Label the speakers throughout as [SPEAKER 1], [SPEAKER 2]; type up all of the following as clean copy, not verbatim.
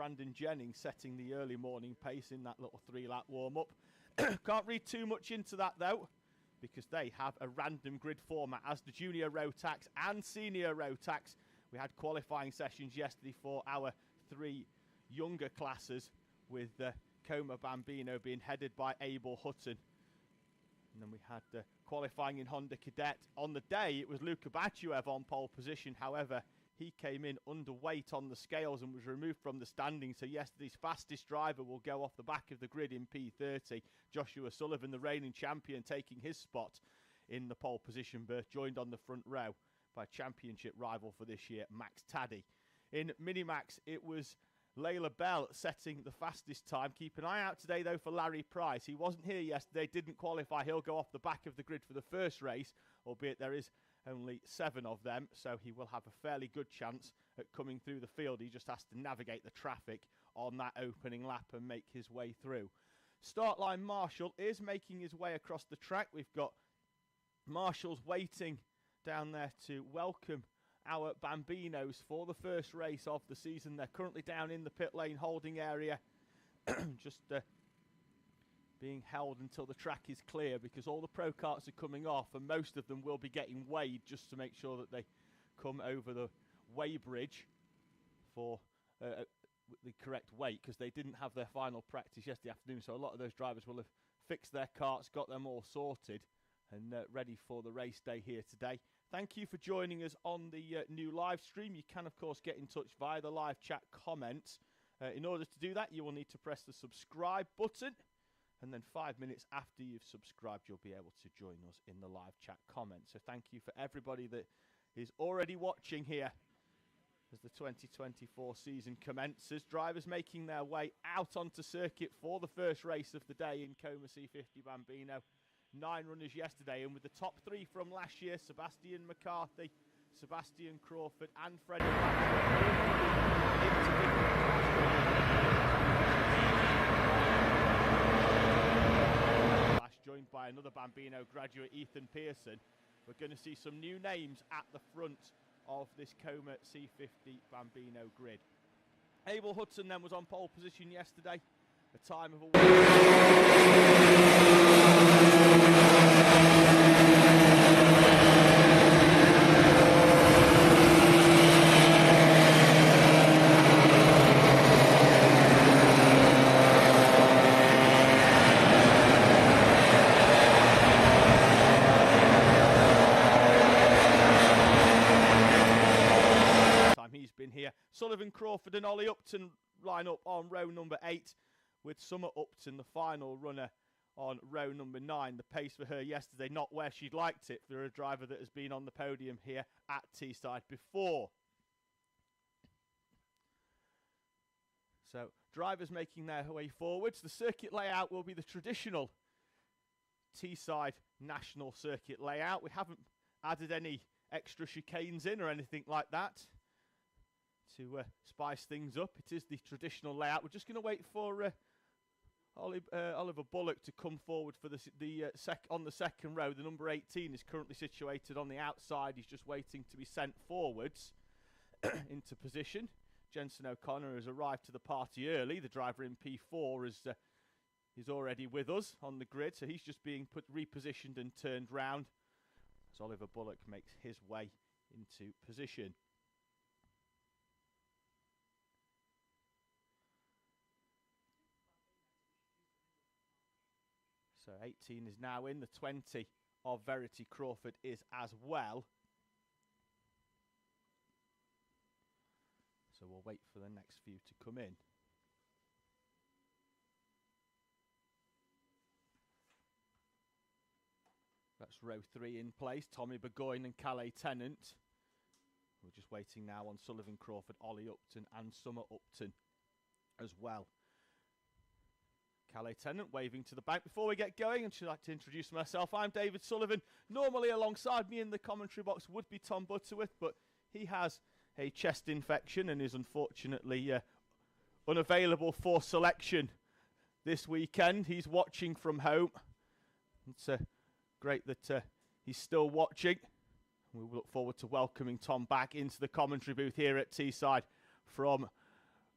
[SPEAKER 1] Brandon Jennings setting the early morning pace in that little 3-lap warm-up. Can't read too much into that, though, because they have a random grid format, as the Junior Rotax and Senior Rotax. We had qualifying sessions yesterday for our 3 younger classes, with Coma Bambino being headed by Abel Hutton. And then we had qualifying in Honda Cadet. On the day, it was Luka Bachuev on pole position. However, he came in underweight on the scales and was removed from the standing. So yesterday's fastest driver will go off the back of the grid in P30. Joshua Sullivan, the reigning champion, taking his spot in the pole position berth, joined on the front row by championship rival for this year, Max Taddy. In Minimax, it was Layla Bell setting the fastest time. Keep an eye out today, though, for Larry Price. He wasn't here yesterday, didn't qualify. He'll go off the back of the grid for the first race, albeit there is only 7 of them, so he will have a fairly good chance at coming through the field. He just has to navigate the traffic on that opening lap and make his way through. Start line Marshall is making his way across the track. We've got Marshall's waiting down there to welcome our Bambinos for the first race of the season. They're currently down in the pit lane holding area, just being held until the track is clear, because all the Pro Karts are coming off and most of them will be getting weighed just to make sure that they come over the weigh bridge for the correct weight, because they didn't have their final practice yesterday afternoon. So a lot of those drivers will have fixed their karts, got them all sorted and ready for the race day here today. Thank you for joining us on the new live stream. You can, of course, get in touch via the live chat comments. In order to do that, you will need to press the subscribe button. And then 5 minutes after you've subscribed, you'll be able to join us in the live chat comments. So thank you for everybody that is already watching here as the 2024 season commences. Drivers making their way out onto circuit for the first race of the day in Coma C50 Bambino. 9 runners yesterday, and with the top 3 from last year, Sebastian McCarthy, Sebastian Crawford and Freddie joined by another Bambino graduate, Ethan Pearson. We're going to see some new names at the front of this Coma C50 Bambino grid. Abel Hudson then was on pole position yesterday, a time of Sullivan, Crawford and Ollie Upton line up on row number 8, with Summer Upton, the final runner, on row number 9. The pace for her yesterday, not where she'd liked it for a driver that has been on the podium here at Teesside before. So drivers making their way forwards. The circuit layout will be the traditional Teesside National Circuit layout. We haven't added any extra chicanes in or anything like that to spice things up. It is the traditional layout. We're just going to wait for Oliver Bullock to come forward for on the second row. The number 18 is currently situated on the outside. He's just waiting to be sent forwards into position. Jensen O'Connor has arrived to the party early. The driver in P4 is already with us on the grid, so he's just being repositioned and turned round as Oliver Bullock makes his way into position. So 18 is now in. The 20 of Verity Crawford is as well. So we'll wait for the next few to come in. That's row 3 in place. Tommy Burgoyne and Calais Tennant. We're just waiting now on Sullivan Crawford, Ollie Upton and Summer Upton as well. Calais Tennant waving to the back. Before we get going, I'd like to introduce myself. I'm David Sullivan. Normally alongside me in the commentary box would be Tom Butterworth, but he has a chest infection and is unfortunately unavailable for selection this weekend. He's watching from home. It's great that he's still watching. We look forward to welcoming Tom back into the commentary booth here at Teesside from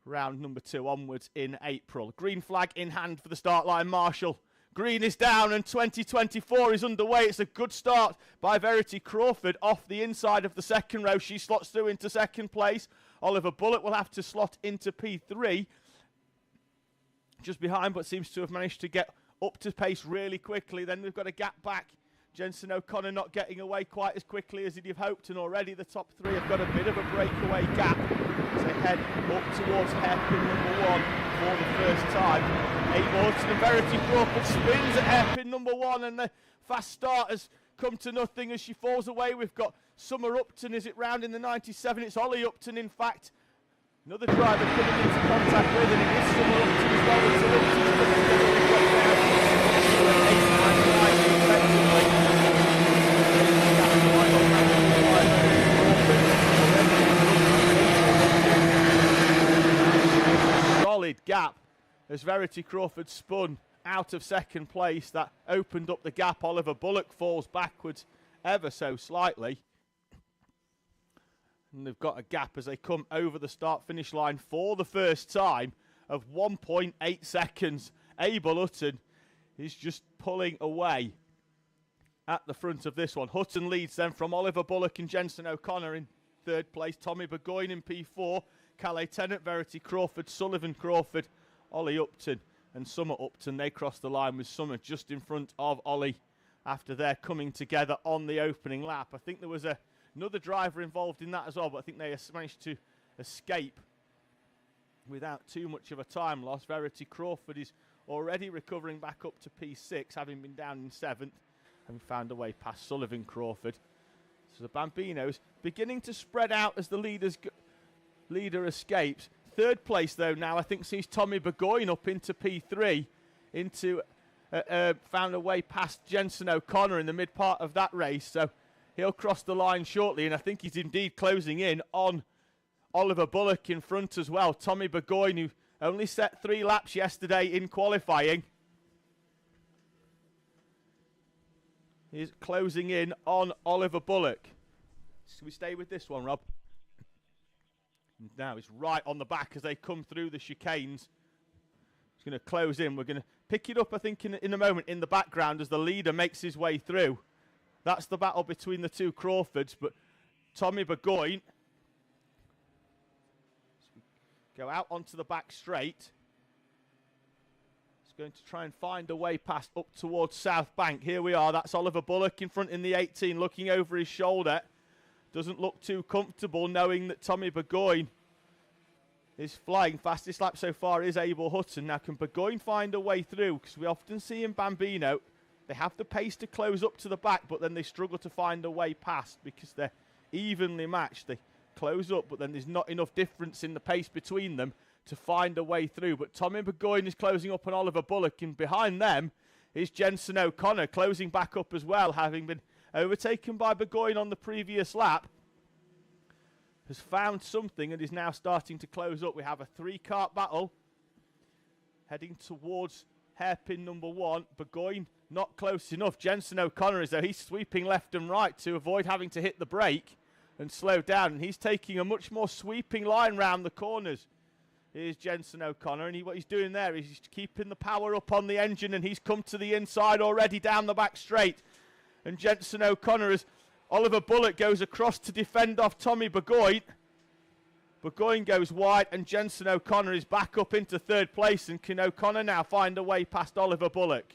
[SPEAKER 1] round number 2 onwards in April. Green flag in hand for the start line, Marshall. Green is down and 2024 is underway. It's a good start by Verity Crawford off the inside of the second row. She slots through into second place. Oliver Bullock will have to slot into P3. Just behind, but seems to have managed to get up to pace really quickly. Then we've got a gap back. Jensen O'Connor not getting away quite as quickly as he'd have hoped, and already the top 3 have got a bit of a breakaway gap as they head up towards hairpin number 1 for the first time. Abel Hudson and Verity Crawford spins at hairpin number 1, and the fast start has come to nothing as she falls away. We've got Summer Upton, is it round in the 97? It's Ollie Upton, in fact. Another driver coming into contact with, and it is Summer Upton as well. It's Upton's coming together. We've got now 8, 9, 9 respectively. Solid gap as Verity Crawford spun out of second place. That opened up the gap. Oliver Bullock falls backwards ever so slightly. And they've got a gap as they come over the start-finish line for the first time of 1.8 seconds. Abel Hutton is just pulling away at the front of this one. Hutton leads then from Oliver Bullock and Jensen O'Connor in third place. Tommy Burgoyne in P4. Calais Tennant, Verity Crawford, Sullivan Crawford, Ollie Upton and Summer Upton. They cross the line with Summer just in front of Ollie after they're coming together on the opening lap. I think there was another driver involved in that as well, but I think they managed to escape without too much of a time loss. Verity Crawford is already recovering back up to P6, having been down in 7th, having found a way past Sullivan Crawford. So the Bambinos beginning to spread out as the leader escapes. Third place, though, now I think sees Tommy Burgoyne up into P3, found a way past Jensen O'Connor in the mid part of that race. So he'll cross the line shortly, and I think he's indeed closing in on Oliver Bullock in front as well. Tommy Burgoyne, who only set 3 laps yesterday in qualifying, is closing in on Oliver Bullock. Should we stay with this one, Rob? Now he's right on the back as they come through the chicanes. He's going to close in. We're going to pick it up, I think, in a moment in the background as the leader makes his way through. That's the battle between the two Crawfords, but Tommy Burgoyne go out onto the back straight. He's going to try and find a way past up towards South Bank. Here we are. That's Oliver Bullock in front in the 18, looking over his shoulder. Doesn't look too comfortable knowing that Tommy Burgoyne is flying. Fastest lap so far is Abel Hutton. Now, can Burgoyne find a way through? Because we often see in Bambino, they have the pace to close up to the back, but then they struggle to find a way past because they're evenly matched. They close up, but then there's not enough difference in the pace between them to find a way through. But Tommy Burgoyne is closing up on Oliver Bullock, and behind them is Jensen O'Connor closing back up as well, having been overtaken by Burgoyne on the previous lap. Has found something and is now starting to close up. We have a 3-kart battle heading towards hairpin number 1. Burgoyne not close enough. Jensen O'Connor is there. He's sweeping left and right to avoid having to hit the brake and slow down. And he's taking a much more sweeping line round the corners. Here's Jensen O'Connor, and what he's doing there is he's keeping the power up on the engine, and he's come to the inside already down the back straight. And Jensen O'Connor, as Oliver Bullock goes across to defend off Tommy Burgoyne. Burgoyne goes wide, and Jensen O'Connor is back up into third place, and can O'Connor now find a way past Oliver Bullock?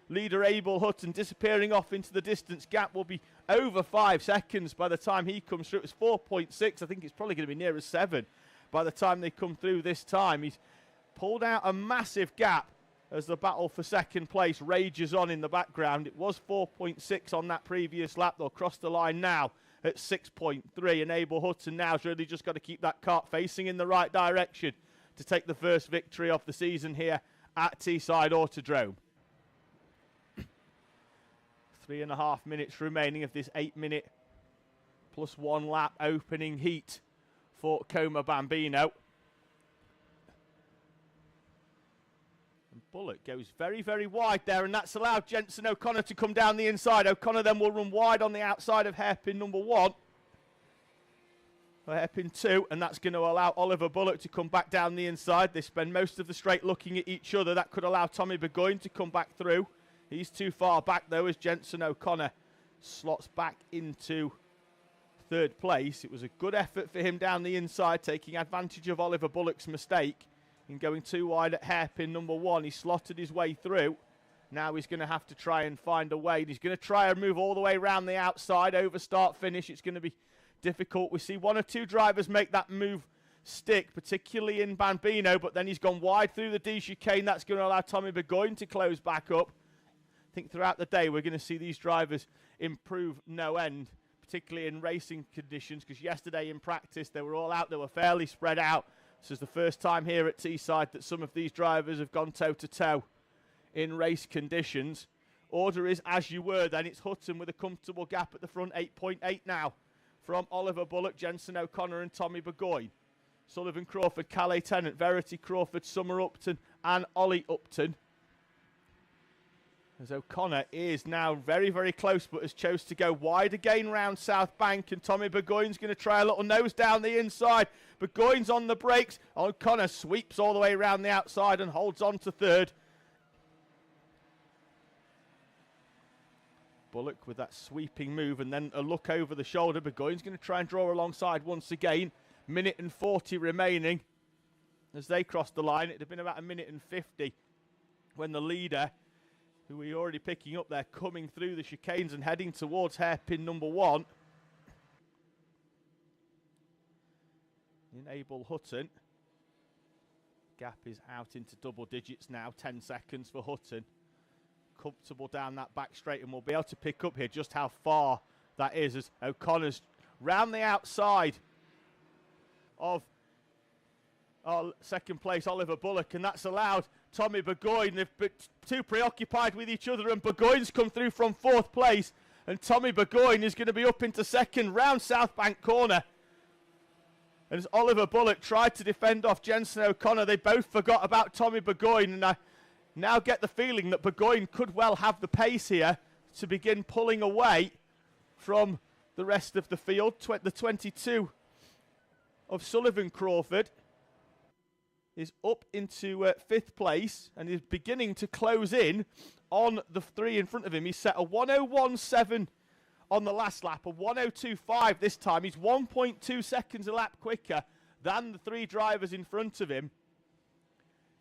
[SPEAKER 1] Leader Abel Hutton disappearing off into the distance. Gap will be over 5 seconds by the time he comes through. It was 4.6. I think it's probably going to be nearer 7 by the time they come through this time. He's pulled out a massive gap as the battle for second place rages on in the background. It was 4.6 on that previous lap. They'll cross the line now at 6.3. And Abel Hutton now has really just got to keep that kart facing in the right direction to take the first victory of the season here at Teesside Autodrome. 3.5 minutes remaining of this 8-minute plus 1 lap opening heat for Coma Bambino. And Bullock goes very, very wide there, and that's allowed Jensen O'Connor to come down the inside. O'Connor then will run wide on the outside of hairpin number 1. hairpin 2, and that's going to allow Oliver Bullock to come back down the inside. They spend most of the straight looking at each other. That could allow Tommy Burgoyne to come back through. He's too far back, though, as Jenson O'Connor slots back into third place. It was a good effort for him down the inside, taking advantage of Oliver Bullock's mistake in going too wide at hairpin number 1. He slotted his way through. Now he's going to have to try and find a way. He's going to try and move all the way around the outside, over start finish. It's going to be difficult. We see 1 or 2 drivers make that move stick, particularly in Bambino, but then he's gone wide through the D chicane. That's going to allow Tommy Burgoyne to close back up. I think throughout the day we're going to see these drivers improve no end, particularly in racing conditions, because yesterday in practice they were all out, they were fairly spread out. This is the first time here at Teesside that some of these drivers have gone toe-to-toe in race conditions. Order is as you were then. It's Hutton with a comfortable gap at the front, 8.8 now from Oliver Bullock, Jenson O'Connor and Tommy Burgoyne. Sullivan Crawford, Calais Tennant, Verity Crawford, Summer Upton and Ollie Upton. As O'Connor is now very, very close, but has chose to go wide again round South Bank, and Tommy Burgoyne's going to try a little nose down the inside. Burgoyne's on the brakes. O'Connor sweeps all the way around the outside and holds on to third. Bullock with that sweeping move and then a look over the shoulder. Burgoyne's going to try and draw alongside once again. 1:40 remaining as they cross the line. It had been about 1:50 when the leader, who we're already picking up there, coming through the chicanes and heading towards hairpin number 1. In Abel Hutton. Gap is out into double digits now, 10 seconds for Hutton. Comfortable down that back straight, and we'll be able to pick up here just how far that is as O'Connor's round the outside of our second place Oliver Bullock, and that's allowed Tommy Burgoyne. They've been too preoccupied with each other, and Burgoyne's come through from 4th place, and Tommy Burgoyne is going to be up into second round South Bank corner. And as Oliver Bullock tried to defend off Jenson O'Connor, they both forgot about Tommy Burgoyne, and I now get the feeling that Burgoyne could well have the pace here to begin pulling away from the rest of the field. The 22 of Sullivan Crawford is up into 5th place and is beginning to close in on the 3 in front of him. He set a 1:01.7 on the last lap, a 1:02.5 this time. He's 1.2 seconds a lap quicker than the 3 drivers in front of him.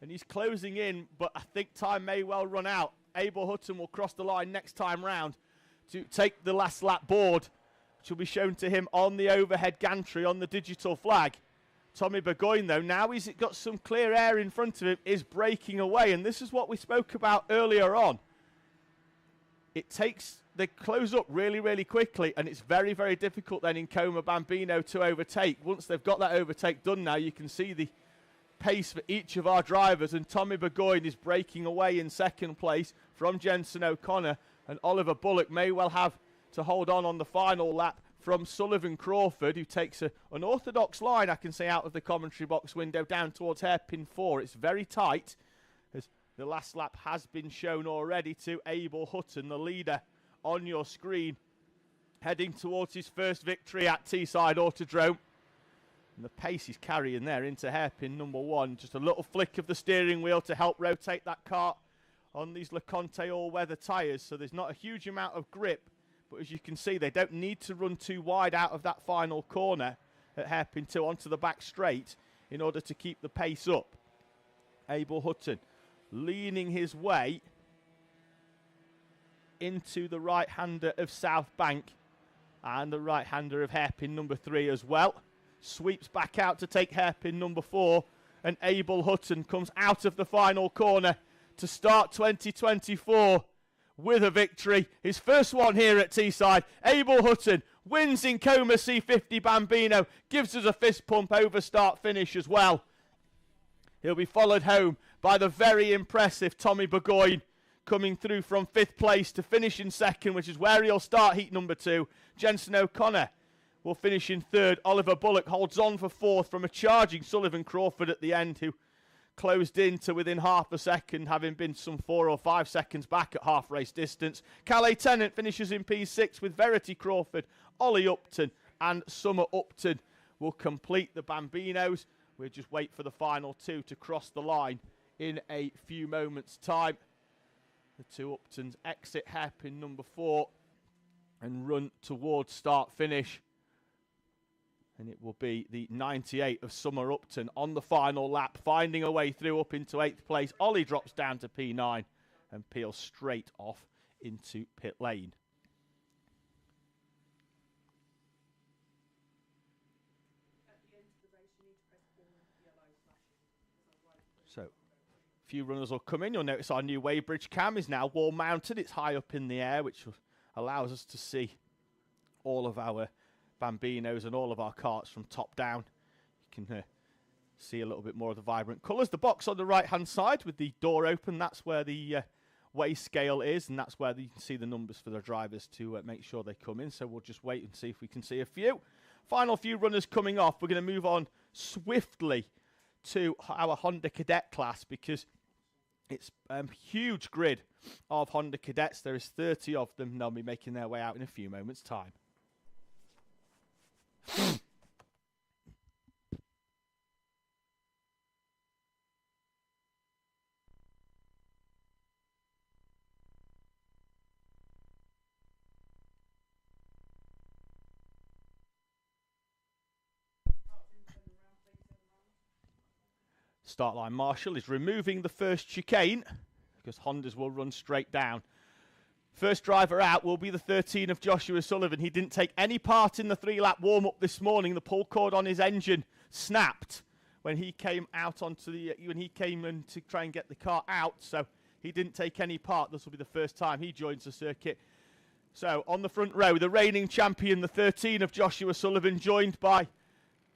[SPEAKER 1] And he's closing in, but I think time may well run out. Abel Hutton will cross the line next time round to take the last lap board, which will be shown to him on the overhead gantry on the digital flag. Tommy Burgoyne, though, now he's got some clear air in front of him, is breaking away. And this is what we spoke about earlier on. They close up really, really quickly, and it's very, very difficult then in Como Bambino to overtake. Once they've got that overtake done now, you can see the pace for each of our drivers, and Tommy Burgoyne is breaking away in second place from Jenson O'Connor, and Oliver Bullock may well have to hold on the final lap from Sullivan Crawford, who takes an unorthodox line, I can say, out of the commentary box window down towards hairpin 4. It's very tight, as the last lap has been shown already to Abel Hutton, the leader on your screen, heading towards his first victory at Teesside Autodrome. And the pace he's carrying there into hairpin number 1. Just a little flick of the steering wheel to help rotate that kart on these LeConte all-weather tyres. So there's not a huge amount of grip. But as you can see, they don't need to run too wide out of that final corner at hairpin 2 onto the back straight in order to keep the pace up. Abel Hutton leaning his way into the right-hander of South Bank and the right-hander of hairpin number 3 as well. Sweeps back out to take hairpin number 4, and Abel Hutton comes out of the final corner to start 2024 with a victory. His first one here at Teesside. Abel Hutton wins in Como C50 Bambino, gives us a fist pump over start finish as well. He'll be followed home by the very impressive Tommy Burgoyne, coming through from 5th place to finish in 2nd, which is where he'll start heat number 2. Jenson O'Connor will finish in 3rd. Oliver Bullock holds on for 4th from a charging Sullivan Crawford at the end, who closed in to within half a second, having been some 4 or 5 seconds back at half race distance. Calais Tennant finishes in P6 with Verity Crawford, Ollie Upton and Summer Upton will complete the Bambinos. We'll just wait for the final 2 to cross the line in a few moments' time. The 2 Uptons exit hairpin number 4 and run towards start-finish. And it will be the 98 of Summer Upton on the final lap, finding a way through up into 8th place. Ollie drops down to P9 and peels straight off into pit lane. So, a few runners will come in. You'll notice our new weighbridge cam is now wall mounted. It's high up in the air, which allows us to see all of our Bambinos and all of our karts from top down. You can see a little bit more of the vibrant colours. The box on the right hand side with the door open, that's where the weigh scale is, and that's where you can see the numbers for the drivers to make sure they come in. So we'll just wait and see if we can see a few. Final few runners coming off. We're going to move on swiftly to our Honda Cadet class because it's a huge grid of Honda Cadets. There is 30 of them. They'll be making their way out in a few moments' time. Start line marshal is removing the first chicane because Hondas will run straight down. First driver out will be the 13 of Joshua Sullivan. He didn't take any part in the 3-lap warm-up this morning. The pull cord on his engine snapped when he came out onto the when he came in to try and get the car out. So he didn't take any part. This will be the first time he joins the circuit. So on the front row, the reigning champion, the 13 of Joshua Sullivan, joined by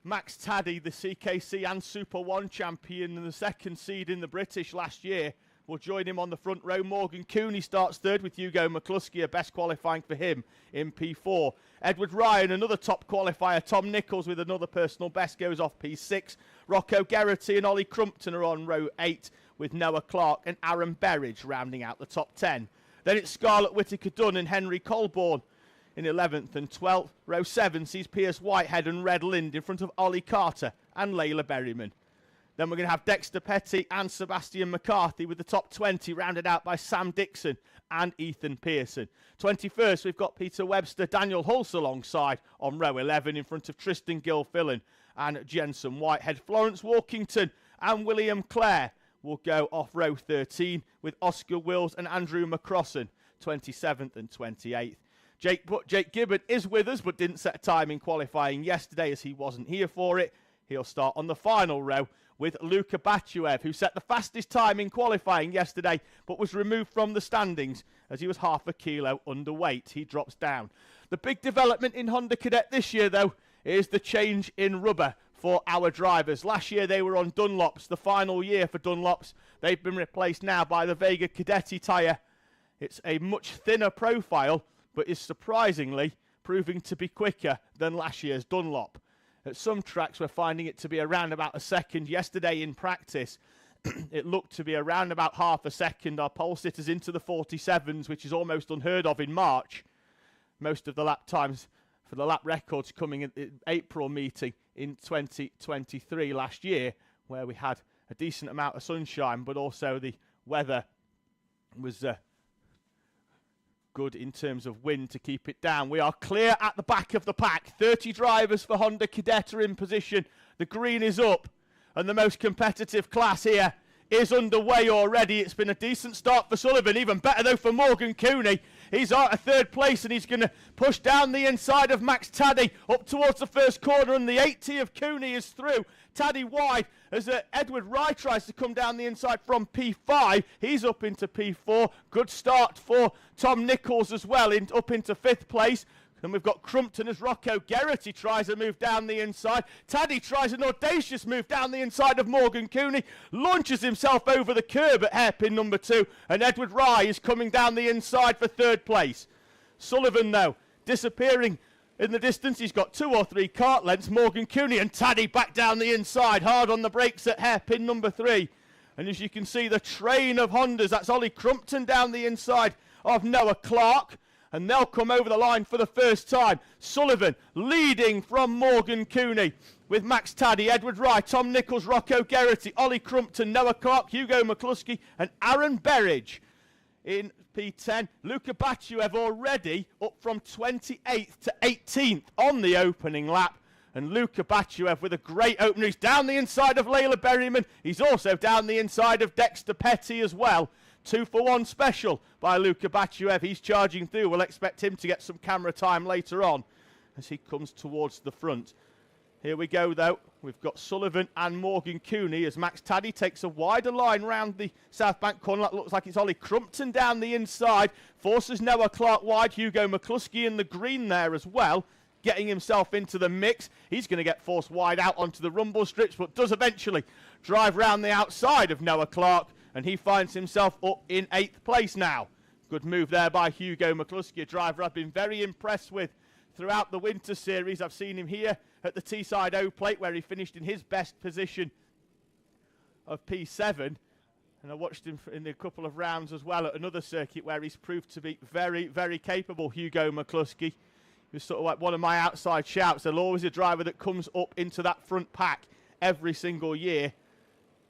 [SPEAKER 1] Max Taddy, the CKC and Super 1 champion and the second seed in the British last year, will join him on the front row. Morgan Cooney starts third with Hugo McCluskey, a best qualifying for him in P4. Edward Ryan, another top qualifier. Tom Nichols with another personal best goes off P6. Rocco Geraghty and Ollie Crumpton are on row 8 with Noah Clark and Aaron Berridge rounding out the top 10. Then it's Scarlett Whittaker-Dunn and Henry Colborne in 11th and 12th. Row 7 sees Pierce Whitehead and Red Lind in front of Ollie Carter and Layla Berryman. Then we're going to have Dexter Petty and Sebastian McCarthy with the top 20 rounded out by Sam Dixon and Ethan Pearson. 21st, we've got Peter Webster, Daniel Hulse alongside on row 11 in front of Tristan Gilfillan and Jensen Whitehead. Florence Walkington and William Clare will go off row 13 with Oscar Wills and Andrew McCrossan, 27th and 28th. Jake Gibbon is with us but didn't set a time in qualifying yesterday as he wasn't here for it. He'll start on the final row with Luka Batuev, who set the fastest time in qualifying yesterday but was removed from the standings as he was half a kilo underweight. He drops down. The big development in Honda Cadet this year, though, is the change in rubber for our drivers. Last year they were on Dunlops, the final year for Dunlops. They've been replaced now by the Vega Cadetti tyre. It's a much thinner profile, but is surprisingly proving to be quicker than last year's Dunlop. At some tracks, we're finding it to be around about a second. Yesterday in practice, it looked to be around about half a second. Our pole sitters into the 47s, which is almost unheard of in March. Most of the lap times for the lap records coming in the April meeting in 2023 last year, where we had a decent amount of sunshine, but also the weather was good in terms of wind to keep it down. We are clear at the back of the pack. 30 drivers for Honda Cadet are in position. The green is up and the most competitive class here is underway already. It's been a decent start for Sullivan, even better though for Morgan Cooney. He's out of third place and he's going to push down the inside of Max Taddy up towards the first corner, and the 80 of Cooney is through. Taddy wide as Edward Rye tries to come down the inside from P5. He's up into P4. Good start for Tom Nichols as well, up into 5th place. And we've got Crumpton as Rocco Geraghty tries to move down the inside. Taddy tries an audacious move down the inside of Morgan Cooney. Launches himself over the curb at hairpin number 2. And Edward Rye is coming down the inside for 3rd place. Sullivan, though, disappearing in the distance. He's got 2 or 3 kart lengths. Morgan Cooney and Taddy back down the inside. Hard on the brakes at hairpin number 3. And as you can see, the train of Hondas. That's Ollie Crumpton down the inside of Noah Clark. And they'll come over the line for the first time. Sullivan leading from Morgan Cooney with Max Taddy, Edward Rye, Tom Nichols, Rocco Geraghty, Ollie Crumpton, Noah Clark, Hugo McCluskey and Aaron Berridge in P10. Luka Batchuev already up from 28th to 18th on the opening lap. And Luka Batchuev with a great opener. He's down the inside of Layla Berryman. He's also down the inside of Dexter Petty as well. 2-for-1 special by Luka Batchuev. He's charging through. We'll expect him to get some camera time later on as he comes towards the front. Here we go, though. We've got Sullivan and Morgan Cooney as Max Taddy takes a wider line round the South Bank corner. That looks like it's Ollie Crumpton down the inside. Forces Noah Clark wide. Hugo McCluskey in the green there as well, getting himself into the mix. He's going to get forced wide out onto the rumble strips, but does eventually drive round the outside of Noah Clark, and he finds himself up in 8th place now. Good move there by Hugo McCluskey, a driver I've been very impressed with throughout the winter series. I've seen him here at the Teesside O Plate where he finished in his best position of P7. And I watched him in a couple of rounds as well at another circuit where he's proved to be very, very capable, Hugo McCluskey. He was sort of like one of my outside shouts. There's always a driver that comes up into that front pack every single year.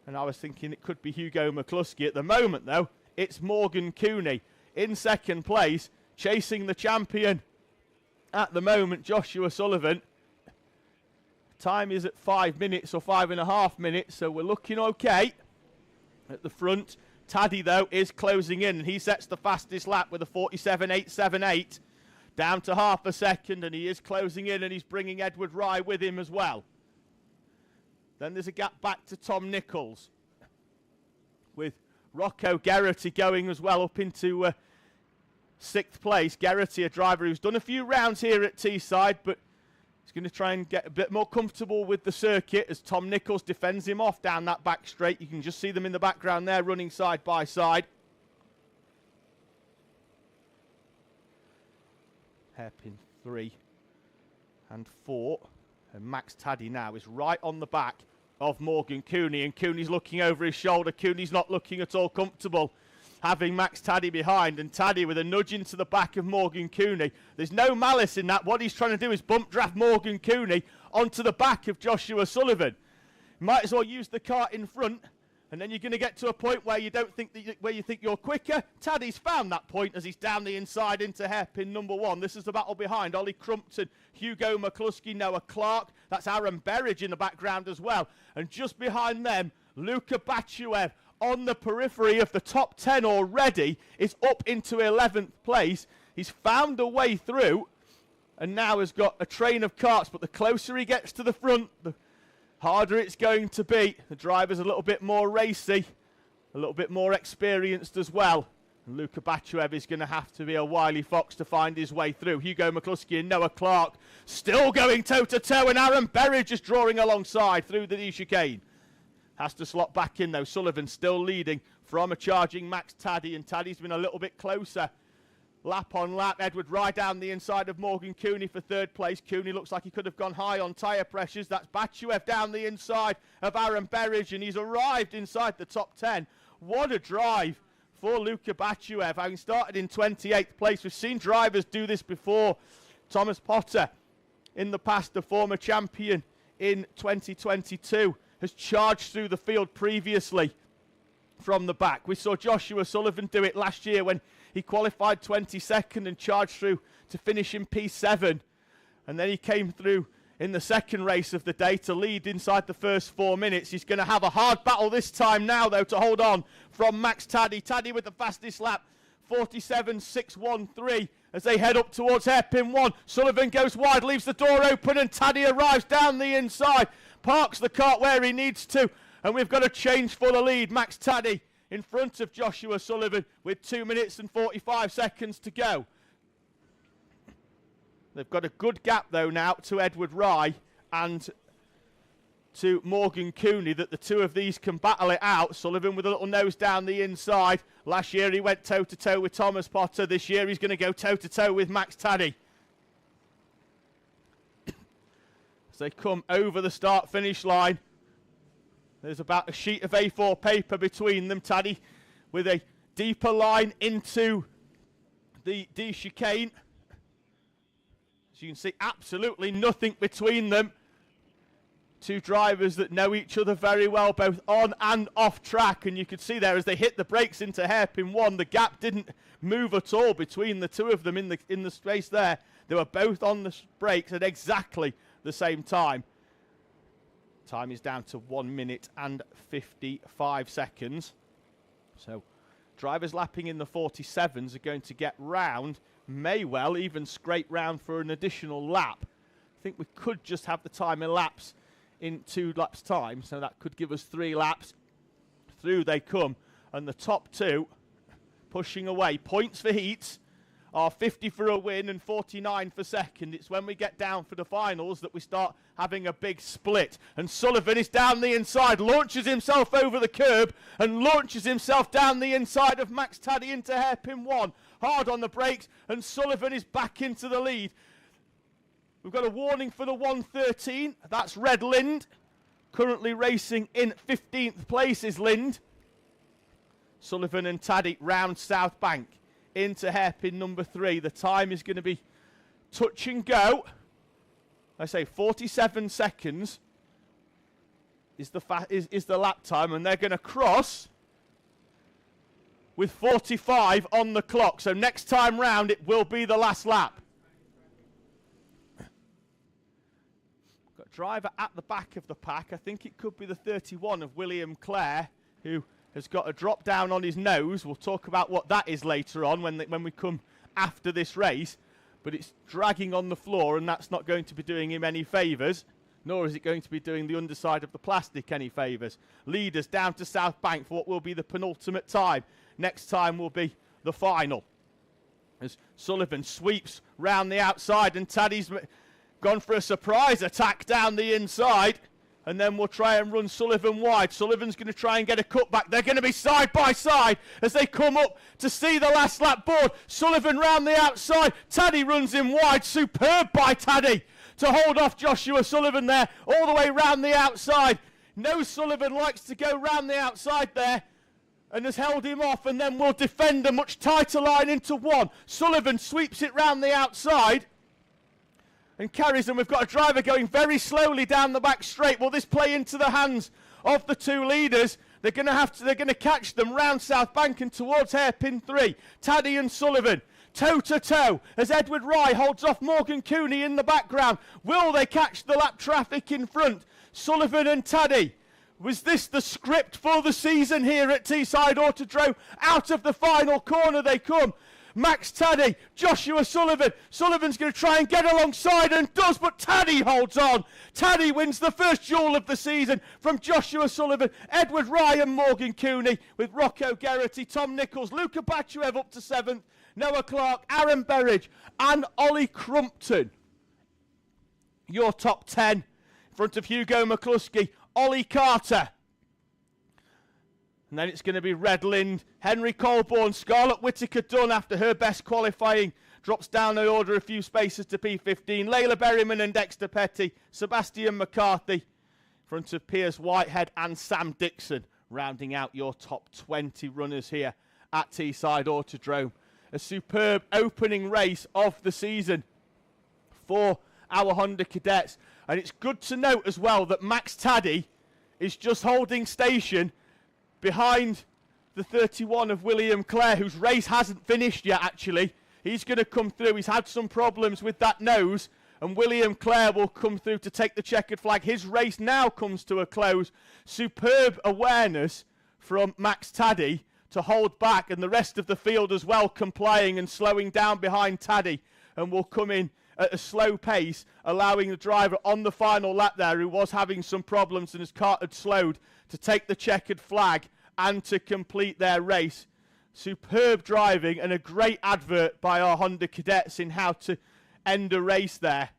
[SPEAKER 1] And I was thinking it could be Hugo McCluskey. At the moment, though, it's Morgan Cooney in second place, chasing the champion. At the moment, Joshua Sullivan. Time is at 5 minutes or 5.5 minutes, so we're looking okay at the front. Taddy, though, is closing in, and he sets the fastest lap with a 47.878. Down to half a second, and he is closing in, and he's bringing Edward Rye with him as well. Then there's a gap back to Tom Nichols, with Rocco Geraghty going as well up into 6th place. Geraghty, a driver who's done a few rounds here at Teesside, but he's going to try and get a bit more comfortable with the circuit as Tom Nichols defends him off down that back straight. You can just see them in the background there running side by side. Hairpin 3 and 4. And Max Taddy now is right on the back of Morgan Cooney. And Cooney's looking over his shoulder. Cooney's not looking at all comfortable having Max Taddy behind. And Taddy with a nudge into the back of Morgan Cooney. There's no malice in that. What he's trying to do is bump draft Morgan Cooney onto the back of Joshua Sullivan. Might as well use the kart in front. And then you're going to get to a point where you don't think that where you think you're quicker. Taddy's found that point as he's down the inside into hairpin number 1. This is the battle behind Ollie Crumpton, Hugo McCluskey, Noah Clark. That's Aaron Berridge in the background as well. And just behind them, Luka Batchuev on the periphery of the top 10 already is up into 11th place. He's found a way through and now has got a train of karts. But the closer he gets to the front, the harder it's going to be. The driver's a little bit more racy, a little bit more experienced as well. And Luka Batchuev is going to have to be a wily fox to find his way through. Hugo McCluskey and Noah Clark still going toe-to-toe, and Aaron Berridge just drawing alongside through the chicane. Has to slot back in, though. Sullivan still leading from a charging Max Taddy, and Taddy's been a little bit closer. Lap on lap, Edward Rye down the inside of Morgan Cooney for 3rd place. Cooney looks like he could have gone high on tyre pressures. That's Batchuev down the inside of Aaron Berridge, and he's arrived inside the top 10. What a drive for Luka Batchuev, having started in 28th place. We've seen drivers do this before. Thomas Potter, in the past, the former champion in 2022, has charged through the field previously from the back. We saw Joshua Sullivan do it last year when he qualified 22nd and charged through to finish in P7. And then he came through in the second race of the day to lead inside the first 4 minutes. He's going to have a hard battle this time now, though, to hold on from Max Taddy. Taddy with the fastest lap, 47.613, as they head up towards hairpin 1. Sullivan goes wide, leaves the door open, and Taddy arrives down the inside, parks the kart where he needs to, and we've got a change for the lead. Max Taddy in front of Joshua Sullivan with 2 minutes and 45 seconds to go. They've got a good gap, though, now to Edward Rye and to Morgan Cooney, that the two of these can battle it out. Sullivan with a little nose down the inside. Last year he went toe-to-toe with Thomas Potter. This year he's going to go toe-to-toe with Max Taddy. As they come over the start-finish line, there's about a sheet of A4 paper between them. Taddy with a deeper line into the D chicane. As you can see, absolutely nothing between them. Two drivers that know each other very well, both on and off track. And you could see there as they hit the brakes into hairpin 1, the gap didn't move at all between the two of them in the space there. They were both on the brakes at exactly the same time. Time is down to 1 minute and 55 seconds. So drivers lapping in the 47s are going to get round, may well even scrape round for an additional lap. I think we could just have the time elapse in 2 laps time, so that could give us 3 laps. Through they come, and the top 2 pushing away. Points for heats are 50 for a win and 49 for second. It's when we get down for the finals that we start having a big split. And Sullivan is down the inside, launches himself over the curb and launches himself down the inside of Max Taddy into hairpin 1. Hard on the brakes, and Sullivan is back into the lead. We've got a warning for the 113. That's Red Lind. Currently racing in 15th place is Lind. Sullivan and Taddy round South Bank into hairpin number 3. The time is going to be touch and go. I say 47 seconds is the lap time, and they're going to cross with 45 on the clock. So next time round it will be the last lap. Got a driver at the back of the pack. I think it could be the 31 of William Clare, who has got a drop down on his nose. We'll talk about what that is later on when we come after this race. But it's dragging on the floor, and that's not going to be doing him any favours, nor is it going to be doing the underside of the plastic any favours. Leaders down to South Bank for what will be the penultimate time. Next time will be the final. As Sullivan sweeps round the outside, and Taddy's gone for a surprise attack down the inside. And then we'll try and run Sullivan wide. Sullivan's going to try and get a cutback. They're going to be side by side as they come up to see the last lap board. Sullivan round the outside. Taddy runs him wide. Superb by Taddy to hold off Joshua Sullivan there all the way round the outside. No, Sullivan likes to go round the outside there and has held him off, and then will defend a much tighter line into 1. Sullivan sweeps it round the outside and carries, and we've got a driver going very slowly down the back straight. Will this play into the hands of the 2 leaders? They're going to catch them round South Bank and towards hairpin 3. Taddy and Sullivan toe to toe as Edward Rye holds off Morgan Cooney in the background. Will they catch the lap traffic in front? Sullivan and Taddy. Was this the script for the season here at Teesside Autodrome? Out of the final corner they come. Max Taddy, Joshua Sullivan. Sullivan's going to try and get alongside and does, but Taddy holds on. Taddy wins the first duel of the season from Joshua Sullivan, Edward Ryan, Morgan Cooney, with Rocco Geraghty, Tom Nichols, Luca Bachuev up to 7th, Noah Clark, Aaron Berridge, and Ollie Crumpton. Your top 10 in front of Hugo McCluskey, Ollie Carter. And then it's going to be Red Lind, Henry Colborne, Scarlett Whittaker Dunn after her best qualifying. Drops down the order a few spaces to P15. Layla Berryman and Dexter Petty. Sebastian McCarthy in front of Piers Whitehead and Sam Dixon. Rounding out your top 20 runners here at Teesside Autodrome. A superb opening race of the season for our Honda Cadets. And it's good to note as well that Max Taddy is just holding station behind the 31 of William Clare, whose race hasn't finished yet, actually. He's going to come through. He's had some problems with that nose, and William Clare will come through to take the checkered flag. His race now comes to a close. Superb awareness from Max Taddy to hold back, and the rest of the field as well complying and slowing down behind Taddy, and will come in at a slow pace, allowing the driver on the final lap there, who was having some problems and his kart had slowed, to take the checkered flag and to complete their race. Superb driving and a great advert by our Honda Cadets in how to end a race there.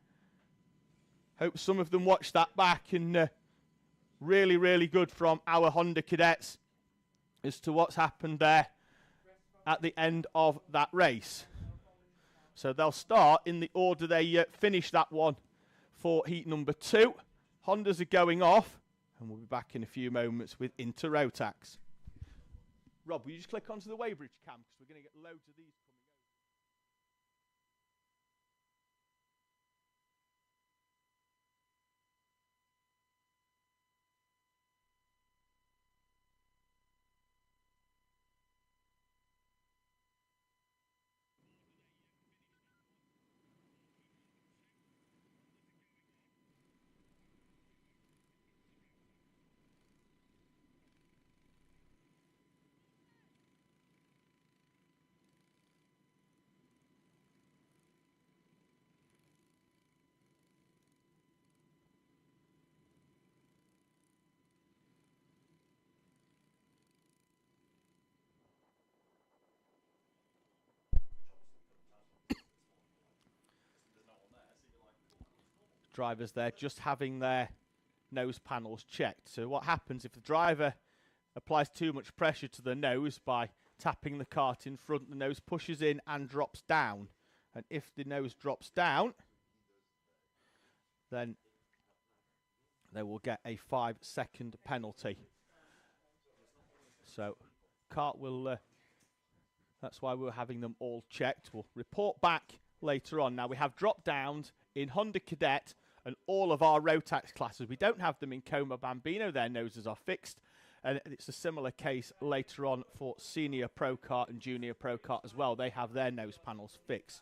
[SPEAKER 1] Hope some of them watched that back, and really, really good from our Honda Cadets as to what's happened there at the end of that race. So they'll start in the order they finished that one for heat number 2. Hondas are going off, and we'll be back in a few moments with Inter Rotax. Rob, will you just click onto the Weybridge cam, because we're going to get loads of these coming over. drivers there just having their nose panels checked. So what happens if the driver applies too much pressure to the nose by tapping the kart in front, the nose pushes in and drops down. And if the nose drops down, then they will get a 5-second penalty. So kart will, that's why we're having them all checked. We'll report back later on. Now we have drop downs in Honda Cadet and all of our Rotax classes. We don't have them in Como Bambino, their noses are fixed. And it's a similar case later on for Senior Pro Kart and Junior Pro Kart as well. They have their nose panels fixed.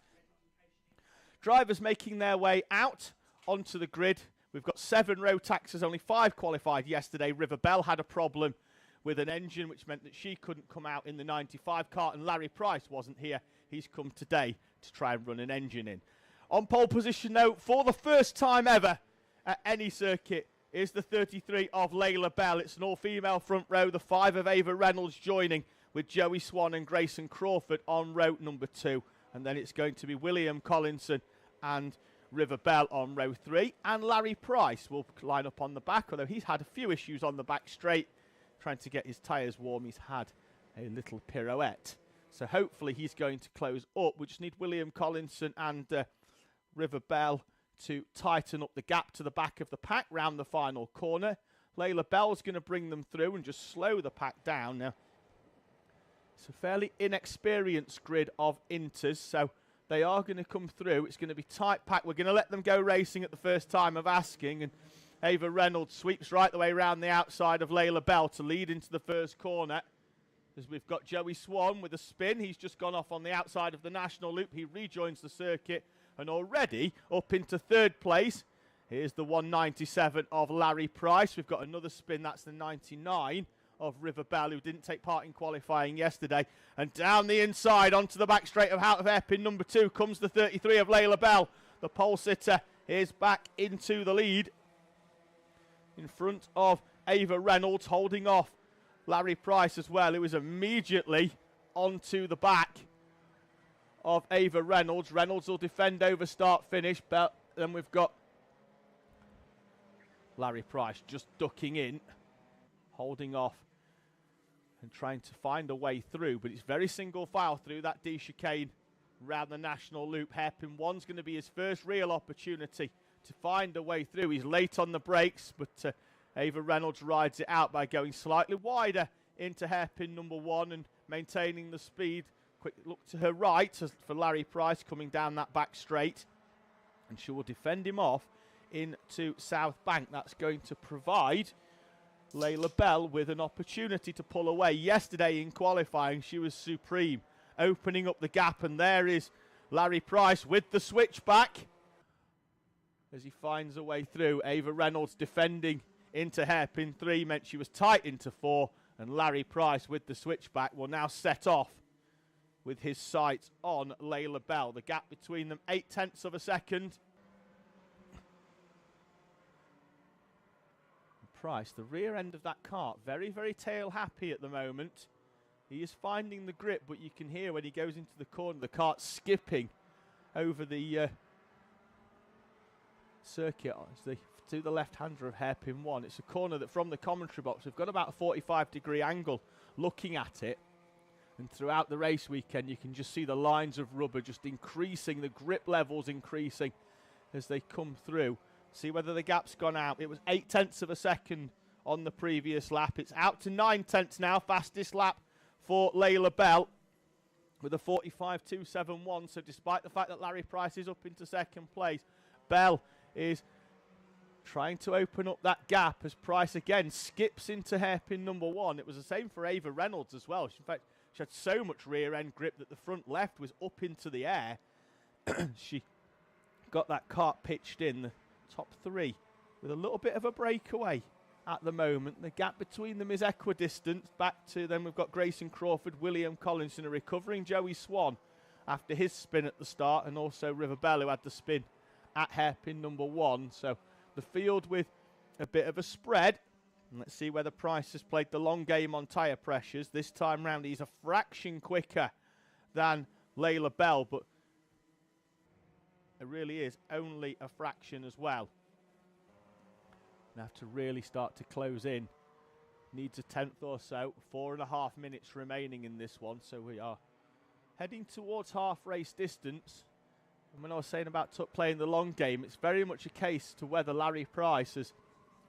[SPEAKER 1] Drivers making their way out onto the grid. We've got 7 Rotaxes, only 5 qualified yesterday. River Bell had a problem with an engine, which meant that she couldn't come out in the 95 kart, and Larry Price wasn't here. He's come today to try and run an engine in. On pole position, though, for the first time ever at any circuit, is the 33 of Layla Bell. It's an all-female front row, the 5 of Ava Reynolds joining with Joey Swan and Grayson Crawford on row number 2. And then it's going to be William Collinson and River Bell on row 3. And Larry Price will line up on the back, although he's had a few issues on the back straight, trying to get his tyres warm. He's had a little pirouette. So hopefully he's going to close up. We just need William Collinson and River Bell to tighten up the gap to the back of the pack round the final corner. Layla Bell's going to bring them through and just slow the pack down. Now, it's a fairly inexperienced grid of inters, so they are going to come through. It's going to be tight pack. We're going to let them go racing at the first time of asking, and Ava Reynolds sweeps right the way around the outside of Layla Bell to lead into the first corner. As we've got Joey Swan with a spin. He's just gone off on the outside of the national loop. He rejoins the circuit. And already up into 3rd place, here's the 197 of Larry Price. We've got another spin, that's the 99 of River Bell, who didn't take part in qualifying yesterday. And down the inside onto the back straight of out of hairpin number 2 comes the 33 of Layla Bell. The pole sitter is back into the lead in front of Ava Reynolds, holding off Larry Price as well, who is immediately onto the back of Ava Reynolds. Reynolds will defend over start finish, but then we've got Larry Price just ducking in, holding off and trying to find a way through, but it's very single file through that D chicane round the national loop. Hairpin 1's going to be his first real opportunity to find a way through. He's late on the brakes, but Ava Reynolds rides it out by going slightly wider into hairpin number 1 and maintaining the speed. Quick look to her right for Larry Price coming down that back straight, and she will defend him off into South Bank. That's going to provide Layla Bell with an opportunity to pull away. Yesterday in qualifying, she was supreme, opening up the gap, and there is Larry Price with the switchback as he finds a way through. Ava Reynolds defending into hairpin 3 meant she was tight into 4, and Larry Price with the switchback will now set off with his sights on Layla Bell. The gap between them, 0.8 of a second. Price, the rear end of that kart, very, very tail happy at the moment. He is finding the grip, but you can hear when he goes into the corner, the kart skipping over the circuit to the left-hander of hairpin 1. It's a corner that from the commentary box, we've got about a 45-degree angle looking at it. And throughout the race weekend, you can just see the lines of rubber just increasing, the grip levels increasing as they come through. See whether the gap's gone out. It was 0.8 of a second on the previous lap. It's out to 0.9 now. Fastest lap for Layla Bell with a 45.271. So despite the fact that Larry Price is up into 2nd place, Bell is trying to open up that gap as Price again skips into hairpin number 1. It was the same for Ava Reynolds as well. In fact, she had so much rear end grip that the front left was up into the air. She got that kart pitched in the top 3 with a little bit of a breakaway at the moment. The gap between them is equidistant. Back to them, we've got Grayson Crawford, William Collinson, a recovering Joey Swan after his spin at the start, and also River Bell, who had the spin at hairpin number 1. So the field with a bit of a spread. And let's see whether Price has played the long game on tyre pressures. This time round, he's a fraction quicker than Layla Bell, but it really is only a fraction as well. Have to really start to close in. Needs a tenth or so. 4.5 minutes remaining in this one, so we are heading towards half race distance. And when I was saying about playing the long game, it's very much a case to whether Larry Price has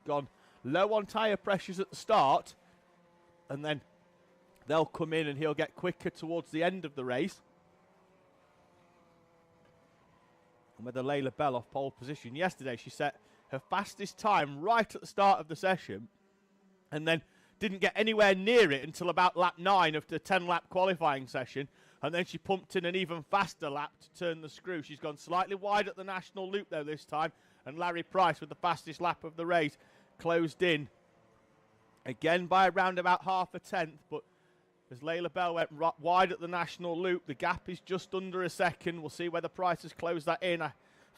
[SPEAKER 1] gone low on tyre pressures at the start, and then they'll come in and he'll get quicker towards the end of the race. And whether Layla Bell off pole position. Yesterday she set her fastest time right at the start of the session, and then didn't get anywhere near it until about lap 9 of the 10-lap qualifying session, and then she pumped in an even faster lap to turn the screw. She's gone slightly wide at the national loop though this time, and Larry Price with the fastest lap of the race closed in again by around about half a tenth, but as Layla Bell went wide at the national loop, the gap is just under a second. We'll see whether Price has closed that in. I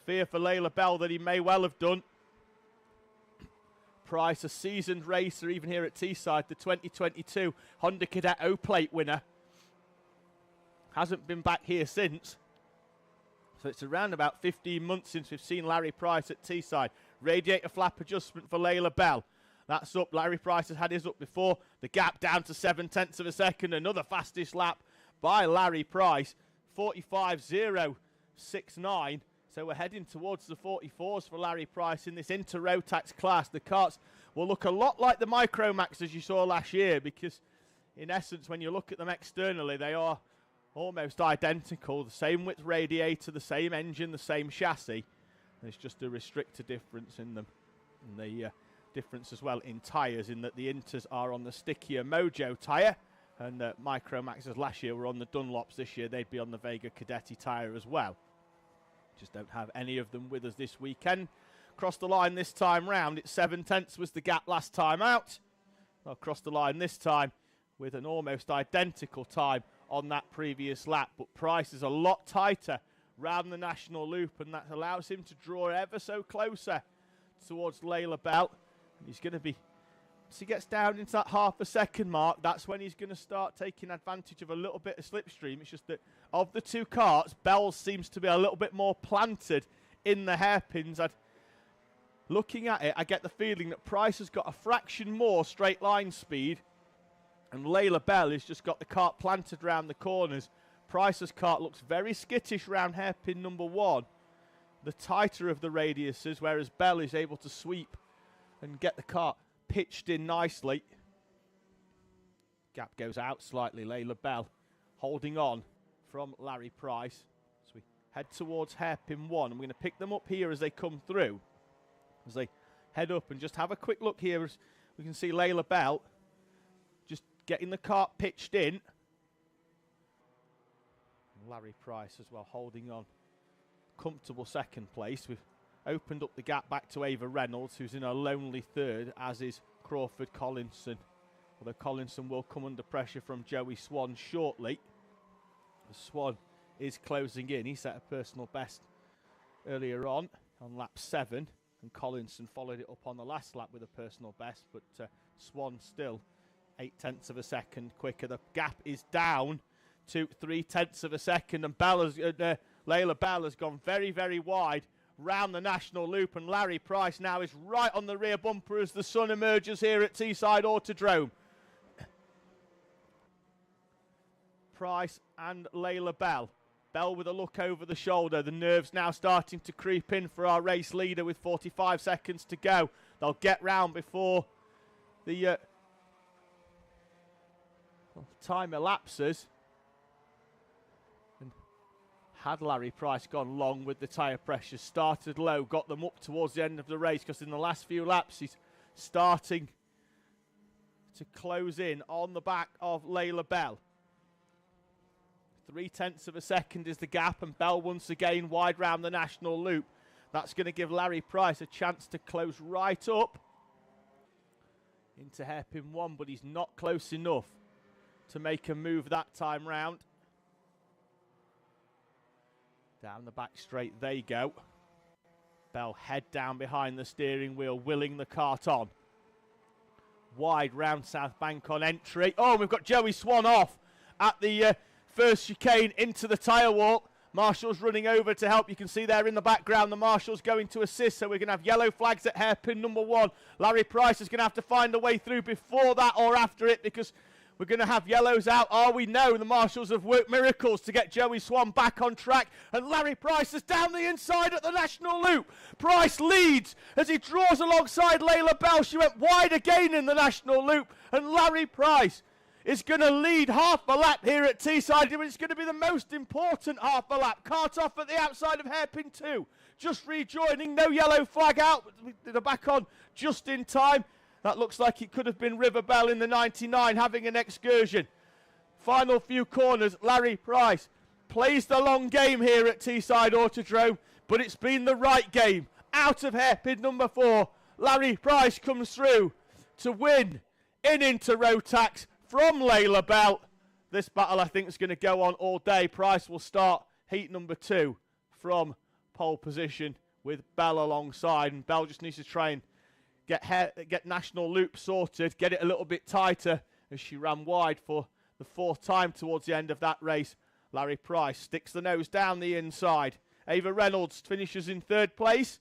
[SPEAKER 1] fear for Layla Bell that he may well have done. Price, a seasoned racer, even here at Teesside, the 2022 Honda Cadet O-Plate winner. Hasn't been back here since. So it's around about 15 months since we've seen Larry Price at Teesside. Radiator flap adjustment for Layla Bell. That's up. Larry Price has had his up before. The gap down to 7/10 of a second. Another fastest lap by Larry Price. 45.069. So we're heading towards the 44s for Larry Price in this Inter Rotax class. The karts will look a lot like the Micromax as you saw last year, because in essence, when you look at them externally, they are almost identical. The same width radiator, the same engine, the same chassis. There's just a restrictor difference in them. And the difference as well in tyres, in that the Inters are on the stickier Mojo tyre, and Micromaxes last year were on the Dunlops. This year they'd be on the Vega Cadetti tyre as well. Just don't have any of them with us this weekend. Across the line this time round, it's 7/10 was the gap last time out. Across the line this time with an almost identical time on that previous lap, but Price is a lot tighter round the national loop, and that allows him to draw ever so closer towards Layla Bell. And he's going to be, as he gets down into that half a second mark, that's when he's going to start taking advantage of a little bit of slipstream. It's just that of the two karts, Bell seems to be a little bit more planted in the hairpins. Looking at it, I get the feeling that Price has got a fraction more straight line speed, and Layla Bell has just got the kart planted round the corners. Price's kart looks very skittish round hairpin number 1, the tighter of the radiuses, whereas Bell is able to sweep and get the kart pitched in nicely. Gap goes out slightly. Layla Bell holding on from Larry Price. So we head towards hairpin 1. I'm going to pick them up here as they come through. As they head up, and just have a quick look here as we can see Layla Bell just getting the kart pitched in. Larry Price as well holding on. Comfortable second place. We've opened up the gap back to Ava Reynolds, who's in a lonely third, as is Crawford Collinson. Although Collinson will come under pressure from Joey Swan shortly. Swan is closing in. He set a personal best earlier on lap 7, and Collinson followed it up on the last lap with a personal best, but Swan still 0.8 of a second quicker. The gap is down to 0.3 of a second, and Layla Bell has gone very, very wide round the national loop, and Larry Price now is right on the rear bumper as the sun emerges here at Teesside Autodrome. Price and Layla Bell. Bell with a look over the shoulder. The nerves now starting to creep in for our race leader with 45 seconds to go. They'll get round before the time elapses. And had Larry Price gone long with the tyre pressure, started low, got them up towards the end of the race, because in the last few laps he's starting to close in on the back of Layla Bell. 0.3 of a second is the gap, and Bell once again wide round the national loop. That's going to give Larry Price a chance to close right up into hairpin 1, but he's not close enough to make a move that time round. Down the back straight they go. Bell head down behind the steering wheel, willing the kart on. Wide round South Bank on entry. Oh, we've got Joey Swan off at the first chicane into the tyre wall. Marshall's running over to help. You can see there in the background the Marshall's going to assist. So we're going to have yellow flags at hairpin number 1. Larry Price is going to have to find a way through before that or after it, because we're going to have yellows out. We know the Marshals have worked miracles to get Joey Swan back on track. And Larry Price is down the inside at the National Loop. Price leads as he draws alongside Layla Bell. She went wide again in the National Loop. And Larry Price is going to lead half a lap here at Teesside. It's going to be the most important half a lap. Kart off at the outside of hairpin 2. Just rejoining, no yellow flag out. They're back on just in time. That looks like it could have been River Bell in the 99 having an excursion. Final few corners, Larry Price plays the long game here at Teesside Autodrome, but it's been the right game. Out of hairpin number 4, Larry Price comes through to win into Rotax from Layla Bell. This battle I think is going to go on all day. Price will start heat number 2 from pole position with Bell alongside, and Bell just needs to try and get National Loop sorted, get it a little bit tighter as she ran wide for the 4th time towards the end of that race. Larry Price sticks the nose down the inside. Ava Reynolds finishes in 3rd place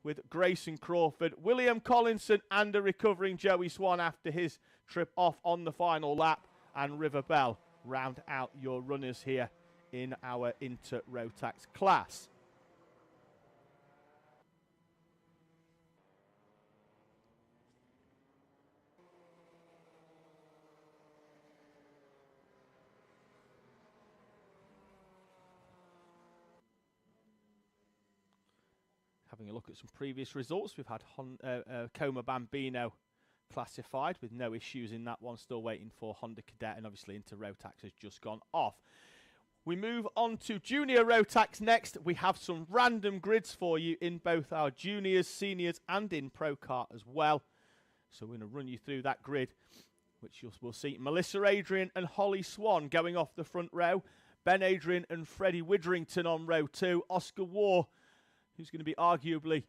[SPEAKER 1] with Grayson Crawford, William Collinson and a recovering Joey Swan after his trip off on the final lap, and River Bell round out your runners here in our Inter-Rotax class. Having a look at some previous results, we've had Coma Bambino classified with no issues in that one. Still waiting for Honda Cadet, and obviously Inter-Rotax has just gone off. We move on to Junior Rotax next. We have some random grids for you in both our juniors, seniors and in Pro Kart as well. So we're going to run you through that grid, which we'll see Melissa Adrian and Holly Swan going off the front row. Ben Adrian and Freddie Witherington on row 2. Oscar War, who's going to be arguably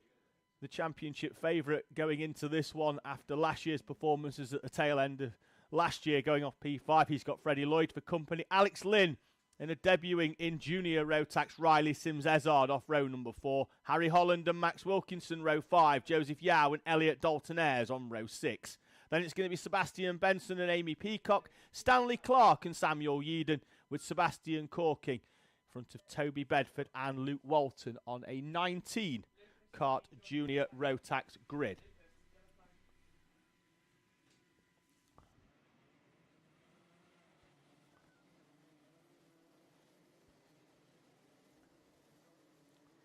[SPEAKER 1] the championship favourite going into this one after last year's performances at the tail end of last year, going off P5. He's got Freddie Lloyd for company. Alex Lynn, and a debuting in Junior Rotax, Riley Sims-Ezard off row number 4. Harry Holland and Max Wilkinson, row 5. Joseph Yao and Elliot Dalton-Ayres on row 6. Then it's going to be Sebastian Benson and Amy Peacock, Stanley Clark and Samuel Yeadon, with Sebastian Corking in front of Toby Bedford and Luke Walton on a 19 Kart Junior Rotax grid.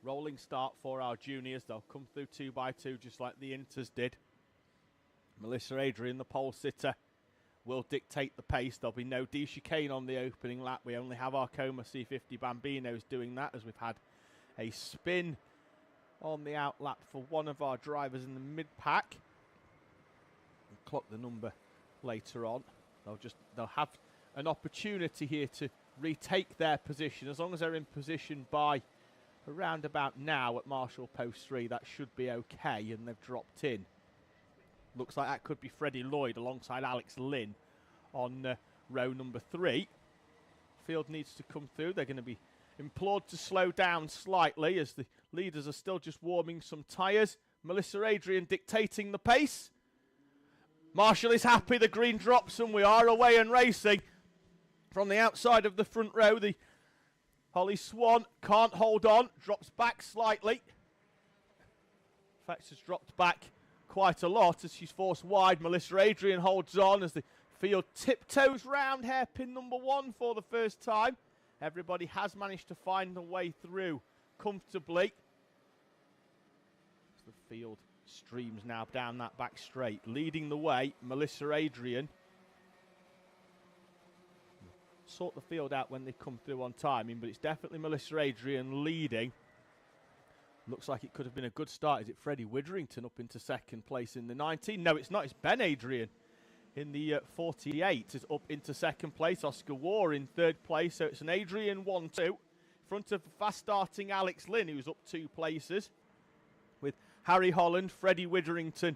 [SPEAKER 1] Rolling start for our juniors. They'll come through 2 by 2 just like the Inters did. Melissa Adrian, the pole sitter, will dictate the pace. There'll be no D-chicane on the opening lap. We only have our Coma C50 Bambinos doing that, as we've had a spin on the out lap for one of our drivers in the mid-pack. We'll clock the number later on. They'll have an opportunity here to retake their position. As long as they're in position by around about now at Marshall Post 3, that should be okay, and they've dropped in. Looks like that could be Freddie Lloyd alongside Alex Lynn on row number 3. Field needs to come through. They're going to be implored to slow down slightly as the leaders are still just warming some tyres. Melissa Adrian dictating the pace. Marshall is happy. The green drops and we are away and racing. From the outside of the front row, the Holly Swan can't hold on. Drops back slightly. In fact, has dropped back quite a lot as she's forced wide. Melissa Adrian holds on as the field tiptoes round hairpin number 1 for the first time. Everybody has managed to find a way through comfortably. As the field streams now down that back straight. Leading the way, Melissa Adrian. Sort the field out when they come through on timing, but it's definitely Melissa Adrian leading. Looks like it could have been a good start. Is it Freddie Witherington up into 2nd place in the 19? No, it's not. It's Ben Adrian in the 48 is up into 2nd place. Oscar War in 3rd place. So it's an Adrian 1-2 in front of fast-starting Alex Lynn, who's up 2 places. With Harry Holland, Freddie Witherington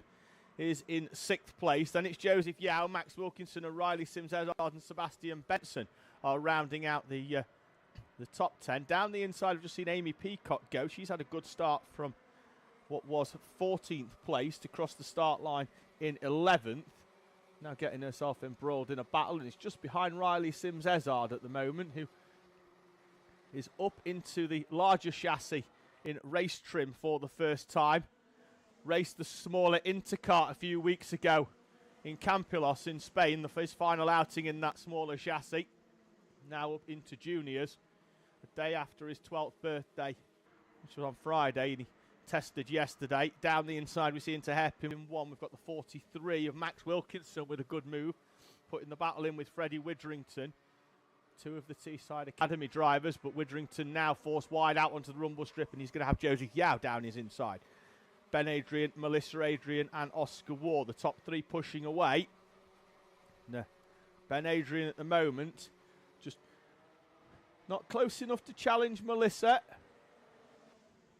[SPEAKER 1] is in 6th place. Then it's Joseph Yao, Max Wilkinson, and Riley Sims-Ezard and Sebastian Benson are rounding out the the top 10. Down the inside, I've just seen Amy Peacock go. She's had a good start from what was 14th place to cross the start line in 11th. Now getting herself embroiled in a battle, and it's just behind Riley Sims-Ezard at the moment, who is up into the larger chassis in race trim for the first time. Raced the smaller Intercart a few weeks ago in Campillos in Spain, his final outing in that smaller chassis. Now up into juniors, the day after his 12th birthday, which was on Friday, and he tested yesterday. Down the inside we see into hairpin in 1. We've got the 43 of Max Wilkinson with a good move, putting the battle in with Freddie Widdrington. 2 of the Teesside Academy drivers, but Widdrington now forced wide out onto the rumble strip, and he's going to have Josie Yao down his inside. Ben Adrian, Melissa Adrian and Oscar Waugh, the top 3 pushing away. No, Ben Adrian at the moment just not close enough to challenge Melissa,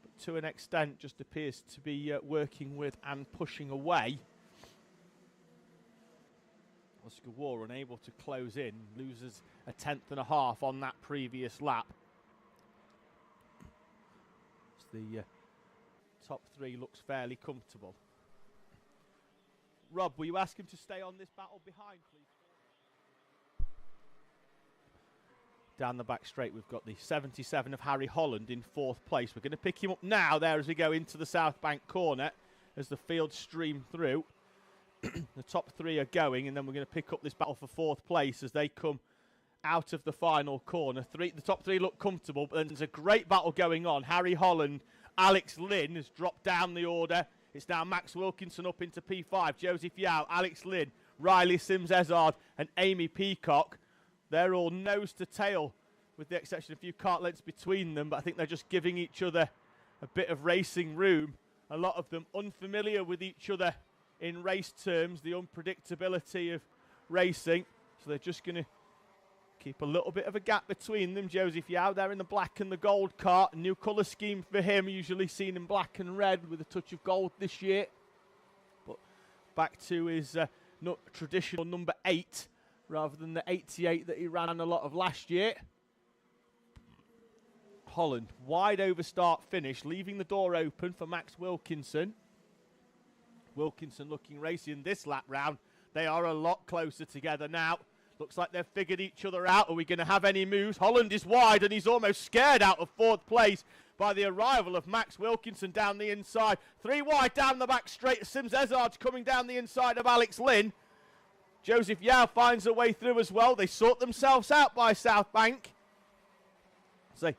[SPEAKER 1] but to an extent just appears to be working with and pushing away. Oscar Waugh unable to close in, loses a 10.5 on that previous lap. The top 3 looks fairly comfortable. Rob, will you ask him to stay on this battle behind, please? Down the back straight, we've got the 77 of Harry Holland in 4th place. We're going to pick him up now there as we go into the South Bank corner as the field stream through. The top 3 are going, and then we're going to pick up this battle for 4th place as they come out of the final corner. The top 3 look comfortable, but then there's a great battle going on. Harry Holland, Alex Lynn has dropped down the order. It's now Max Wilkinson up into P5. Joseph Yao, Alex Lynn, Riley Sims-Ezard and Amy Peacock. They're all nose to tail, with the exception of a few kart lengths between them, but I think they're just giving each other a bit of racing room. A lot of them unfamiliar with each other in race terms, the unpredictability of racing. So they're just going to keep a little bit of a gap between them. Joseph Yao there in the black and the gold kart. New colour scheme for him, usually seen in black and red with a touch of gold this year. But back to his traditional number 8 rather than the 88 that he ran a lot of last year. Holland, wide over start finish, leaving the door open for Max Wilkinson. Wilkinson looking racy in this lap round. They are a lot closer together now. Looks like they've figured each other out. Are we going to have any moves? Holland is wide, and he's almost scared out of 4th place by the arrival of Max Wilkinson down the inside. 3 wide down the back straight. Sims-Ezard's coming down the inside of Alex Lynn. Joseph Yao finds a way through as well. They sort themselves out by South Bank. So they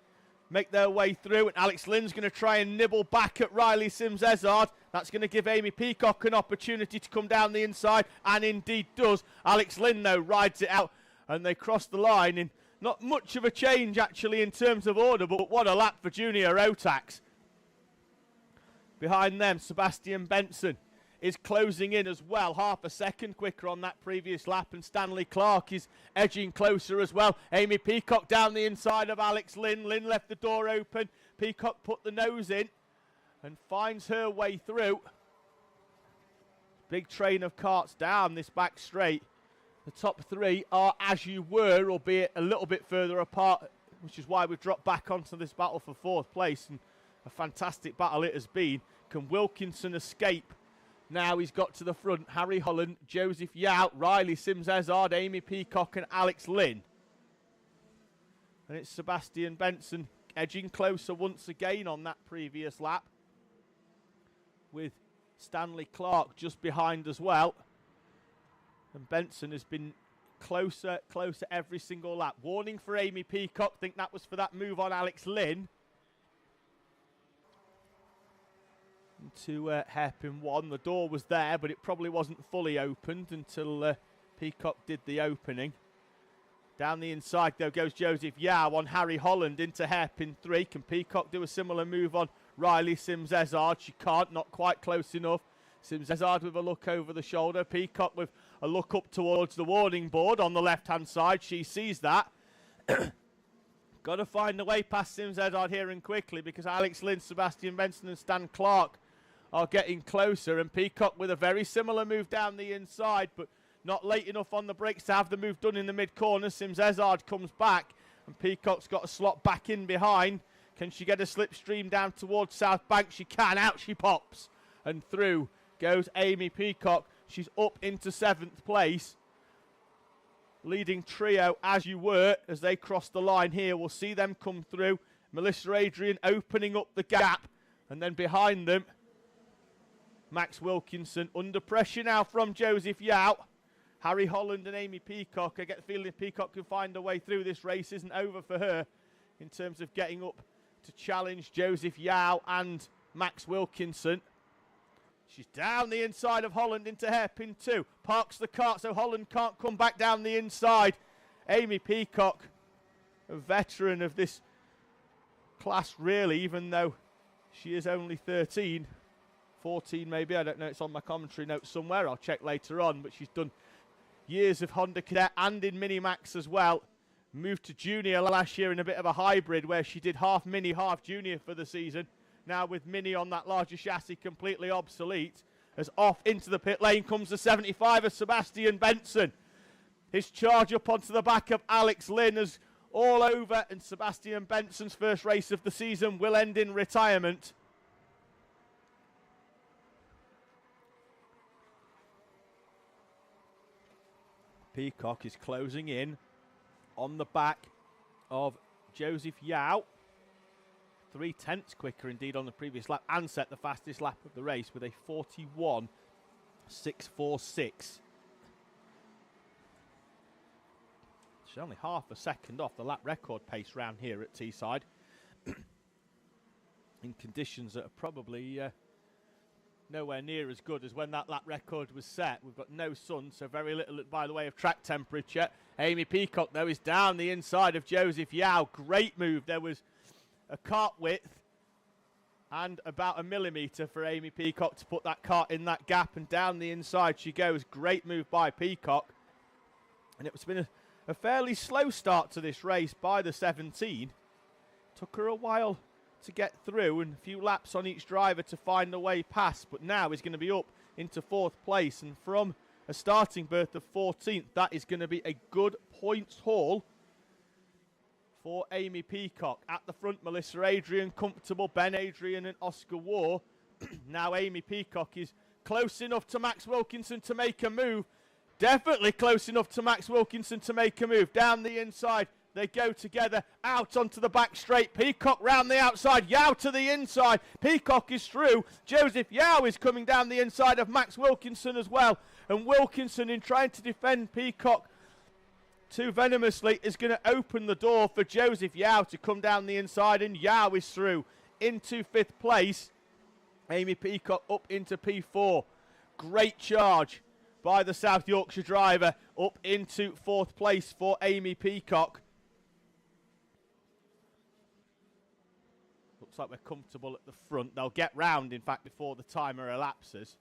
[SPEAKER 1] make their way through, and Alex Lynn's going to try and nibble back at Riley Sims-Ezard. That's going to give Amy Peacock an opportunity to come down the inside, and indeed does. Alex Lynn, though, rides it out, and they cross the line in not much of a change, actually, in terms of order, but what a lap for Junior Rotax. Behind them, Sebastian Benson is closing in as well, half a second quicker on that previous lap, and Stanley Clark is edging closer as well. Amy Peacock down the inside of Alex Lynn. Lynn left the door open. Peacock put the nose in and finds her way through. Big train of karts down this back straight. The top 3 are as you were, albeit a little bit further apart, which is why we've dropped back onto this battle for 4th place, and a fantastic battle it has been. Can Wilkinson escape? Now he's got to the front. Harry Holland, Joseph Yao, Riley Sims-Ezard, Amy Peacock and Alex Lynn. And it's Sebastian Benson edging closer once again on that previous lap, with Stanley Clark just behind as well. And Benson has been closer every single lap. Warning for Amy Peacock. Think that was for that move on Alex Lynn. To hairpin 1. The door was there, but it probably wasn't fully opened until Peacock did the opening. Down the inside, though, goes Joseph Yao on Harry Holland into hairpin 3. Can Peacock do a similar move on Riley Sims-Ezard? She can't, not quite close enough. Sims-Ezard with a look over the shoulder. Peacock with a look up towards the warning board on the left-hand side. She sees that. Got to find a way past Sims-Ezard here and quickly, because Alex Lynn, Sebastian Benson and Stan Clark are getting closer, and Peacock with a very similar move down the inside, but not late enough on the brakes to have the move done in the mid-corner. Sims-Ezard comes back, And Peacock's got a slot back in behind. Can she get a slipstream down towards South Bank? She can. Out she pops. And through goes Amy Peacock. She's up into 7th place. Leading trio As You Were as they cross the line here. We'll see them come through. Melissa Adrian opening up the gap. And then behind them, Max Wilkinson. Under pressure now from Joseph Yao. Harry Holland and Amy Peacock. I get the feeling if Peacock can find a way through, this race isn't over for her in terms of getting up to challenge Joseph Yao and Max Wilkinson. She's down the inside of Holland into hairpin 2. Parks the kart so Holland can't come back down the inside. Amy Peacock, a veteran of this class really, even though she is only 13. 14 maybe, I don't know, it's on my commentary notes somewhere, I'll check later on, but she's done years of Honda Cadet and in Mini-Max as well. Moved to junior last year in a bit of a hybrid where she did half Mini, half junior for the season. Now with Mini on that larger chassis completely obsolete. As off into the pit lane comes the 75 of Sebastian Benson. His charge up onto the back of Alex Lynn is all over, and Sebastian Benson's first race of the season will end in retirement. Peacock is closing in on the back of Joseph Yao. 3/10 quicker indeed on the previous lap and set the fastest lap of the race with a 41.646. She's only half a second off the lap record pace round here at Teesside. In conditions that are probably nowhere near as good as when that lap record was set. We've got no sun, so very little by the way of track temperature. Amy Peacock, though, is down the inside of Joseph Yao. Great move. There was a kart width and about 1 millimetre for Amy Peacock to put that kart in that gap, and down the inside she goes. Great move by Peacock. And it's been a fairly slow start to this race by the 17. Took her a while to get through and a few laps on each driver to find the way past, but now is going to be up into 4th place, and from a starting berth of 14th, that is going to be a good points haul for Amy Peacock. At the front, Melissa Adrian, comfortable, Ben Adrian and Oscar Waugh. Now Amy Peacock is close enough to Max Wilkinson to make a move. Definitely close enough to Max Wilkinson to make a move. Down the inside, they go together, out onto the back straight. Peacock round the outside, Yao to the inside. Peacock is through. Joseph Yao is coming down the inside of Max Wilkinson as well. And Wilkinson, in trying to defend Peacock too venomously, is going to open the door for Joseph Yao to come down the inside, and Yao is through into 5th place. Amy Peacock up into P4. Great charge by the South Yorkshire driver up into 4th place for Amy Peacock. Looks like we're comfortable at the front. They'll get round, in fact, before the timer elapses.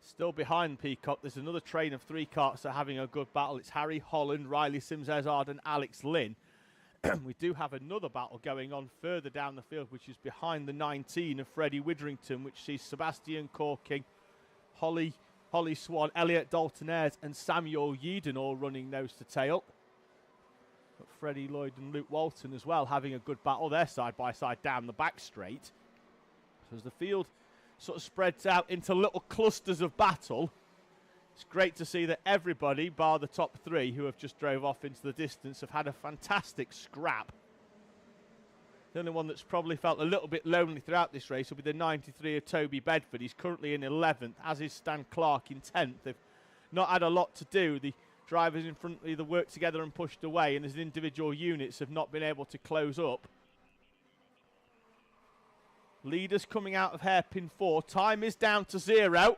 [SPEAKER 1] Still behind Peacock, there's another train of 3 karts that are having a good battle. It's Harry Holland, Riley Sims-Ezard and Alex Lynn. We do have another battle going on further down the field, which is behind the 19 of Freddie Witherington, which sees Sebastian Corking, Holly Swan, Elliot Dalton-Ayres and Samuel Yeadon all running nose to tail. But Freddie Lloyd and Luke Walton as well having a good battle. They're side by side down the back straight. So as the field sort of spreads out into little clusters of battle, it's great to see that everybody, bar the top 3 who have just drove off into the distance, have had a fantastic scrap. The only one that's probably felt a little bit lonely throughout this race will be the 93 of Toby Bedford. He's currently in 11th, as is Stan Clark in 10th. They've not had a lot to do. The drivers in front either worked together and pushed away, and as individual units have not been able to close up. Leaders coming out of hairpin 4. Time is down to 0.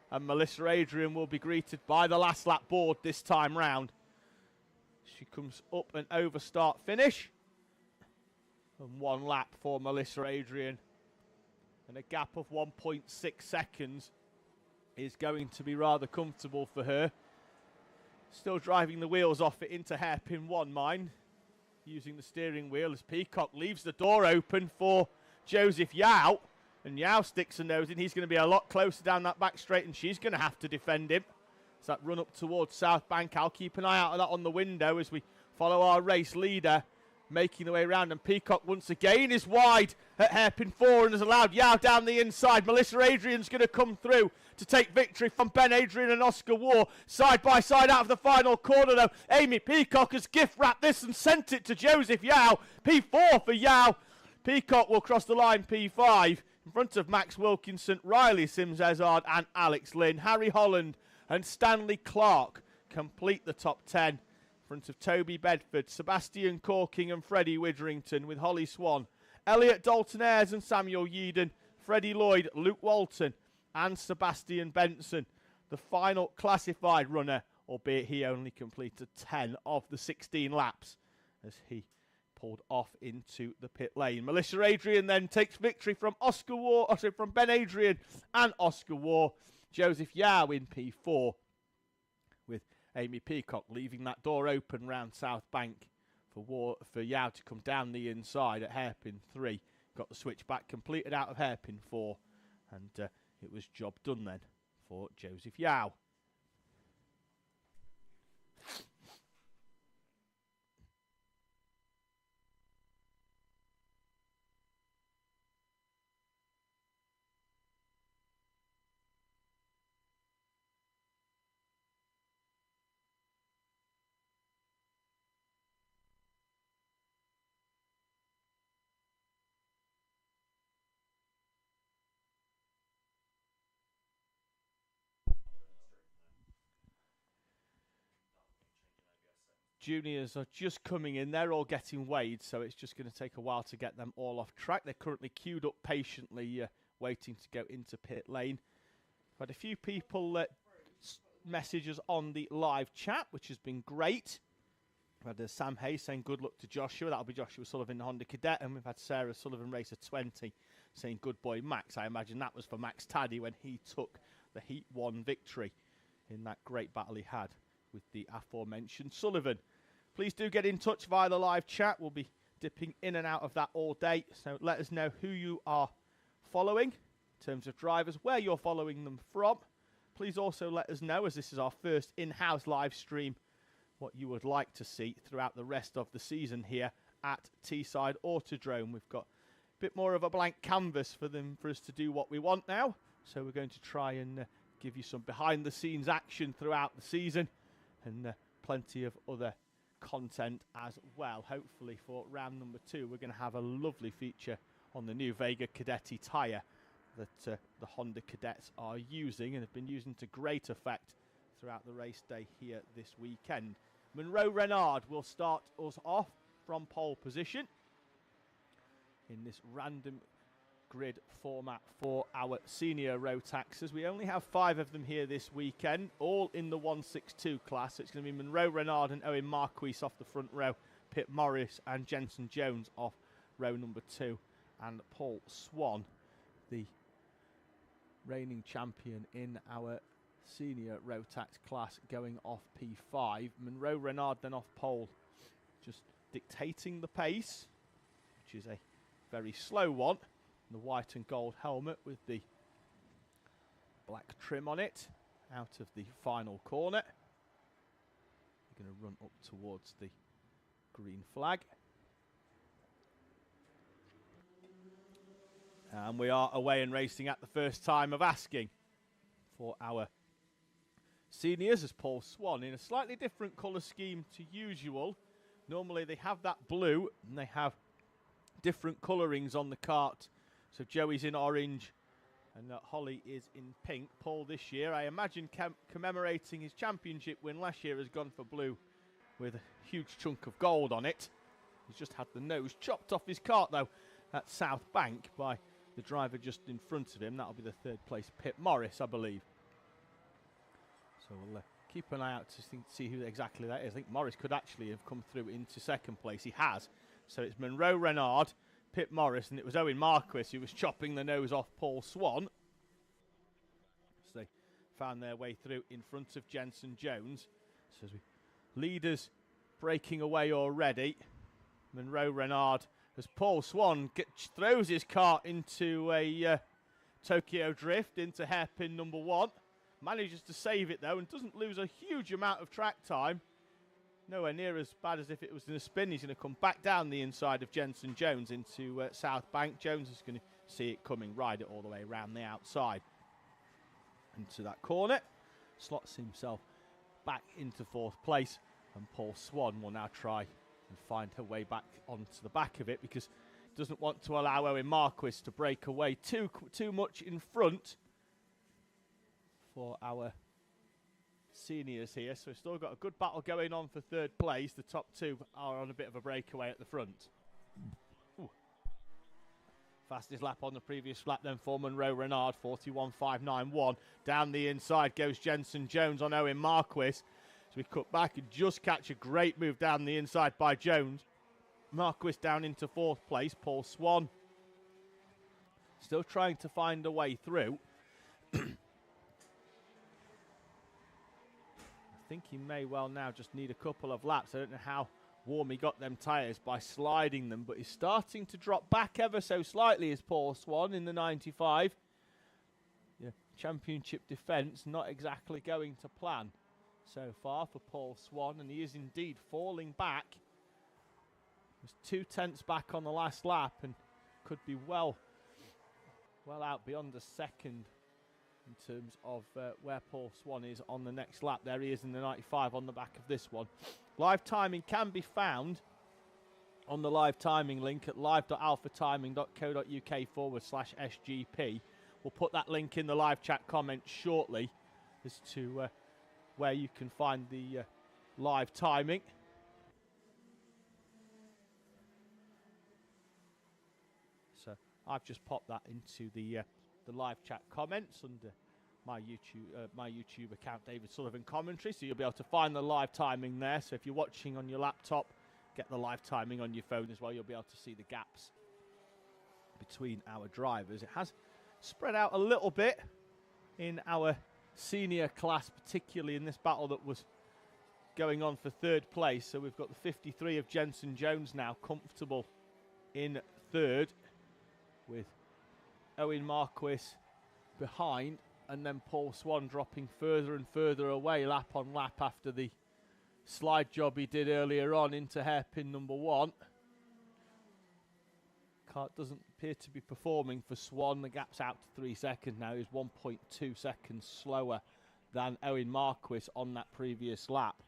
[SPEAKER 1] And Melissa Adrian will be greeted by the last lap board this time round. She comes up and over start finish. And 1 lap for Melissa Adrian. And a gap of 1.6 seconds is going to be rather comfortable for her. Still driving the wheels off it into hairpin 1, mind. Using the steering wheel as Peacock leaves the door open for Joseph Yao. And Yao sticks a nose in. He's going to be a lot closer down that back straight, and she's going to have to defend him. It's that run up towards South Bank. I'll keep an eye out of that on the window as we follow our race leader, making the way around, and Peacock once again is wide at hairpin 4 and has allowed Yao down the inside. Melissa Adrian's going to come through to take victory from Ben Adrian and Oscar War. Side by side out of the final corner though. Amy Peacock has gift wrapped this and sent it to Joseph Yao. P4 for Yao. Peacock will cross the line P5 in front of Max Wilkinson, Riley Sims-Ezard and Alex Lynn. Harry Holland and Stanley Clark complete the top 10 in front of Toby Bedford, Sebastian Corking and Freddie Witherington with Holly Swan, Elliot Dalton-Ayres and Samuel Yeadon, Freddie Lloyd, Luke Walton and Sebastian Benson. The final classified runner, albeit he only completed 10 of the 16 laps as he pulled off into the pit lane. Melissa Adrian then takes victory from from Ben Adrian and Oscar War. Joseph Yao in P4 with Amy Peacock leaving that door open round South Bank for Yao to come down the inside at hairpin 3. Got the switch back completed out of hairpin 4 and it was job done then for Joseph Yao. Juniors are just coming in. They're all getting weighed, so it's just going to take a while to get them all off track. They're currently queued up patiently, waiting to go into pit lane. We've had a few people message us on the live chat, which has been great. We've had Sam Hayes saying good luck to Joshua. That'll be Joshua Sullivan, the Honda Cadet. And we've had Sarah Sullivan, Racer 20, saying good boy Max. I imagine that was for Max Taddy when he took the Heat 1 victory in that great battle he had with the aforementioned Sullivan. Please do get in touch via the live chat. We'll be dipping in and out of that all day. So let us know who you are following in terms of drivers, where you're following them from. Please also let us know, as this is our first in-house live stream, what you would like to see throughout the rest of the season here at Teesside Autodrome. We've got a bit more of a blank canvas for us to do what we want now. So we're going to try and give you some behind-the-scenes action throughout the season and plenty of other content as well. Hopefully for round number 2 we're going to have a lovely feature on the new Vega Cadetti tyre that the Honda Cadets are using and have been using to great effect throughout the race day here this weekend. Monroe Renard will start us off from pole position in this random grid format for our Senior Rotaxes. We only have 5 of them here this weekend, all in the 162 class. So it's going to be Monroe Renard and Owen Marquis off the front row, Pip Morris and Jensen Jones off row number 2, and Paul Swan, the reigning champion in our Senior Rotax class, going off P5. Monroe Renard then off pole, just dictating the pace, which is a very slow one. The white and gold helmet with the black trim on it out of the final corner. We're going to run up towards the green flag. And we are away and racing at the first time of asking for our seniors as Paul Swan in a slightly different colour scheme to usual. Normally they have that blue and they have different colourings on the kart. So Joey's in orange and Holly is in pink. Paul this year, I imagine commemorating his championship win last year, has gone for blue with a huge chunk of gold on it. He's just had the nose chopped off his kart though at South Bank by the driver just in front of him. That'll be the 3rd place Pip Morris, I believe. So we'll keep an eye out to see who exactly that is. I think Morris could actually have come through into 2nd place. He has. So it's Monroe Renard, Pip Morris, and it was Owen Marquis who was chopping the nose off Paul Swan. So they found their way through in front of Jensen Jones. So leaders breaking away already. Monroe Renard, as Paul Swan throws his kart into a Tokyo drift, into hairpin number 1. Manages to save it though and doesn't lose a huge amount of track time. nowhere near as bad as if it was in a spin. He's going to come back down the inside of Jenson Jones into South Bank. Jones is going to see it coming, ride it all the way around the outside into that corner. Slots himself back into 4th place, and Paul Swan will now try and find her way back onto the back of it, because he doesn't want to allow Owen Marquis to break away too much in front for our seniors here. So we've still got a good battle going on for 3rd place. The top 2 are on a bit of a breakaway at the front. Ooh. Fastest lap on the previous lap then for Monroe Renard, 41.591. Down the inside goes Jenson Jones on Owen Marquis. So we cut back and just catch a great move down the inside by Jones. Marquis down into 4th place. Paul Swan still trying to find a way through. I think he may well now just need a couple of laps. I don't know how warm he got them tyres by sliding them, but he's starting to drop back ever so slightly as Paul Swan in the 95. Yeah, championship defence not exactly going to plan so far for Paul Swan, and he is indeed falling back. He was 2/10 back on the last lap and could be well out beyond a second in terms of where Paul Swan is on the next lap. There he is in the 95 on the back of this one. Live timing can be found on the live timing link at live.alphatiming.co.uk/SGP. We'll put that link in the live chat comments shortly as to where you can find the live timing. So I've just popped that into the live chat comments under my YouTube account, David Sullivan Commentary, so you'll be able to find the live timing there. So if you're watching on your laptop, get the live timing on your phone as well. You'll be able to see the gaps between our drivers. It has spread out a little bit in our senior class, particularly in this battle that was going on for 3rd place. So we've got the 53 of Jenson Jones now comfortable in 3rd, with Owen Marquis behind, and then Paul Swan dropping further and further away lap on lap after the slide job he did earlier on into hairpin number 1. Kart doesn't appear to be performing for Swan. The gap's out to 3 seconds now. He's 1.2 seconds slower than Owen Marquis on that previous lap.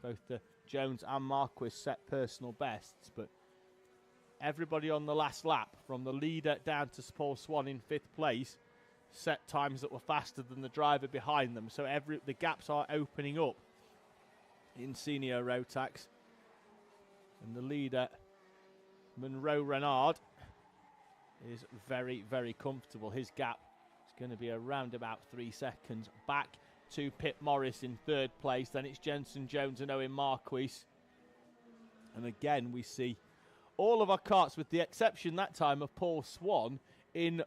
[SPEAKER 1] Both Jones and Marquis set personal bests, but everybody on the last lap, from the leader down to Paul Swan in 5th place, set times that were faster than the driver behind them. So the gaps are opening up in Senior Rotax. And the leader, Monroe Renard, is very, very comfortable. His gap is going to be around about 3 seconds back to Pip Morris in 3rd place. Then it's Jenson Jones and Owen Marquis. And again, we see all of our karts, with the exception that time of Paul Swan, in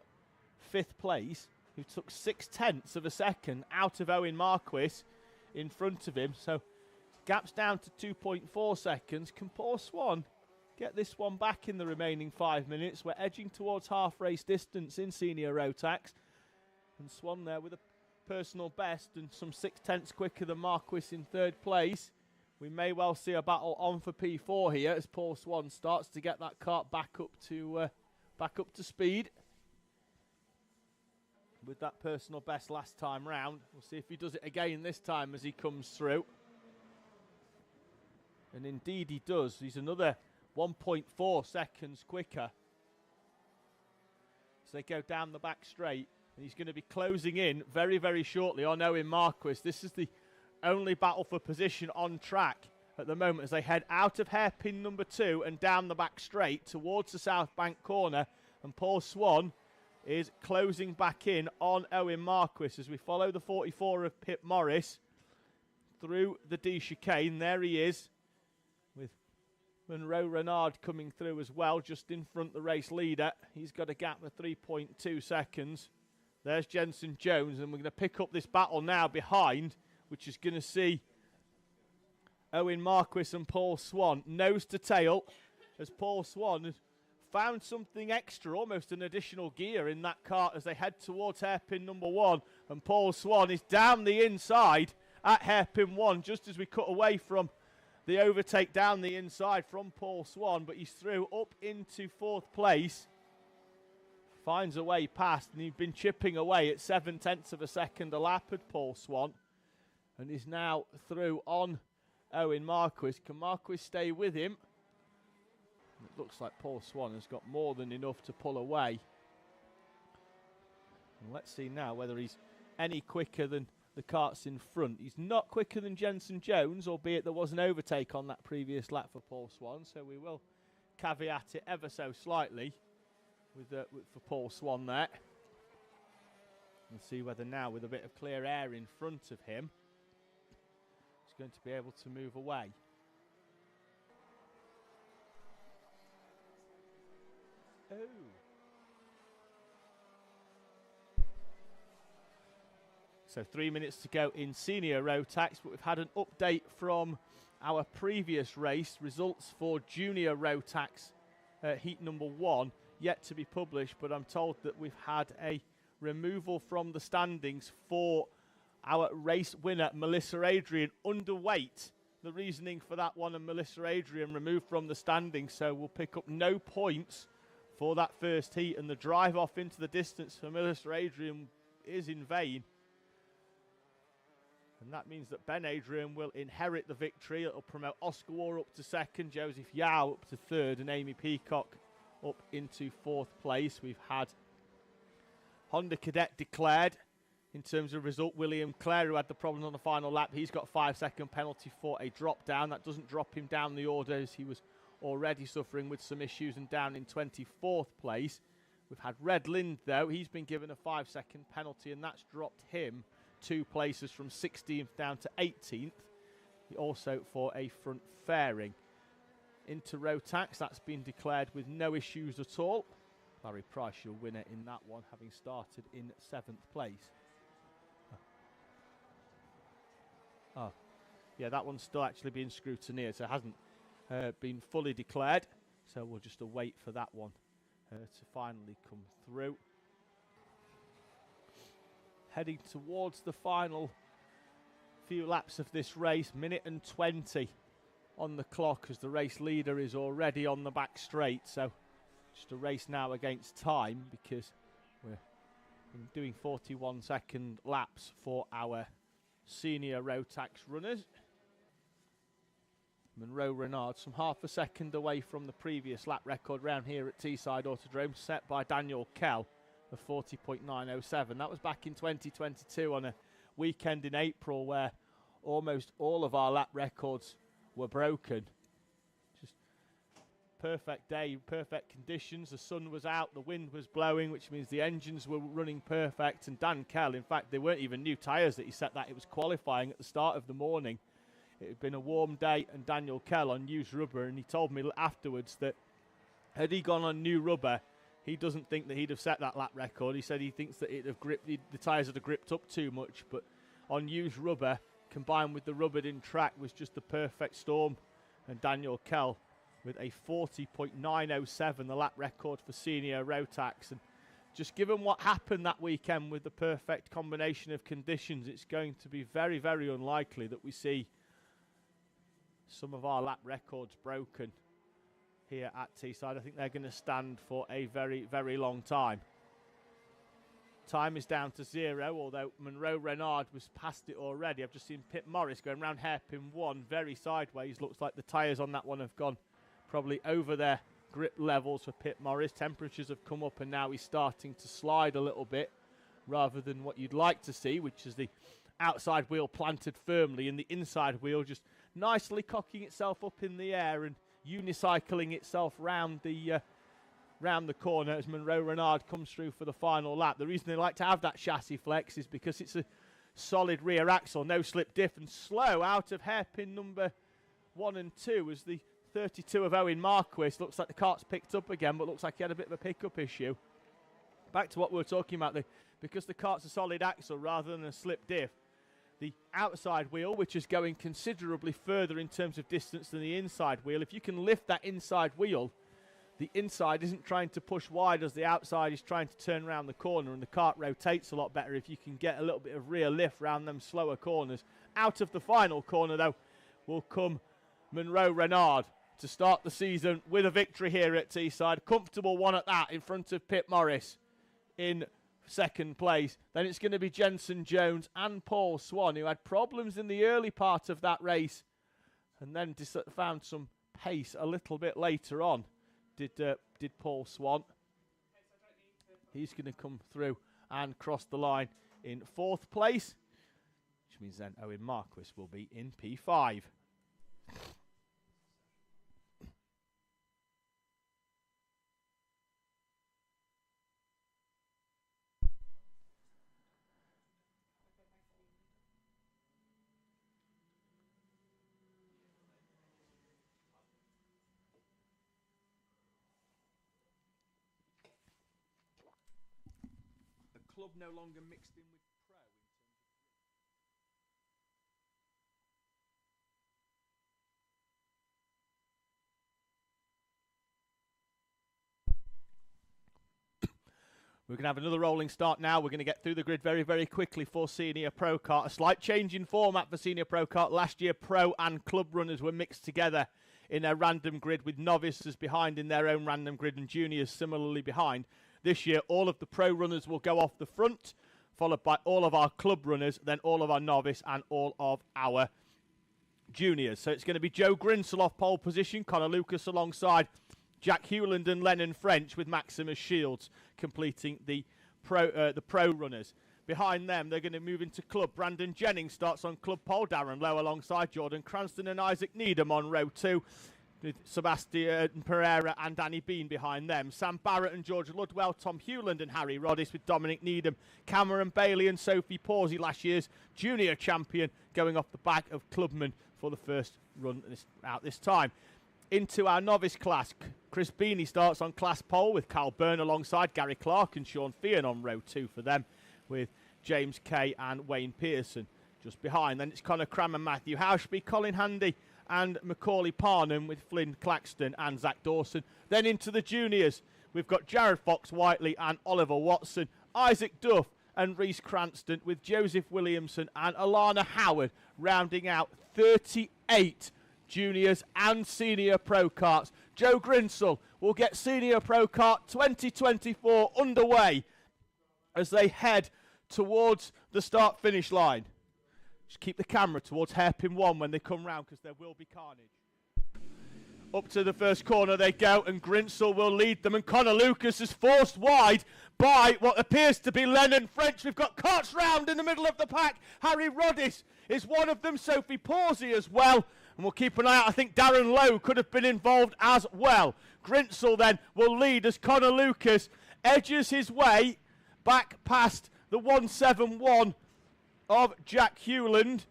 [SPEAKER 1] 5th place, who took 0.6 of a second out of Owen Marquis in front of him. So gaps down to 2.4 seconds. Can Paul Swan get this one back in the remaining 5 minutes? We're edging towards half race distance in Senior Rotax, and Swan there with a personal best and some 0.6 quicker than Marquis in 3rd place. We may well see a battle on for P4 here as Paul Swan starts to get that kart back up to speed with that personal best last time round. We'll see if he does it again this time as he comes through. And indeed he does. He's another 1.4 seconds quicker as they go down the back straight. And he's going to be closing in very, very shortly on Owen Marquis. This is the only battle for position on track at the moment as they head out of hairpin number 2 and down the back straight towards the South Bank corner. And Paul Swan is closing back in on Owen Marquis as we follow the 44 of Pip Morris through the D chicane. There he is, with Monroe Renard coming through as well, just in front the race leader. He's got a gap of 3.2 seconds. There's Jenson Jones, and we're going to pick up this battle now behind, which is going to see Owen Marquis and Paul Swan nose to tail, as Paul Swan has found something extra, almost an additional gear in that kart as they head towards hairpin number 1. And Paul Swan is down the inside at hairpin 1, just as we cut away from the overtake down the inside from Paul Swan, but he's through up into 4th place. Finds a way past, and he'd been chipping away at 0.7 of a second a lap at Paul Swan, and is now through on Owen Marquis. Can Marquis stay with him? It looks like Paul Swan has got more than enough to pull away. And let's see now whether he's any quicker than the karts in front. He's not quicker than Jenson Jones, albeit there was an overtake on that previous lap for Paul Swan, so we will caveat it ever so slightly for Paul Swan there. And see whether now, with a bit of clear air in front of him, he's going to be able to move away. Oh. So 3 minutes to go in Senior Rotax, but we've had an update from our previous race. Results for Junior Rotax heat number 1 yet to be published, but I'm told that we've had a removal from the standings for our race winner, Melissa Adrian, underweight. The reasoning for that one, and Melissa Adrian removed from the standings, so we'll pick up no points for that first heat, and the drive off into the distance for Melissa Adrian is in vain. And that means that Ben Adrian will inherit the victory. It'll promote Oscar War up to 2nd, Joseph Yao up to 3rd, and Amy Peacock up into 4th place. We've had Honda Cadet declared. In terms of result, William Clare, who had the problem on the final lap, he's got a 5-second penalty for a drop down. That doesn't drop him down the order, as he was already suffering with some issues and down in 24th place. We've had Red Lind, though. He's been given a 5-second penalty, and that's dropped him 2 places from 16th down to 18th. Also for a front fairing. Into Rotax, that's been declared with no issues at all. Larry Price, your winner in that one, having started in 7th place. Oh, yeah, that one's still actually being scrutineered, so it hasn't been fully declared. So we'll just await for that one to finally come through. Heading towards the final few laps of this race, 1:20 on the clock, as the race leader is already on the back straight. So just a race now against time, because we're doing 41-second laps for our Senior Rotax runners. Monroe Renard, some half a second away from the previous lap record round here at Teesside Autodrome, set by Daniel Kell of 40.907. That was back in 2022 on a weekend in April where almost all of our lap records were broken. Just perfect day, perfect conditions. The sun was out, the wind was blowing, which means the engines were running perfect. And Dan Kell, in fact, they weren't even new tyres that he set that. It was qualifying at the start of the morning. It had been a warm day, and Daniel Kell on used rubber, and he told me afterwards that had he gone on new rubber, he doesn't think that he'd have set that lap record. He said he thinks that it'd have gripped, the tyres would have gripped up too much, but on used rubber, combined with the rubbered in track, was just the perfect storm. And Daniel Kell with a 40.907, the lap record for Senior Rotax. And just given what happened that weekend with the perfect combination of conditions, it's going to be very, very unlikely that we see some of our lap records broken here at Teesside. I think they're going to stand for a very, very long time. Time is down to 0, although Monroe Renard was past it already. I've just seen Pip Morris going round hairpin 1 very sideways. Looks like the tyres on that one have gone probably over their grip levels for Pip Morris. Temperatures have come up, and now he's starting to slide a little bit, rather than what you'd like to see, which is the outside wheel planted firmly and the inside wheel just nicely cocking itself up in the air and unicycling itself round the corner as Monroe Renard comes through for the final lap. The reason they like to have that chassis flex is because it's a solid rear axle, no slip diff, and slow out of hairpin number 1 and 2 as the 32 of Owen Marquis. Looks like the kart's picked up again, but looks like he had a bit of a pickup issue. Back to what we were talking about, because the kart's a solid axle rather than a slip diff, the outside wheel, which is going considerably further in terms of distance than the inside wheel, if you can lift that inside wheel, the inside isn't trying to push wide as the outside is trying to turn around the corner, and the kart rotates a lot better if you can get a little bit of rear lift around them slower corners. Out of the final corner, though, will come Monroe Renard to start the season with a victory here at Teesside. Comfortable one at that in front of Pip Morris in second place. Then it's going to be Jensen Jones and Paul Swan, who had problems in the early part of that race and then found some pace a little bit later on. Did Paul Swan. He's going to come through and cross the line in fourth place, which means then Owen Marquis will be in P5. Club no longer mixed in with pro in terms of We're going to have another rolling start now. We're going to get through the grid very, very quickly for Senior Pro Kart. A slight change in format for Senior Pro Kart. Last year, pro and club runners were mixed together in a random grid with novices behind in their own random grid and juniors similarly behind. This year, all of the pro runners will go off the front, followed by all of our club runners, then all of our novice and all of our juniors. So it's going to be Joe Grinsell off pole position, Connor Lucas alongside Jack Hewland and Lennon French, with Maximus Shields completing the pro runners. Behind them, they're going to move into club. Brandon Jennings starts on club pole. Darren Lowe alongside Jordan Cranston and Isaac Needham on row 2. With Sebastian Pereira and Danny Bean behind them. Sam Barrett and George Ludwell, Tom Hewland and Harry Roddis, with Dominic Needham, Cameron Bailey and Sophie Pawsey, last year's junior champion, going off the back of clubman for the first run out this time. Into our novice class, Chris Beanie starts on class pole with Carl Byrne alongside Gary Clark and Sean Feehan on row 2 for them, with James Kay and Wayne Pearson just behind. Then it's Connor Cram and Matthew Houshby, Colin Handy and Macaulay Parnham, with Flynn Claxton and Zach Dawson. Then into the juniors, we've got Jared Fox-Whiteley and Oliver Watson, Isaac Duff and Reese Cranston, with Joseph Williamson and Alana Howard rounding out 38 juniors and Senior Pro Karts. Joe Grinsell will get Senior Pro Kart 2024 underway as they head towards the start-finish line. Just keep the camera towards hairpin 1 when they come round, because there will be carnage. Up to the first corner they go, and Grinsell will lead them, and Connor Lucas is forced wide by what appears to be Lennon French. We've got Karts round in the middle of the pack. Harry Roddis is one of them, Sophie Pawsey as well, and we'll keep an eye out. I think Darren Lowe could have been involved as well. Grinsell then will lead as Connor Lucas edges his way back past the 171 of Jack Hewland.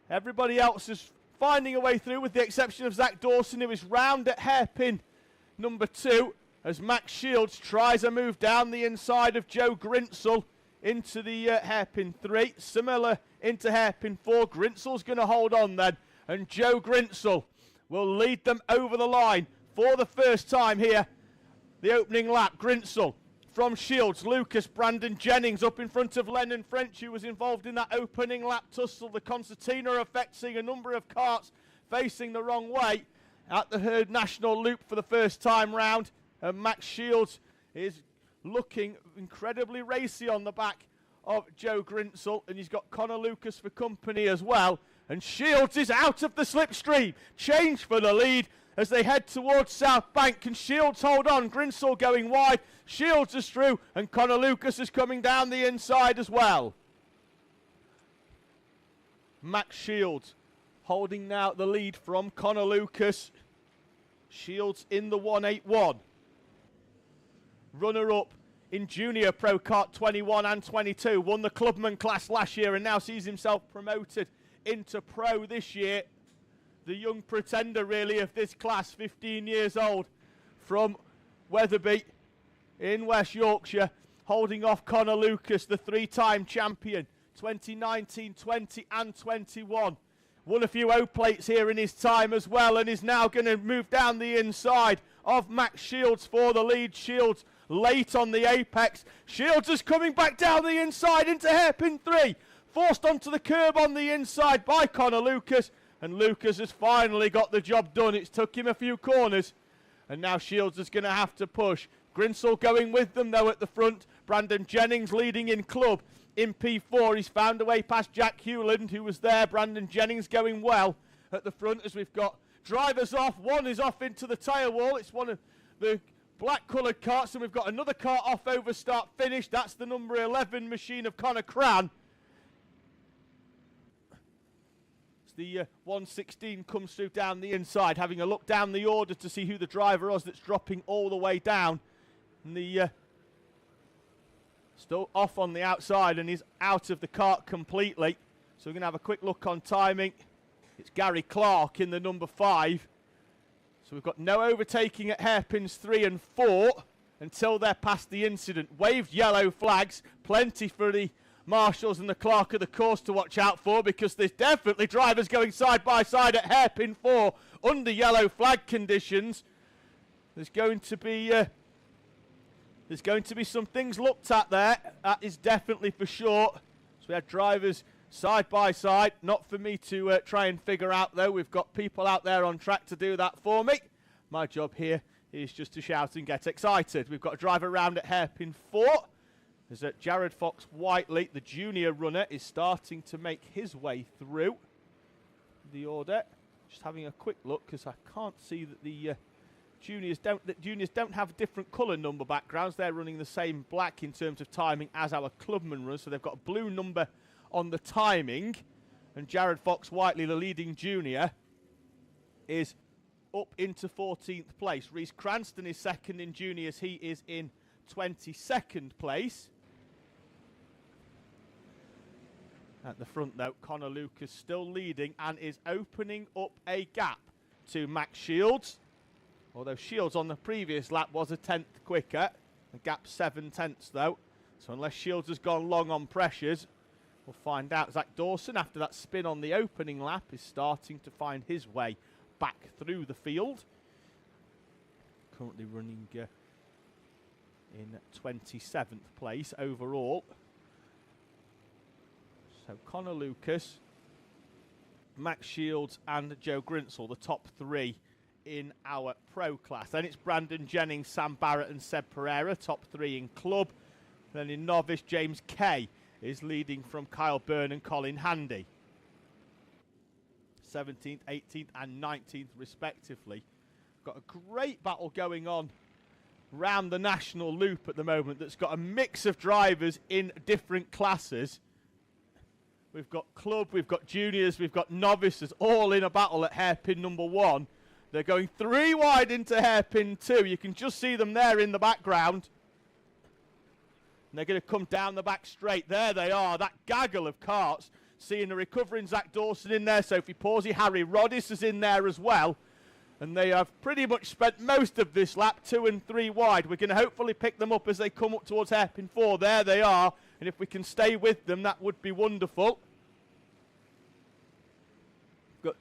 [SPEAKER 1] Everybody else is finding a way through, with the exception of Zach Dawson, who is round at hairpin number 2, as Max Shields tries a move down the inside of Joe Grinsell into the hairpin 3. Similar into hairpin 4. Grinsell's going to hold on then, and Joe Grinsell will lead them over the line for the first time here. The opening lap, Grinsell from Shields, Lucas, Brandon Jennings up in front of Lennon French, who was involved in that opening lap tussle. The concertina effect, seeing a number of karts facing the wrong way at the Herd National Loop for the first time round. And Max Shields is looking incredibly racy on the back of Joe Grinsell, and he's got Connor Lucas for company as well. And Shields is out of the slipstream. Change for the lead as they head towards South Bank. Can Shields hold on? Grinsell going wide. Shields is through, and Connor Lucas is coming down the inside as well. Max Shields holding now the lead from Connor Lucas. Shields in the 181. Runner-up in Junior Pro Kart 21 and 22. Won the clubman class last year and now sees himself promoted into pro this year. The young pretender, really, of this class, 15 years old, from Wetherby in West Yorkshire, holding off Connor Lucas, the 3-time champion, 2019, 20 and 21. Won a few O-plates here in his time as well, and is now going to move down the inside of Max Shields for the lead. Shields late on the apex. Shields is coming back down the inside into hairpin 3. Forced onto the curb on the inside by Connor Lucas. And Lucas has finally got the job done. It's took him a few corners. And now Shields is going to have to push. Grinsell going with them, though, at the front. Brandon Jennings leading in club. In P4, he's found a way past Jack Hewland, who was there. Brandon Jennings going well at the front as we've got drivers off. One is off into the tyre wall. It's one of the black-coloured karts, and we've got another kart off over start finish. That's the number 11 machine of Connor Cran. The 116 comes through down the inside, having a look down the order to see who the driver was that's dropping all the way down. And the still off on the outside and is out of the kart completely. So we're going to have a quick look on timing. It's Gary Clark in the number 5. So we've got no overtaking at hairpins 3 and 4 until they're past the incident. Waved yellow flags, plenty for the marshals and the clerk of the course to watch out for, because there's definitely drivers going side by side at hairpin 4 under yellow flag conditions. There's going to be some things looked at there. That is definitely for sure. So we had drivers side by side. Not for me to try and figure out, though. We've got people out there on track to do that for me. My job here is just to shout and get excited. We've got a driver around at hairpin 4. As Jared Fox-Whiteley, the junior runner, is starting to make his way through the order. Just having a quick look, because I can't see that the juniors don't have different colour number backgrounds. They're running the same black in terms of timing as our clubman runners, so they've got a blue number on the timing. And Jared Fox-Whiteley, the leading junior, is up into 14th place. Reese Cranston is second in juniors. He is in 22nd place. At the front, though, Connor Lucas still leading and is opening up a gap to Max Shields. Although Shields on the previous lap was a 10th quicker. The gap 7 tenths, though. So unless Shields has gone long on pressures, we'll find out. Zach Dawson, after that spin on the opening lap, is starting to find his way back through the field. Currently running in 27th place overall. So Connor Lucas, Max Shields and Joe Grinsell, the top 3 in our pro class. Then it's Brandon Jennings, Sam Barrett and Seb Pereira, top 3 in club. Then in novice, James Kay is leading from Kyle Byrne and Colin Handy. 17th, 18th and 19th respectively. Got a great battle going on round the national loop at the moment that's got a mix of drivers in different classes. We've got club, we've got juniors, we've got novices, all in a battle at hairpin number 1. They're going 3 wide into hairpin 2. You can just see them there in the background. And they're going to come down the back straight. There they are, that gaggle of karts. Seeing a recovering Zach Dawson in there, Sophie Pawsey, Harry Roddis is in there as well. And they have pretty much spent most of this lap 2 and 3 wide. We're going to hopefully pick them up as they come up towards hairpin 4. There they are. And if we can stay with them, that would be wonderful. Got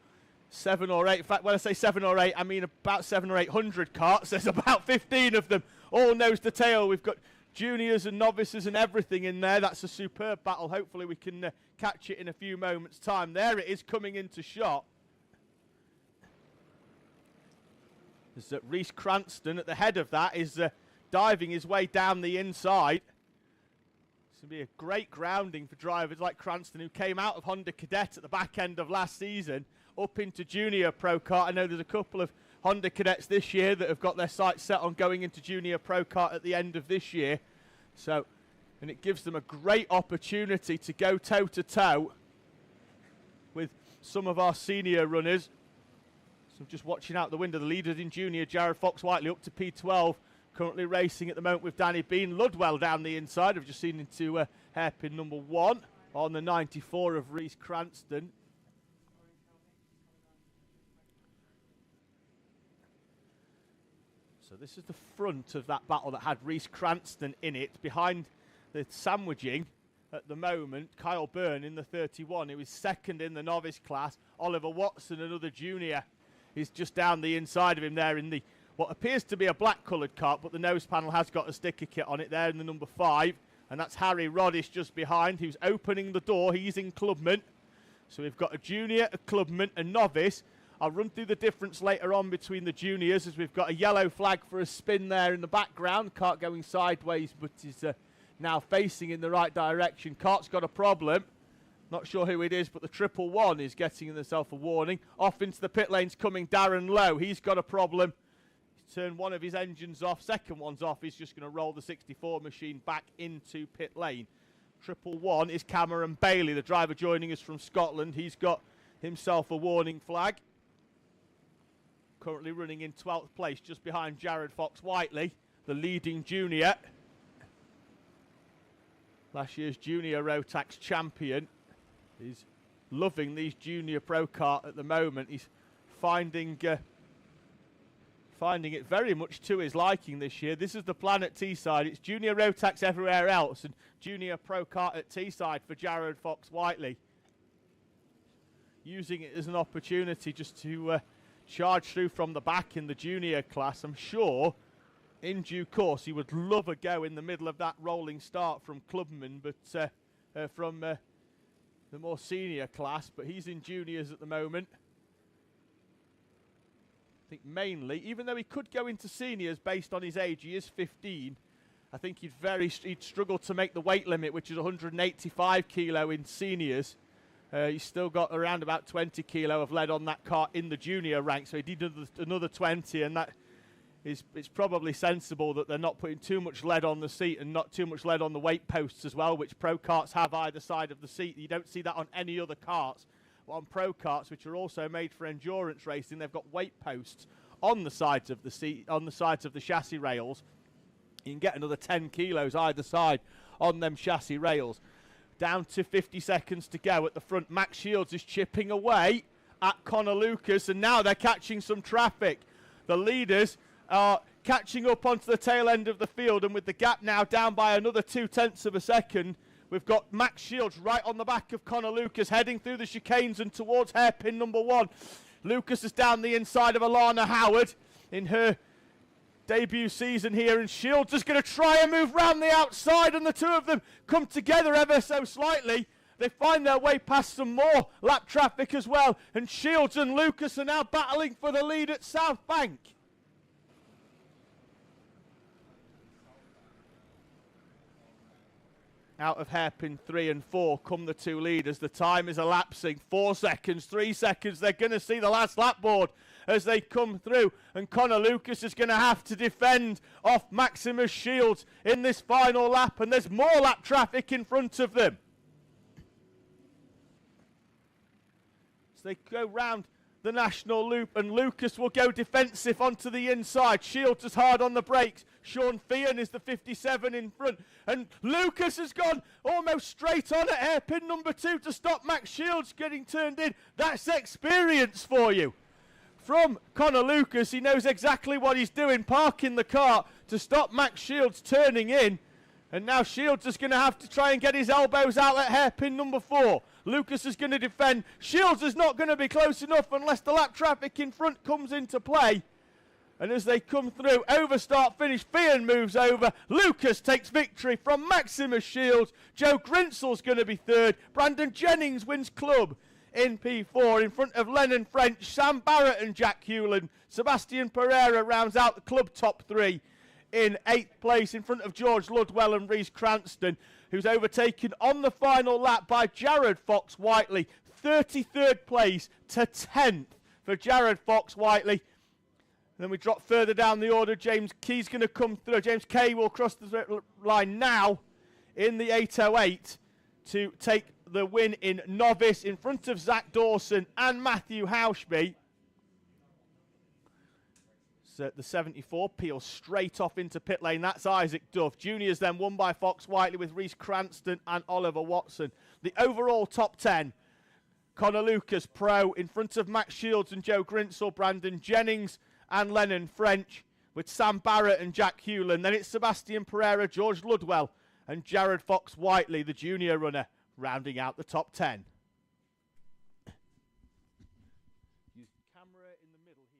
[SPEAKER 1] 7 or 8. In fact, when I say 7 or 8, I mean about 700 or 800 karts. There's about 15 of them, all nose to tail. We've got juniors and novices and everything in there. That's a superb battle. Hopefully we can catch it in a few moments' time. There it is coming into shot. There's Reese Cranston at the head of that is diving his way down the inside. It's going to be a great grounding for drivers like Cranston, who came out of Honda Cadet at the back end of last season up into Junior Pro Kart. I know there's a couple of Honda Cadets this year that have got their sights set on going into Junior Pro Kart at the end of this year. So, and it gives them a great opportunity to go toe-to-toe with some of our senior runners. So just watching out the window, the leaders in junior, Jared Fox-Whiteley up to P12, currently racing at the moment with Danny Bean. Ludwell down the inside. I've just seen into hairpin number 1 on the 94 of Reese Cranston. So this is the front of that battle that had Reese Cranston in it. Behind the sandwiching at the moment, Kyle Byrne in the 31, who is second in the novice class. Oliver Watson, another junior, is just down the inside of him there in the what appears to be a black coloured kart, but the nose panel has got a sticker kit on it there in the number 5. And that's Harry Roddish just behind, who's opening the door. He's in clubman. So we've got a junior, a clubman, a novice. I'll run through the difference later on between the juniors, as we've got a yellow flag for a spin there in the background. Kart going sideways, but is now facing in the right direction. Kart's got a problem. Not sure who it is, but the 111 is getting himself a warning. Off into the pit lanes coming Darren Lowe. He's got a problem. He's turned one of his engines off. Second one's off. He's just going to roll the 64 machine back into pit lane. 111 is Cameron Bailey, the driver joining us from Scotland. He's got himself a warning flag. Currently running in 12th place, just behind Jared Fox-Whiteley, the leading junior. Last year's Junior Rotax champion. He's loving these Junior Pro Kart at the moment. He's finding it very much to his liking this year. This is the plan at Teesside. It's Junior Rotax everywhere else and Junior Pro Kart at Teesside for Jared Fox-Whiteley. Using it as an opportunity just to charge through from the back in the junior class. I'm sure in due course he would love a go in the middle of that rolling start from clubman, but from the more senior class, but he's in juniors at the moment. I think mainly, even though he could go into seniors based on his age, he is 15. I think he'd struggle to make the weight limit, which is 185 kilo in seniors. He's still got around about 20 kilo of lead on that kart in the junior rank, so he did another 20, and that is, it's probably sensible that they're not putting too much lead on the seat and not too much lead on the weight posts as well, which pro karts have either side of the seat. You don't see that on any other karts. But on pro karts, which are also made for endurance racing, they've got weight posts on the sides of the seat, on the sides of the chassis rails. You can get another 10 kilos either side on them chassis rails. Down to 50 seconds to go at the front. Max Shields is chipping away at Connor Lucas, and now they're catching some traffic. The leaders are catching up onto the tail end of the field, and with the gap now down by another 0.2 of a second, we've got Max Shields right on the back of Connor Lucas, heading through the chicanes and towards hairpin number 1. Lucas is down the inside of Alana Howard in her debut season here, and Shields is going to try and move round the outside, and the two of them come together ever so slightly. They find their way past some more lap traffic as well, and Shields and Lucas are now battling for the lead at South Bank. Out of hairpin 3 and 4 come the two leaders. The time is elapsing. 4 seconds, 3 seconds. They're going to see the last lap board as they come through. And Connor Lucas is going to have to defend off Maximus Shields in this final lap. And there's more lap traffic in front of them. So they go round the national loop, and Lucas will go defensive onto the inside. Shields is hard on the brakes. Sean Feehan is the 57 in front, and Lucas has gone almost straight on at hairpin number 2 to stop Max Shields getting turned in. That's experience for you. From Connor Lucas, he knows exactly what he's doing, parking the car to stop Max Shields turning in. And now Shields is going to have to try and get his elbows out at hairpin number 4. Lucas is going to defend. Shields is not going to be close enough unless the lap traffic in front comes into play. And as they come through, over start finish, Feehan moves over. Lucas takes victory from Maximus Shields. Joe Grinsel's going to be third. Brandon Jennings wins club in P4 in front of Lennon French, Sam Barrett and Jack Hewland. Sebastian Pereira rounds out the club top 3 in 8th place in front of George Ludwell and Rhys Cranston, who's overtaken on the final lap by Jared Fox-Whiteley. 33rd place to 10th for Jared Fox-Whiteley. Then we drop further down the order. James Key's going to come through. James Kay will cross the line now in the 808 to take the win in novice in front of Zach Dawson and Matthew Hauschby. So the 74 peels straight off into pit lane. That's Isaac Duff. Juniors then won by Fox-Whiteley with Rhys Cranston and Oliver Watson. The overall top 10. Connor Lucas, pro, in front of Max Shields and Joe Grinsell, Brandon Jennings and Lennon French, with Sam Barrett and Jack Hewland. Then it's Sebastian Pereira, George Ludwell and Jared Fox-Whiteley, the junior runner, rounding out the top 10. Use the camera in the middle here.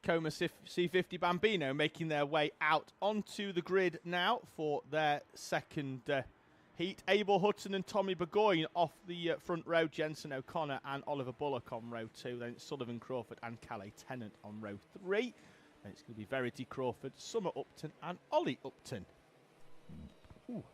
[SPEAKER 1] Coma C50 Bambino making their way out onto the grid now for their second heat. Abel Hutton and Tommy Burgoyne off the front row. Jensen O'Connor and Oliver Bullock on row 2. Then it's Sullivan Crawford and Calais Tennant on row 3. And it's going to be Verity Crawford, Summer Upton and Ollie Upton. Ooh.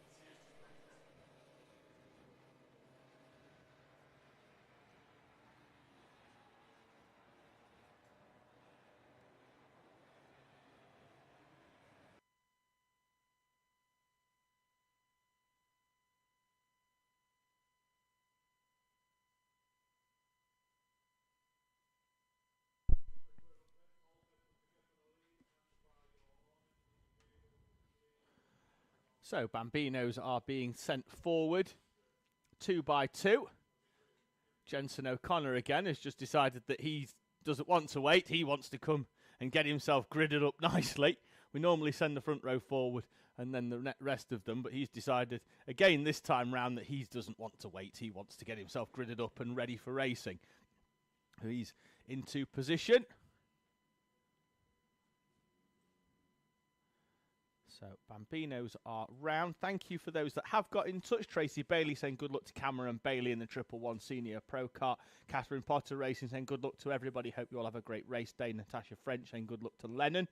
[SPEAKER 1] So Bambinos are being sent forward 2 by 2. Jensen O'Connor again has just decided that he doesn't want to wait. He wants to come and get himself gridded up nicely. We normally send the front row forward and then the rest of them, but he's decided again this time round that he doesn't want to wait. He wants to get himself gridded up and ready for racing. He's into position. So Bambinos are round. Thank you for those that have got in touch. Tracy Bailey saying good luck to Cameron Bailey in the 111 Senior Pro Kart. Catherine Potter Racing saying good luck to everybody. Hope you all have a great race day. Natasha French saying good luck to Lennon.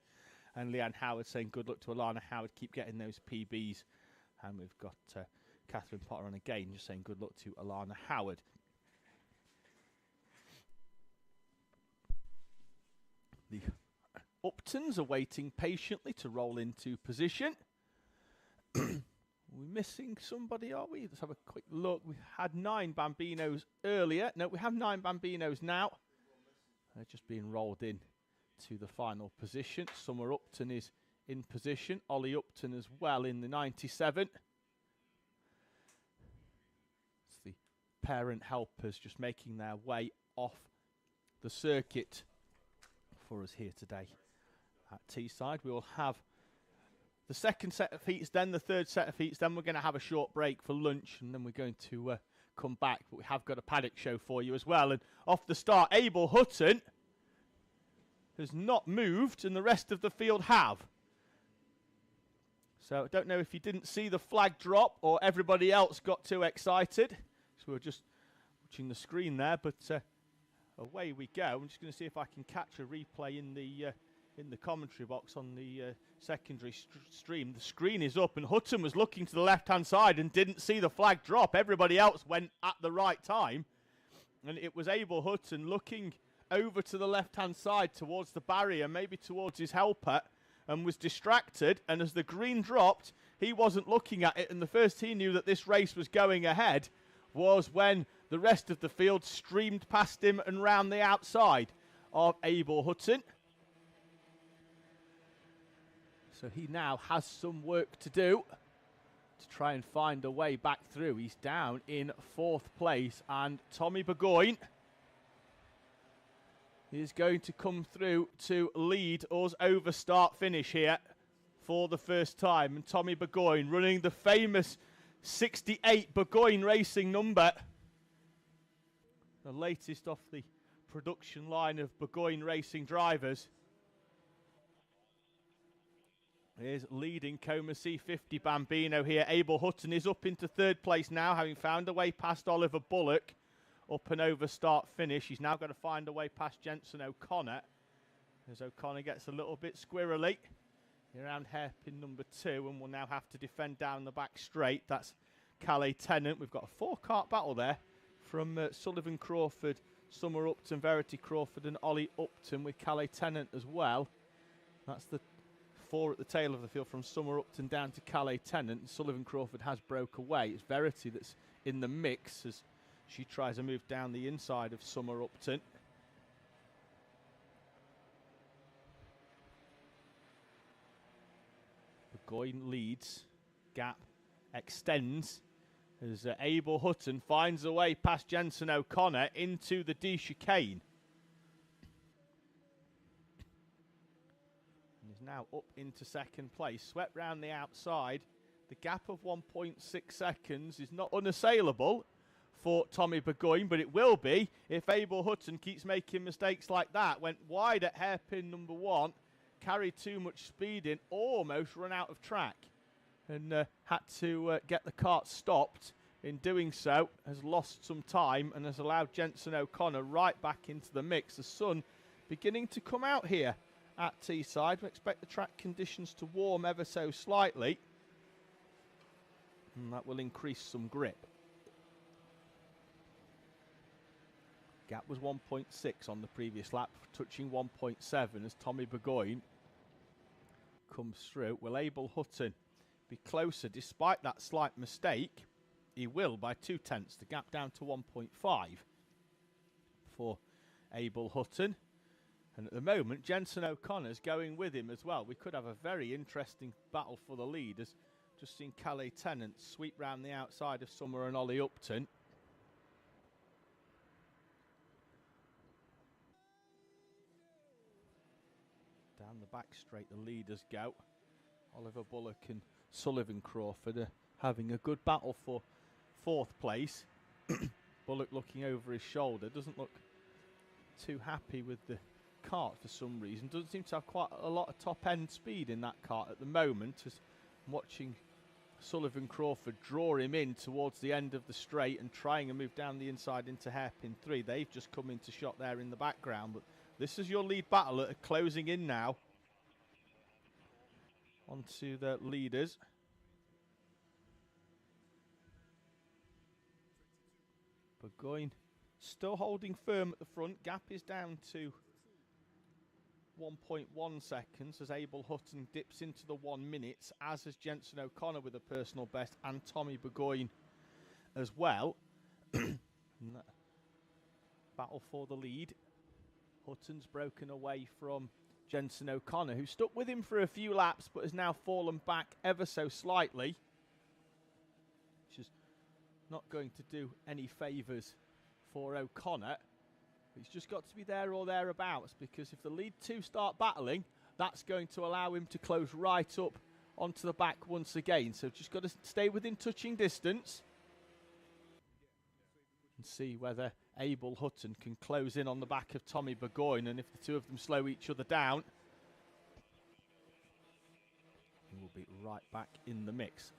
[SPEAKER 1] And Leanne Howard saying good luck to Alana Howard. Keep getting those PBs. And we've got Catherine Potter on again just saying good luck to Alana Howard. The Uptons are waiting patiently to roll into position. We're missing somebody, are we? Let's have a quick look. We had 9 Bambinos earlier. No, we have 9 Bambinos now. They're just being rolled in to the final position. Summer Upton is in position. Ollie Upton as well in the 97. It's the parent helpers just making their way off the circuit for us here today. At Teesside, we will have the second set of heats, then the third set of heats, then we're going to have a short break for lunch, and then we're going to come back. But we have got a paddock show for you as well. And off the start, Abel Hutton has not moved, and the rest of the field have. So I don't know if you didn't see the flag drop or everybody else got too excited. So we were just watching the screen there, but away we go. I'm just going to see if I can catch a replay in the commentary box on the secondary stream. The screen is up and Hutton was looking to the left-hand side and didn't see the flag drop. Everybody else went at the right time. And it was Abel Hutton looking over to the left-hand side towards the barrier, maybe towards his helper, and was distracted. And as the green dropped, he wasn't looking at it. And the first he knew that this race was going ahead was when the rest of the field streamed past him and round the outside of Abel Hutton. So he now has some work to do to try and find a way back through. He's down in 4th place, and Tommy Burgoyne is going to come through to lead us over start finish here for the first time. And Tommy Burgoyne running the famous 68 Burgoyne Racing number, the latest off the production line of Burgoyne Racing drivers, is leading Coma C50 Bambino here. Abel Hutton is up into 3rd place now, having found a way past Oliver Bullock up and over start finish. He's now got to find a way past Jensen O'Connor as O'Connor gets a little bit squirrely around hairpin number 2, and will now have to defend down the back straight. That's Calais Tennant. We've got a 4-kart battle there from Sullivan Crawford, Summer Upton, Verity Crawford and Ollie Upton, with Calais Tennant as well. That's the 4 at the tail of the field from Summer Upton down to Calais Tennant. Sullivan Crawford has broke away. It's Verity that's in the mix as she tries to move down the inside of Summer Upton. Burgoyne leads. Gap extends as Abel Hutton finds a way past Jensen O'Connor into the D chicane. Now up into 2nd place, swept round the outside. The gap of 1.6 seconds is not unassailable for Tommy Burgoyne, but it will be if Abel Hutton keeps making mistakes like that. Went wide at hairpin number 1, carried too much speed in, almost run out of track, and had to get the kart stopped. In doing so, has lost some time and has allowed Jenson O'Connor right back into the mix. The sun beginning to come out here at Teesside. We expect the track conditions to warm ever so slightly, and that will increase some grip. Gap was 1.6 on the previous lap, touching 1.7 as Tommy Burgoyne comes through. Will Abel Hutton be closer despite that slight mistake? He will by 0.2. The gap down to 1.5 for Abel Hutton. And at the moment, Jenson O'Connor's going with him as well. We could have a very interesting battle for the lead, as just seen Calais Tennant sweep round the outside of Summer and Ollie Upton. Down the back straight, the leaders go. Oliver Bullock and Sullivan Crawford are having a good battle for 4th place. Bullock looking over his shoulder, doesn't look too happy with the kart for some reason. Doesn't seem to have quite a lot of top end speed in that kart at the moment, as I'm watching Sullivan Crawford draw him in towards the end of the straight and trying to move down the inside into hairpin 3. They've just come into shot there in the background, but this is your lead battle closing in now onto the leaders. Burgoyne still holding firm at the front. Gap is down to 1.1 seconds as Abel Hutton dips into the 1 minute, as has Jenson O'Connor with a personal best, and Tommy Burgoyne as well. Battle for the lead. Hutton's broken away from Jenson O'Connor, who stuck with him for a few laps but has now fallen back ever so slightly, which is not going to do any favours for O'Connor. He's just got to be there or thereabouts, because if the lead 2 start battling, that's going to allow him to close right up onto the back once again. So just got to stay within touching distance and see whether Abel Hutton can close in on the back of Tommy Burgoyne, and if the two of them slow each other down, he will be right back in the mix.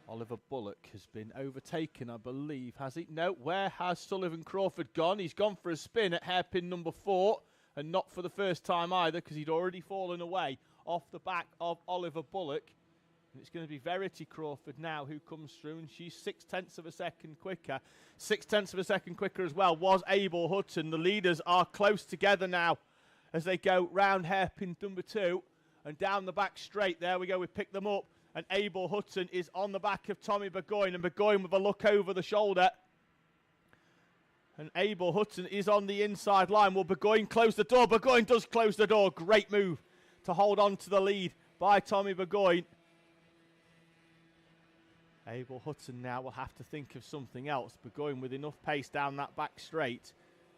[SPEAKER 1] Oliver Bullock has been overtaken, I believe, has he? No, where has Sullivan Crawford gone? He's gone for a spin at hairpin number 4, and not for the first time either, because he'd already fallen away off the back of Oliver Bullock. And it's going to be Verity Crawford now who comes through, and she's 0.6 of a second quicker. 0.6 of a second quicker as well was Abel Hutton. The leaders are close together now as they go round hairpin number 2 and down the back straight. There we go, we pick them up. And Abel Hutton is on the back of Tommy Burgoyne, and Burgoyne with a look over the shoulder. And Abel Hutton is on the inside line. Will Burgoyne close the door? Burgoyne does close the door. Great move to hold on to the lead by Tommy Burgoyne. Abel Hutton now will have to think of something else. Burgoyne with enough pace down that back straight.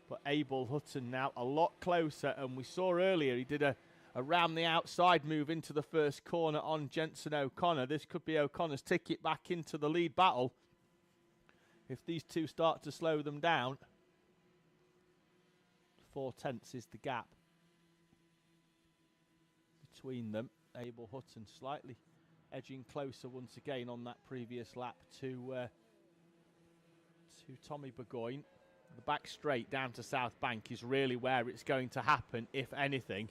[SPEAKER 1] But Abel Hutton now a lot closer, and we saw earlier he did a around the outside move into the first corner on Jenson O'Connor. This could be O'Connor's ticket back into the lead battle if these two start to slow them down. 0.4 is the gap between them. Abel Hutton slightly edging closer once again on that previous lap to Tommy Burgoyne. The back straight down to South Bank is really where it's going to happen, if anything.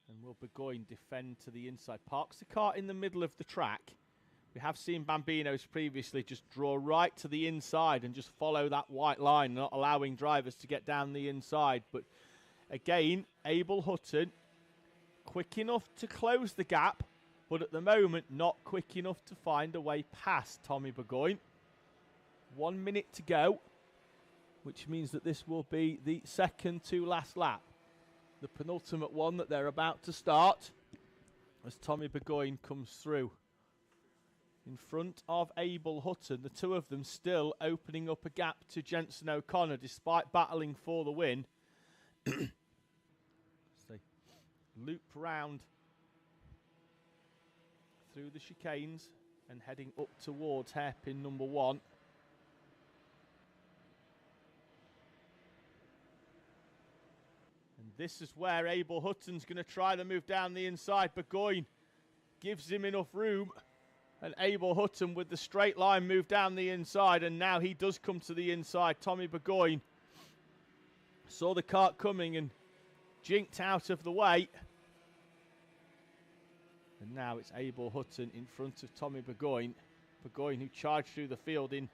[SPEAKER 1] And will Burgoyne defend to the inside? Parks the kart in the middle of the track. We have seen Bambinos previously just draw right to the inside and just follow that white line, not allowing drivers to get down the inside. But again, Abel Hutton, quick enough to close the gap, but at the moment not quick enough to find a way past Tommy Burgoyne. 1 minute to go, which means that this will be the second to last lap. The penultimate one that they're about to start as Tommy Burgoyne comes through in front of Abel Hutton. The two of them still opening up a gap to Jenson O'Connor despite battling for the win. As they loop round through the chicanes and heading up towards hairpin number 1. And this is where Abel Hutton's going to try to move down the inside. Burgoyne gives him enough room. And Abel Hutton with the straight line move down the inside. And now he does come to the inside. Tommy Burgoyne saw the kart coming and jinked out of the way. And now it's Abel Hutton in front of Tommy Burgoyne. Burgoyne, who charged through the field in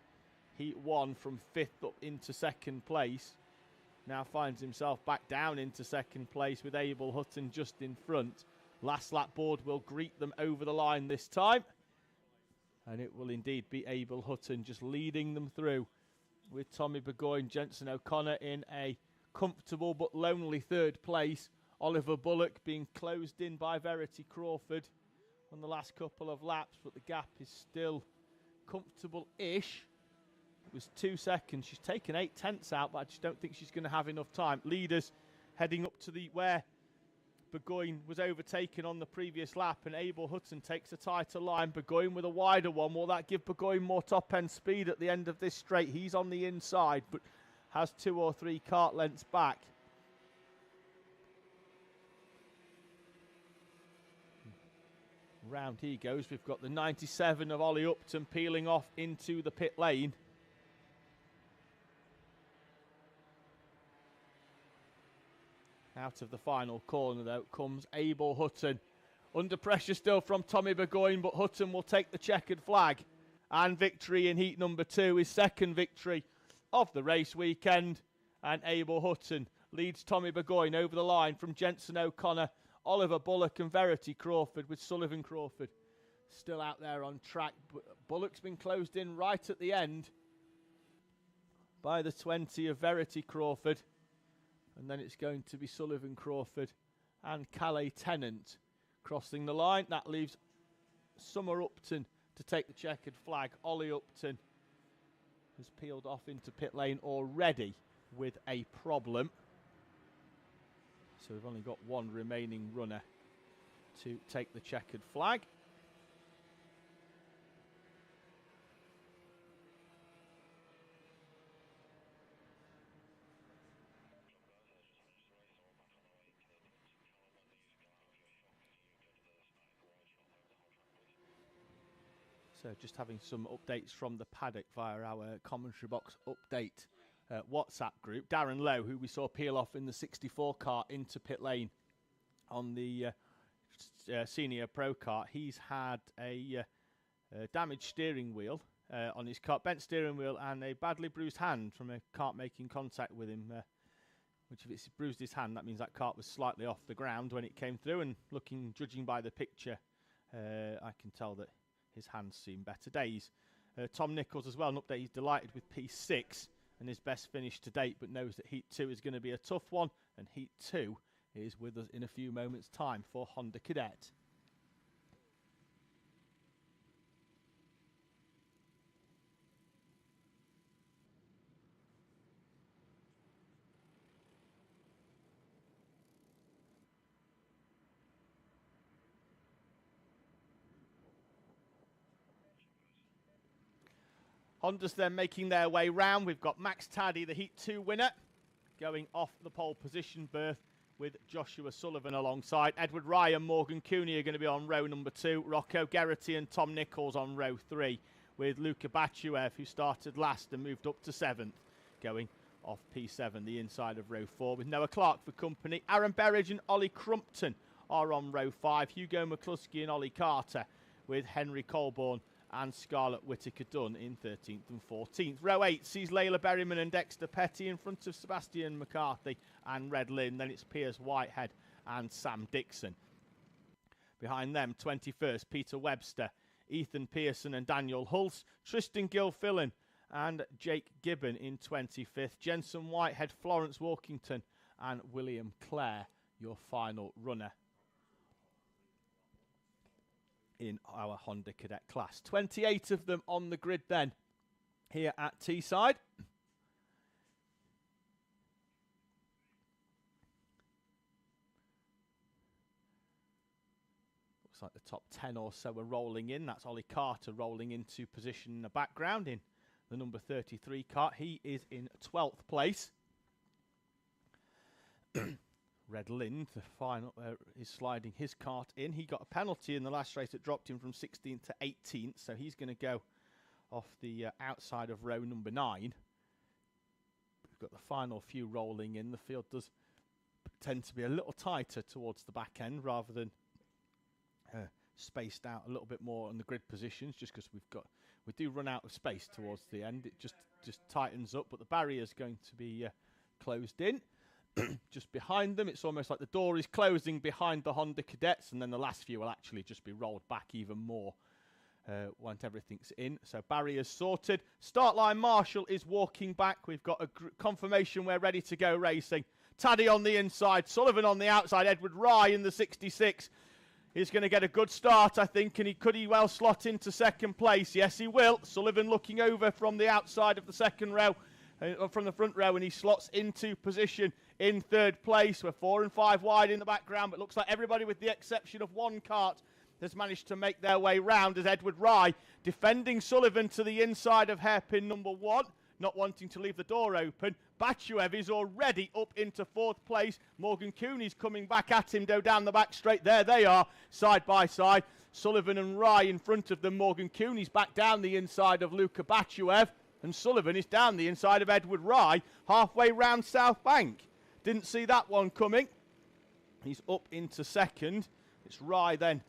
[SPEAKER 1] Heat 1 from 5th up into 2nd place, now finds himself back down into 2nd place with Abel Hutton just in front. Last lap board will greet them over the line this time. And it will indeed be Abel Hutton just leading them through with Tommy Burgoyne, Jenson O'Connor in a comfortable but lonely 3rd place. Oliver Bullock being closed in by Verity Crawford on the last couple of laps, but the gap is still comfortable-ish. It was 2 seconds. She's taken 8/10 out, but I just don't think she's going to have enough time. Leaders heading up to where Burgoyne was overtaken on the previous lap, and Abel Hutton takes a tighter line. Burgoyne with a wider one. Will that give Burgoyne more top-end speed at the end of this straight? He's on the inside, but has 2 or 3 kart lengths back. Round he goes. We've got the 97 of Ollie Upton peeling off into the pit lane. Out of the final corner, though, comes Abel Hutton. Under pressure still from Tommy Burgoyne, but Hutton will take the checkered flag. And victory in heat number 2, his 2nd victory of the race weekend. And Abel Hutton leads Tommy Burgoyne over the line from Jenson O'Connor, Oliver Bullock and Verity Crawford, with Sullivan Crawford still out there on track. Bullock's been closed in right at the end by the 20 of Verity Crawford. And then it's going to be Sullivan Crawford and Calais Tennant crossing the line. That leaves Summer Upton to take the checkered flag. Ollie Upton has peeled off into pit lane already with a problem. So we've only got one remaining runner to take the checkered flag. So just having some updates from the paddock via our commentary box update WhatsApp group. Darren Lowe, who we saw peel off in the 64 car into pit lane on the Senior Pro Kart, he's had a damaged steering wheel on his kart, bent steering wheel, and a badly bruised hand from a kart making contact with him, which if it's bruised his hand, that means that kart was slightly off the ground when it came through, and judging by the picture, I can tell that his hands seen better days. Tom Nichols as well, an update, he's delighted with P6 and his best finish to date, but knows that Heat 2 is going to be a tough one, and Heat 2 is with us in a few moments' time for Honda Cadet. Honda's then making their way round. We've got Max Taddy, the Heat 2 winner, going off the pole position berth with Joshua Sullivan alongside. Edward Ryan, Morgan Cooney are going to be on row number 2. Rocco Geraghty and Tom Nichols on row 3, with Luka Bachuev, who started last and moved up to 7th, going off P7, the inside of row 4, with Noah Clark for company. Aaron Berridge and Ollie Crumpton are on row 5. Hugo McCluskey and Ollie Carter, with Henry Colborne and Scarlett Whittaker-Dunn in 13th and 14th. Row 8 sees Layla Berryman and Dexter Petty in front of Sebastian McCarthy and Red Lynn. Then it's Piers Whitehead and Sam Dixon. Behind them, 21st, Peter Webster, Ethan Pearson and Daniel Hulse, Tristan Gilfillan and Jake Gibbon in 25th. Jensen Whitehead, Florence Walkington and William Clare, your final runner in our Honda Cadet class. 28 of them on the grid then here at Teesside. Looks like the top 10 or so are rolling in. That's Ollie Carter rolling into position in the background in the number 33 kart. He is in 12th place. Red Lind, the final, is sliding his kart in. He got a penalty in the last race that dropped him from 16th to 18th, so he's going to go off the outside of row number 9. We've got the final few rolling in. The field does tend to be a little tighter towards the back end rather than spaced out a little bit more on the grid positions, just because we do run out of space towards the end. It just tightens up, but the barrier is going to be closed in. Just behind them, it's almost like the door is closing behind the Honda Cadets, and then the last few will actually just be rolled back even more once everything's in. So barriers sorted. Start line Marshall is walking back. We've got a confirmation we're ready to go racing. Taddy on the inside, Sullivan on the outside, Edward Rye in the 66. He's going to get a good start, I think, and could he well slot into second place? Yes, he will. Sullivan looking over from the outside of the second row, from the front row, and he slots into position in third place. We're 4 and 5 wide in the background, but looks like everybody with the exception of one kart has managed to make their way round as Edward Rye defending Sullivan to the inside of hairpin number 1, not wanting to leave the door open. Bachuev is already up into 4th place. Morgan Cooney's coming back at him, go down the back straight. There they are, side by side. Sullivan and Rye in front of them. Morgan Cooney's back down the inside of Luka Bachuev, and Sullivan is down the inside of Edward Rye, halfway round South Bank. Didn't see that one coming. He's up into second. It's Rye then,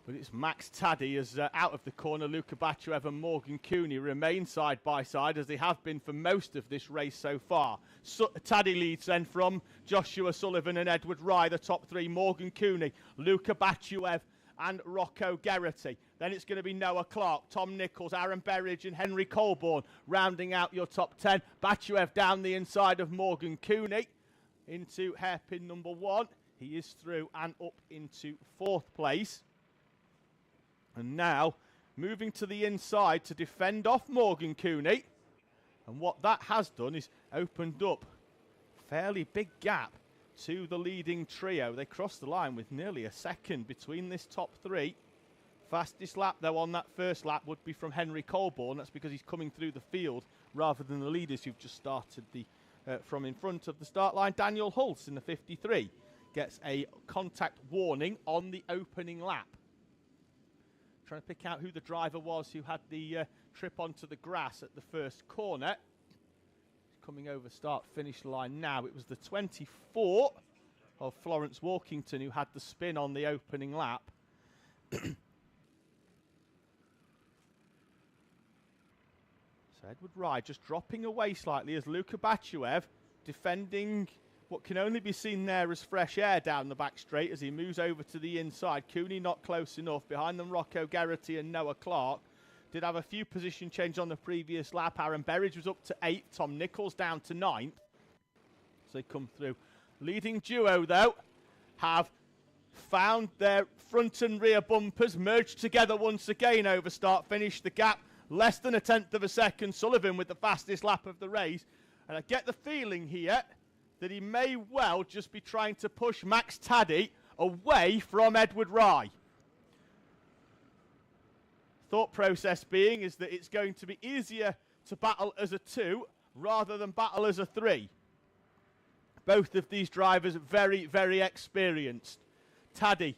[SPEAKER 1] but it's Max Taddy as out of the corner. Luka Bachuev and Morgan Cooney remain side by side as they have been for most of this race so far. Taddy leads then from Joshua Sullivan and Edward Rye, the top 3. Morgan Cooney, Luka Bachuev and Rocco Geraghty. Then it's going to be Noah Clark, Tom Nichols, Aaron Berridge and Henry Colborne rounding out your top 10. Bachuev down the inside of Morgan Cooney into hairpin number 1. He is through and up into 4th place. And now moving to the inside to defend off Morgan Cooney. And what that has done is opened up a fairly big gap to the leading trio. They crossed the line with nearly a second between this top 3. Fastest lap, though, on that first lap would be from Henry Colborne. That's because he's coming through the field rather than the leaders who've just started from in front of the start line. Daniel Hulse in the 53 gets a contact warning on the opening lap. Trying to pick out who the driver was who had the trip onto the grass at the first corner. He's coming over start-finish line now. It was the 24 of Florence Walkington who had the spin on the opening lap. So Edward Rye just dropping away slightly as Luka Bachuev defending what can only be seen there as fresh air down the back straight as he moves over to the inside. Cooney not close enough. Behind them, Rocco Geraghty and Noah Clark. Did have a few position change on the previous lap. Aaron Berridge was up to 8th. Tom Nichols down to 9th. So they come through. Leading duo, though, have found their front and rear bumpers merged together once again over start-finish. The gap less than a 1/10 of a second. Sullivan with the fastest lap of the race. And I get the feeling here that he may well just be trying to push Max Taddy away from Edward Rye. Thought process being is that it's going to be easier to battle as a 2 rather than battle as a 3. Both of these drivers very, very experienced. Taddy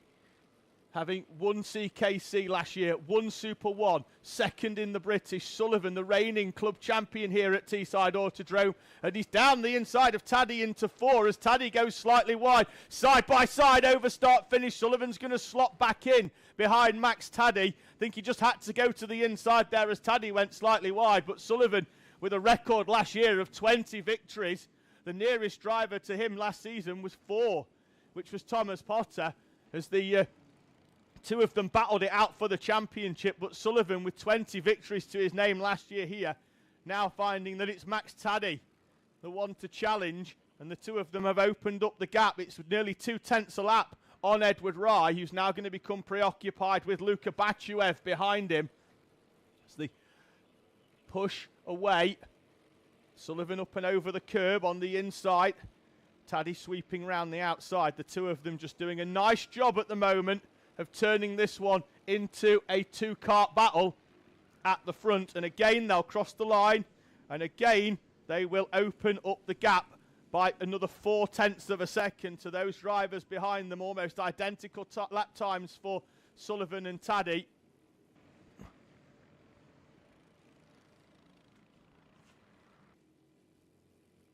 [SPEAKER 1] having won CKC last year, won Super 1, second in the British. Sullivan, the reigning club champion here at Teesside Autodrome. And he's down the inside of Taddy into 4 as Taddy goes slightly wide. Side by side over start finish. Sullivan's going to slot back in behind Max Taddy. I think he just had to go to the inside there as Taddy went slightly wide. But Sullivan with a record last year of 20 victories. The nearest driver to him last season was 4, which was Thomas Potter, as the 2 of them battled it out for the championship, but Sullivan with 20 victories to his name last year here, now finding that it's Max Taddy, the one to challenge, and the 2 of them have opened up the gap. It's nearly 2/10 a lap on Edward Rye, who's now going to become preoccupied with Luka Bachuev behind him. As they push away, Sullivan up and over the curb on the inside. Taddy sweeping round the outside. The 2 of them just doing a nice job at the moment of turning this one into a two-kart battle at the front. And again, they'll cross the line. And again, they will open up the gap by another 0.4 of a second to those drivers behind them. Almost identical lap times for Sullivan and Taddy.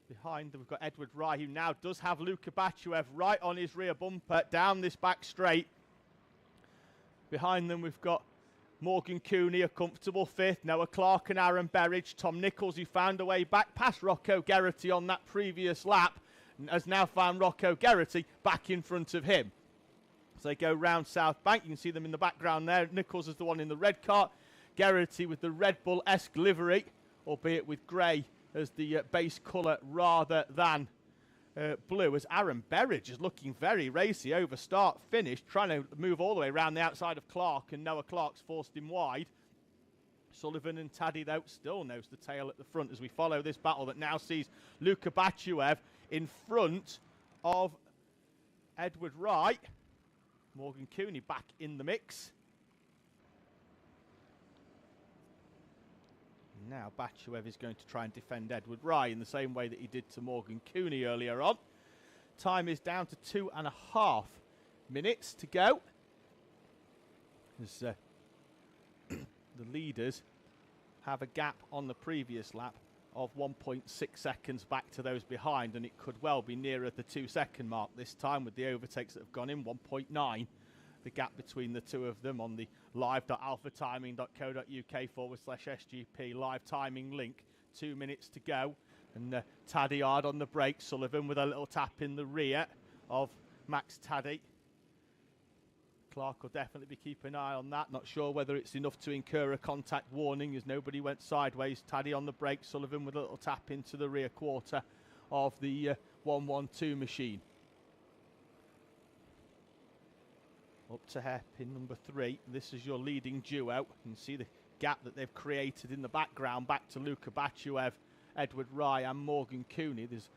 [SPEAKER 1] Behind them, we've got Edward Rye, who now does have Luka Bachuev right on his rear bumper down this back straight. Behind them, we've got Morgan Cooney, a comfortable fifth. Noah Clark and Aaron Berridge. Tom Nichols, who found a way back past Rocco Geraghty on that previous lap, and has now found Rocco Geraghty back in front of him. As they go round South Bank, you can see them in the background there. Nichols is the one in the red kart. Geraghty with the Red Bull-esque livery, albeit with grey as the base colour rather than blue, as Aaron Berridge is looking very racy over start finish, trying to move all the way around the outside of Clark, and Noah Clark's forced him wide. Sullivan and Taddy, though, still nose the tail at the front as we follow this battle that now sees Luka Bachuev in front of Edward Wright. Morgan Cooney back in the mix. Now Bachuev is going to try and defend Edward Rye in the same way that he did to Morgan Cooney earlier on. Time is down to 2.5 minutes to go. As the leaders have a gap on the previous lap of 1.6 seconds back to those behind, and it could well be nearer the 2-second mark this time with the overtakes that have gone in, 1.9. The gap between the two of them on the live.alphatiming.co.uk/SGP live timing link. 2 minutes to go, and Taddy hard on the brakes. Sullivan with a little tap in the rear of Max Taddy. Clark will definitely be keeping an eye on that. Not sure whether it's enough to incur a contact warning as nobody went sideways. Taddy on the brakes, Sullivan with a little tap into the rear quarter of the 112 machine. Up to hairpin number 3. This is your leading duo. You can see the gap that they've created in the background back to Luka Bachuev, Edward Rye and Morgan Cooney. There's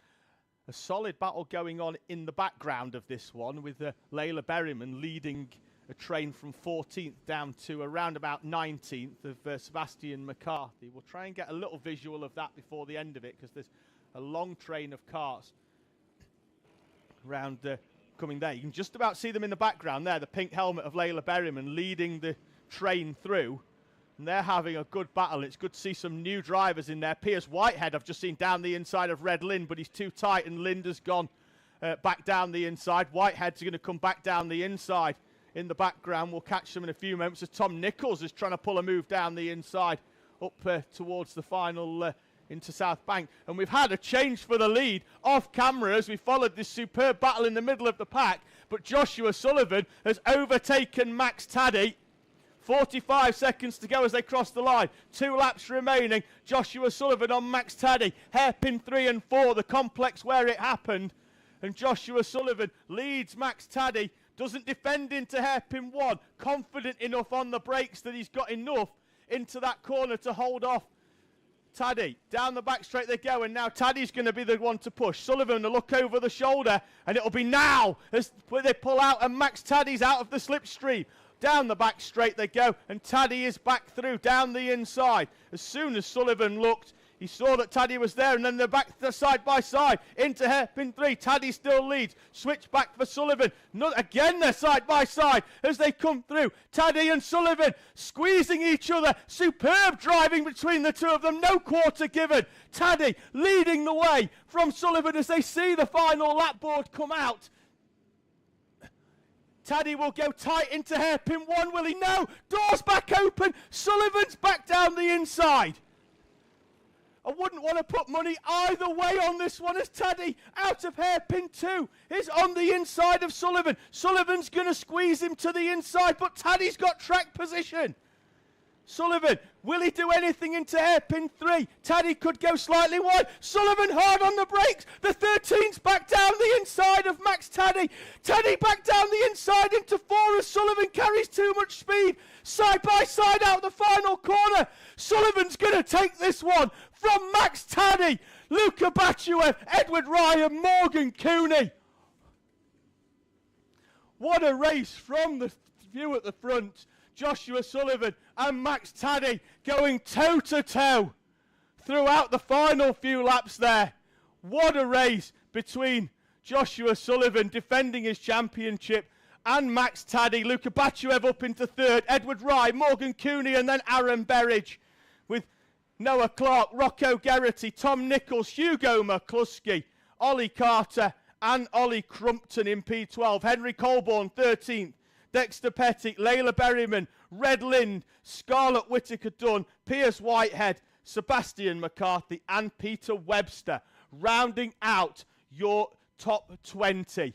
[SPEAKER 1] a solid battle going on in the background of this one with Layla Berryman leading a train from 14th down to around about 19th of Sebastian McCarthy. We'll try and get a little visual of that before the end of it because there's a long train of cars around coming there. You can just about see them in the background there, the pink helmet of Layla Berryman leading the train through, and they're having a good battle. It's good to see some new drivers in there. Piers Whitehead I've just seen down the inside of Red Lynn, but he's too tight and Linda's gone back down the inside. Whitehead's going to come back down the inside in the background. We'll catch them in a few moments as Tom Nichols is trying to pull a move down the inside up towards the final into South Bank. And we've had a change for the lead off camera as we followed this superb battle in the middle of the pack. But Joshua Sullivan has overtaken Max Taddy. 45 seconds to go as they cross the line. 2 laps remaining. Joshua Sullivan on Max Taddy. Hairpin 3 and 4, the complex where it happened. And Joshua Sullivan leads Max Taddy. Doesn't defend into hairpin 1. Confident enough on the brakes that he's got enough into that corner to hold off Taddy. Down the back straight they go, and now Taddy's going to be the one to push. Sullivan will look over the shoulder, and it'll be now as they pull out, and Max Taddy's out of the slipstream. Down the back straight they go, and Taddy is back through down the inside. As soon as Sullivan looked, he saw that Taddy was there, and then they're back side by side into hairpin 3. Taddy still leads. Switch back for Sullivan. Again, they're side by side as they come through. Taddy and Sullivan squeezing each other. Superb driving between the two of them. No quarter given. Taddy leading the way from Sullivan as they see the final lap board come out. Taddy will go tight into hairpin 1, will he? No! Doors back open. Sullivan's back down the inside. I wouldn't want to put money either way on this one as Taddy out of hairpin 2 is on the inside of Sullivan. Sullivan's going to squeeze him to the inside, but Taddy's got track position. Sullivan, will he do anything into hairpin 3? Taddy could go slightly wide. Sullivan hard on the brakes. The 13's back down the inside of Max Taddy. Taddy back down the inside into 4 as Sullivan carries too much speed. Side by side out the final corner. Sullivan's going to take this one from Max Taddy. Luka Bachuev, Edward Ryan, Morgan Cooney. What a race from the view at the front. Joshua Sullivan and Max Taddy going toe-to-toe throughout the final few laps there. What a race between Joshua Sullivan defending his championship and Max Taddy. Luca Bachuev up into third, Edward Rye, Morgan Cooney, and then Aaron Berridge with Noah Clark, Rocco Geraghty, Tom Nichols, Hugo McCluskey, Ollie Carter and Ollie Crumpton in P12. Henry Colborne 13th, Dexter Petty, Layla Berryman, Red Lind, Scarlett Whittaker-Dunn, Piers Whitehead, Sebastian McCarthy and Peter Webster rounding out your top 20.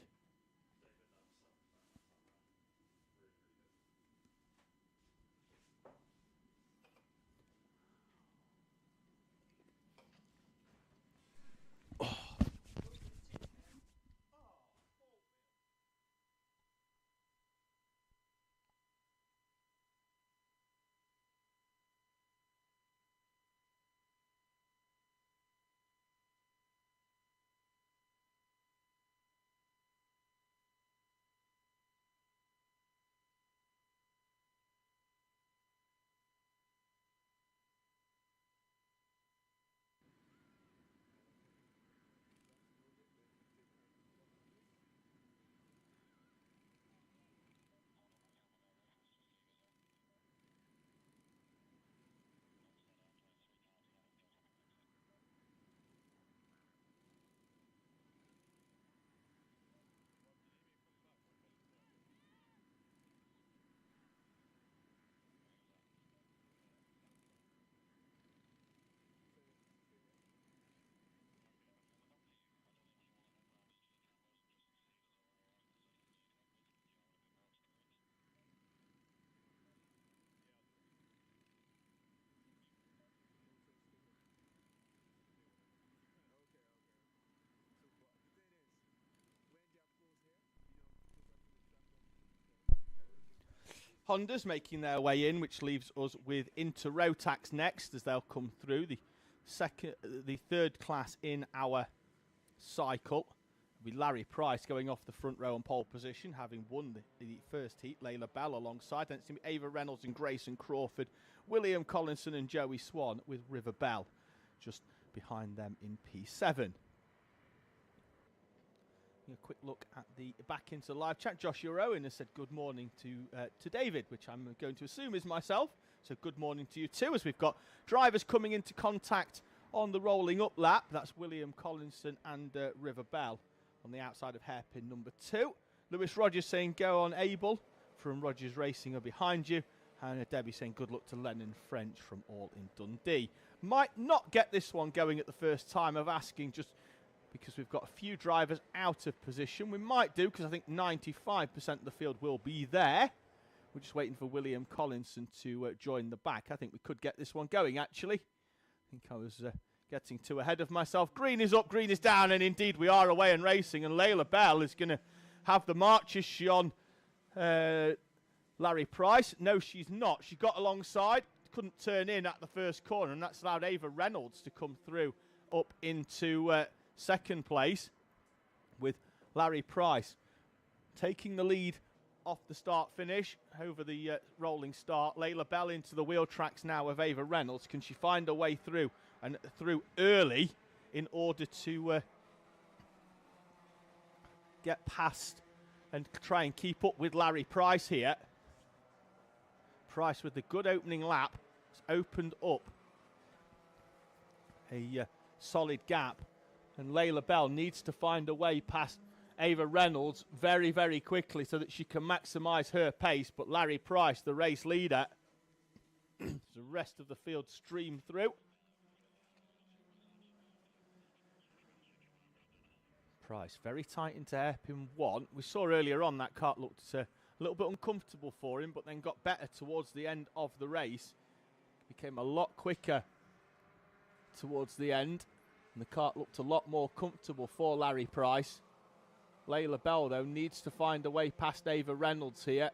[SPEAKER 1] Hondas making their way in, which leaves us with Inter Rotax next as they'll come through. The third class in our cycle. With Larry Price going off the front row on pole position, having won the first heat. Layla Bell alongside. Then it's going to be Ava Reynolds and Grayson Crawford. William Collinson and Joey Swan with River Bell just behind them in P7. A quick look at the back into live chat. Joshua Owen has said good morning to David, which I'm going to assume is myself. So good morning to you too, as we've got drivers coming into contact on the rolling up lap. That's William Collinson and River Bell on the outside of hairpin number 2. Lewis Rogers saying go on Abel from Rogers Racing are behind you. And Debbie saying good luck to Lennon French from All in Dundee. Might not get this one going at the first time of asking, just because we've got a few drivers out of position. We might do, because I think 95% of the field will be there. We're just waiting for William Collinson to join the back. I think we could get this one going, actually. I think I was getting too ahead of myself. Green is up, green is down, and indeed we are away and racing. And Layla Bell is going to have the march. Is she on Larry Price? No, she's not. She got alongside, couldn't turn in at the first corner, and that's allowed Ava Reynolds to come through up into second place with Larry Price taking the lead off the start finish over the rolling start. Layla Bell into the wheel tracks now of Ava Reynolds. Can she find a way through and through early in order to get past and try and keep up with Larry Price here? Price with the good opening lap has opened up a solid gap. And Layla Bell needs to find a way past Ava Reynolds very, very quickly so that she can maximise her pace. But Larry Price, the race leader, the rest of the field stream through. Price very tight into hairpin 1. We saw earlier on that kart looked a little bit uncomfortable for him, but then got better towards the end of the race. Became a lot quicker towards the end. And the kart looked a lot more comfortable for Larry Price. Layla Bell, though, needs to find a way past Ava Reynolds here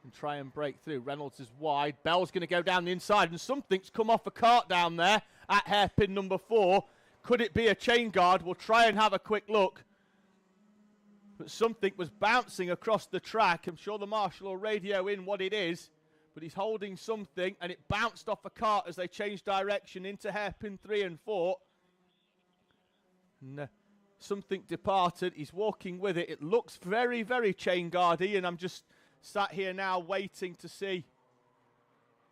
[SPEAKER 1] and try and break through. Reynolds is wide. Bell's going to go down the inside, and something's come off a kart down there at hairpin number 4. Could it be a chain guard? We'll try and have a quick look. but something was bouncing across the track. I'm sure the marshal will radio in what it is, but he's holding something, and it bounced off a kart as they changed direction into hairpin 3 and 4. And something departed. He's walking with it. It looks very, very chain guardy, and I'm just sat here now waiting to see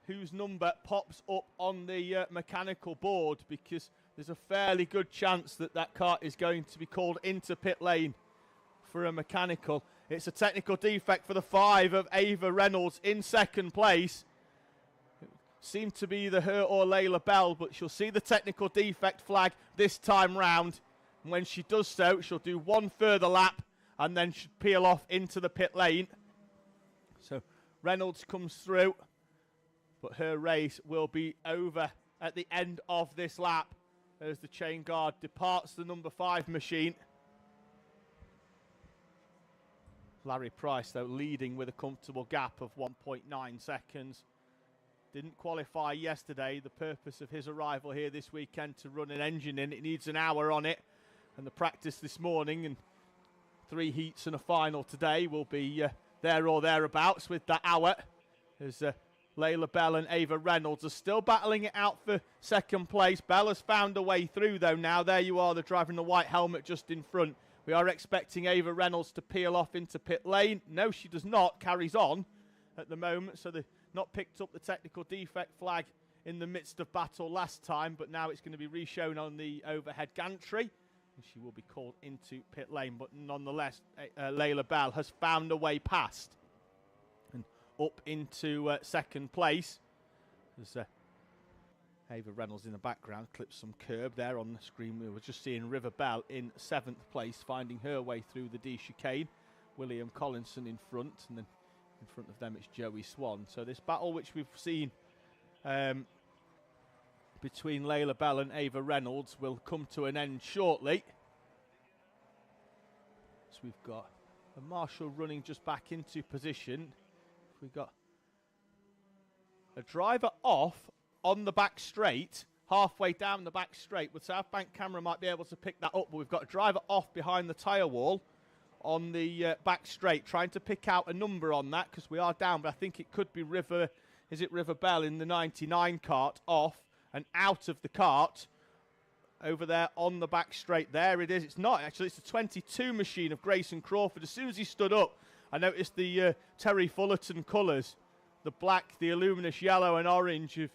[SPEAKER 1] whose number pops up on the mechanical board, because there's a fairly good chance that that kart is going to be called into pit lane for a mechanical. It's a technical defect for the 5 of Ava Reynolds in second place. It seemed to be either her or Layla Bell, but she'll see the technical defect flag this time round. And when she does so, she'll do one further lap and then should peel off into the pit lane. So Reynolds comes through, but her race will be over at the end of this lap as the chain guard departs the number 5 machine. Larry Price, though, leading with a comfortable gap of 1.9 seconds. Didn't qualify yesterday. The purpose of his arrival here this weekend to run an engine in. It needs an hour on it. And the practice this morning and 3 heats and a final today will be there or thereabouts with that hour. As Layla Bell and Ava Reynolds are still battling it out for second place. Bell has found a way through, though, now. There you are, the driver in the white helmet just in front. We are expecting Ava Reynolds to peel off into pit lane. No, she does not. Carries on at the moment. So they've not picked up the technical defect flag in the midst of battle last time, but now it's going to be re-shown on the overhead gantry. And she will be called into pit lane. But nonetheless, Layla Bell has found a way past and up into second place. There's Ava Reynolds in the background, clips some curb there on the screen. We were just seeing River Bell in 7th place, finding her way through the D chicane. William Collinson in front, and then in front of them it's Joey Swan. So this battle, which we've seen between Layla Bell and Ava Reynolds, will come to an end shortly. So we've got a marshal running just back into position. We've got a driver off on the back straight, halfway down the back straight. The South Bank camera might be able to pick that up, but we've got a driver off behind the tyre wall on the back straight, trying to pick out a number on that, because we are down, but I think it could be River Bell in the 99 kart, off and out of the kart, over there on the back straight. There it is. It's not, actually, it's the 22 machine of Grayson Crawford. As soon as he stood up, I noticed the Terry Fullerton colours, the black, the luminous yellow and orange of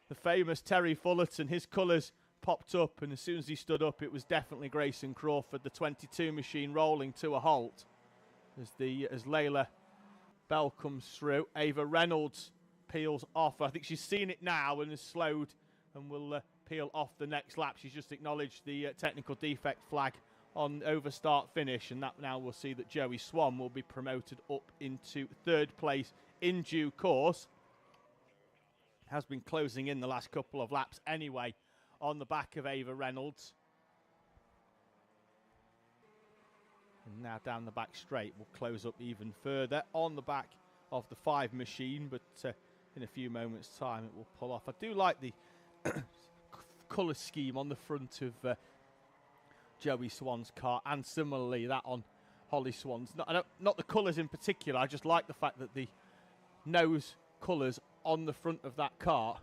[SPEAKER 1] the famous Terry Fullerton. His colours popped up, and as soon as he stood up, it was definitely Grayson Crawford, the 22 machine, rolling to a halt as Layla Bell comes through. Ava Reynolds peels off. I think she's seen it now and has slowed and will peel off the next lap. She's just acknowledged the technical defect flag on over start finish, and that now we'll see that Joey Swan will be promoted up into 3rd place in due course. Has been closing in the last couple of laps anyway on the back of Ava Reynolds. And now down the back straight will close up even further on the back of the 5 machine, but in a few moments time it will pull off. I do like the colour scheme on the front of Joey Swan's car, and similarly that on Holly Swan's. Not the colours in particular, I just like the fact that the nose colours on the front of that car.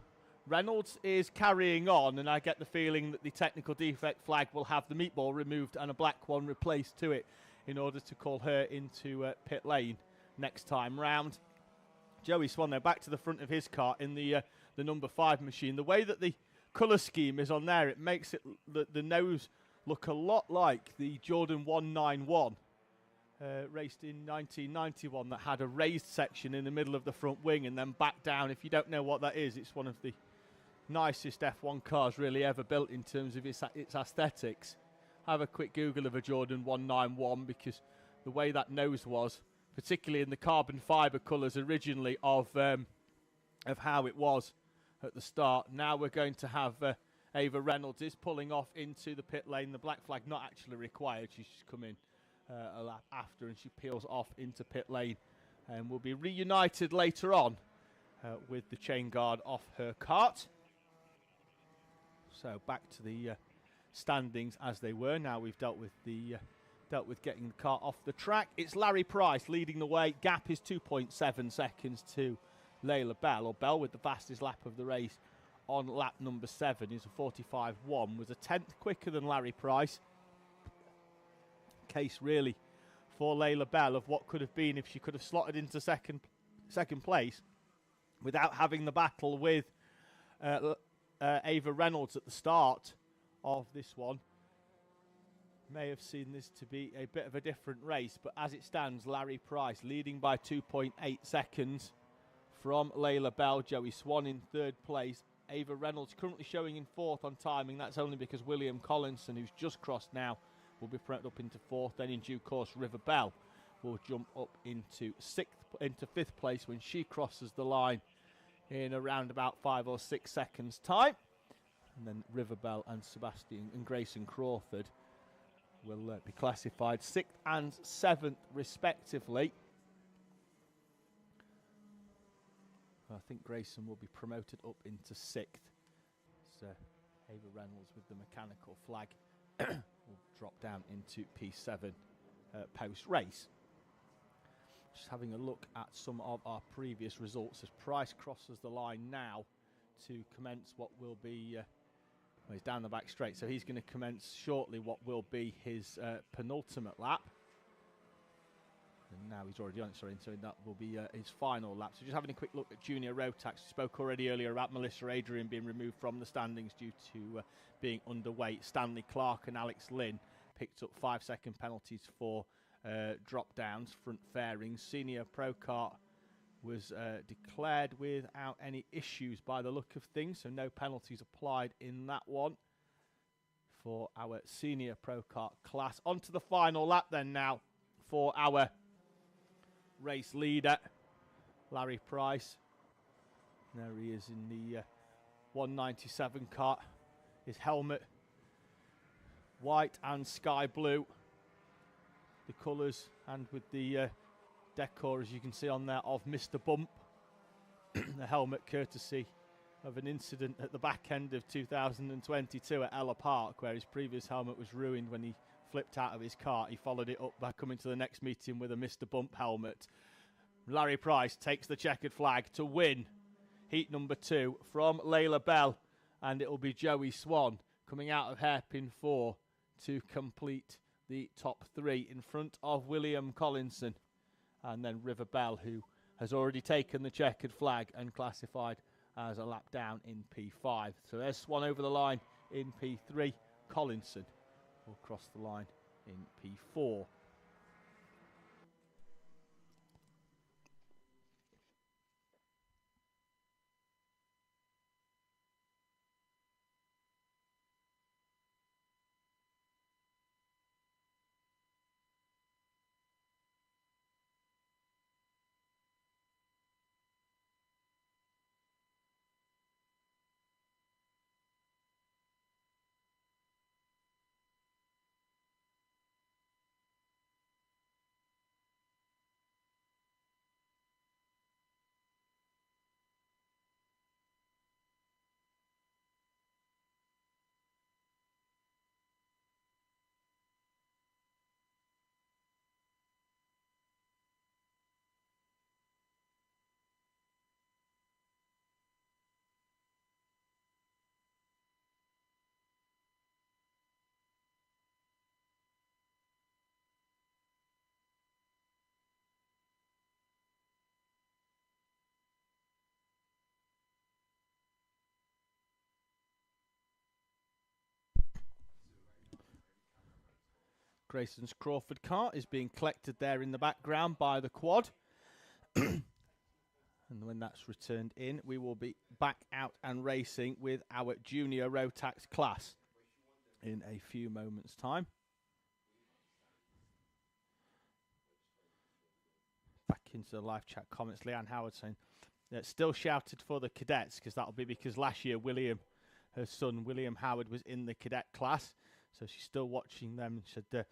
[SPEAKER 1] Reynolds is carrying on, and I get the feeling that the technical defect flag will have the meatball removed and a black one replaced to it in order to call her into pit lane next time round. Joey Swan, though, back to the front of his car in the number 5 machine. The way that the colour scheme is on there, it makes it the nose look a lot like the Jordan 191 raced in 1991 that had a raised section in the middle of the front wing and then back down. If you don't know what that is, it's one of the nicest F1 cars really ever built in terms of its aesthetics. Have a quick Google of a Jordan 191, because the way that nose was, particularly in the carbon fibre colours originally of how it was at the start. Now we're going to have Ava Reynolds is pulling off into the pit lane. The black flag not actually required. She's just come in a lap after, and she peels off into pit lane, and will be reunited later on with the chain guard off her kart. So back to the standings as they were. Now we've dealt with the dealt with getting the car off the track. It's Larry Price leading the way. Gap is 2.7 seconds to Layla Bell, or Bell with the fastest lap of the race on lap number 7. Is a 45.1, was a tenth quicker than Larry Price. Case really for Layla Bell of what could have been if she could have slotted into second place without having the battle with Ava Reynolds at the start of this one. May have seen this to be a bit of a different race, but as it stands, Larry Price leading by 2.8 seconds from Layla Bell. Joey Swan in third place. Ava Reynolds currently showing in fourth on timing. That's only because William Collinson, who's just crossed now, will be promoted up into fourth. Then in due course, River Bell will jump up into fifth place when she crosses the line in around about 5 or 6 seconds time. And then River Bell and Sebastian and Grayson Crawford will be classified 6th and 7th respectively. I think Grayson will be promoted up into 6th. So Ava Reynolds with the mechanical flag will drop down into P7 post-race. Just having a look at some of our previous results as Price crosses the line now to commence what will be... well, he's down the back straight, so he's going to commence shortly what will be his penultimate lap. And now he's already on it, sorry, so that will be his final lap. So just having a quick look at Junior Rotax. We spoke already earlier about Melissa Adrian being removed from the standings due to being underweight. Stanley Clark and Alex Lynn picked up 5-second penalties for drop downs, front fairings. Senior Pro Kart was declared without any issues by the look of things, so no penalties applied in that one for our Senior Pro Kart class. On to the final lap then now for our race leader, Larry Price. There he is in the 197 kart. His helmet, white and sky blue, the colours, and with the decor, as you can see on there, of Mr. Bump. The helmet courtesy of an incident at the back end of 2022 at Ella Park, where his previous helmet was ruined when he flipped out of his car. He followed it up by coming to the next meeting with a Mr. Bump helmet. Larry Price takes the checkered flag to win heat number 2 from Layla Bell, and it will be Joey Swan coming out of hairpin 4 to complete the top 3 in front of William Collinson, and then River Bell, who has already taken the checkered flag and classified as a lap down in P5. So there's Swan over the line in P3. Collinson will cross the line in P4. Grayson's Crawford car is being collected there in the background by the quad. And when that's returned in, we will be back out and racing with our Junior Rotax class in a few moments' time. Back into the live chat comments, Leanne Howard saying, still shouted for the cadets, because that'll be because last year William, her son William Howard, was in the cadet class. So she's still watching them. She said,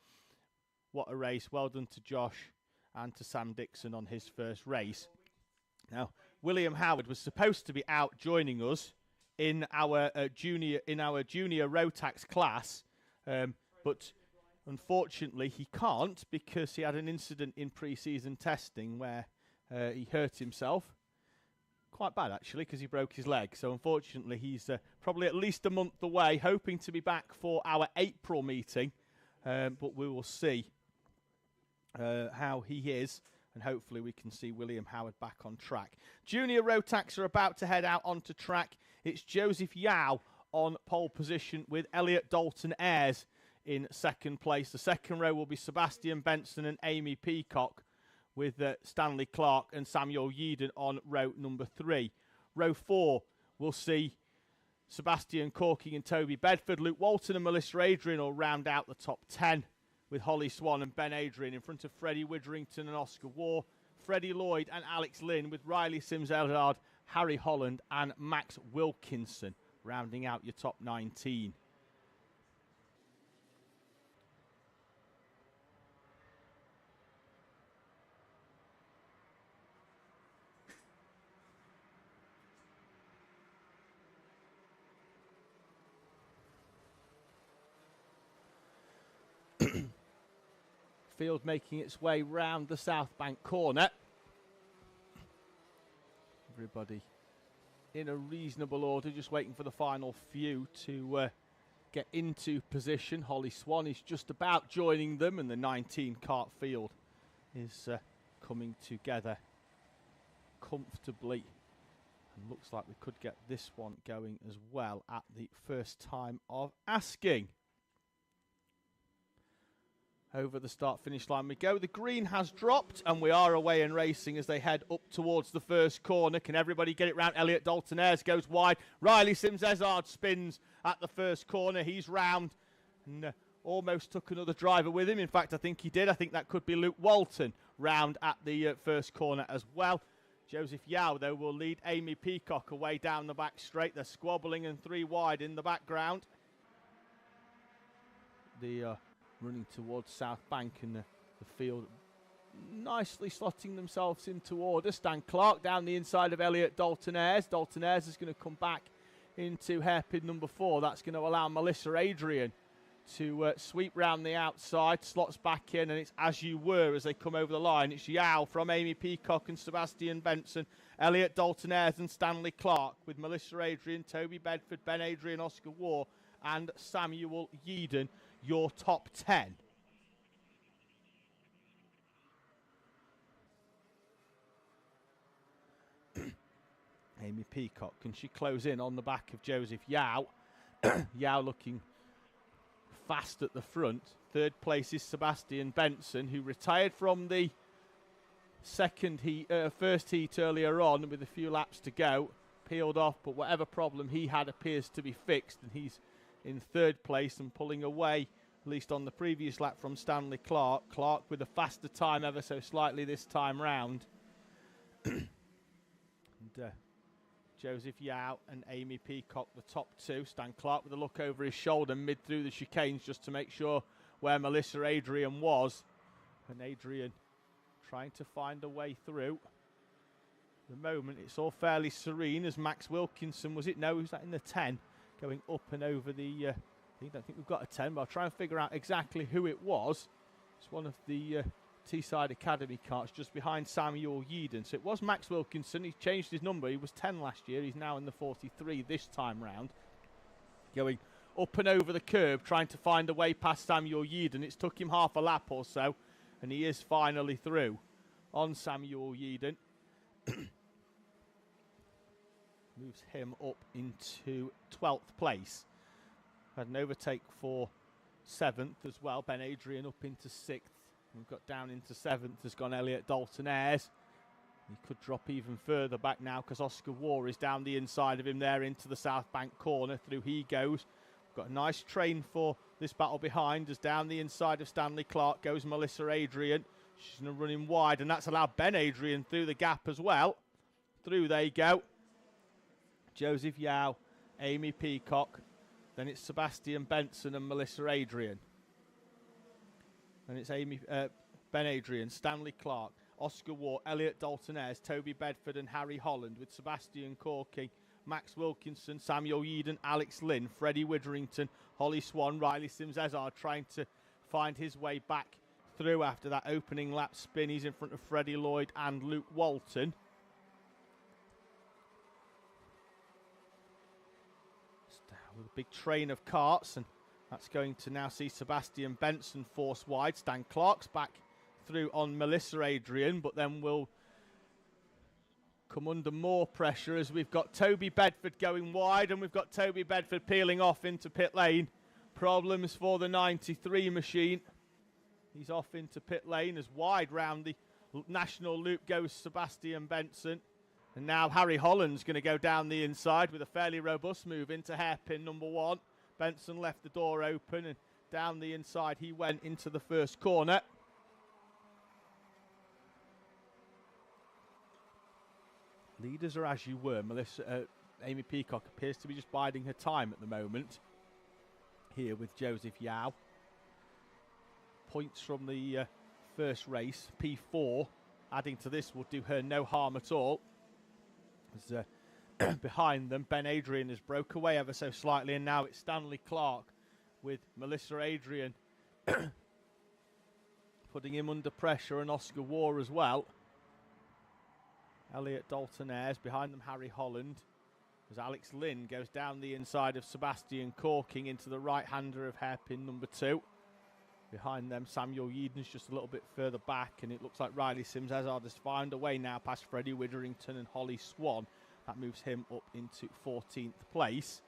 [SPEAKER 1] what a race. Well done to Josh and to Sam Dixon on his first race. Now, William Howard was supposed to be out joining us in our junior Rotax class, but Unfortunately, he can't because he had an incident in pre-season testing where he hurt himself. Quite bad, actually, because he broke his leg. So, unfortunately, he's probably at least a month away, hoping to be back for our April meeting. But we will see how he is. And hopefully we can see William Howard back on track. Junior Rotax are about to head out onto track. It's Joseph Yao on pole position with Elliot Dalton Ayres in second place. The second row will be Sebastian Benson and Amy Peacock, with Stanley Clark and Samuel Yeadon on row number 3. Row 4 will see Sebastian Corking and Toby Bedford. Luke Walton and Melissa Adrian will round out the top 10, with Holly Swan and Ben Adrian in front of Freddie Witherington and Oscar Waugh, Freddie Lloyd and Alex Lynn, with Riley Sims-Eldard, Harry Holland and Max Wilkinson rounding out your top 19. Field making its way round the South Bank corner. Everybody in a reasonable order, just waiting for the final few to get into position. Holly Swan is just about joining them, and the 19 kart field is coming together comfortably. And looks like we could get this one going as well at the first time of asking. Over the start-finish line we go. The green has dropped, and we are away and racing as they head up towards the first corner. Can everybody get it round? Elliot Dalton Ayres goes wide. Riley Sims-Eldard spins at the first corner. He's round and almost took another driver with him. In fact, I think he did. I think that could be Luke Walton round at the first corner as well. Joseph Yao, though, will lead Amy Peacock away down the back straight. They're squabbling and 3 wide in the background. Running towards South Bank, and the field nicely slotting themselves into order. Stan Clark down the inside of Elliot Dalton Ayres. Dalton Ayres is going to come back into hairpin number 4. That's going to allow Melissa Adrian to sweep round the outside, slots back in, and it's As You Were as they come over the line. It's Yao from Amy Peacock and Sebastian Benson, Elliot Dalton Ayres and Stanley Clark, with Melissa Adrian, Toby Bedford, Ben Adrian, Oscar Waugh and Samuel Yeadon, your top 10. Amy Peacock, can she close in on the back of Joseph Yao? Yao looking fast at the front. Third place is Sebastian Benson, who retired from the first heat earlier on with a few laps to go. Peeled off, but whatever problem he had appears to be fixed, and he's in third place and pulling away, at least on the previous lap, from Stanley Clark. Clark with a faster time ever so slightly this time round. And Joseph Yao and Amy Peacock, the top 2. Stan Clark with a look over his shoulder mid through the chicanes just to make sure where Melissa Adrian was. And Adrian trying to find a way through. At the moment, it's all fairly serene as Max Wilkinson, was it? No, was that in the 10? Going up and over the, I don't think we've got a 10, but I'll try and figure out exactly who it was. It's one of the Teesside Academy karts just behind Samuel Yeadon. So it was Max Wilkinson. He changed his number. He was 10 last year. He's now in the 43 this time round. Going up and over the curb, trying to find a way past Samuel Yeadon. It's took him half a lap or so, and he is finally through on Samuel Yeadon. Moves him up into 12th place. Had an overtake for 7th as well. Ben Adrian up into 6th. We've got down into 7th has gone Elliot Dalton Ayres. He could drop even further back now because Oscar Waugh is down the inside of him there into the South Bank corner. Through he goes. We've got a nice train for this battle behind as down the inside of Stanley Clark goes Melissa Adrian. She's going to run in wide, and that's allowed Ben Adrian through the gap as well. Through they go. Joseph Yao, Amy Peacock, then it's Sebastian Benson and Melissa Adrian. And it's Ben Adrian, Stanley Clark, Oscar Waugh, Elliot Dalton Ayres, Toby Bedford and Harry Holland, with Sebastian Corking, Max Wilkinson, Samuel Yeadon, Alex Lynn, Freddie Witherington, Holly Swan, Riley Sims-Eldard trying to find his way back through after that opening lap spin. He's in front of Freddie Lloyd and Luke Walton. With a big train of karts, and that's going to now see Sebastian Benson force wide. Stan Clark's back through on Melissa Adrian, but then we'll come under more pressure as we've got Toby Bedford going wide, and we've got Toby Bedford peeling off into pit lane. Problems for the 93 machine. He's off into pit lane as wide round the national loop goes Sebastian Benson. And now Harry Holland's going to go down the inside with a fairly robust move into hairpin number 1. Benson left the door open, and down the inside he went into the first corner. Leaders are as you were. Amy Peacock appears to be just biding her time at the moment here with Joseph Yao. Points from the first race, P4. Adding to this will do her no harm at all. As, behind them, Ben Adrian has broke away ever so slightly, and now it's Stanley Clark with Melissa Adrian putting him under pressure, and Oscar Waugh as well. Elliot Dalton Ayres behind them, Harry Holland, as Alex Lynn goes down the inside of Sebastian Corking into the right-hander of hairpin number 2. Behind them, Samuel Yeadon's just a little bit further back, and it looks like Riley Sims-Hazard has found a way now past Freddie Witherington and Holly Swan. That moves him up into 14th place.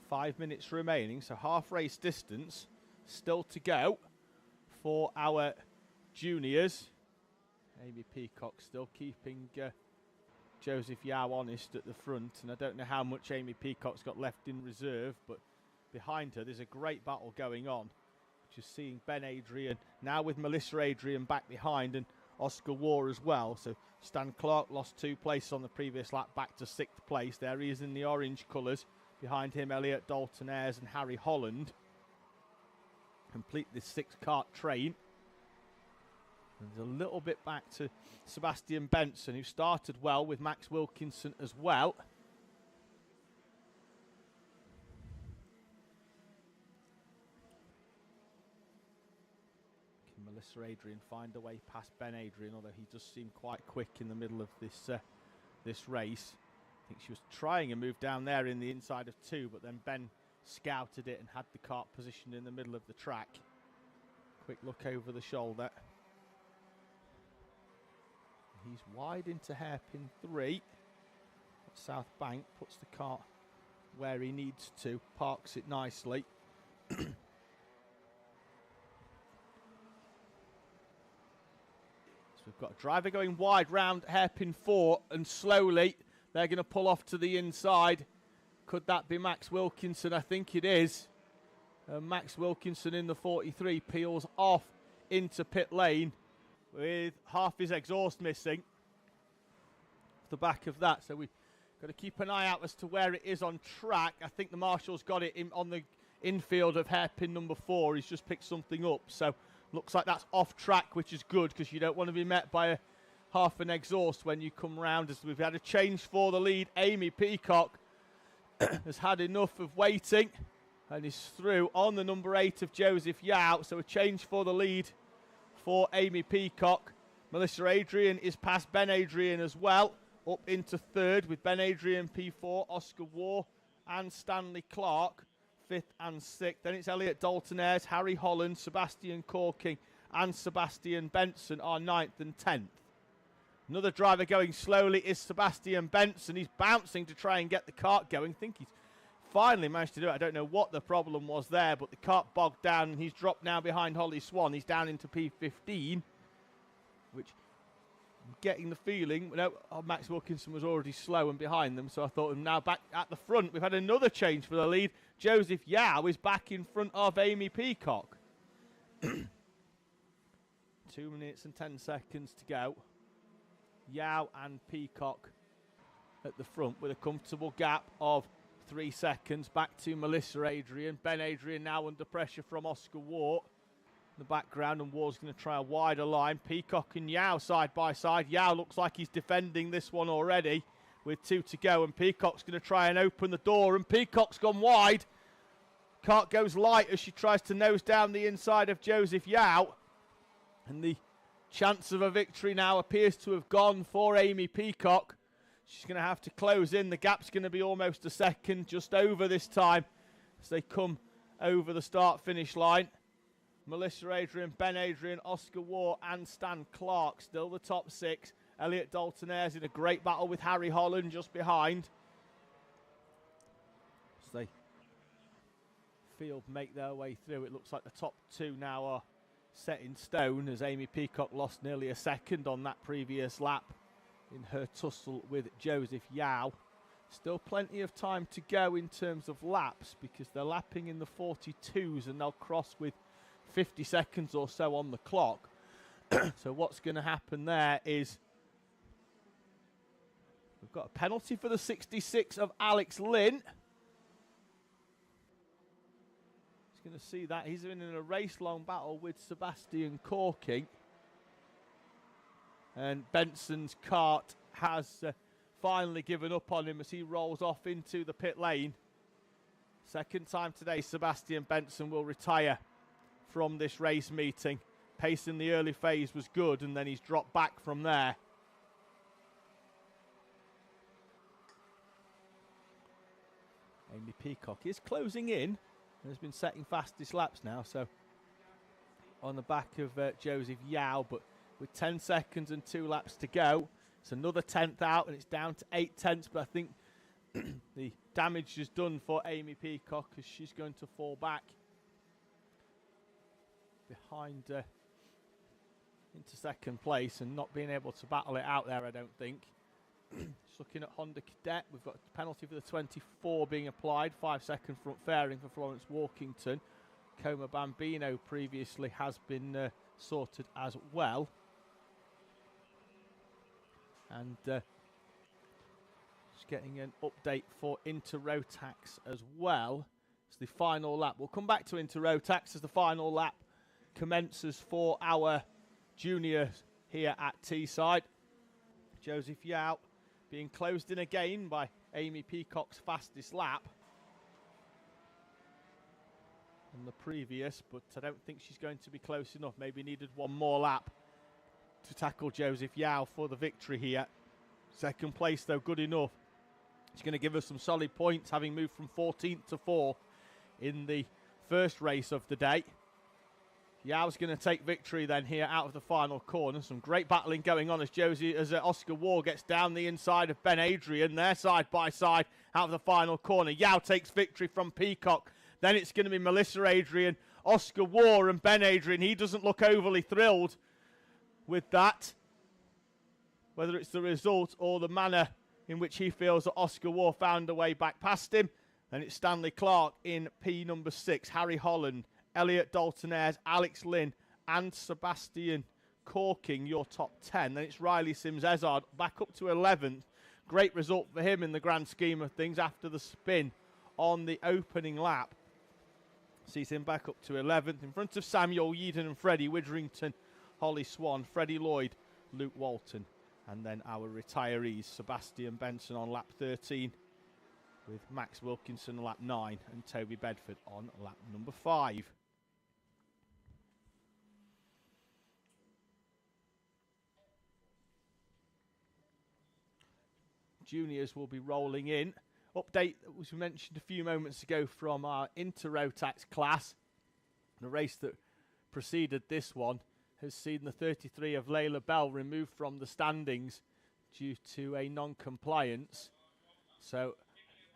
[SPEAKER 1] Five minutes remaining, so half race distance still to go for our juniors. Amy Peacock still keeping Joseph Yao honest at the front, and I don't know how much Amy Peacock's got left in reserve, but behind her there's a great battle going on. Just seeing Ben Adrian now with Melissa Adrian back behind, and Oscar Waugh as well. So Stan Clark lost 2 places on the previous lap, back to 6th place. There he is in the orange colours. Behind him, Elliot Dalton Ayres and Harry Holland complete this 6-kart train. There's a little bit back to Sebastian Benson, who started well with Max Wilkinson as well. Can Melissa Adrian find a way past Ben Adrian, although he does seem quite quick in the middle of this race. I think she was trying a move down there in the inside of 2, but then Ben scouted it and had the kart positioned in the middle of the track. Quick look over the shoulder. He's wide into hairpin 3. South Bank puts the kart where he needs to, parks it nicely. So we've got a driver going wide round hairpin 4, and slowly they're going to pull off to the inside. Could that be Max Wilkinson? I think it is. Max Wilkinson in the 43 peels off into pit lane with half his exhaust missing. Off the back of that, so we've got to keep an eye out as to where it is on track. I think the marshal's got it on the infield of hairpin number 4. He's just picked something up, so looks like that's off track, which is good, because you don't want to be met by half an exhaust when you come round. As we've had a change for the lead, Amy Peacock has had enough of waiting and is through on the number 8 of Joseph Yao. So a change for the lead for Amy Peacock. Melissa Adrian is past Ben Adrian as well, up into 3rd with Ben Adrian P4, Oscar Waugh and Stanley Clark 5th and 6th. Then it's Elliot Dalton Ayres, Harry Holland, Sebastian Corking and Sebastian Benson are 9th and 10th. Another driver going slowly is Sebastian Benson. He's bouncing to try and get the kart going. I think he's finally managed to do it. I don't know what the problem was there, but the kart bogged down, and he's dropped now behind Holly Swan. He's down into P15, which I'm getting the feeling, Max Wilkinson was already slow and behind them, so I thought now back at the front. We've had another change for the lead. Joseph Yao is back in front of Amy Peacock. 2 minutes and 10 seconds to go. Yao and Peacock at the front with a comfortable gap of 3 seconds. Back to Melissa Adrian. Ben Adrian now under pressure from Oscar Waugh in the background, and Waugh's going to try a wider line. Peacock and Yao side by side. Yao looks like he's defending this one already. with 2 to go, and Peacock's going to try and open the door, and Peacock's gone wide. Kart goes light as she tries to nose down the inside of Joseph Yao, and the chance of a victory now appears to have gone for Amy Peacock. She's going to have to close in. The gap's going to be almost a second, just over this time, as they come over the start-finish line. Melissa Adrian, Ben Adrian, Oscar Waugh and Stan Clark still the top 6. Elliot Dalton-Ayres in a great battle with Harry Holland just behind. As they field make their way through, it looks like the top 2 now are set in stone, as Amy Peacock lost nearly a second on that previous lap in her tussle with Joseph Yao. Still plenty of time to go in terms of laps, because they're lapping in the 42s and they'll cross with 50 seconds or so on the clock. So what's going to happen there is we've got a penalty for the 66 of Alex Lynn. He's going to see that. He's in a race-long battle with Sebastian Corking. And Benson's kart has finally given up on him as he rolls off into the pit lane. Second time today Sebastian Benson will retire from this race meeting. Pace in the early phase was good, and then he's dropped back from there. Amy Peacock is closing in and has been setting fastest laps now, so on the back of Joseph Yao, but with 10 seconds and 2 laps to go, it's another 10th out, and it's down to 8 tenths, but I think the damage is done for Amy Peacock, as she's going to fall back behind into second place and not being able to battle it out there, I don't think. Just looking at Honda Cadet, we've got a penalty for the 24 being applied, 5-second front fairing for Florence Walkington. Coma Bambino previously has been sorted as well. And just getting an update for Inter Rotax as well. It's the final lap. We'll come back to Inter Rotax as the final lap commences for our juniors here at Teesside. Joseph Yao being closed in again by Amy Peacock's fastest lap on the previous, but I don't think she's going to be close enough. Maybe needed one more lap to tackle Joseph Yao for the victory here. Second place, though, good enough. It's going to give us some solid points, having moved from 14th to 4 in the first race of the day. Yao's going to take victory then here out of the final corner. Some great battling going on as Oscar Waugh gets down the inside of Ben Adrian. They're side by side out of the final corner. Yao takes victory from Peacock. Then it's going to be Melissa Adrian, Oscar Waugh and Ben Adrian. He doesn't look overly thrilled with that, whether it's the result or the manner in which he feels that Oscar Waugh found a way back past him. Then it's Stanley Clark in P number 6, Harry Holland, Elliot Dalton-Ayres, Alex Lynn and Sebastian Corking, your top 10. Then it's Riley Sims-Ezard back up to 11th. Great result for him in the grand scheme of things after the spin on the opening lap. Sees him back up to 11th in front of Samuel Yeadon and Freddie Witherington, Holly Swan, Freddie Lloyd, Luke Walton, and then our retirees, Sebastian Benson on lap 13 with Max Wilkinson on lap 9 and Toby Bedford on lap number 5. Juniors will be rolling in. Update that was mentioned a few moments ago from our Inter Rotax class. The race that preceded this one has seen the 33 of Layla Bell removed from the standings due to a non-compliance. So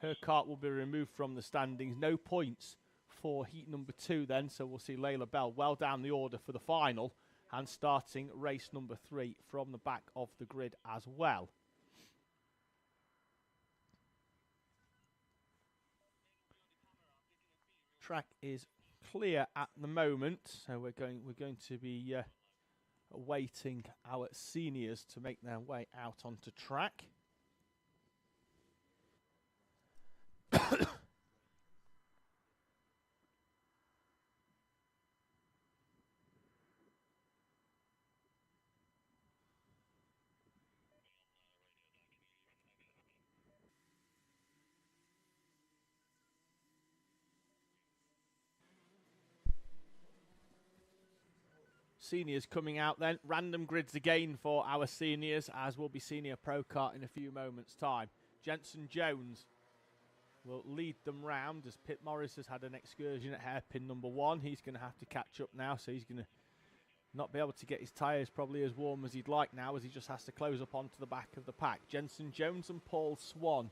[SPEAKER 1] her kart will be removed from the standings. No points for heat number 2 then. So we'll see Layla Bell well down the order for the final and starting race number 3 from the back of the grid as well. Track is clear at the moment, so we're going to be awaiting our seniors to make their way out onto track. Seniors coming out then. Random grids again for our seniors, as will be Senior Pro Kart in a few moments' time. Jenson Jones will lead them round as Pit Morris has had an excursion at hairpin number 1. He's going to have to catch up now, so he's going to not be able to get his tyres probably as warm as he'd like now, as he just has to close up onto the back of the pack. Jenson Jones and Paul Swan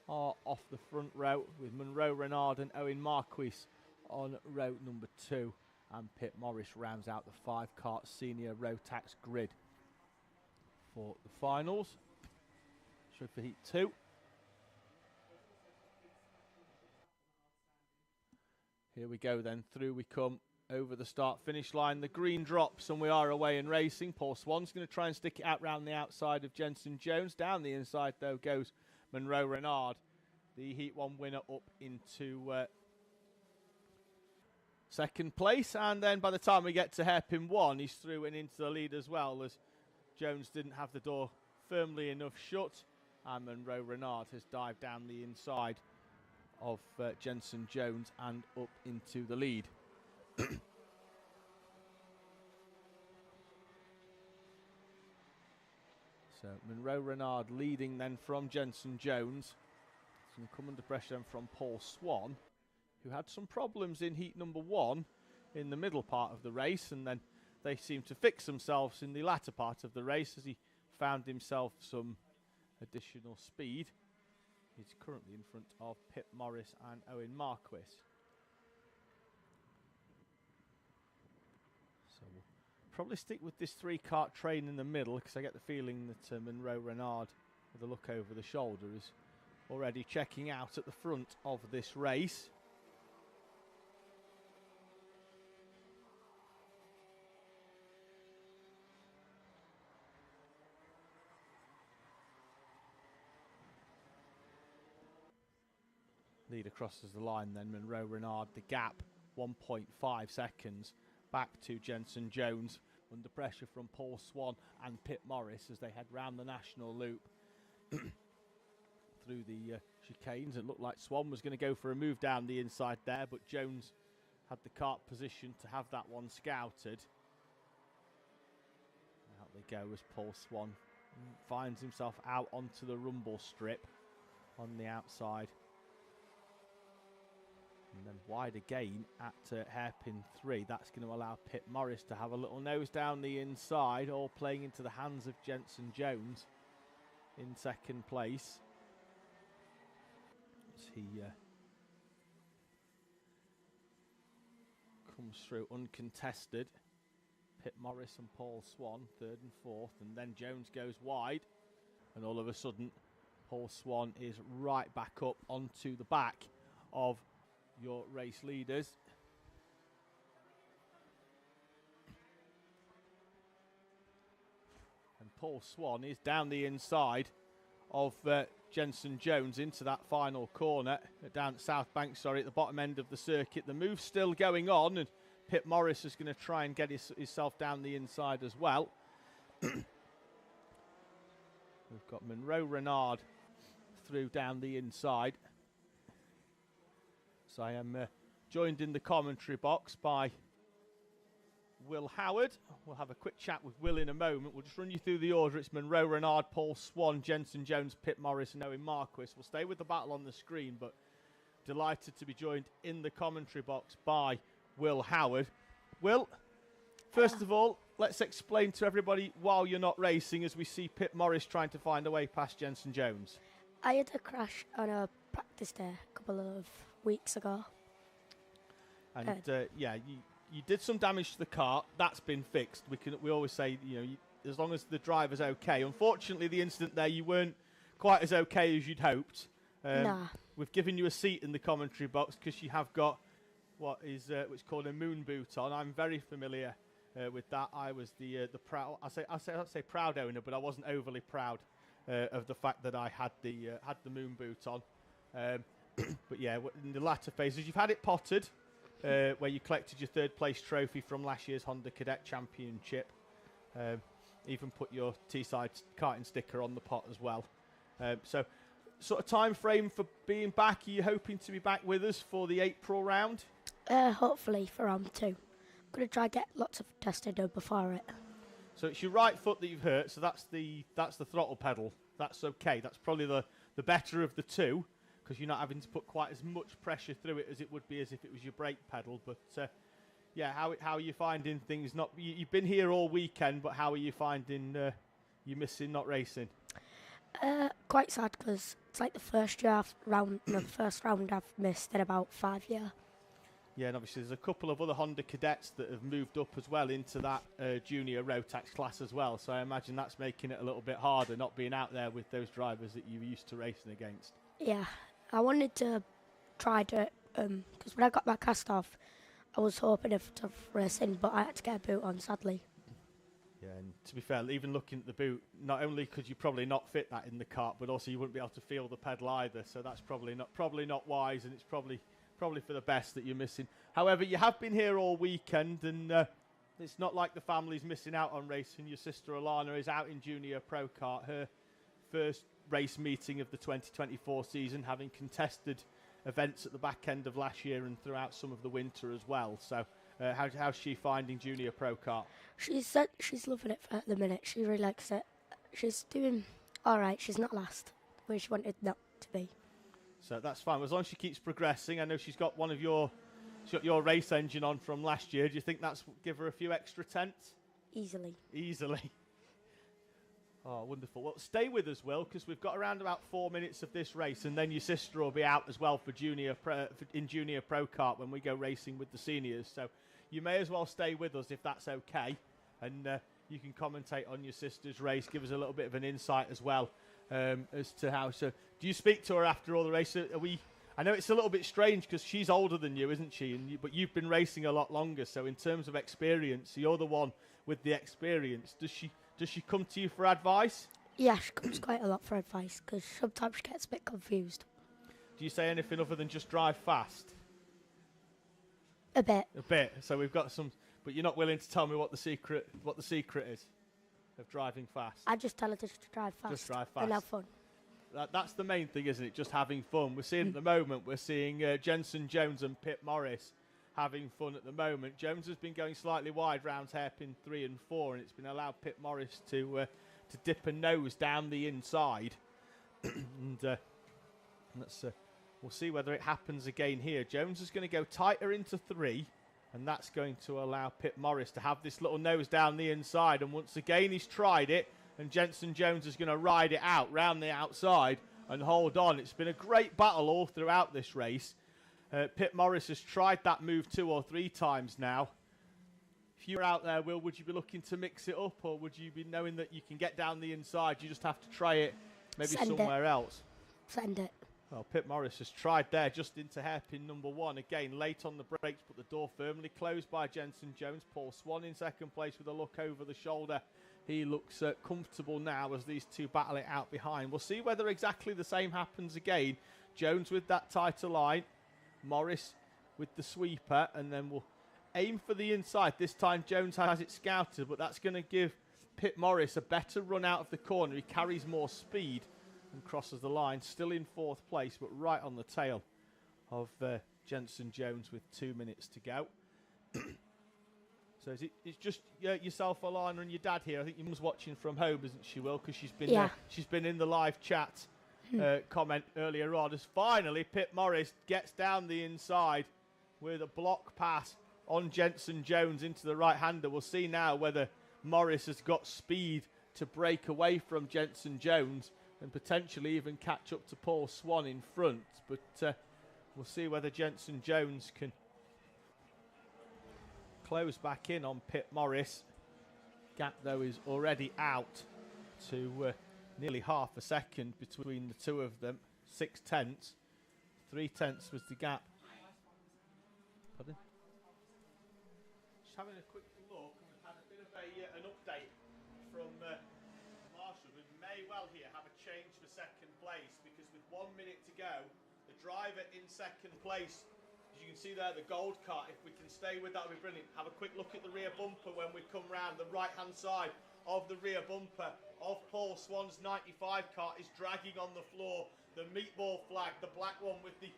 [SPEAKER 1] are off the front row, with Monroe Renard and Owen Marquis on row number 2. And Pit Morris rounds out the 5-kart Senior Rotax grid for the finals. So for Heat 2. Here we go then, through we come over the start-finish line. The green drops and we are away and racing. Paul Swan's going to try and stick it out round the outside of Jenson Jones. Down the inside though goes Monroe Renard, the Heat 1 winner, up into second place. And then by the time we get to hairpin 1, he's through and into the lead as well, as Jones didn't have the door firmly enough shut, and Monroe Renard has dived down the inside of Jenson Jones and up into the lead. So Monroe Renard leading then from Jenson Jones. Some come under pressure then from Paul Swan, who had some problems in heat number 1 in the middle part of the race, and then they seemed to fix themselves in the latter part of the race as he found himself some additional speed. He's currently in front of Pit Morris and Owen Marquis. So we'll probably stick with this 3-kart train in the middle, because I get the feeling that Monroe Renard, with a look over the shoulder, is already checking out at the front of this race. Leader crosses the line then, Monroe Renard, the gap 1.5 seconds back to Jenson Jones, under pressure from Paul Swan and Pit Morris as they head round the national loop through the chicanes. It looked like Swan was going to go for a move down the inside there, but Jones had the kart position to have that one scouted. Out they go as Paul Swan finds himself out onto the rumble strip on the outside. And then wide again at hairpin 3. That's going to allow Pit Morris to have a little nose down the inside, all playing into the hands of Jenson Jones in second place. As he comes through uncontested. Pit Morris and Paul Swan, 3rd and 4th. And then Jones goes wide. And all of a sudden, Paul Swan is right back up onto the back of your race leaders. And Paul Swan is down the inside of Jenson Jones into that final corner, down at South Bank, sorry, at the bottom end of the circuit. The move's still going on, and Pit Morris is going to try and get himself down the inside as well. We've got Monroe Renard through down the inside. So I am joined in the commentary box by Will Howard. We'll have a quick chat with Will in a moment. We'll just run you through the order. It's Monroe Renard, Paul Swan, Jenson Jones, Pit Morris and Owen Marquis. We'll stay with the battle on the screen, but delighted to be joined in the commentary box by Will Howard. Will, first of all, let's explain to everybody while you're not racing, as we see Pit Morris trying to find a way past Jenson Jones.
[SPEAKER 2] I had a crash on a practice day a couple of weeks ago.
[SPEAKER 1] And yeah, you did some damage to the car. That's been fixed. We always say, you know, as long as the driver's okay. Unfortunately, the incident there, you weren't quite as okay as you'd hoped.
[SPEAKER 2] Nah.
[SPEAKER 1] We've given you a seat in the commentary box because you have got what is what's called a moon boot on. I'm very familiar with that. I was the proud. I'd say proud owner, but I wasn't overly proud of the fact that I had the moon boot on. But yeah, in the latter phases, you've had it potted, where you collected your 3rd place trophy from last year's Honda Cadet Championship. Even put your Teesside karting sticker on the pot as well. So, sort of time frame for being back. Are you hoping to be back with us for the April round?
[SPEAKER 2] Hopefully for round 2. going to try get lots of testing done before it.
[SPEAKER 1] So it's your right foot that you've hurt, so that's the throttle pedal. That's okay. That's probably the better of the two, because you're not having to put quite as much pressure through it as it would be as if it was your brake pedal. But yeah, how are you finding things? You've been here all weekend, but how are you finding you missing not racing?
[SPEAKER 2] Quite sad, because it's like the first round I've missed in about 5 years.
[SPEAKER 1] Yeah, and obviously there's a couple of other Honda Cadets that have moved up as well into that Junior Rotax class as well. So I imagine that's making it a little bit harder not being out there with those drivers that you're used to racing against.
[SPEAKER 2] Yeah, I wanted to try to, because when I got my cast off, I was hoping to racing, but I had to get a boot on, sadly.
[SPEAKER 1] Yeah, and to be fair, even looking at the boot, not only could you probably not fit that in the kart, but also you wouldn't be able to feel the pedal either. So that's probably not wise, and it's probably for the best that you're missing. However, you have been here all weekend, and it's not like the family's missing out on racing. Your sister Alana is out in Junior Pro Kart, her first race meeting of the 2024 season, having contested events at the back end of last year and throughout some of the winter as well. So how's she finding Junior Pro Kart?
[SPEAKER 2] She said she's loving it at the minute. She really likes it. She's doing all right. She's not last where she wanted not to be.
[SPEAKER 1] So that's fine. As long as she keeps progressing. I know she's got she's got your race engine on from last year. Do you think that's give her a few extra tenths?
[SPEAKER 2] Easily.
[SPEAKER 1] Oh, wonderful. Well, stay with us, Will, because we've got around about 4 minutes of this race, and then your sister will be out as well for Junior Pro Kart when we go racing with the seniors. So you may as well stay with us if that's okay, and you can commentate on your sister's race, give us a little bit of an insight as well as to how. So, do you speak to her after all the race? I know it's a little bit strange because she's older than you, isn't she? But you've been racing a lot longer. So in terms of experience, you're the one with the experience. Does she come to you for advice?
[SPEAKER 2] Yeah, she comes quite a lot for advice because sometimes she gets a bit confused.
[SPEAKER 1] Do you say anything other than just drive fast?
[SPEAKER 2] A bit.
[SPEAKER 1] So we've got some, but you're not willing to tell me what the secret is of driving fast.
[SPEAKER 2] I just tell her to drive fast.
[SPEAKER 1] Just drive fast
[SPEAKER 2] and have fun.
[SPEAKER 1] That's the main thing, isn't it? Just having fun. We're seeing at the moment, we're seeing Jenson Jones and Pip Morris having fun at the moment. Jones has been going slightly wide round hairpin 3 and 4, and it's been allowed Pip Morris to dip a nose down the inside. And we'll see whether it happens again here. Jones is going to go tighter into 3, and that's going to allow Pip Morris to have this little nose down the inside. And once again, he's tried it, and Jenson Jones is going to ride it out round the outside and hold on. It's been a great battle all throughout this race. Pip Morris has tried that move 2 or 3 times now. If you were out there, Will, would you be looking to mix it up, or would you be knowing that you can get down the inside? You just have to try it maybe somewhere else.
[SPEAKER 2] Send it.
[SPEAKER 1] Well, Pip Morris has tried there just into hairpin number 1. Again, late on the brakes, but the door firmly closed by Jenson Jones. Paul Swan in second place with a look over the shoulder. He looks comfortable now as these two battle it out behind. We'll see whether exactly the same happens again. Jones with that tighter line. Morris with the sweeper, and then we'll aim for the inside. This time Jones has it scouted, but that's going to give Pip Morris a better run out of the corner. He carries more speed and crosses the line. Still in 4th place, but right on the tail of Jenson Jones with 2 minutes to go. So it's just yourself, Alana, and your dad here. I think your mum's watching from home, isn't she, Will? Because she's been in the live chat comment earlier on. As finally Pip Morris gets down the inside with a block pass on Jenson Jones into the right-hander. We'll see now whether Morris has got speed to break away from Jenson Jones and potentially even catch up to Paul Swan in front. But we'll see whether Jenson Jones can close back in on Pip Morris. Gap, though, is already out to nearly half a second between the two of them. 6 tenths. 3 tenths was the gap. Pardon? Just having a quick look. We've had a bit of an update from Marshall. We may well here have a change for second place, because with 1 minute to go, the driver in second place, as you can see there, the gold cart, if we can stay with that, would be brilliant. Have a quick look at the rear bumper when we come round. The right-hand side of the rear bumper of Paul Swan's 95 cart is dragging on the floor. The meatball flag, the black one with the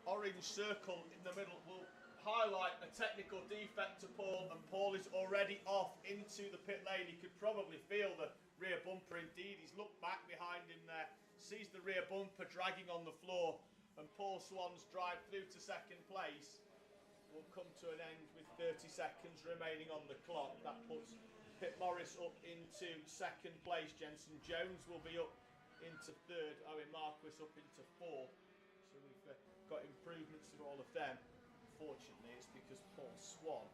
[SPEAKER 1] orange circle in the middle, will highlight a technical defect to Paul, and Paul is already off into the pit lane. He could probably feel the rear bumper indeed. He's looked back behind him there, sees the rear bumper dragging on the floor, and Paul Swan's drive through to second place will come to an end with 30 seconds remaining on the clock. That puts Pit Morris up into second place. Jensen Jones will be up into third. Owen Marquis up into fourth. So we've got improvements in all of them. Fortunately, it's because Paul Swan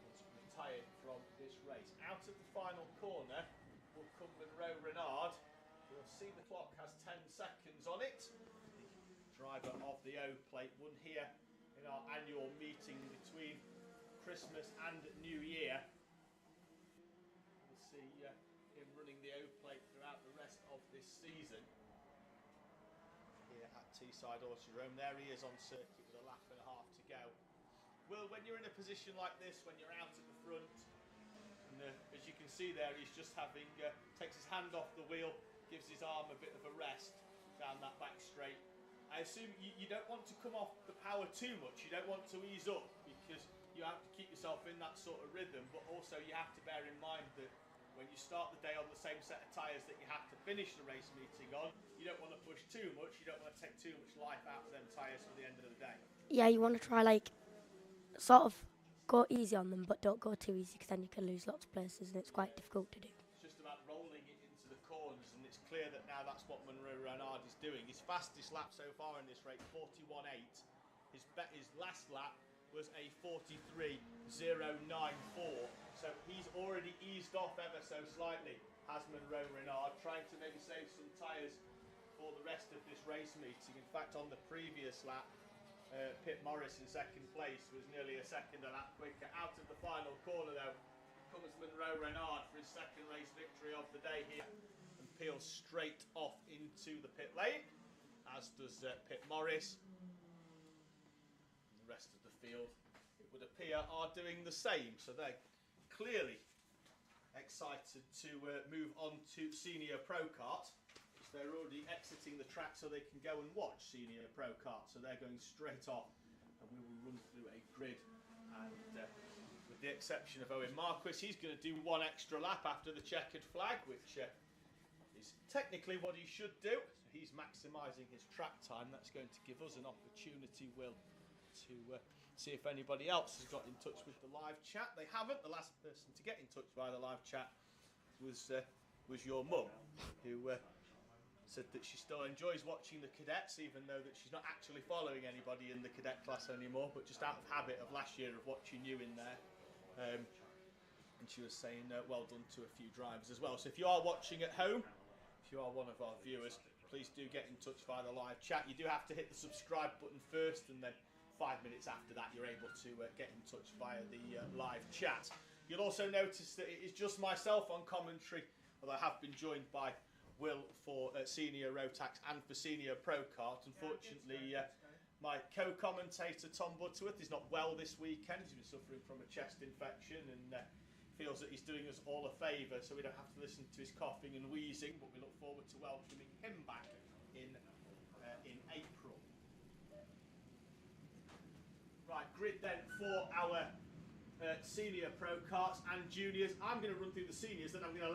[SPEAKER 1] was retired from this race. Out of the final corner will come Monroe Renard. You'll see the clock has 10 seconds on it. The driver of the O plate won here in our annual meeting between Christmas and New Year. We'll see him running the O plate throughout the rest of this season here at Teesside Autodrome. There he is on circuit with a lap and a half to go. Well, when you're in a position like this, when you're out at the front, and as you can see there, he's just having takes his hand off the wheel, gives his arm a bit of a rest down that back straight. I assume you don't want to come off the power too much. You don't want to ease up, because you have to keep yourself in that sort of rhythm, but also you have to bear in mind that when you start the day on the same set of tyres that you have to finish the race meeting on, you don't want to push too much, you don't want to take too much life out of them tyres for the end of the day.
[SPEAKER 2] Yeah, you want to try, like, sort of go easy on them, but don't go too easy, because then you can lose lots of places and it's quite difficult to do.
[SPEAKER 1] It's just about rolling it into the corners, and it's clear that now that's what Monroe Renard is doing. His fastest lap so far in this race, 41.8. His last lap was a 43.094. So he's already eased off ever so slightly, has Monroe Renard, trying to maybe save some tyres for the rest of this race meeting. In fact, on the previous lap, Pit Morris in second place was nearly a second a lap quicker. Out of the final corner though comes Monroe Renard for his second race victory of the day here, and peels straight off into the pit lane, as does Pit Morris. And the rest of the field, it would appear, are doing the same. So they're clearly excited to move on to Senior Pro Kart. They're already exiting the track so they can go and watch Senior Pro Kart. So they're going straight off, and we will run through a grid. And with the exception of Owen Marquis, he's going to do one extra lap after the checkered flag, which is technically what he should do. So he's maximising his track time. That's going to give us an opportunity, Will, to see if anybody else has got in touch with the live chat. They haven't. The last person to get in touch via the live chat was your mum, who said that she still enjoys watching the cadets, even though that she's not actually following anybody in the cadet class anymore, but just out of habit of last year of watching you in there. And she was saying well done to a few drivers as well. So if you are watching at home, if you are one of our viewers, please do get in touch via the live chat. You do have to hit the subscribe button first, and then 5 minutes after that you're able to get in touch via the live chat. You'll also notice that it is just myself on commentary, although I have been joined by Will for Senior Rotax and for Senior Pro Kart. Unfortunately, my co-commentator Tom Butterworth is not well this weekend. He's been suffering from a chest infection and feels that he's doing us all a favour, so we don't have to listen to his coughing and wheezing, but we look forward to welcoming him back in April. Right, grid then for our Senior Pro Karts and Juniors. I'm going to run through the Seniors, then I'm going to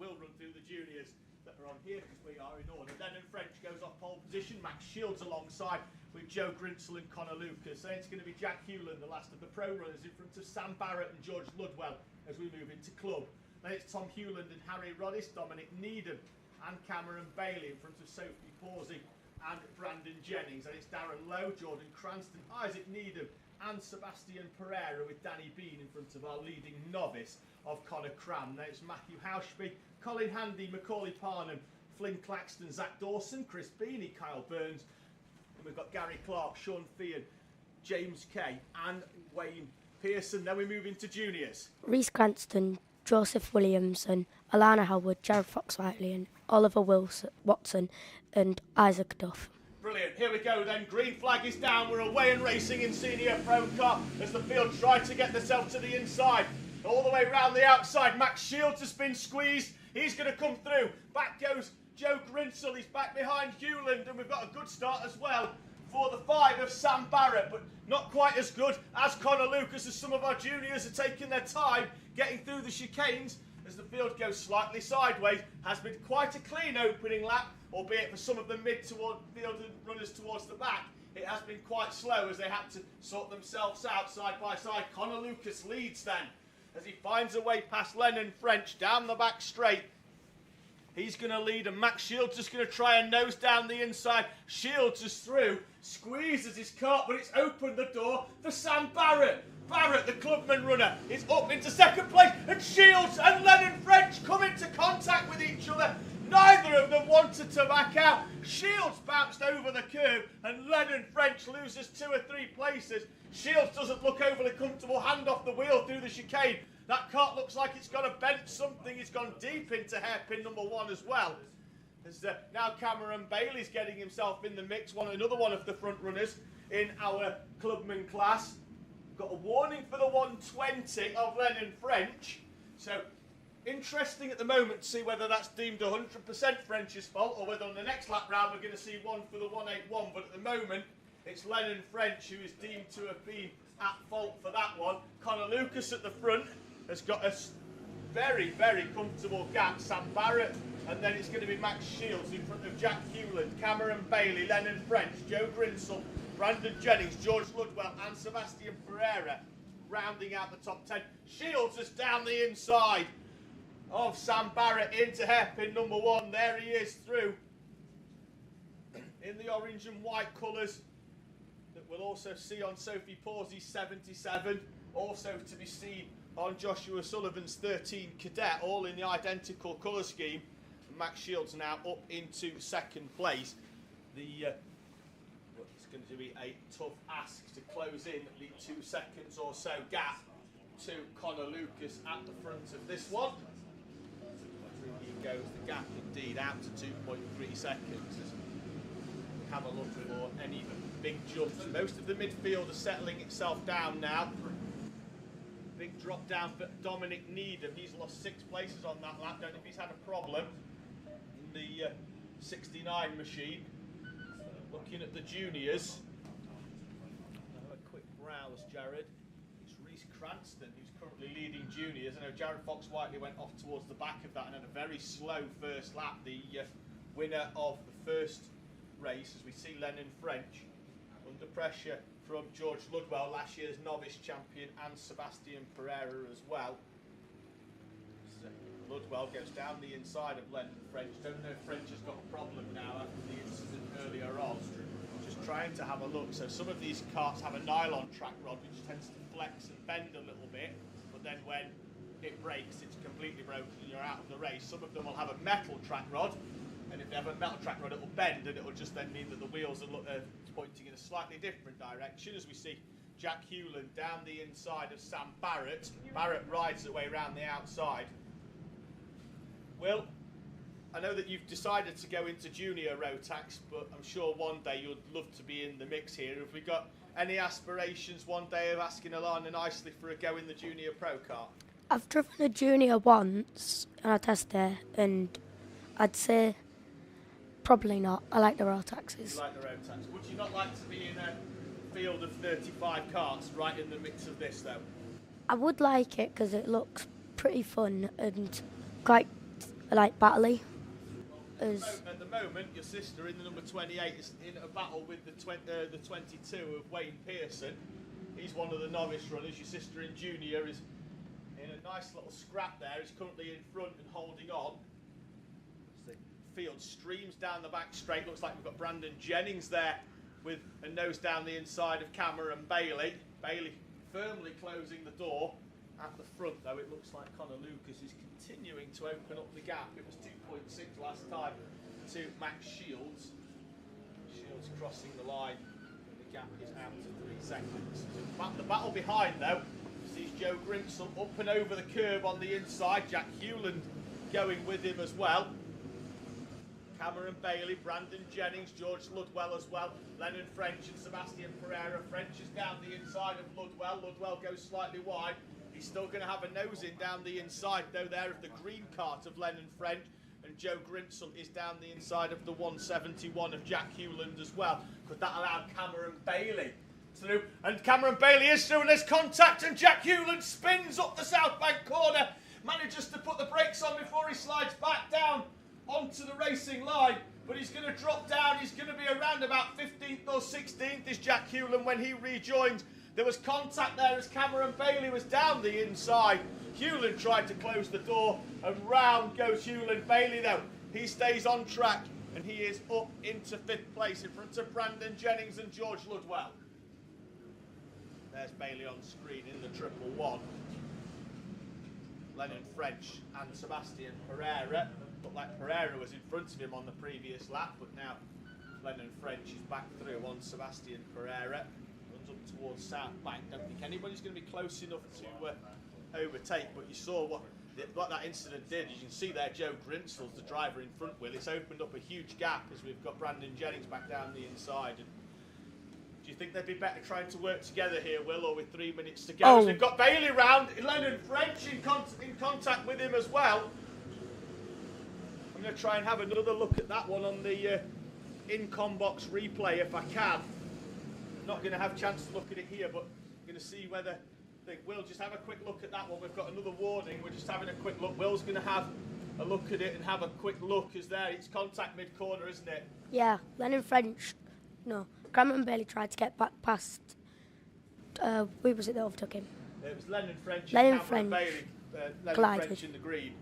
[SPEAKER 1] We'll run through the Juniors that are on here, because we are in order. Then French goes off pole position. Max Shields alongside with Joe Grinsell and Connor Lucas. Then it's going to be Jack Hewland, the last of the pro runners, in front of Sam Barrett and George Ludwell as we move into club. Then it's Tom Hewland and Harry Roddice, Dominic Needham and Cameron Bailey in front of Sophie Pawsey and Brandon Jennings. And it's Darren Lowe, Jordan Cranston, Isaac Needham and Sebastian Pereira, with Danny Bean in front of our leading novice of Connor Cram. Then it's Matthew Hauschby, Colin Handy, Macaulay Parnham, Flynn Claxton, Zach Dawson, Chris Beanie, Kyle Burns, and we've got Gary Clark, Sean Feehan, James Kay and Wayne Pearson. Then we move into Juniors.
[SPEAKER 2] Reese Cranston, Joseph Williamson, Alana Howard, Jared Fox-Whiteley and Oliver Watson and Isaac Duff.
[SPEAKER 1] Brilliant. Here we go then. Green flag is down. We're away and racing in Senior Pro Kart as the field tried to get themselves to the inside. All the way round the outside. Max Shields has been squeezed. He's going to come through. Back goes Joe Grinsell. He's back behind Hewland, and we've got a good start as well for the 5 of Sam Barrett, but not quite as good as Connor Lucas, as some of our juniors are taking their time getting through the chicanes as the field goes slightly sideways. Has been quite a clean opening lap, albeit for some of the field runners towards the back. It has been quite slow as they had to sort themselves out side by side. Connor Lucas leads then as he finds a way past Lennon French down the back straight. He's going to lead, and Max Shields just going to try and nose down the inside. Shields is through, squeezes his cart, but it's opened the door for Sam Barrett. Barrett, the clubman runner, is up into second place, and Shields and Lennon French come into contact with each other. Neither of them wanted to back out. Shields bounced over the curb, and Lennon French loses 2 or 3 places. Shields doesn't look overly comfortable, hand off the wheel through the chicane. That cart looks like it's got a bent something. It's gone deep into hairpin number 1 as well. As now Cameron Bailey's getting himself in the mix, another one of the front runners in our clubman class. Got a warning for the 120 of Lennon French. So interesting at the moment to see whether that's deemed 100% French's fault, or whether on the next lap round we're going to see one for the 181. But at the moment, it's Lennon French who is deemed to have been at fault for that one. Connor Lucas at the front has got a very, very comfortable gap. Sam Barrett, and then it's going to be Max Shields in front of Jack Hewland, Cameron Bailey, Lennon French, Joe Grinsell, Brandon Jennings, George Ludwell and Sebastian Pereira rounding out the top 10. Shields is down the inside of Sam Barrett into hairpin number 1. There he is through in the orange and white colours that we'll also see on Sophie Pawsey's 77, also to be seen on Joshua Sullivan's 13 Cadet, all in the identical colour scheme. Max Shields now up into second place. It's going to be a tough ask to close in the 2 seconds or so gap to Connor Lucas at the front of this one. Through he goes, the gap indeed out to 2.3 seconds. Have a look for any big jumps. Most of the midfield are settling itself down now. Big drop down for Dominic Needham. He's lost 6 places on that lap. Don't know if he's had a problem in the 69 machine. Looking at the juniors. Have a quick browse, Jared. It's Reece Cranston who's currently leading juniors. I know Jared Fox-Whiteley went off towards the back of that and had a very slow first lap. The winner of the first race, as we see Lennon French under pressure from George Ludwell, last year's novice champion, and Sebastian Pereira as well. So Ludwell goes down the inside of Lennon French. Don't know if French has got a problem now after the incident earlier on. Just trying to have a look. So some of these karts have a nylon track rod which tends to flex and bend a little bit, but then when it breaks, it's completely broken and you're out of the race. Some of them will have a metal track rod, and if they have a metal track rod, it will bend, and it will just then mean that the wheels are pointing in a slightly different direction. As we see Jack Hewland down the inside of Sam Barrett. Barrett rides the way around the outside. Will, I know that you've decided to go into Junior Rotax, but I'm sure one day you'd love to be in the mix here. Have we got any aspirations one day of asking Alana nicely for a go in the Junior Pro Kart?
[SPEAKER 2] I've driven a Junior once and I tested it, and I'd say probably not. I like the Rotaxes.
[SPEAKER 1] You like the Rotax. Would you not like to be in a field of 35 karts right in the mix of this, though?
[SPEAKER 2] I would like it because it looks pretty fun and quite like battley.
[SPEAKER 1] At the moment, your sister in the number 28 is in a battle with the 22 of Wayne Pearson. He's one of the novice runners. Your sister in Junior is in a nice little scrap there. He's currently in front and holding on. The field streams down the back straight. Looks like we've got Brandon Jennings there with a nose down the inside of Cameron Bailey. Bailey firmly closing the door. At the front, though, it looks like Connor Lucas is continuing to open up the gap. It was 2.6 last time to Max Shields. Shields crossing the line. The gap is out to 3 seconds. The battle behind, though, sees Joe Grinsell up and over the curb on the inside. Jack Hewland going with him as well. Cameron Bailey, Brandon Jennings, George Ludwell as well. Lennon French and Sebastian Pereira. French is down the inside of Ludwell. Ludwell goes slightly wide. He's still going to have a nose in down the inside, though, there of the green kart of Lennon French. And and Joe Grinsell is down the inside of the 171 of Jack Hewland as well. Could that allow Cameron Bailey through? And Cameron Bailey is through, and there's contact, and Jack Hewland spins up the South Bank corner, manages to put the brakes on before he slides back down onto the racing line. But he's going to drop down. He's going to be around about 15th or 16th is Jack Hewland when he rejoined. There was contact there as Cameron Bailey was down the inside. Hewland tried to close the door, and round goes Hewland. Bailey, though, he stays on track, and he is up into 5th place in front of Brandon Jennings and George Ludwell. There's Bailey on screen in the 111. Lennon French and Sebastian Pereira. Looked like Pereira was in front of him on the previous lap, but now Lennon French is back through on Sebastian Pereira. Runs up towards South Bank. Don't think anybody's going to be close enough to overtake, but you saw what that incident did. You can see there Joe Grinsell's the driver in front with. It's opened up a huge gap as we've got Brandon Jennings back down the inside. And do you think they'd be better trying to work together here, Will, or with 3 minutes to go?
[SPEAKER 2] Oh.
[SPEAKER 1] We've got Bailey round, Lennon French in contact with him as well. I'm going to try and have another look at that one on the in-com box replay if I can. I'm not going to have a chance to look at it here, but I'm going to see whether... I think Will, just have a quick look at that one. We've got another warning. We're just having a quick look. Will's going to have a look at it and have a quick look. Is there? It's contact mid-corner, isn't it?
[SPEAKER 2] Yeah, Lennon French. No, Cameron Bailey tried to get back past. Who was it that overtook him?
[SPEAKER 1] It was Lennon French
[SPEAKER 2] Lennon
[SPEAKER 1] and Cameron
[SPEAKER 2] French
[SPEAKER 1] Bailey. Lennon
[SPEAKER 2] glided.
[SPEAKER 1] French in the green.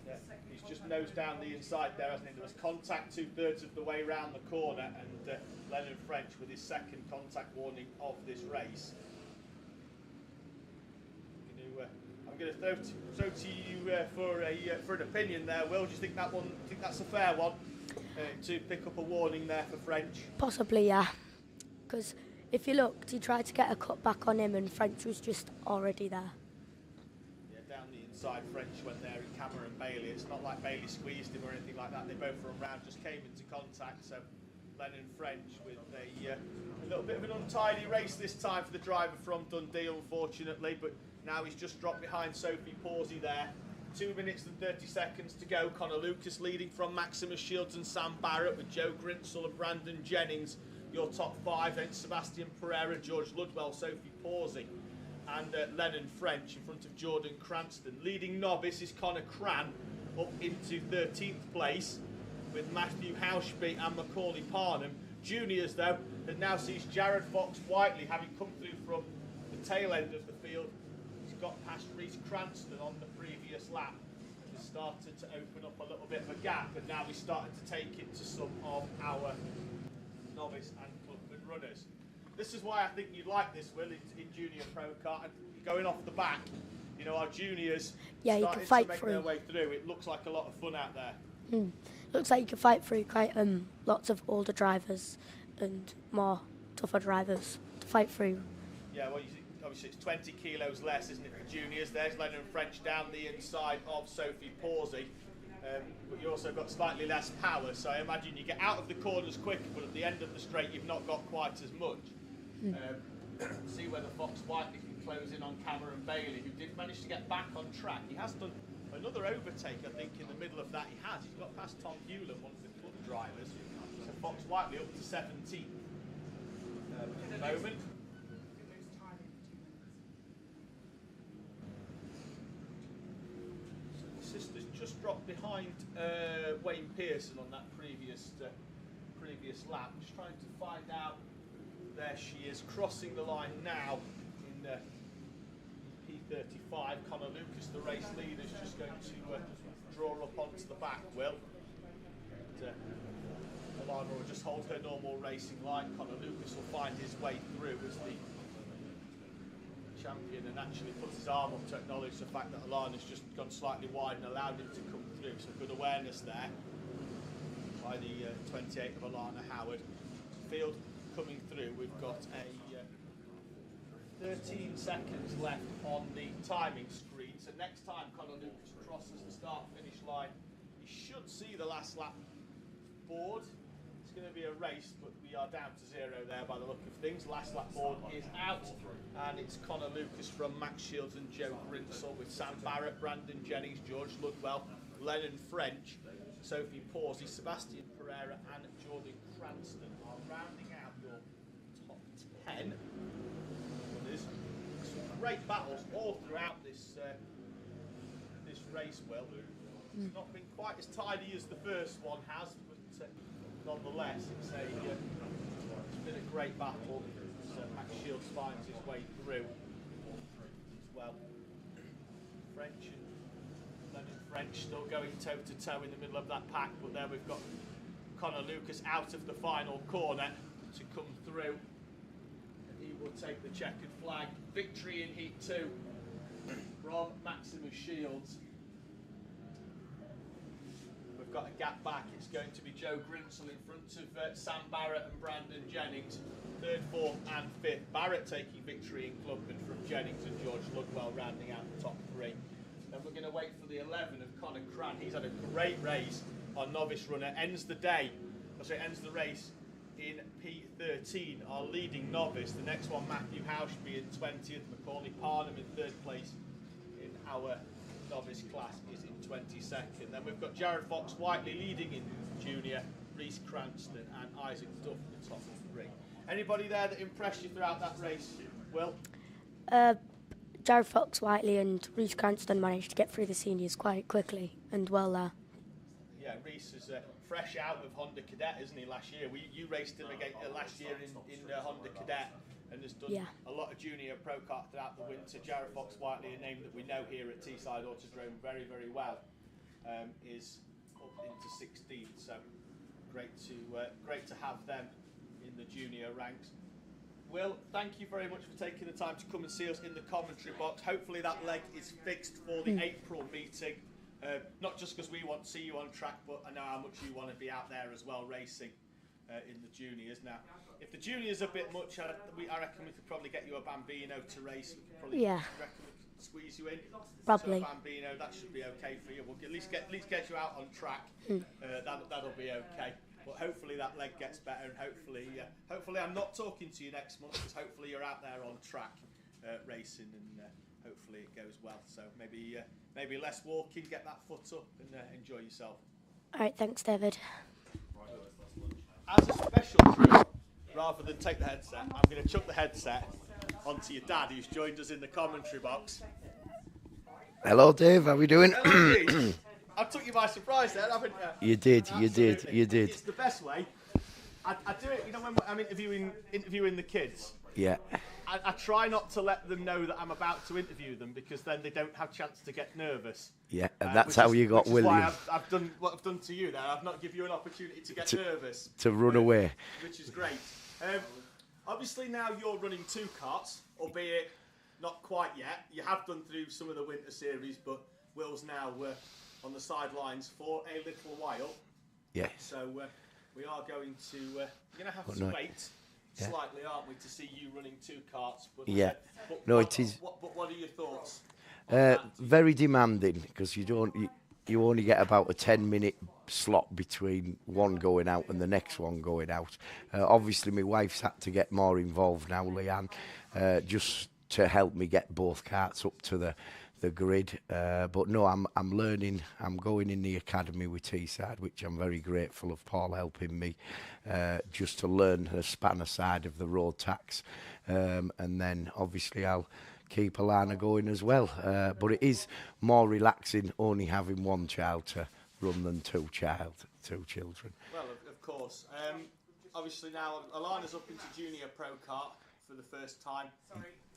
[SPEAKER 1] Yeah, he's just nosed down the inside there, hasn't he? There was contact 2/3 of the way round the corner, and Lennon French with his second contact warning of this race. I'm going to throw to you for an opinion there, Will. Do you think that one? Think that's a fair one to pick up a warning there for French?
[SPEAKER 2] Possibly, yeah. Because if you looked, he tried to get a cut back on him, and French was just already there.
[SPEAKER 1] Yeah, down the inside, French went there in Cameron Bailey. It's not like Bailey squeezed him or anything like that. They both run round, just came into contact. So Lennon French with a little bit of an untidy race this time for the driver from Dundee, unfortunately, but now he's just dropped behind Sophie Pawsey there. 2 minutes and 30 seconds to go. Connor Lucas leading from Maximus Shields and Sam Barrett, with Joe Grinsell and Brandon Jennings your top 5. Then Sebastian Pereira, George Ludwell, Sophie Pawsey, and Lennon French in front of Jordan Cranston. Leading novice is Connor Cran up into 13th place, with Matthew Hauschby and Macaulay Parnham. Juniors, though, that now sees Jared Fox-Whiteley having come through from the tail end of the field. He's got past Reece Cranston on the previous lap. It started to open up a little bit of a gap, and now we started to take it to some of our novice and clubman runners. This is why I think you'd like this, Will, in Junior Pro Kart. And going off the back, you know, our juniors started to make their way through. It looks like a lot of fun out there.
[SPEAKER 2] Looks like you can fight through quite lots of older drivers and more tougher drivers to fight through.
[SPEAKER 1] Yeah, well, obviously it's 20 kilos less, isn't it, for juniors? There's Lennon French down the inside of Sophie Pawsey. But you also got slightly less power, so I imagine you get out of the corners quicker, but at the end of the straight you've not got quite as much. See whether Fox-Whiteley can close in on Cameron Bailey, who did manage to get back on track. He has done another overtake, I think, in the middle of that. He's got past Tom Hewland, one of the club drivers. So Fox-Whiteley up to 17th at the moment. So the sisters just dropped behind Wayne Pearson on that previous lap. Just trying to find out. There she is, crossing the line now in P35. Connor Lucas, the race leader, is just going to draw up onto the back, Will. Alana will just hold her normal racing line. Connor Lucas will find his way through as the champion and actually puts his arm up to acknowledge the fact that Alana's just gone slightly wide and allowed him to come through. So good awareness there by the 28 of Alana Howard. Field coming through, we've got a 13 seconds left on the timing screen. So next time Connor Lucas crosses the start-finish line, he should see the last lap board. It's going to be a race, but we are down to 0 there by the look of things. Last lap board is out, and it's Connor Lucas from Max Shields and Joe Grinsell, with Sam Barrett, Brandon Jennings, George Ludwell, Lennon French, Sophie Pawsey, Sebastian Pereira and Jordan Cranston are rounding out your top 10. There's some great battles all throughout this this race, Will. It's not been quite as tidy as the first one has, but nonetheless, it's been a great battle. Max Shields finds his way through as well. French and Lennon French still going toe to toe in the middle of that pack, but there we've got Connor Lucas out of the final corner to come through, and he will take the checkered flag. Victory in Heat 2 from Maximus Shields. We've got a gap back. It's going to be Joe Grimsell in front of Sam Barrett and Brandon Jennings, 3rd, 4th and 5th. Barrett taking victory in Clubman from Jennings and George Ludwell rounding out the top 3. Then we're going to wait for the 11 of Connor Cran. He's had a great race on novice runner. Ends the race in P13, our leading novice. The next one, Matthew Houshby in 20th. Macaulay Parnham in 3rd place in our novice class is in 22nd. Then we've got Jared Fox-Whiteley leading in junior, Reese Cranston and Isaac Duff in the top 3. Anybody there that impressed you throughout that race, Will?
[SPEAKER 2] Jared Fox-Whiteley and Reese Cranston managed to get through the seniors quite quickly and well there.
[SPEAKER 1] Yeah, Reese is fresh out of Honda Cadet, isn't he, last year? You raced him again last year in Honda Cadet and has done a lot of Junior Pro Kart throughout the winter. Jared Fox-Whiteley, a name that we know here at Teesside Autodrome very, very well, is up into 16th, so great to have them in the junior ranks. Will, thank you very much for taking the time to come and see us in the commentary box. Hopefully that leg is fixed for the April meeting. Not just because we want to see you on track, but I know how much you want to be out there as well racing in the juniors. Now, if the juniors are a bit much, I reckon we could probably get you a Bambino to race. Reckon we could squeeze you in.
[SPEAKER 2] Probably.
[SPEAKER 1] So Bambino, that should be okay for you. We'll at least get you out on track. That'll be okay. But hopefully that leg gets better, and hopefully I'm not talking to you next month, because hopefully you're out there on track racing, and hopefully it goes well. So maybe less walking, get that foot up, and enjoy yourself.
[SPEAKER 2] All right, thanks, David.
[SPEAKER 1] As a special treat, rather than take the headset, I'm going to chuck the headset onto your dad, who's joined us in the commentary box.
[SPEAKER 3] Hello, Dave. How are we doing?
[SPEAKER 1] I took you by surprise there, haven't you?
[SPEAKER 3] You did.
[SPEAKER 1] It's the best way. I do it, when I'm interviewing the kids.
[SPEAKER 3] Yeah.
[SPEAKER 1] I try not to let them know that I'm about to interview them, because then they don't have a chance to get nervous.
[SPEAKER 3] Yeah, and that's how you got William.
[SPEAKER 1] Why I've done what I've done to you there. I've not given you an opportunity to get nervous.
[SPEAKER 3] To run away.
[SPEAKER 1] Which is great. Obviously now you're running 2 karts, albeit not quite yet. You have done through some of the winter series, but Will's now on the sidelines for a little while.
[SPEAKER 3] Yeah.
[SPEAKER 1] So we are going to you're going to have to wait slightly, aren't we, to see you running 2 karts? But,
[SPEAKER 3] it is.
[SPEAKER 1] But what are your thoughts?
[SPEAKER 3] Very demanding, because you only get about a 10-minute slot between one going out and the next one going out. Obviously, my wife's had to get more involved now, Leanne, just to help me get both karts up to the grid. But no, I'm learning. I'm going in the academy with Teesside, which I'm very grateful of Paul helping me just to learn the spanner side of the Rotax. And then obviously I'll keep Alana going as well. But it is more relaxing only having one child to run than two children.
[SPEAKER 1] Well, of course. Obviously now Alana's up into Junior Pro Kart for the first time.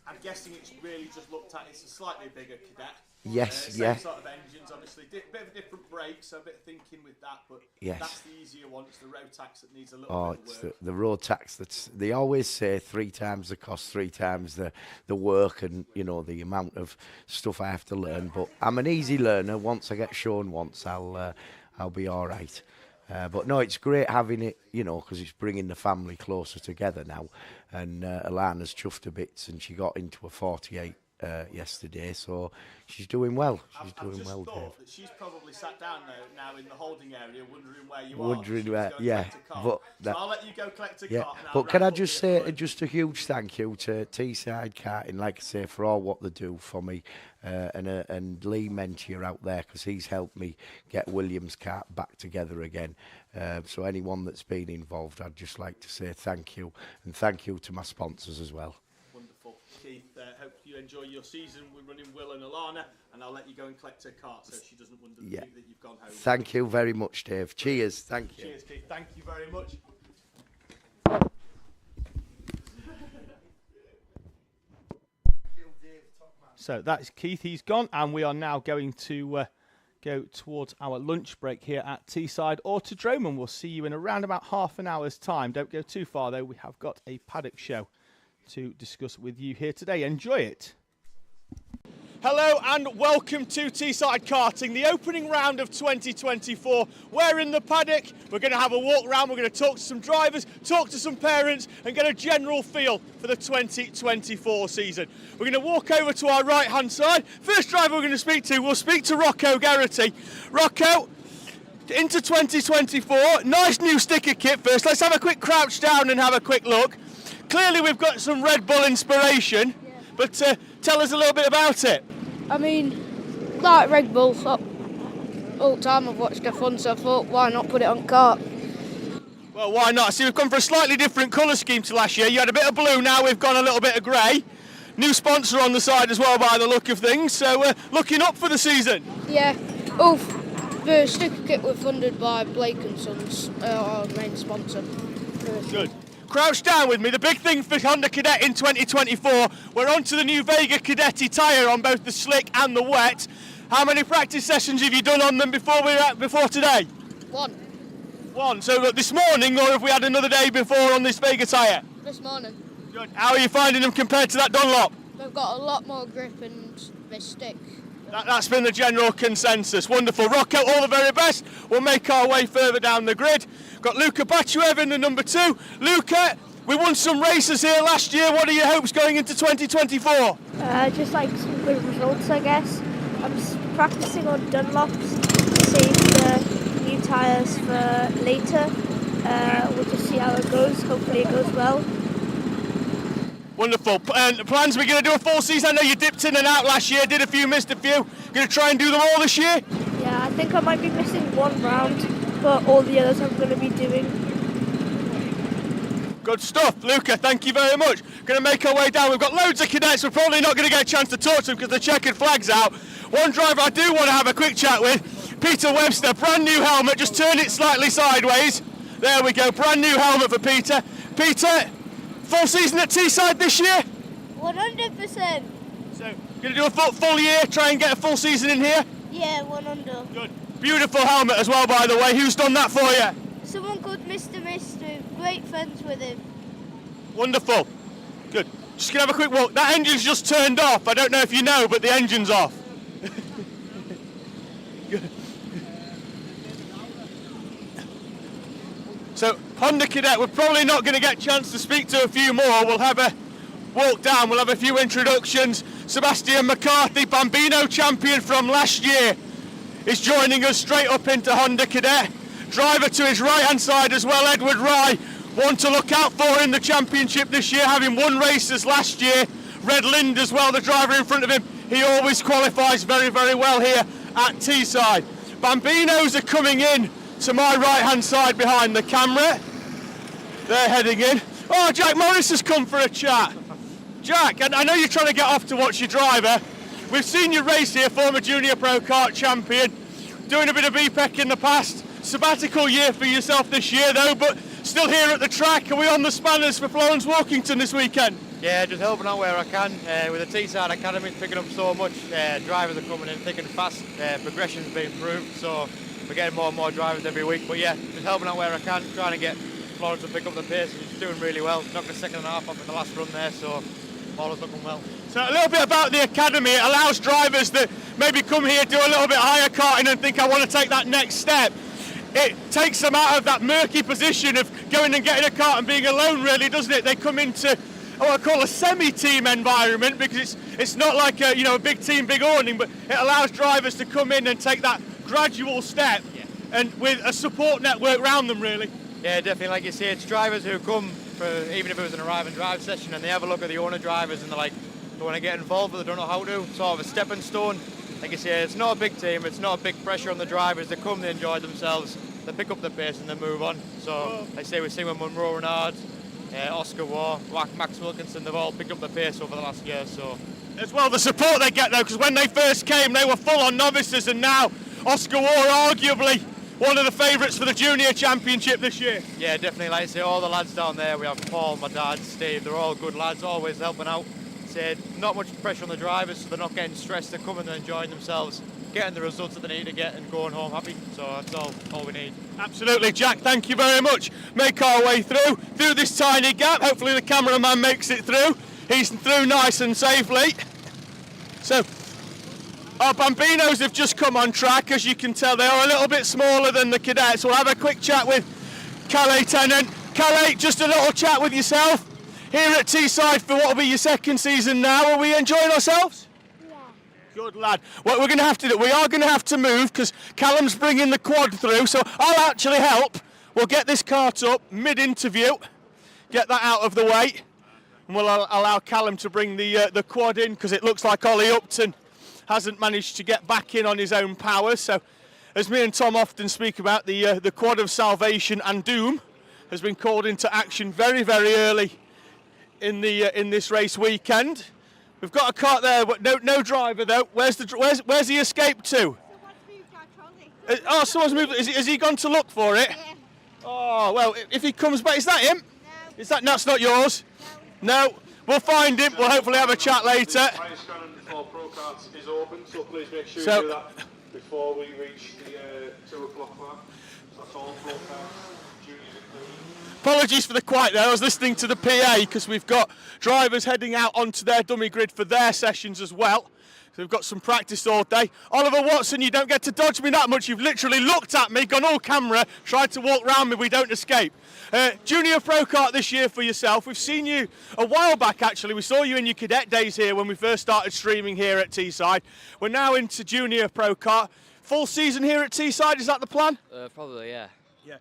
[SPEAKER 1] I'm guessing it's really just looked at, it's a slightly bigger Cadet.
[SPEAKER 3] Yes,
[SPEAKER 1] same sort of engines, obviously. Bit of a different brakes, so a bit of thinking with that, but that's the easier one. It's the Rotax that needs a little bit of work.
[SPEAKER 3] The Rotax, they always say 3 times the cost, 3 times the work, and, the amount of stuff I have to learn. But I'm an easy learner. Once I get shown once, I'll be all right. But no, it's great having it, because it's bringing the family closer together now. And Alana's chuffed to bits, and she got into a 48 yesterday, so she's doing well. She's
[SPEAKER 1] I've
[SPEAKER 3] doing
[SPEAKER 1] just
[SPEAKER 3] well,
[SPEAKER 1] thought
[SPEAKER 3] Dave.
[SPEAKER 1] that she's probably sat down now in the holding area, wondering where you
[SPEAKER 3] Wondering
[SPEAKER 1] are.
[SPEAKER 3] where, yeah.
[SPEAKER 1] But so I'll let you go collect a
[SPEAKER 3] Yeah,
[SPEAKER 1] cart. And I'll
[SPEAKER 3] but can I
[SPEAKER 1] wrap up
[SPEAKER 3] just
[SPEAKER 1] here
[SPEAKER 3] say
[SPEAKER 1] for
[SPEAKER 3] just a huge thank you to Teesside Karting, like I say, for all what they do for me, and Lee Mentier out there, because he's helped me get Williams' kart back together again. So anyone that's been involved, I'd just like to say thank you, and thank you to my sponsors as well.
[SPEAKER 1] Wonderful. Keith, hope you enjoy your season. We're running Will and Alana, and I'll let you go and collect her cart so she doesn't wonder that you've gone home.
[SPEAKER 3] Thank you very much, Dave. Cheers. Thank you.
[SPEAKER 1] Cheers, Keith. Thank you very much. So that's Keith, he's gone, and we are now going to go towards our lunch break here at Teesside Autodrome, and we'll see you in around about half an hour's time. Don't go too far though, we have got a Paddock Show to discuss with you here today. Enjoy it. Hello and welcome to Teesside Karting, the opening round of 2024. We're in the paddock, we're going to have a walk around, we're going to talk to some drivers, talk to some parents and get a general feel for the 2024 season. We're going to walk over to our right hand side. First driver we're going to speak to, we'll speak to Rocco Garrity. Rocco, into 2024, nice new sticker kit first. Let's have a quick crouch down and have a quick look. Clearly we've got some Red Bull inspiration, but tell us a little bit about it.
[SPEAKER 4] I mean, like Red Bull, all the time I've watched F1, so I thought, why not put it on kart?
[SPEAKER 1] Well, why not? See, we've gone for a slightly different colour scheme to last year. You had a bit of blue, now we've gone a little bit of grey. New sponsor on the side as well, by the look of things, so looking up for the season.
[SPEAKER 4] Yeah, the sticker kit was funded by Blake & Sons, our main sponsor.
[SPEAKER 1] Good. Crouch down with me. The big thing for Honda Cadet in 2024, we're onto the new Vega Cadetti tyre on both the slick and the wet. How many practice sessions have you done on them before today? One. So look, this morning, or have we had another day before on this Vega tyre?
[SPEAKER 4] This morning.
[SPEAKER 1] Good. How are you finding them compared to that Dunlop?
[SPEAKER 4] They've got a lot more grip and they stick.
[SPEAKER 1] That's been the general consensus. Wonderful. Rocco, all the very best. We'll make our way further down the grid. Got Luca Bachuev in the number 2. Luca, we won some races here last year. What are your hopes going into 2024?
[SPEAKER 5] Just like some good results, I guess. I'm practicing on Dunlops, save the new tyres for later. We'll just see how it goes. Hopefully it goes well.
[SPEAKER 1] Wonderful. And plans, we're going to do a full season. I know you dipped in and out last year, did a few, missed a few. Going to try and do them all this year?
[SPEAKER 5] Yeah, I think I might be missing one round, but all the others I'm going to be doing.
[SPEAKER 1] Good stuff. Luca, thank you very much. Going to make our way down. We've got loads of cadets. We're probably not going to get a chance to talk to them because the checkered flag's out. One driver I do want to have a quick chat with, Peter Webster. Brand new helmet, just turn it slightly sideways. There we go, brand new helmet for Peter. Peter, full season at Teesside this year?
[SPEAKER 5] 100%.
[SPEAKER 1] So, going to do a full year, try and get a full season in here?
[SPEAKER 5] Yeah, 100.
[SPEAKER 1] Good. Beautiful helmet as well, by the way. Who's done that for you?
[SPEAKER 5] Someone called Mr. Mister. Great friends with him.
[SPEAKER 1] Wonderful. Good. Just going to have a quick walk. That engine's just turned off. I don't know if you know, but the engine's off. Good. So, Honda Cadet, we're probably not going to get a chance to speak to a few more. We'll have a walk down, we'll have a few introductions. Sebastian McCarthy, Bambino champion from last year, is joining us straight up into Honda Cadet. Driver to his right-hand side as well, Edward Rye, one to look out for in the championship this year, having won races last year. Red Lind as well, the driver in front of him. He always qualifies very, very well here at Teesside. Bambinos are coming in to my right-hand side behind the camera. They're heading in. Oh, Jack Morris has come for a chat. Jack, I know you're trying to get off to watch your driver. We've seen you race here, former Junior Pro Kart champion, doing a bit of BPEC in the past. Sabbatical year for yourself this year though, but still here at the track. Are we on the spanners for Florence Walkington this weekend?
[SPEAKER 6] Yeah, just helping out where I can. With the Teesside Academy picking up so much, drivers are coming in thick and fast, progression's being improved, so we're getting more and more drivers every week. But yeah, just helping out where I can, trying to get Florence to pick up the pace. She's doing really well, knocked a second and a half off in the last run there, so all is looking well.
[SPEAKER 1] So a little bit about the academy. It allows drivers that maybe come here, do a little bit higher karting and think I want to take that next step. It takes them out of that murky position of going and getting a kart and being alone, really, doesn't it? They come into what I call a semi-team environment because it's not like a big team, big awning, but it allows drivers to come in and take that gradual step, and with a support network around them, really.
[SPEAKER 6] Yeah, definitely. Like you say, it's drivers who come for, even if it was an arrive and drive session, and they have a look at the owner drivers and they're like, they want to get involved, but they don't know how to. Sort of a stepping stone. Like you say, it's not a big team, it's not a big pressure on the drivers. They come, they enjoy themselves, they pick up the pace and they move on. So, like I say, we've seen with Monroe Renard, Oscar Waugh, Max Wilkinson, they've all picked up the pace over the last year. So,
[SPEAKER 1] as well, the support they get though, because when they first came, they were full on novices, and now Oscar Waugh, arguably one of the favourites for the Junior Championship this year.
[SPEAKER 6] Yeah, definitely. Like I say, all the lads down there, we have Paul, my dad, Steve, they're all good lads, always helping out. Said not much pressure on the drivers, so they're not getting stressed. They're coming and enjoying themselves, getting the results that they need to get, and going home happy. So that's all we need.
[SPEAKER 1] Absolutely, Jack. Thank you very much. Make our way through this tiny gap. Hopefully the cameraman makes it through. He's through nice and safely. So our Bambinos have just come on track. As you can tell, they are a little bit smaller than the Cadets. We'll have a quick chat with Calais Tennant. Calais, just a little chat with yourself. Here at Teesside for what will be your second season now. Are we enjoying ourselves?
[SPEAKER 5] Yeah.
[SPEAKER 1] Good lad. What we're going to have to do, we are going to have to move because Callum's bringing the quad through, so I'll actually help. We'll get this cart up mid-interview, get that out of the way, and we'll allow Callum to bring the quad in, because it looks like Ollie Upton hasn't managed to get back in on his own power. So, as me and Tom often speak about, the quad of salvation and doom has been called into action very, very early in this race weekend. We've got a cart there, but no driver though. Where's he escaped to? Someone's moved. Has he gone to look for it?
[SPEAKER 5] Yeah.
[SPEAKER 1] Oh well, if he comes back, is that him? No. Is that? That's not yours. No. We'll find him. We'll hopefully have a chat later.
[SPEAKER 7] For Pro Karts is open, so please make sure you do that before we reach the 2 o'clock mark. That's all Pro Karts, juniors included.
[SPEAKER 1] Apologies for the quiet there. I was listening to the PA because we've got drivers heading out onto their dummy grid for their sessions as well. So we've got some practice all day. Oliver Watson, you don't get to dodge me that much. You've literally looked at me, gone all camera, tried to walk round me. We don't escape. Junior Pro Kart this year for yourself. We've seen you a while back, actually. We saw you in your cadet days here when we first started streaming here at Teesside. We're now into Junior Pro Kart. Full season here at Teesside, is that the plan?
[SPEAKER 8] Probably, yeah.
[SPEAKER 1] Yeah.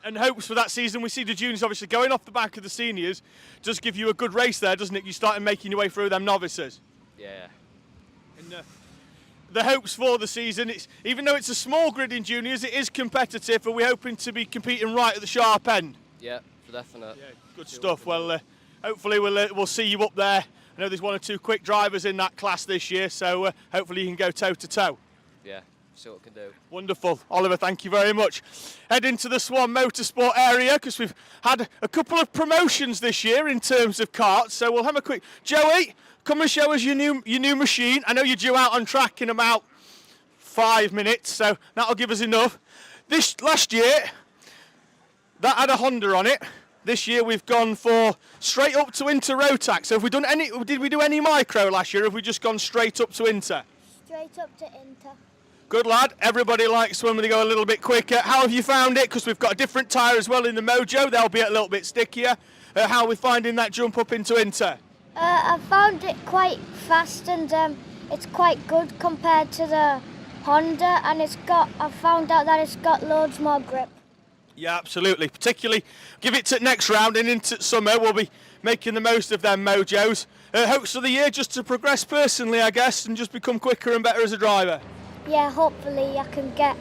[SPEAKER 1] And hopes for that season. We see the juniors obviously going off the back of the seniors. Does give you a good race there, doesn't it? You started making your way through them novices.
[SPEAKER 8] Yeah.
[SPEAKER 1] And the hopes for the season, even though it's a small grid in juniors, it is competitive. Are we hoping to be competing right at the sharp end?
[SPEAKER 8] Yeah, for definite.
[SPEAKER 1] Yeah, good stuff. Well, hopefully we'll see you up there. I know there's 1 or 2 quick drivers in that class this year, so hopefully you can go toe to toe.
[SPEAKER 8] Yeah. See what we can do.
[SPEAKER 1] Wonderful. Oliver, thank you very much. Head into the Swan Motorsport area because we've had a couple of promotions this year in terms of karts. So we'll have a quick... Joey, come and show us your new machine. I know you're due out on track in about 5 minutes, so that'll give us enough. This last year, that had a Honda on it. This year we've gone for straight up to Inter Rotax. So did we do any micro last year, or have we just gone straight up to Inter?
[SPEAKER 5] Straight up to Inter.
[SPEAKER 1] Good lad. Everybody likes when they go a little bit quicker. How have you found it? Because we've got a different tyre as well in the Mojo. They'll be a little bit stickier. How are we finding that jump up into Inter?
[SPEAKER 5] I found it quite fast, and it's quite good compared to the Honda, and I found out that it's got loads more grip.
[SPEAKER 1] Yeah, absolutely. Particularly, give it to next round and into summer. We'll be making the most of them Mojos. Hopes for the year just to progress personally, I guess, and just become quicker and better as a driver.
[SPEAKER 5] Yeah, hopefully I can get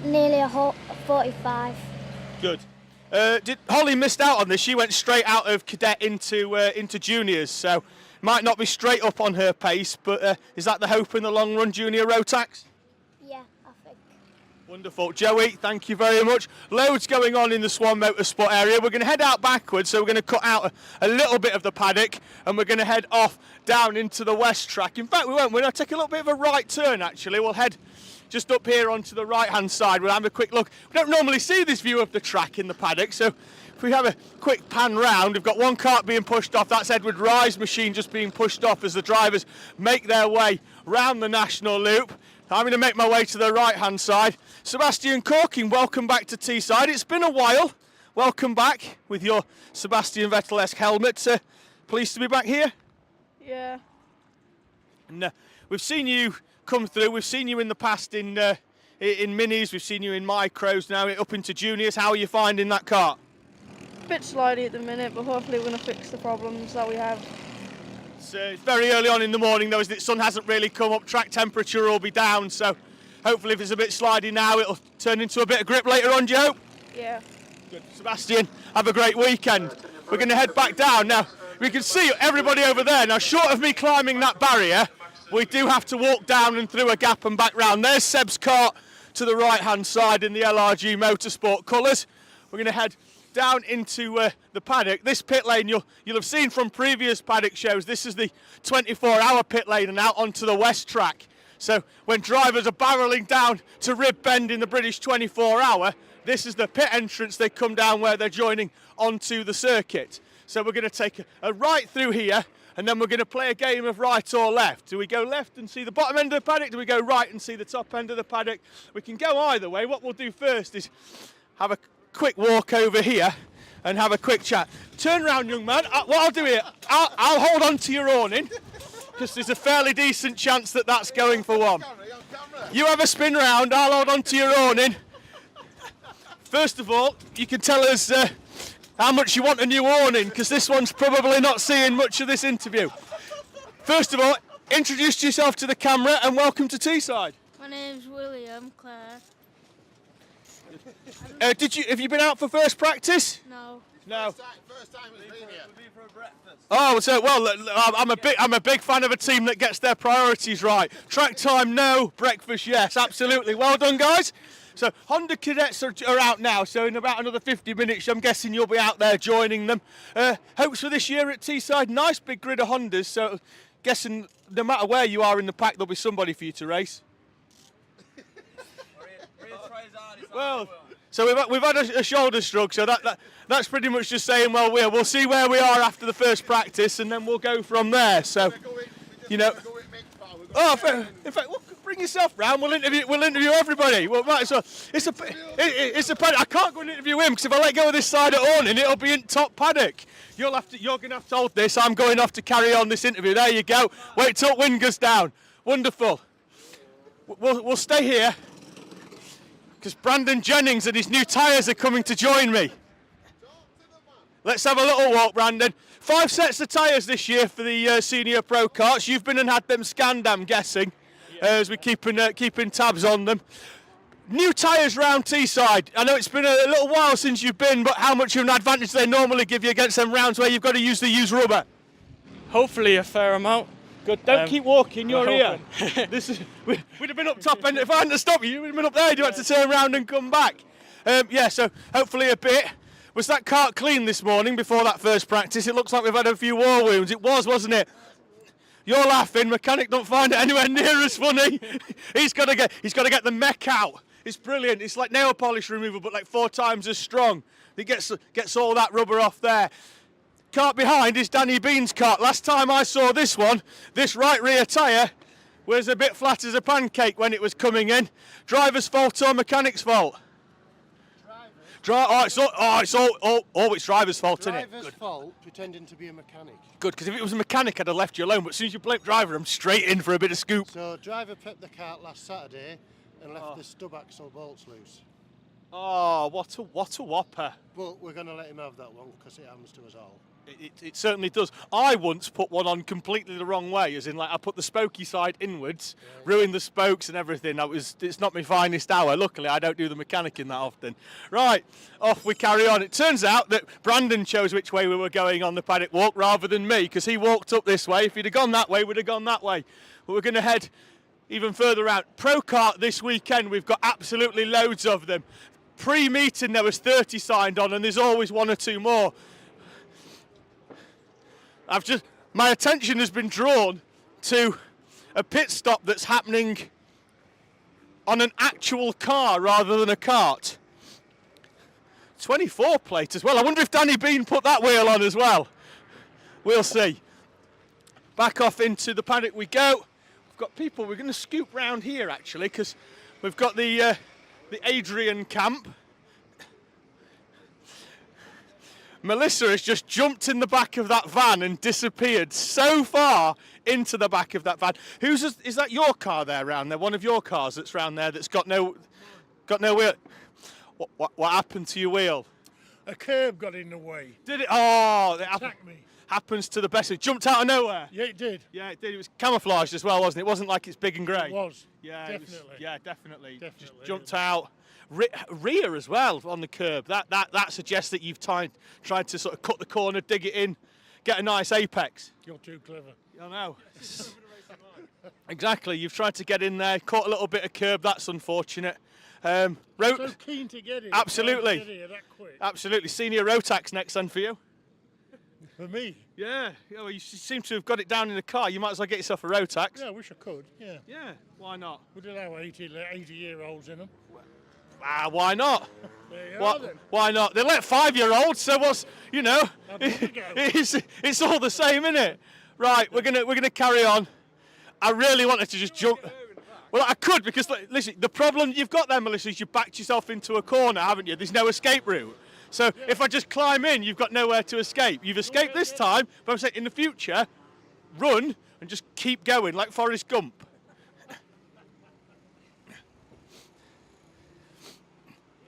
[SPEAKER 5] nearly a 45.
[SPEAKER 1] Good. Holly missed out on this. She went straight out of cadet into juniors, so might not be straight up on her pace, but is that the hope in the long run, Junior Rotax?
[SPEAKER 5] Yeah, I think.
[SPEAKER 1] Wonderful. Joey, thank you very much. Loads going on in the Swan Motorsport area. We're going to head out backwards, so we're going to cut out a little bit of the paddock, and we're going to head off down into the west track. In fact, we won't. We're going to take a little bit of a right turn, actually. We'll head just up here onto the right-hand side. We'll have a quick look. We don't normally see this view of the track in the paddock, so if we have a quick pan round, we've got one kart being pushed off. That's Edward Rye's machine just being pushed off as the drivers make their way round the national loop. I'm going to make my way to the right-hand side. Sebastian Corking, welcome back to Teesside. It's been a while. Welcome back with your Sebastian Vettel-esque helmet. Pleased to be back here?
[SPEAKER 4] Yeah.
[SPEAKER 1] And we've seen you come through. We've seen you in the past in minis. We've seen you in micros now, up into juniors. How are you finding that kart?
[SPEAKER 4] Bit slidey at the minute, but hopefully we're going to fix the problems that we have.
[SPEAKER 1] It's very early on in the morning though, isn't it? Sun hasn't really come up, track temperature will be down, so hopefully if it's a bit slidey now, it'll turn into a bit of grip later on, do you hope?
[SPEAKER 4] Yeah.
[SPEAKER 1] Good. Sebastian, have a great weekend. We're going to head back down now. We can see everybody over there. Now, short of me climbing that barrier, we do have to walk down and through a gap and back round. There's Seb's kart to the right-hand side in the NRG Motorsport colours. We're going to head down into the paddock. This pit lane you'll have seen from previous paddock shows. This is the 24-hour pit lane and out onto the west track. So when drivers are barrelling down to Rib Bend in the British 24-hour, this is the pit entrance. They come down where they're joining onto the circuit. So we're going to take a right through here, and then we're going to play a game of right or left. Do we go left and see the bottom end of the paddock? Do we go right and see the top end of the paddock? We can go either way. What we'll do first is have a quick walk over here and have a quick chat. Turn round, young man. What I'll do here, I'll hold on to your awning because there's a fairly decent chance that that's going for one. You have a spin round, I'll hold on to your awning. First of all, you can tell us how much you want a new awning, because this one's probably not seeing much of this interview. First of all, introduce yourself to the camera and welcome to Teesside.
[SPEAKER 9] My name's William Clare.
[SPEAKER 1] Have you been out for first practice?
[SPEAKER 9] No.
[SPEAKER 1] No.
[SPEAKER 10] First time we've been here. For breakfast.
[SPEAKER 1] Oh, so well, I'm a big fan of a team that gets their priorities right. Track time, no. Breakfast, yes, absolutely. Well done, guys. So Honda Cadets are out now. So in about another 50 minutes, I'm guessing you'll be out there joining them. Hopes for this year at Teesside. Nice big grid of Hondas. So guessing no matter where you are in the pack, there'll be somebody for you to race. Well. So we've had a shoulder shrug, so that's pretty much just saying, well, we'll see where we are after the first practice, and then we'll go from there. So, you know. Oh, in fact, well, bring yourself round. We'll interview everybody. Well, right, so it's a paddock. I can't go and interview him because if I let go of this side of awning, it'll be in top paddock. You're going to have to hold this. I'm going off to carry on this interview. There you go. Wait till wind goes down. Wonderful. We'll stay here, because Brandon Jennings and his new tyres are coming to join me. Let's have a little walk, Brandon. 5 sets of tyres this year for the Senior Pro Karts. You've been and had them scanned, I'm guessing, as we're keeping tabs on them. New tyres round Teesside. I know it's been a little while since you've been, but how much of an advantage do they normally give you against them rounds where you've got to use the used rubber?
[SPEAKER 11] Hopefully a fair amount.
[SPEAKER 1] Good. Don't keep walking. You're here. We'd have been up top end. If I hadn't stopped you, we'd have been up there. You had to turn around and come back. So hopefully a bit. Was that kart clean this morning before that first practice? It looks like we've had a few war wounds. It was, wasn't it? You're laughing. Mechanic don't find it anywhere near as funny. He's got to get the mech out. It's brilliant. It's like nail polish removal, but like 4 times as strong. It gets all that rubber off there. Kart behind is Danny Bean's kart. Last time I saw this one, this right rear tyre was a bit flat as a pancake when it was coming in. Driver's fault or mechanic's fault? It's driver's fault, isn't it?
[SPEAKER 10] Driver's fault, pretending to be a mechanic.
[SPEAKER 1] Good, because if it was a mechanic, I'd have left you alone. But as soon as you blame driver, I'm straight in for a bit of scoop.
[SPEAKER 10] So driver prepped the kart last Saturday and left the stub axle bolts loose.
[SPEAKER 1] Oh, what a whopper!
[SPEAKER 10] But we're going to let him have that one because it happens to us all.
[SPEAKER 1] It certainly does. I once put one on completely the wrong way, as in like I put the spokey side inwards, ruined the spokes and everything. It's not my finest hour. Luckily, I don't do the mechanicking that often. Right, off we carry on. It turns out that Brandon chose which way we were going on the paddock walk rather than me, because he walked up this way. If he'd have gone that way, we'd have gone that way. But we're going to head even further out. Pro Kart this weekend, we've got absolutely loads of them. Pre-meeting, there was 30 signed on, and there's always 1 or 2 more. My attention has been drawn to a pit stop that's happening on an actual car rather than a kart. 24 plate as well. I wonder if Danny Bean put that wheel on as well. We'll see. Back off into the paddock we go. We've got people. We're going to scoop round here actually, because we've got the Adrian camp. Melissa has just jumped in the back of that van and disappeared so far into the back of that van. Is that your car there round there? One of your cars that's round there that's got no wheel? What happened to your wheel?
[SPEAKER 10] A curb got in the way.
[SPEAKER 1] Did it? Oh, it
[SPEAKER 10] Attacked me.
[SPEAKER 1] happens to the best. It jumped out of nowhere.
[SPEAKER 10] Yeah, it did.
[SPEAKER 1] Yeah, it did. It was camouflaged as well, wasn't it? It wasn't like it's big and grey.
[SPEAKER 10] It was.
[SPEAKER 1] Yeah,
[SPEAKER 10] Definitely.
[SPEAKER 1] Definitely.
[SPEAKER 10] Definitely.
[SPEAKER 1] Just jumped out. Rear as well on the curb. That suggests that you've tried to sort of cut the corner, dig it in, get a nice apex.
[SPEAKER 10] You're too clever.
[SPEAKER 1] I know. Exactly. You've tried to get in there, caught a little bit of curb. That's unfortunate.
[SPEAKER 10] So keen to get it.
[SPEAKER 1] Absolutely.
[SPEAKER 10] Get here that quick.
[SPEAKER 1] Absolutely. Senior Rotax next then for you.
[SPEAKER 10] For me?
[SPEAKER 1] Yeah. Well, you seem to have got it down in the car. You might as well get yourself a Rotax.
[SPEAKER 10] Yeah, I wish I could. Yeah.
[SPEAKER 1] Yeah. Why not?
[SPEAKER 10] We did have 80-year-olds in them.
[SPEAKER 1] Why not?
[SPEAKER 10] There you are then.
[SPEAKER 1] Why not? They let 5-year-olds. So what's it's all the same, isn't it? Right. We're gonna carry on. I really wanted to just jump. Well, I could because listen. The problem you've got there, Melissa, is you backed yourself into a corner, haven't you? There's no escape route. So if I just climb in, you've got nowhere to escape. You've escaped this time, but I'm saying in the future, run and just keep going like Forrest Gump.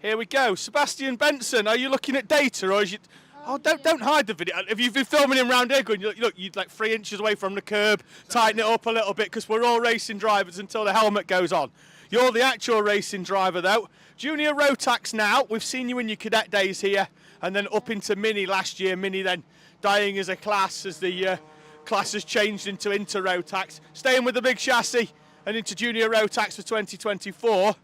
[SPEAKER 1] Here we go. Sebastian Benson, are you looking at data or is you... Oh, don't hide the video. If you've been filming him round here going, look, you're like 3 inches away from the curb, tighten it up a little bit because we're all racing drivers until the helmet goes on. You're the actual racing driver though. Junior Rotax now. We've seen you in your cadet days here and then up into Mini last year. Mini then dying as a class as the class has changed into Inter Rotax. Staying with the big chassis and into Junior Rotax for 2024.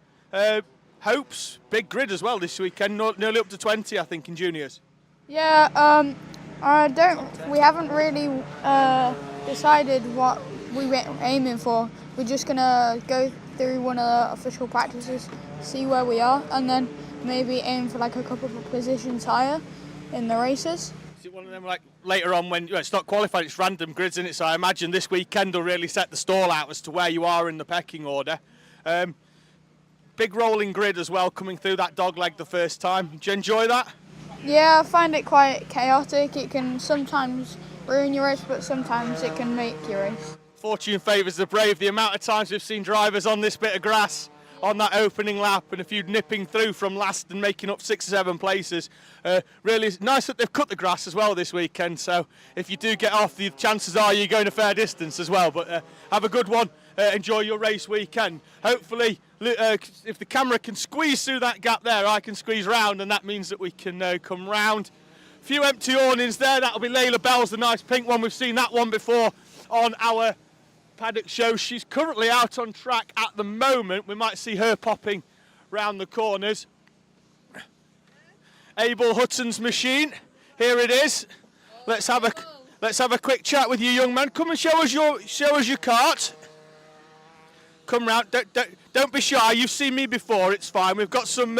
[SPEAKER 1] Hopes, big grid as well this weekend, nearly up to 20 I think in juniors.
[SPEAKER 4] Yeah, we haven't really decided what we were aiming for. We're just gonna go through one of the official practices, see where we are, and then maybe aim for like a couple of positions higher in the races.
[SPEAKER 1] Is it one of them like later on when it's not qualified, it's random grids, isn't it? So I imagine this weekend will really set the stall out as to where you are in the pecking order. Big rolling grid as well coming through that dog leg the first time. Do you enjoy that?
[SPEAKER 4] Yeah, I find it quite chaotic. It can sometimes ruin your race, but sometimes it can make your race.
[SPEAKER 1] Fortune favours the brave. The amount of times we've seen drivers on this bit of grass on that opening lap and a few nipping through from last and making up 6 or 7 places. Really nice that they've cut the grass as well this weekend, so if you do get off, the chances are you're going a fair distance as well. But have a good one. Enjoy your race weekend. Hopefully, if the camera can squeeze through that gap there, I can squeeze round, and that means that we can come round. A few empty awnings there. That'll be Layla Bell's, the nice pink one. We've seen that one before on our Paddock Show. She's currently out on track at the moment. We might see her popping round the corners. Abel Hutton's machine. Here it is. Let's have a quick chat with you, young man. Come and show us your kart. Come round. Don't be shy. You've seen me before. It's fine. We've got some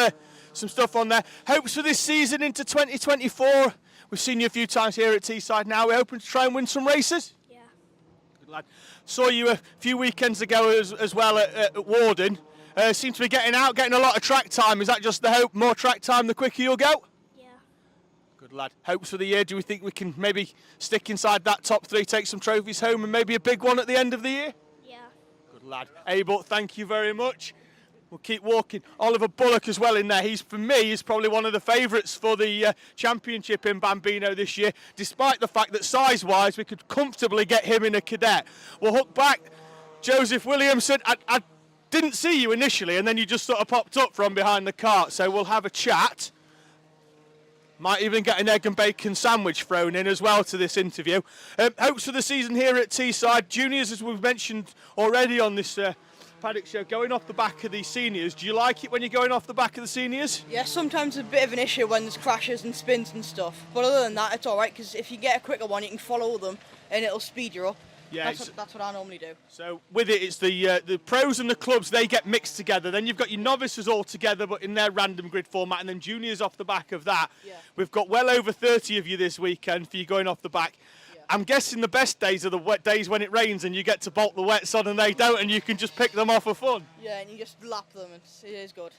[SPEAKER 1] stuff on there. Hopes for this season into 2024. We've seen you a few times here at Teesside. Now we're hoping to try and win some races.
[SPEAKER 5] Yeah.
[SPEAKER 1] Good lad. Saw you a few weekends ago as well at Warden. Seem to be getting out, getting a lot of track time. Is that just the hope? More track time, the quicker you'll go?
[SPEAKER 5] Yeah.
[SPEAKER 1] Good lad. Hopes for the year. Do we think we can maybe stick inside that top 3, take some trophies home, and maybe a big one at the end of the year? Good lad. Abel, thank you very much. We'll keep walking. Oliver Bullock as well in there. For me, he's probably one of the favourites for the championship in Bambino this year, despite the fact that size-wise we could comfortably get him in a cadet. We'll hook back. Joseph Williamson, I didn't see you initially, and then you just sort of popped up from behind the cart, so we'll have a chat. Might even get an egg and bacon sandwich thrown in as well to this interview. Hopes for the season here at Teesside. Juniors, as we've mentioned already on this Paddock Show, going off the back of the seniors. Do you like it when you're going off the back of the seniors?
[SPEAKER 12] Yeah, sometimes it's a bit of an issue when there's crashes and spins and stuff. But other than that, it's all right, because if you get a quicker one, you can follow them and it'll speed you up.
[SPEAKER 1] Yeah,
[SPEAKER 12] that's what I normally do.
[SPEAKER 1] So with it, it's the pros and the clubs, they get mixed together. Then you've got your novices all together, but in their random grid format, and then juniors off the back of that.
[SPEAKER 12] Yeah.
[SPEAKER 1] We've got well over 30 of you this weekend for you going off the back. Yeah. I'm guessing the best days are the wet days when it rains and you get to bolt the wets on and they don't, and you can just pick them off for fun.
[SPEAKER 12] Yeah, and you just lap them. It is good.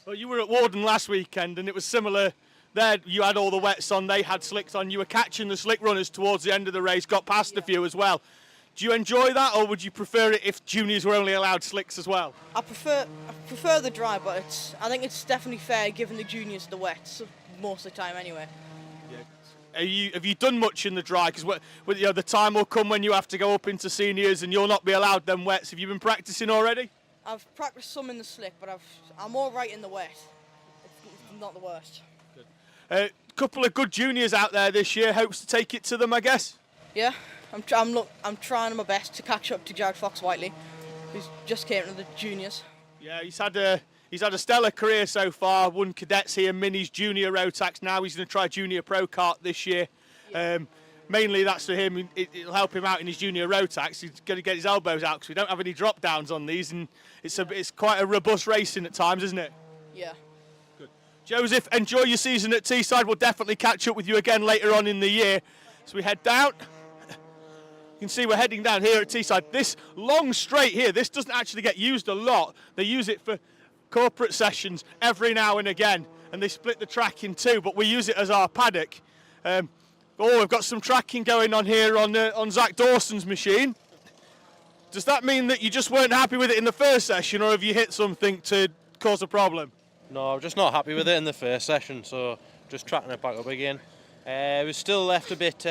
[SPEAKER 1] Well, you were at Warden last weekend, and it was similar there you had all the wets on, they had slicks on. You were catching the slick runners towards the end of the race, got past a few as well. Do you enjoy that, or would you prefer it if juniors were only allowed slicks as well?
[SPEAKER 12] I prefer the dry, but I think it's definitely fair giving the juniors the wets most of the time anyway.
[SPEAKER 1] Have you done much in the dry? Because the time will come when you have to go up into seniors and you'll not be allowed them wets. Have you been practicing already?
[SPEAKER 12] I've practiced some in the slick, but I'm all right in the wet. It's not the worst.
[SPEAKER 1] A couple of good juniors out there this year. Hopes to take it to them, I guess.
[SPEAKER 12] Yeah, I'm trying my best to catch up to Jared Fox-Whiteley, who's just came to the juniors.
[SPEAKER 1] Yeah, he's had a stellar career so far. Won cadets here, minis, Junior Rotax. Now he's going to try Junior Pro Kart this year. Yeah. Mainly that's for him. It'll help him out in his Junior Rotax. He's going to get his elbows out because we don't have any drop downs on these, and it's quite a robust racing at times, isn't it?
[SPEAKER 12] Yeah.
[SPEAKER 1] Good. Joseph, enjoy your season at Teesside. We'll definitely catch up with you again later on in the year. So we head down. You can see we're heading down here at Teesside. This long straight here, this doesn't actually get used a lot. They use it for corporate sessions every now and again, and they split the track in two, but we use it as our paddock. We've got some tracking going on here on Zach Dawson's machine. Does that mean that you just weren't happy with it in the first session, or have you hit something to cause a problem?
[SPEAKER 13] No, I'm just not happy with it in the first session, so just tracking it back up again. We still left a bit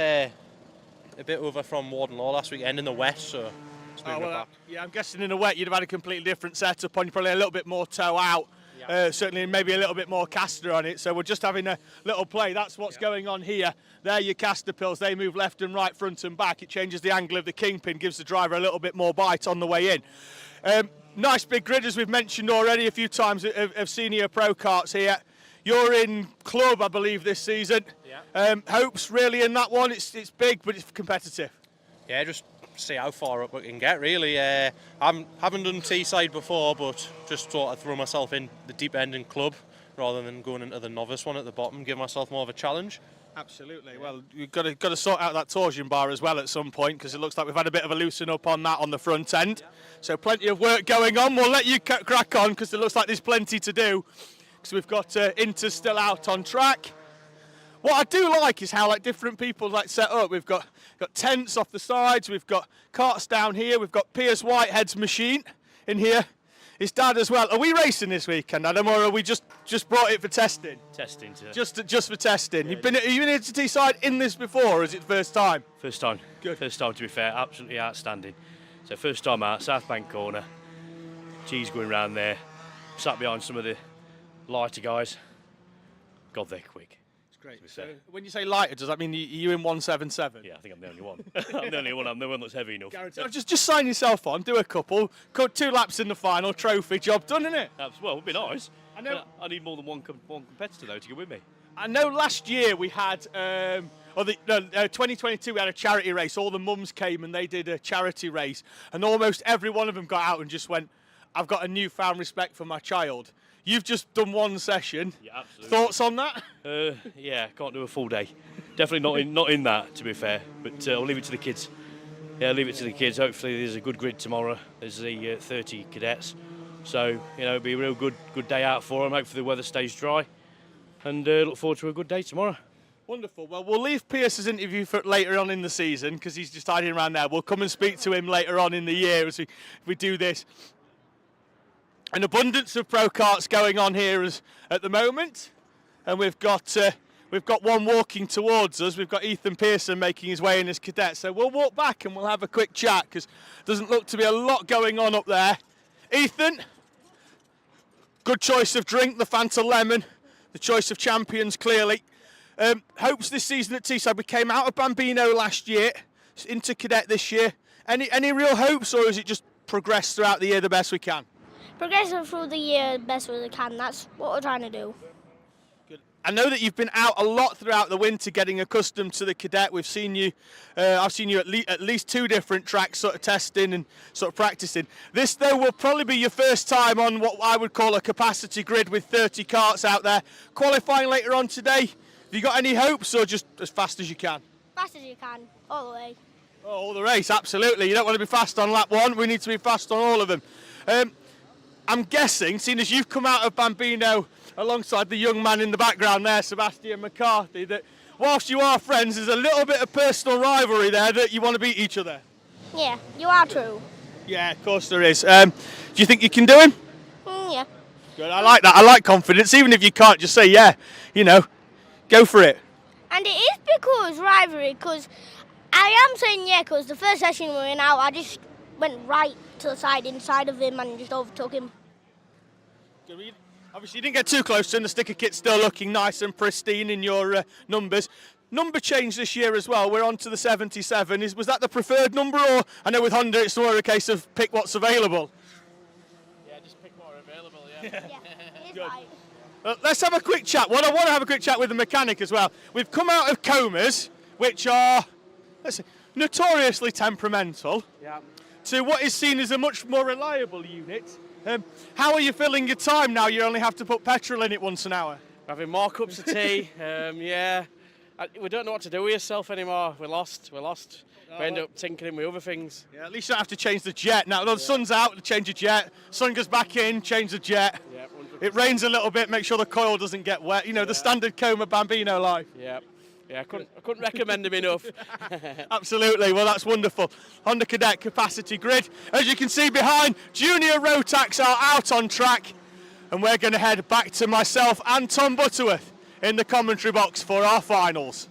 [SPEAKER 13] over from Warden Law last weekend in the wet, so just moving it back.
[SPEAKER 1] Yeah, I'm guessing in the wet you'd have had a completely different setup on. You probably a little bit more toe out. Yeah. Certainly maybe a little bit more caster on it, so we're just having a little play. That's what's going on here. There your caster pills, they move left and right, front and back. It changes the angle of the kingpin, gives the driver a little bit more bite on the way in. Nice big grid, as we've mentioned already a few times, of Senior Pro Karts here. You're in club, I believe, this season. Yeah. Hopes really in that one. It's big, but it's competitive.
[SPEAKER 13] Yeah, just see how far up we can get, really. I haven't done Teesside before, but just thought I'd throw myself in the deep end in club rather than going into the novice one at the bottom, give myself more of a challenge.
[SPEAKER 1] Absolutely. Yeah. Well, you've got to sort out that torsion bar as well at some point, because it looks like we've had a bit of a loosen up on that on the front end. Yeah. So plenty of work going on. We'll let you crack on, because it looks like there's plenty to do. Because we've got Inter still out on track. What I do like is how different people set up. We've got tents off the sides. We've got carts down here. We've got Piers Whitehead's machine in here. His dad as well. Are we racing this weekend, Adam, or are we just brought it for testing?
[SPEAKER 14] Testing, sir.
[SPEAKER 1] Just for testing. Yeah. Have you been here to Teesside in this before, or is it the first time?
[SPEAKER 14] First time. Good. First time, to be fair. Absolutely outstanding. So first time out, South Bank corner. G's going round there. Sat behind some of the lighter guys. God, they're quick.
[SPEAKER 1] Great. So when you say lighter, does that mean you in 177?
[SPEAKER 14] Yeah, I think I'm the only one. I'm the only one. I'm the one that's heavy enough.
[SPEAKER 1] Just sign yourself on, do a couple, cut 2 laps in the final, trophy, job done, isn't it?
[SPEAKER 14] Well, it would be nice. I know. I need more than one competitor though to go with me.
[SPEAKER 1] I know last year we had, 2022 we had a charity race. All the mums came and they did a charity race, and almost every one of them got out and just went, "I've got a newfound respect for my child." You've just done one session.
[SPEAKER 14] Yeah, absolutely.
[SPEAKER 1] Thoughts on that?
[SPEAKER 14] Yeah, can't do a full day. Definitely not in that, to be fair. But I'll leave it to the kids. Yeah, I'll leave it to the kids. Hopefully there's a good grid tomorrow. There's the 30 cadets. So, it'll be a real good day out for them. Hopefully the weather stays dry. And look forward to a good day tomorrow.
[SPEAKER 1] Wonderful. Well, we'll leave Pierce's interview for later on in the season, because he's just hiding around there. We'll come and speak to him later on in the year as we do this. An abundance of pro karts going on here at the moment, and we've got one walking towards us. We've got Ethan Pearson making his way in as cadet, so we'll walk back and we'll have a quick chat, because doesn't look to be a lot going on up there. Ethan, good choice of drink, the Fanta Lemon, the choice of champions clearly. Hopes this season at Teesside. We came out of Bambino last year, into cadet this year. Any real hopes, or is it just progress throughout the year the best we can?
[SPEAKER 5] Progressing through the year best way we can. That's what we're trying to do.
[SPEAKER 1] Good. I know that you've been out a lot throughout the winter getting accustomed to the cadet. We've seen you, I've seen you at least 2 different tracks sort of testing and sort of practicing. This, though, will probably be your first time on what I would call a capacity grid with 30 karts out there. Qualifying later on today, have you got any hopes, or just as fast as you can?
[SPEAKER 5] Fast as you can, all the way.
[SPEAKER 1] Oh, all the race, absolutely. You don't want to be fast on lap 1. We need to be fast on all of them. I'm guessing, seeing as you've come out of Bambino alongside the young man in the background there, Sebastian McCarthy, that whilst you are friends, there's a little bit of personal rivalry there that you want to beat each other.
[SPEAKER 9] Yeah, you are true.
[SPEAKER 1] Yeah, of course there is. Do you think you can do him?
[SPEAKER 9] Yeah.
[SPEAKER 1] Good. I like that. I like confidence. Even if you can't, just say, yeah, you know, go for it.
[SPEAKER 9] And it is because rivalry, because I am saying yeah, because the first session we went out, I just went right to the side, inside of him, and just overtook him.
[SPEAKER 1] Obviously, you didn't get too close to him. The sticker kit's still looking nice and pristine in your numbers. Number change this year as well. We're on to the 77. Was that the preferred number, or I know with Honda it's more a case of pick what's available?
[SPEAKER 14] Yeah, just pick what are available, yeah.
[SPEAKER 1] Good. Let's have a quick chat. I want to have a quick chat with the mechanic as well. We've come out of comas, which are notoriously temperamental, to what is seen as a much more reliable unit. How are you filling your time now? You only have to put petrol in it once an hour.
[SPEAKER 14] Having more cups of tea, yeah. We don't know what to do with yourself anymore. We're lost. We end up tinkering with other things.
[SPEAKER 1] Yeah, at least you don't have to change the jet. Now, the sun's out, change the jet. Sun goes back in, change the jet.
[SPEAKER 14] Yeah,
[SPEAKER 1] it rains a little bit, make sure the coil doesn't get wet. You know, the standard Coma Bambino life.
[SPEAKER 14] Yeah. Yeah, I couldn't recommend him enough.
[SPEAKER 1] Absolutely, well that's wonderful. Honda Cadet capacity grid. As you can see behind, Junior Rotax are out on track. And we're going to head back to myself and Tom Butterworth in the commentary box for our finals.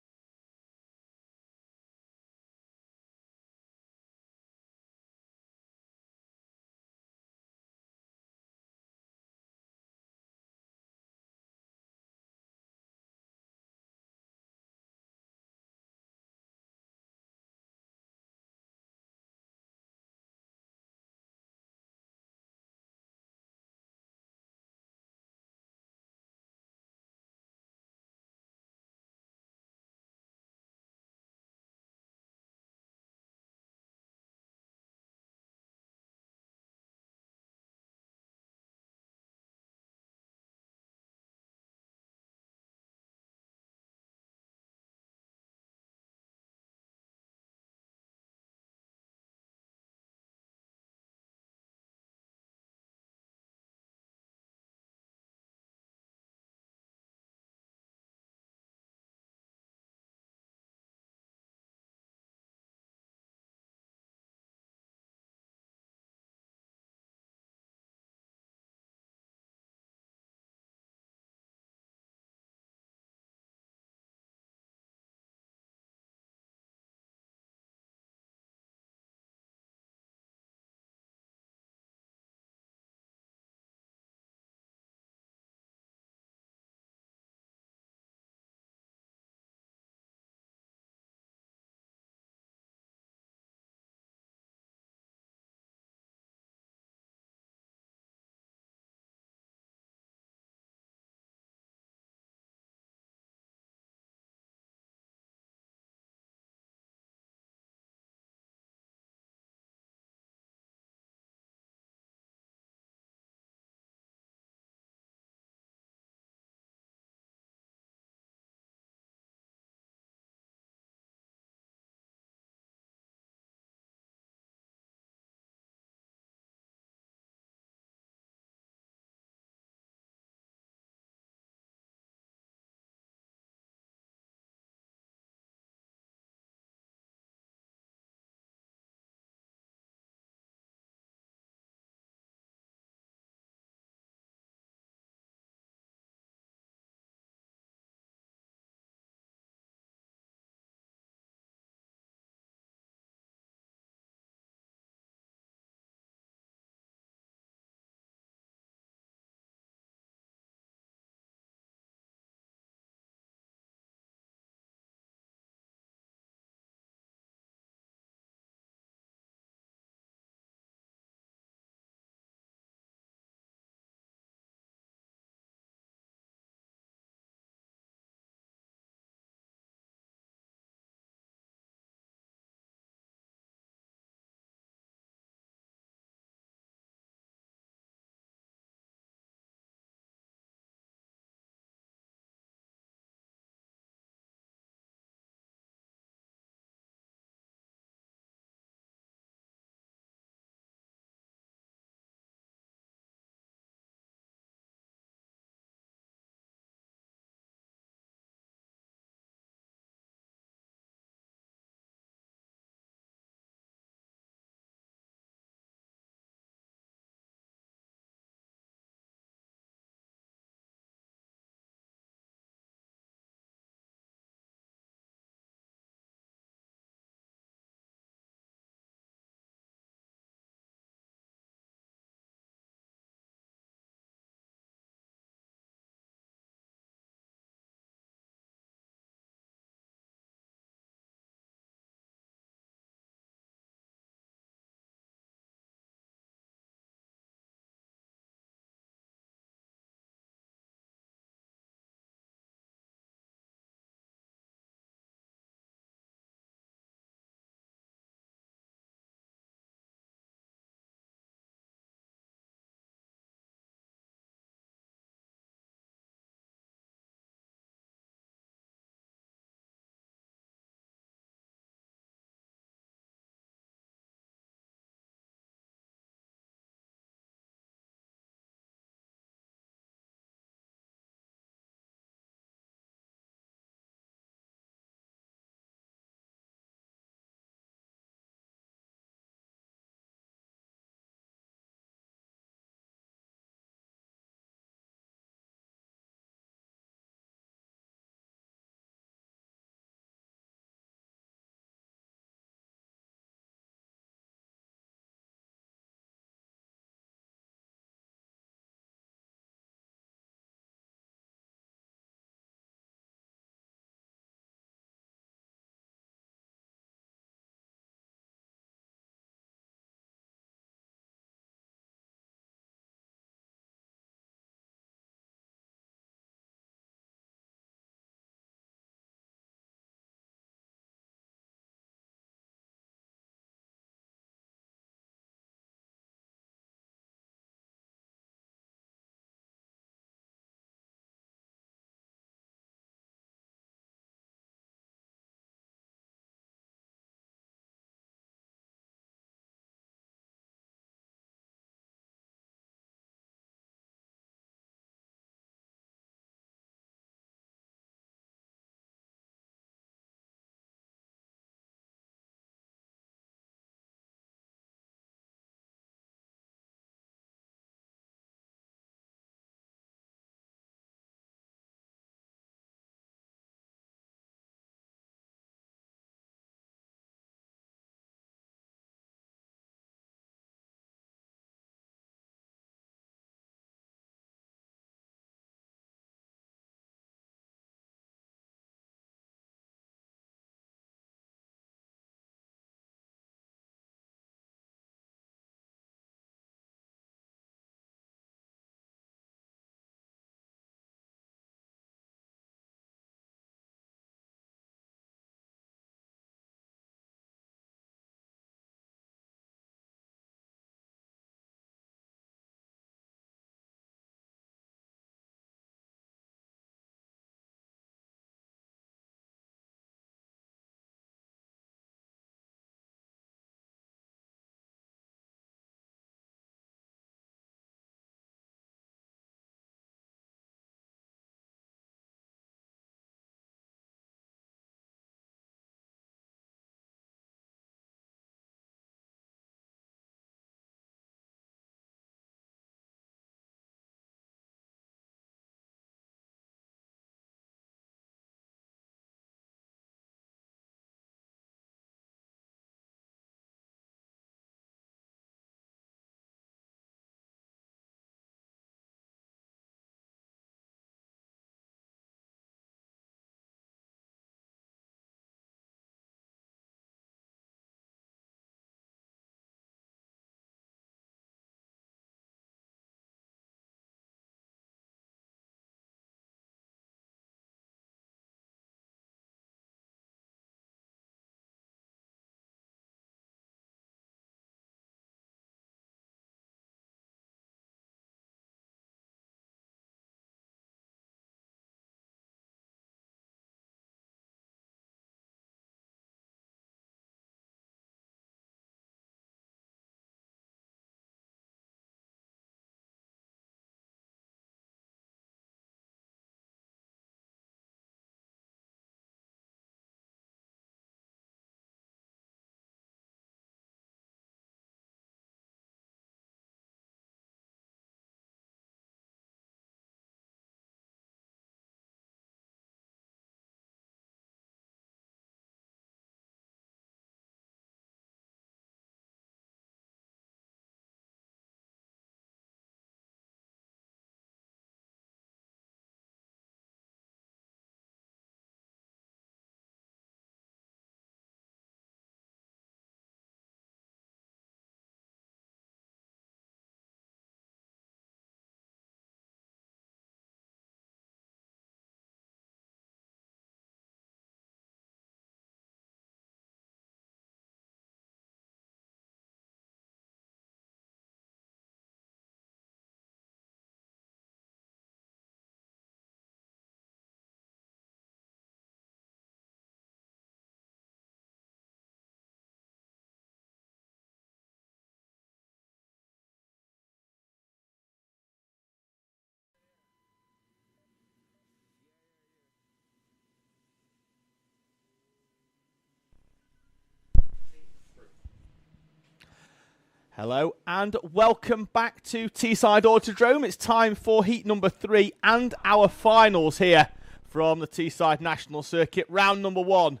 [SPEAKER 1] Hello and welcome back to Teesside Autodrome. It's time for heat number 3 and our finals here from the Teesside National Circuit. Round number 1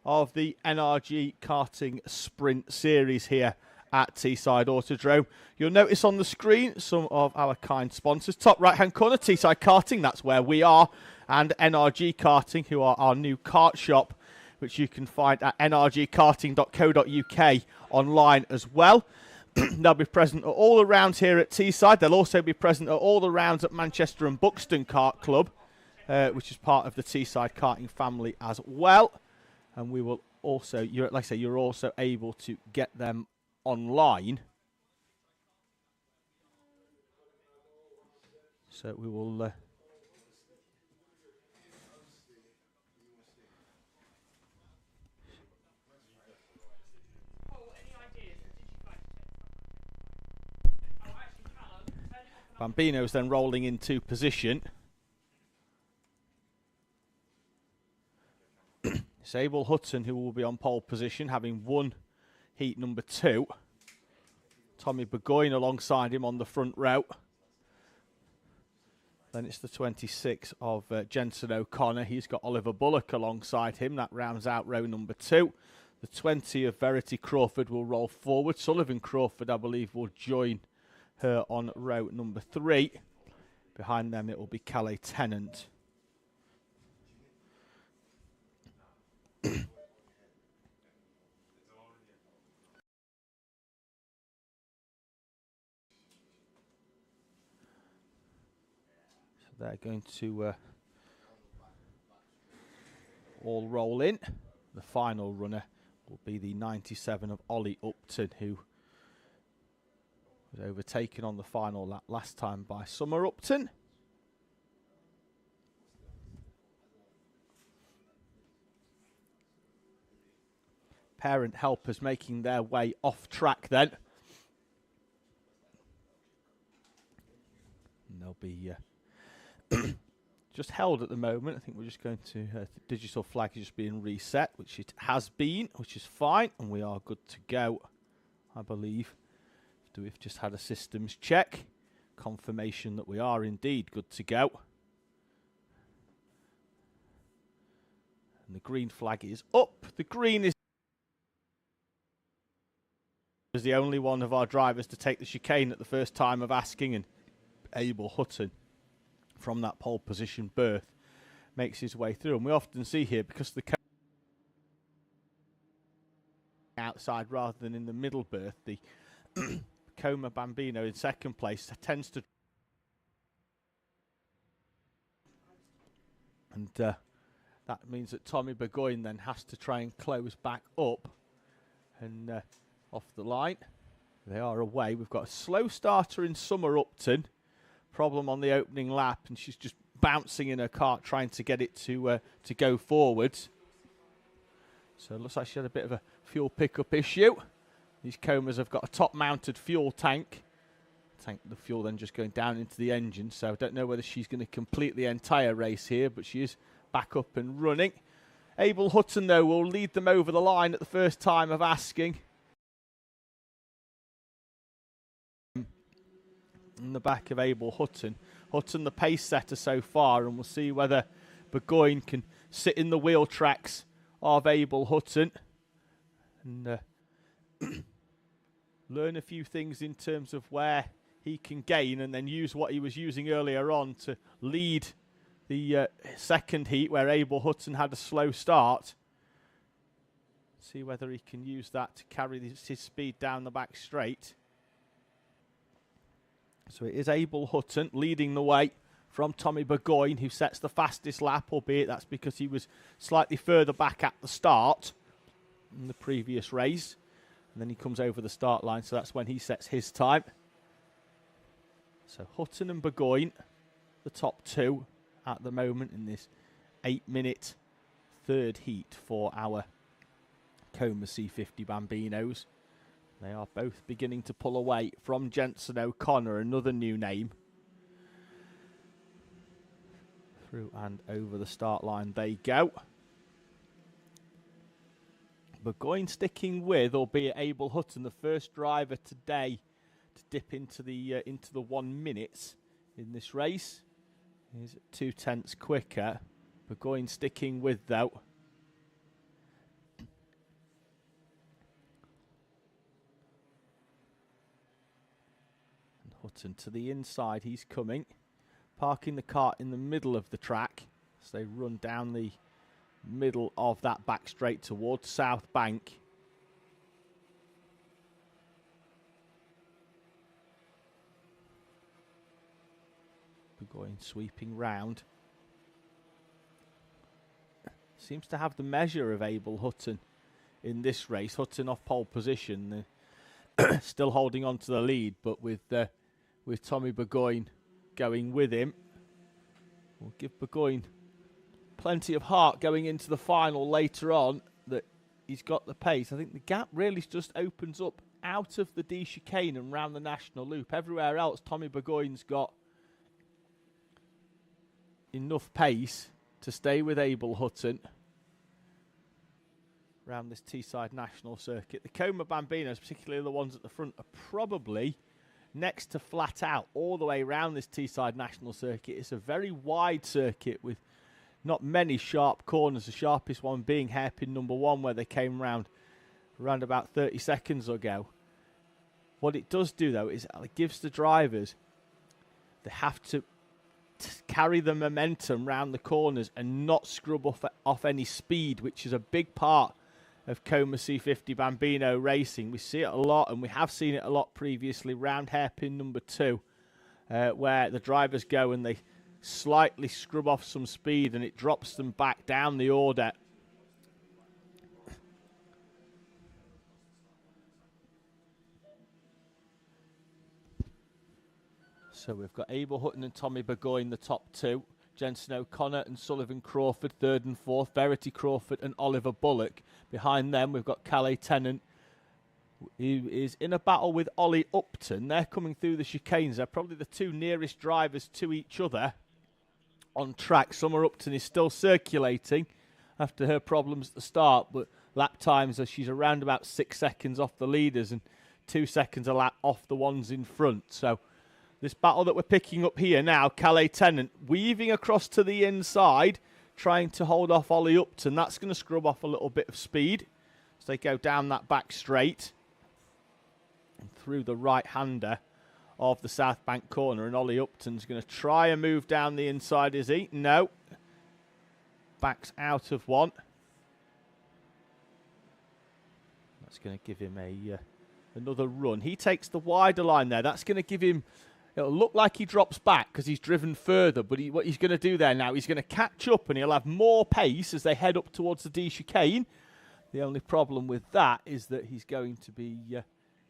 [SPEAKER 1] of the NRG Karting Sprint Series here at Teesside Autodrome. You'll notice on the screen some of our kind sponsors. Top right hand corner, Teesside Karting, that's where we are. And NRG Karting, who are our new kart shop, which you can find at nrgkarting.co.uk online as well. They'll be present at all the rounds here at Teesside. They'll also be present at all the rounds at Manchester and Buxton Kart Club, which is part of the Teesside Karting family as well. And we will also, like I say, you're also able to get them online. So we will... Bambino's then rolling into position. It's Abel Hutton who will be on pole position, having won heat number 2. Tommy Burgoyne alongside him on the front row. Then it's the 26 of Jensen O'Connor. He's got Oliver Bullock alongside him. That rounds out row number 2. The 20 of Verity Crawford will roll forward. Sullivan Crawford, I believe, will join her on row number 3. Behind them it will be Calais Tennant. So they're going to all roll in. The final runner will be the 97 of Ollie Upton, who was overtaken on the final lap last time by Summer Upton. Parent helpers making their way off track then. And they'll be just held at the moment. I think we're just going to, the digital flag is just being reset, which it has been, which is fine. And we are good to go, I believe. We've just had a systems check. Confirmation that we are indeed good to go. And the green flag is up. The green is the only one of our drivers to take the chicane at the first time of asking, and Abel Hutton from that pole position berth makes his way through. And we often see here, because the outside rather than in the middle berth, the Coma Bambino in second place tends to, and that means that Tommy Burgoyne then has to try and close back up and off the line. They are away. We've got a slow starter in Summer Upton. Problem on the opening lap, and she's just bouncing in her kart trying to get it to go forwards. So it looks like she had a bit of a fuel pickup issue. These Comas have got a top-mounted fuel tank. The fuel then just going down into the engine. So I don't know whether she's going to complete the entire race here, but she is back up and running. Abel Hutton, though, will lead them over the line at the first time of asking. In the back of Abel Hutton. Hutton, the pace setter so far, and we'll see whether Burgoyne can sit in the wheel tracks of Abel Hutton and learn a few things in terms of where he can gain, and then use what he was using earlier on to lead the second heat where Abel Hutton had a slow start. See whether he can use that to carry his speed down the back straight. So it is Abel Hutton leading the way from Tommy Burgoyne, who sets the fastest lap, albeit that's because he was slightly further back at the start in the previous race. And then he comes over the start line, so that's when he sets his time. So Hutton and Burgoyne, the top two at the moment in this 8-minute third heat for our Coma C50 Bambinos. They are both beginning to pull away from Jensen O'Connor, another new name. Through and over the start line they go. Burgoyne sticking with, albeit Abel Hutton, the first driver today to dip into the 1 minute in this race. He's 2/10 quicker. Burgoyne sticking with though. And Hutton to the inside, he's coming. Parking the kart in the middle of the track as they run down the middle of that back straight towards South Bank. Burgoyne sweeping round. Seems to have the measure of Abel Hutton in this race. Hutton off pole position, still holding on to the lead, but with Tommy Burgoyne going with him, will give Burgoyne plenty of heart going into the final later on, that he's got the pace. I think the gap really just opens up out of the D chicane and round the national loop. Everywhere else, Tommy Burgoyne's got enough pace to stay with Abel Hutton around this Teesside National Circuit. The Coma Bambinos, particularly the ones at the front, are probably next to flat out all the way around this Teesside National Circuit. It's a very wide circuit with not many sharp corners, the sharpest one being hairpin number 1, where they came around about 30 seconds ago. What it does do, though, is it gives the drivers, they have to carry the momentum round the corners and not scrub off any speed, which is a big part of Coma C50 Bambino racing. We see it a lot, and we have seen it a lot previously round hairpin number 2, where the drivers go and they slightly scrub off some speed and it drops them back down the order. So we've got Abel Hutton and Tommy Burgoyne, the top 2. Jensen O'Connor and Sullivan Crawford, 3rd and 4th. Verity Crawford and Oliver Bullock. Behind them, we've got Calais Tennant, who is in a battle with Ollie Upton. They're coming through the chicanes. They're probably the 2 nearest drivers to each other on track. Summer Upton is still circulating after her problems at the start, but lap times, she's around about 6 seconds off the leaders and 2 seconds a lap off the ones in front. So this battle that we're picking up here now, Calais Tennant weaving across to the inside, trying to hold off Ollie Upton. That's going to scrub off a little bit of speed as they go down that back straight and through the right-hander of the South Bank corner. And Ollie Upton's going to try and move down the inside, is he? No. Backs out of one. That's going to give him another run. He takes the wider line there. That's going to give him... It'll look like he drops back because he's driven further, but what he's going to do there now, he's going to catch up and he'll have more pace as they head up towards the D chicane. The only problem with that is that he's going to be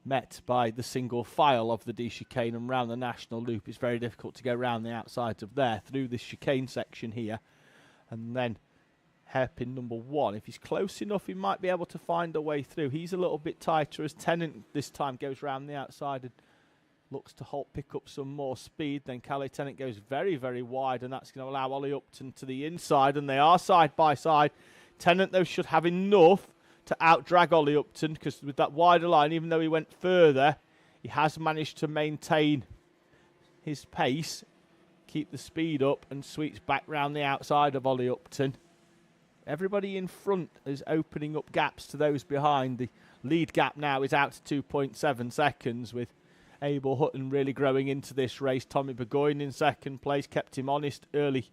[SPEAKER 1] met by the single file of the D chicane and round the national loop. It's very difficult to go round the outsides of there through this chicane section here. And then hairpin number 1. If he's close enough, he might be able to find a way through. He's a little bit tighter as Tennant this time goes round the outside and looks to pick up some more speed. Then Calais Tennant goes very, very wide, and that's going to allow Ollie Upton to the inside, and they are side by side. Tennant, though, should have enough to out-drag Ollie Upton, because with that wider line, even though he went further, he has managed to maintain his pace, keep the speed up, and sweeps back round the outside of Ollie Upton. Everybody in front is opening up gaps to those behind. The lead gap now is out to 2.7 seconds, with Abel Hutton really growing into this race. Tommy Burgoyne in second place, kept him honest early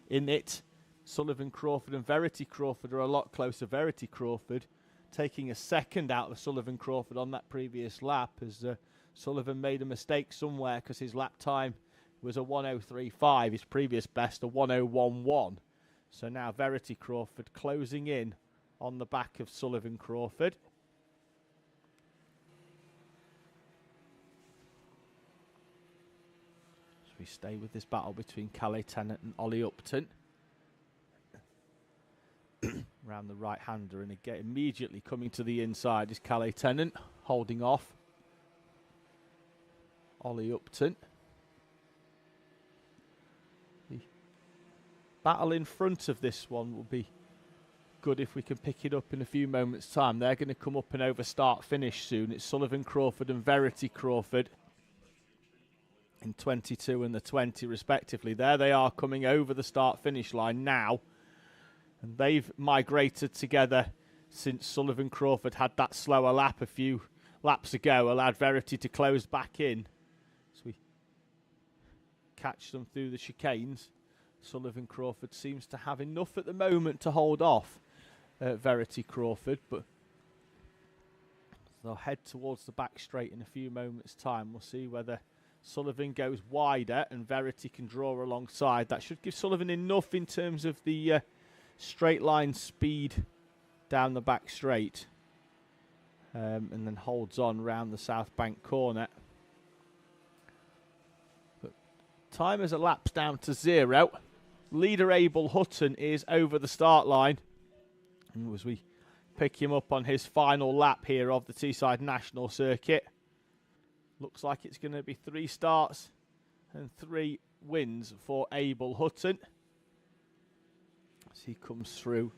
[SPEAKER 1] in it. Sullivan Crawford and Verity Crawford are a lot closer. Verity Crawford taking a second out of Sullivan Crawford on that previous lap, as Sullivan made a mistake somewhere because his lap time was a 1:03.5, his previous best a 1:01.1. So now Verity Crawford closing in on the back of Sullivan Crawford. We stay with this battle between Calais Tennant and Ollie Upton. Round the right-hander, and again immediately coming to the inside is Calais Tennant, holding off Ollie Upton. The battle in front of this one will be good if we can pick it up in a few moments' time. They're going to come up and over start-finish soon. It's Sullivan Crawford and Verity Crawford in 22 and the 20 respectively. There they are coming over the start-finish line now. And they've migrated together since Sullivan Crawford had that slower lap a few laps ago, allowed Verity to close back in. So we catch them through the chicanes. Sullivan Crawford seems to have enough at the moment to hold off Verity Crawford, but they'll head towards the back straight in a few moments' time. We'll see whether Sullivan goes wider and Verity can draw alongside. That should give Sullivan enough in terms of the straight line speed down the back straight, and then holds on round the South Bank corner. But time has elapsed down to 0. Leader Abel Hutton is over the start line. And as we pick him up on his final lap here of the Teesside National Circuit, looks like it's going to be 3 starts and 3 wins for Abel Hutton as he comes through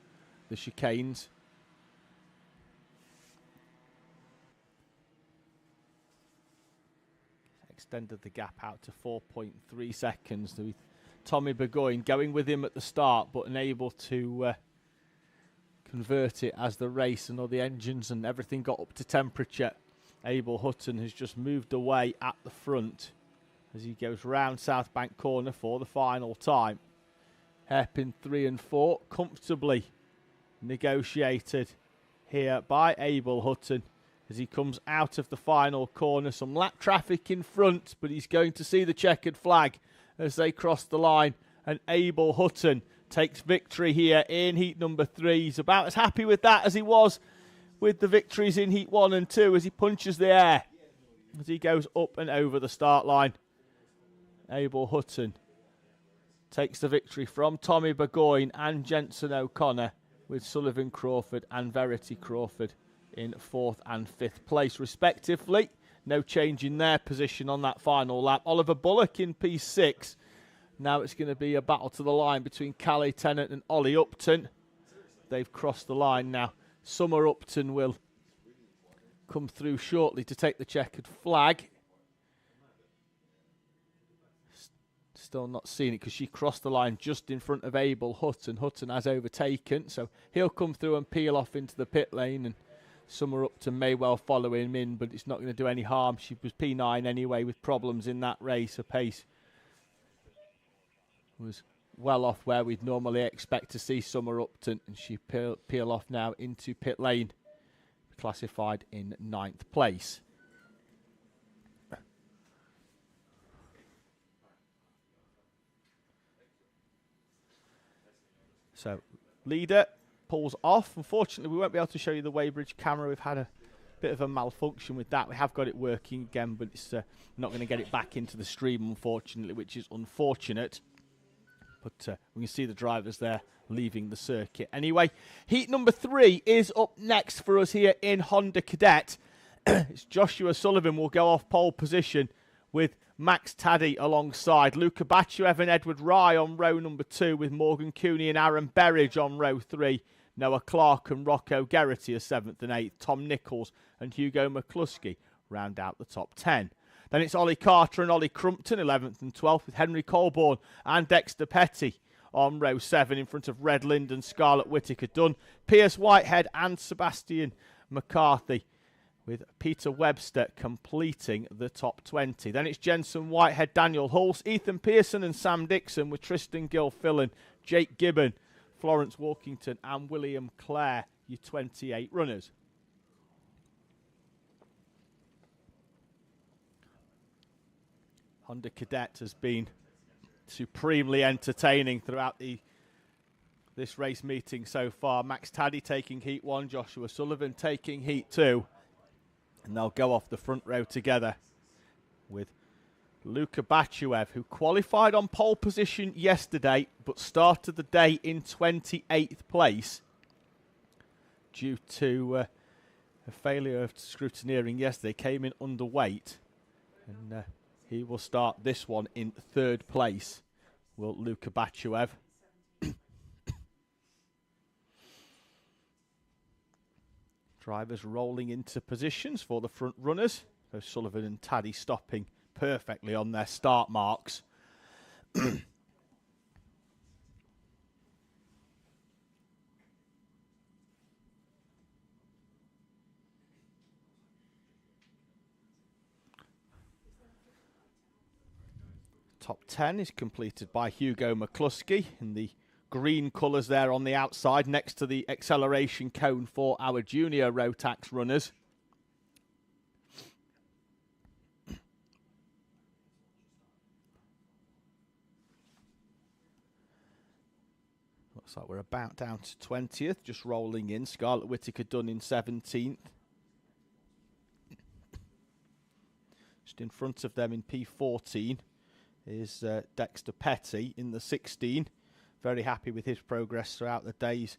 [SPEAKER 1] the chicanes. Extended the gap out to 4.3 seconds. With Tommy Burgoyne going with him at the start, but unable to convert it as the race and all the engines and everything got up to temperature. Abel Hutton has just moved away at the front as he goes round South Bank corner for the final time. Hairpin 3 and 4 comfortably negotiated here by Abel Hutton as he comes out of the final corner. Some lap traffic in front, but he's going to see the checkered flag as they cross the line. And Abel Hutton takes victory here in heat number 3. He's about as happy with that as he was with the victories in heat 1 and 2 as he punches the air as he goes up and over the start line. Abel Hutton takes the victory from Tommy Burgoyne and Jensen O'Connor, with Sullivan Crawford and Verity Crawford in 4th and 5th place respectively. No change in their position on that final lap. Oliver Bullock in P6. Now it's going to be a battle to the line between Calais Tennant and Ollie Upton. They've crossed the line now. Summer Upton will come through shortly to take the checkered flag. Still not seen it because she crossed the line just in front of Abel Hutton. Hutton has overtaken, so he'll come through and peel off into the pit lane, and Summer Upton may well follow him in, but it's not going to do any harm. She was P9 anyway with problems in that race. Her pace was well off where we'd normally expect to see Summer Upton, and she peel off now into pit lane, classified in 9th place. So, leader pulls off. Unfortunately, we won't be able to show you the Weybridge camera. We've had a bit of a malfunction with that. We have got it working again, but it's not going to get it back into the stream, unfortunately, which is unfortunate. But we can see the drivers there leaving the circuit. Anyway, heat number 3 is up next for us here in Honda Cadet. It's Joshua Sullivan will go off pole position with Max Taddy alongside. Luca Batchev and Edward Rye on row number 2, with Morgan Cooney and Aaron Berridge on row 3. Noah Clark and Rocco Geraghty are 7th and 8th. Tom Nichols and Hugo McCluskey round out the top 10. Then it's Ollie Carter and Ollie Crumpton, 11th and 12th, with Henry Colborne and Dexter Petty on row 7 in front of Red Lind and Scarlett Whittaker Dunn. Pierce Whitehead and Sebastian McCarthy, with Peter Webster completing the top 20. Then it's Jensen Whitehead, Daniel Hulse, Ethan Pearson and Sam Dixon, with Tristan Gilfillan, Jake Gibbon, Florence Walkington and William Clare, your 28 runners. Honda Cadet has been supremely entertaining throughout this race meeting so far. Max Taddy taking heat 1, Joshua Sullivan taking heat 2. And they'll go off the front row together with Luca Batchev, who qualified on pole position yesterday, but started the day in 28th place due to a failure of scrutineering yesterday. Came in underweight, and he will start this one in 3rd place, will Luca Batchev. Drivers rolling into positions for the front runners. Both Sullivan and Taddy stopping perfectly on their start marks. Top 10 is completed by Hugo McCluskey in the green colours there on the outside next to the acceleration cone for our Junior Rotax runners. Looks like we're about down to 20th, just rolling in. Scarlett Whittaker done in 17th. Just in front of them in P14 is Dexter Petty in the 16. Very happy with his progress throughout the day. He's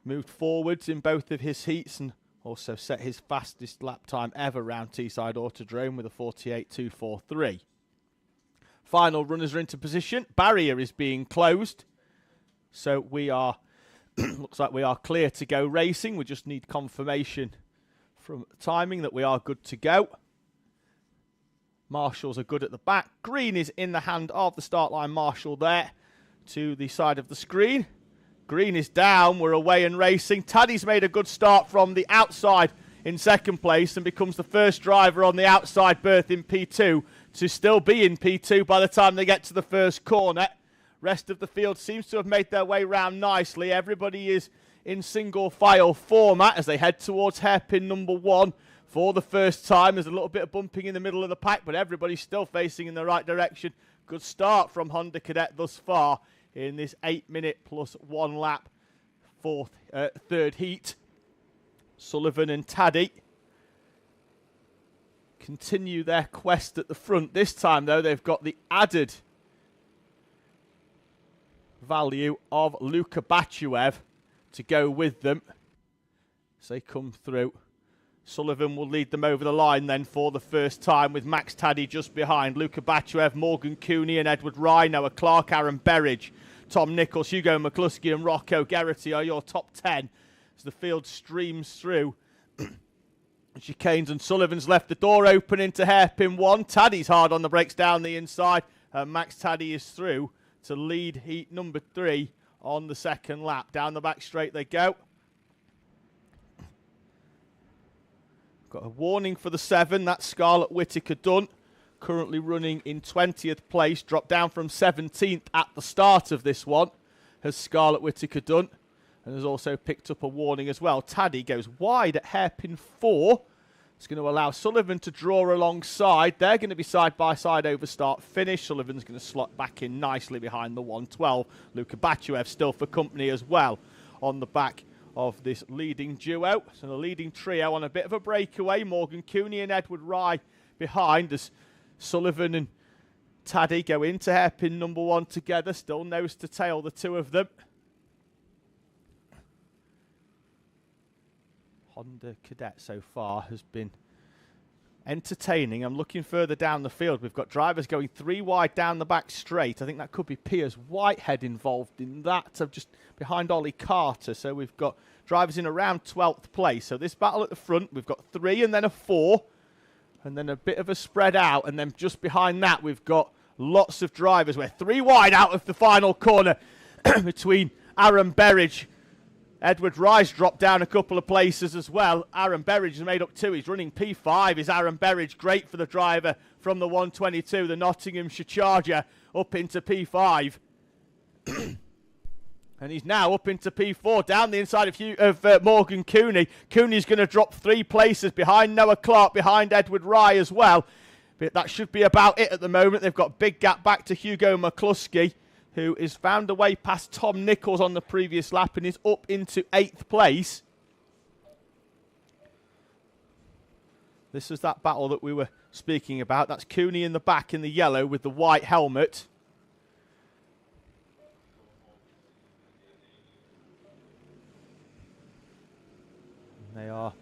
[SPEAKER 1] moved forwards in both of his heats and also set his fastest lap time ever round Teesside Autodrome with a 48.243. Final runners are into position. Barrier is being closed. So we are, looks like we are clear to go racing. We just need confirmation from timing that we are good to go. Marshals are good at the back. Green is in the hand of the start line marshal there to the side of the screen. Green is down. We're away and racing. Taddy's made a good start from the outside in second place and becomes the first driver on the outside berth in P2 to still be in P2 by the time they get to the first corner. Rest of the field seems to have made their way round nicely. Everybody is in single file format as they head towards hairpin number 1 for the first time. There's a little bit of bumping in the middle of the pack, but everybody's still facing in the right direction. Good start from Honda Cadet thus far in this 8-minute plus 1 lap third heat. Sullivan and Taddy continue their quest at the front. This time, though, they've got the added value of Luka Bachuev to go with them as they come through. Sullivan will lead them over the line then for the first time with Max Taddy just behind. Luka Bachuev, Morgan Cooney and Edward Rye, Noah Clark, Aaron Berridge, Tom Nichols, Hugo McCluskey and Rocco Geraghty are your top 10 as the field streams through. Chicanes and Sullivan's left the door open into hairpin 1. Taddy's hard on the brakes down the inside. Max Taddy is through to lead heat number 3 on the second lap. Down the back straight they go. Got a warning for the 7. That's Scarlett Whittaker Dunn. Currently running in 20th place. Dropped down from 17th at the start of this one. Has Scarlett Whittaker Dunn. And has also picked up a warning as well. Taddy goes wide at hairpin 4. It's going to allow Sullivan to draw alongside. They're going to be side by side over start finish. Sullivan's going to slot back in nicely behind the 112. Luka Bachuev still for company as well on the back of this leading duo. So the leading trio on a bit of a breakaway. Morgan Cooney and Edward Rye behind as Sullivan and Taddy go into hairpin number 1 together. Still nose to tail, the two of them. Honda Cadet so far has been entertaining. I'm looking further down the field. We've got drivers going 3 wide down the back straight. I think that could be Piers Whitehead involved in that. So just behind Ollie Carter. So we've got drivers in around 12th place. So this battle at the front, we've got 3 and then a 4. And then a bit of a spread out. And then just behind that, we've got lots of drivers. We're 3 wide out of the final corner between Aaron Berridge. Edward Rice dropped down a couple of places as well. Aaron Berridge has made up 2. He's running P5. Is Aaron Berridge great for the driver from the 122, the Nottinghamshire Charger, up into P5. And he's now up into P4, down the inside of Morgan Cooney. Cooney's going to drop 3 places behind Noah Clark, behind Edward Rye as well. But that should be about it at the moment. They've got a big gap back to Hugo McCluskey, who has found a way past Tom Nichols on the previous lap and is up into 8th place. This is that battle that we were speaking about. That's Cooney in the back in the yellow with the white helmet. They are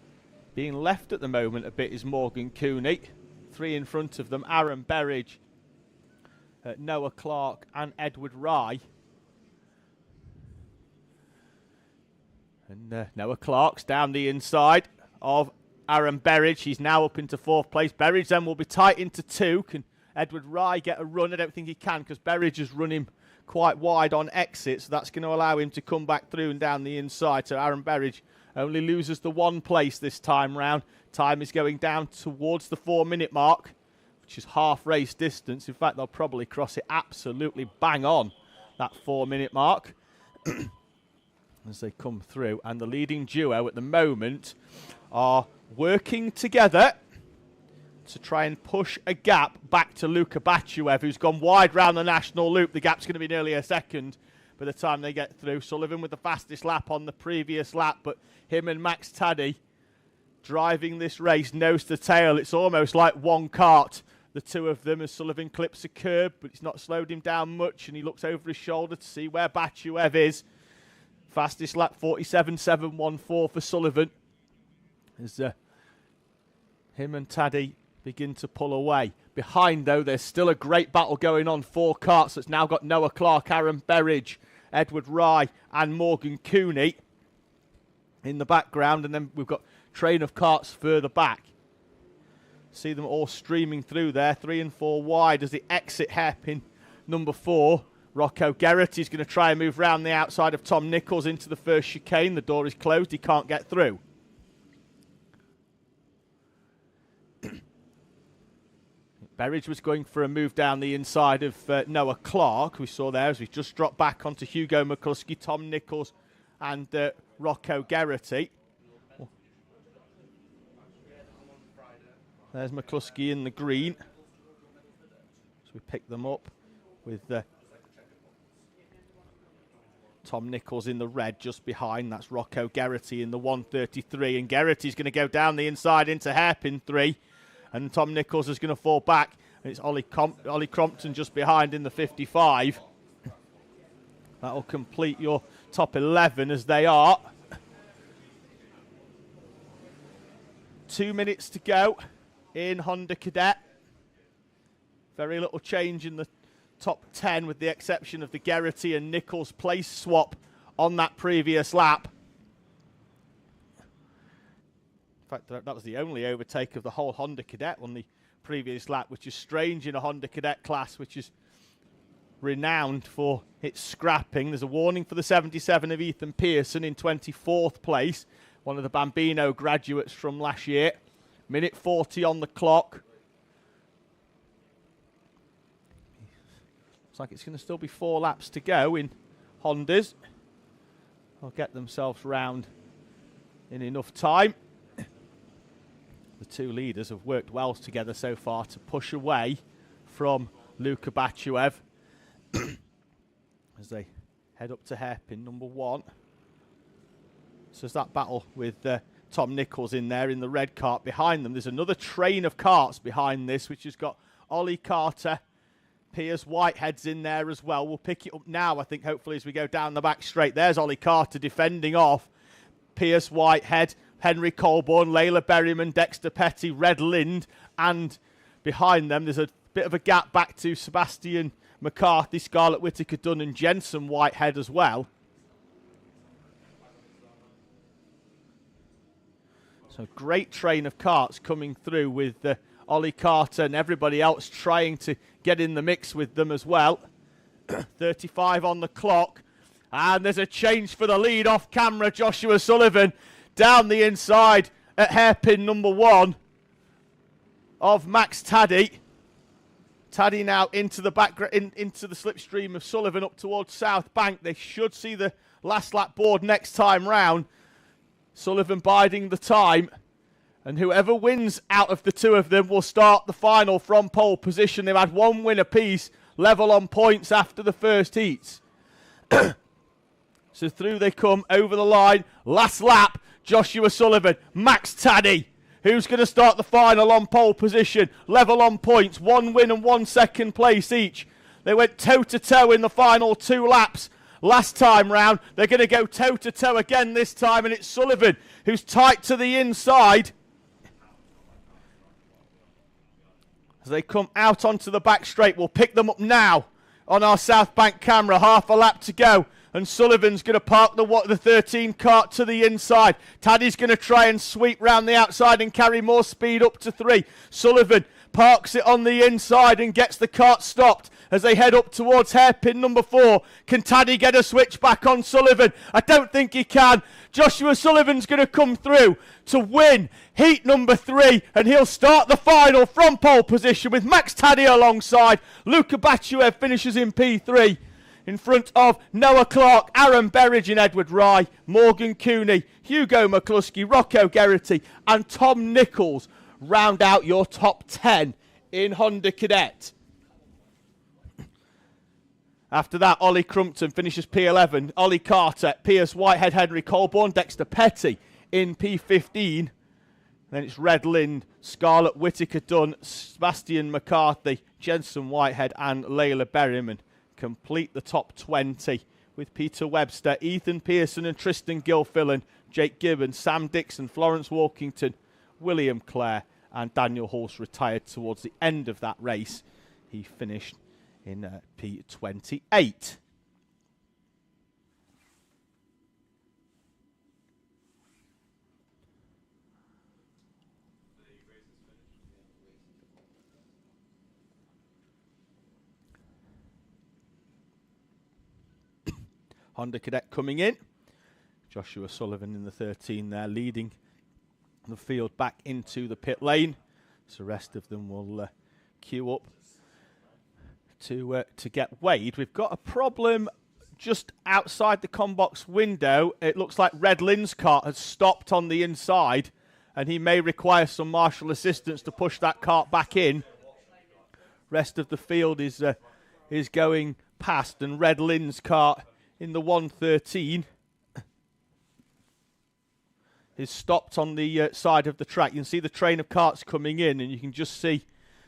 [SPEAKER 1] being left at the moment a bit is Morgan Cooney. 3 in front of them, Aaron Berridge, Noah Clark and Edward Rye. And Noah Clark's down the inside. of Aaron Berridge. He's now up into 4th place. Berridge then will be tight into 2. Can Edward Rye get a run? I don't think he can, because Berridge has run him quite wide on exit, so that's going to allow him to come back through and down the inside. So Aaron Berridge only loses the 1 place this time round. Time is going down towards the 4-minute mark, which is half race distance. In fact, they'll probably cross it absolutely bang on that 4-minute mark as they come through. And the leading duo at the moment are working together to try and push a gap back to Luka Bachuev, who's gone wide round the national loop. The gap's going to be nearly a second by the time they get through. Sullivan with the fastest lap on the previous lap, but him and Max Taddy driving this race nose to tail. It's almost like one kart, the two of them, as Sullivan clips a curb, but it's not slowed him down much, and he looks over his shoulder to see where Bachuev is. Fastest lap, 47.714 for Sullivan. As him and Taddy begin to pull away. Behind, though, there's still a great battle going on. 4 karts that's now got Noah Clark, Aaron Berridge, Edward Rye and Morgan Cooney in the background. And then we've got train of karts further back. See them all streaming through there. 3 and 4 wide as they exit hairpin number 4. Rocco Geraghty's going to try and move round the outside of Tom Nichols into the first chicane. The door is closed. He can't get through. Berridge was going for a move down the inside of Noah Clark, we saw there as we just dropped back onto Hugo McCluskey, Tom Nichols and Rocco Geraghty. Oh. There's McCluskey in the green. So we pick them up with Tom Nichols in the red just behind. That's Rocco Geraghty in the 133. And Geraghty's going to go down the inside into hairpin 3. And Tom Nichols is going to fall back. And it's Ollie Crompton just behind in the 55. That'll complete your top 11 as they are. 2 minutes to go in Honda Cadet. Very little change in the top 10 with the exception of the Geraghty and Nichols place swap on that previous lap. In fact, that was the only overtake of the whole Honda Cadet on the previous lap, which is strange in a Honda Cadet class, which is renowned for its scrapping. There's a warning for the 77 of Ethan Pearson in 24th place, one of the Bambino graduates from last year. Minute 40 on the clock. Looks like it's going to still be 4 laps to go in Hondas. They'll get themselves round in enough time. The two leaders have worked well together so far to push away from Luka Bachuev as they head up to hairpin number 1. So there's that battle with Tom Nichols in there in the red kart behind them. There's another train of karts behind this, which has got Ollie Carter, Piers Whitehead's in there as well. We'll pick it up now, I think, hopefully, as we go down the back straight. There's Ollie Carter defending off Piers Whitehead, Henry Colborne, Layla Berryman, Dexter Petty, Red Lind, and behind them there's a bit of a gap back to Sebastian McCarthy, Scarlett Whittaker Dunn and Jensen Whitehead as well. So great train of karts coming through with Ollie Carter and everybody else trying to get in the mix with them as well. 35 on the clock. And there's a change for the lead off camera. Joshua Sullivan down the inside at hairpin number 1 of Max Taddy. Taddy now into the back, into the slipstream of Sullivan up towards South Bank. They should see the last lap board next time round. Sullivan biding the time. And whoever wins out of the two of them will start the final from pole position. They've had 1 win apiece, level on points after the first heats. So through they come, over the line. Last lap, Joshua Sullivan, Max Taddy. Who's going to start the final on pole position? Level on points, 1 win and 1 second place each. They went toe-to-toe in the final 2 laps last time round. They're going to go toe-to-toe again this time, and it's Sullivan who's tight to the inside. As they come out onto the back straight, we'll pick them up now on our South Bank camera. Half a lap to go and Sullivan's going to park the 13 kart to the inside. Taddy's going to try and sweep round the outside and carry more speed up to 3. Sullivan parks it on the inside and gets the kart stopped as they head up towards hairpin number 4. Can Taddy get a switch back on Sullivan? I don't think he can. Joshua Sullivan's going to come through to win heat number 3, and he'll start the final from pole position with Max Taddy alongside. Luka Bachuev finishes in P3 in front of Noah Clark, Aaron Berridge and Edward Rye, Morgan Cooney, Hugo McCluskey, Rocco Geraghty and Tom Nichols round out your top 10 in Honda Cadet. After that, Ollie Crumpton finishes P11, Ollie Carter, Pierce Whitehead, Henry Colborne, Dexter Petty in P15. Then it's Red Lind, Scarlett Whittaker Dunn, Sebastian McCarthy, Jensen Whitehead and Layla Berryman complete the top 20 with Peter Webster, Ethan Pearson and Tristan Gilfillan, Jake Gibbon, Sam Dixon, Florence Walkington, William Clare and Daniel Hulse retired towards the end of that race. He finished in P28. Honda Cadet coming in. Joshua Sullivan in the 13 there, leading the field back into the pit lane. So the rest of them will queue up to get weighed. We've got a problem just outside the combox window. It looks like Red Lind's cart has stopped on the inside, and he may require some marshal assistance to push that cart back in. Rest of the field is going past, and Red Lind's cart in the 113 is stopped on the side of the track. You can see the train of carts coming in, and you can just see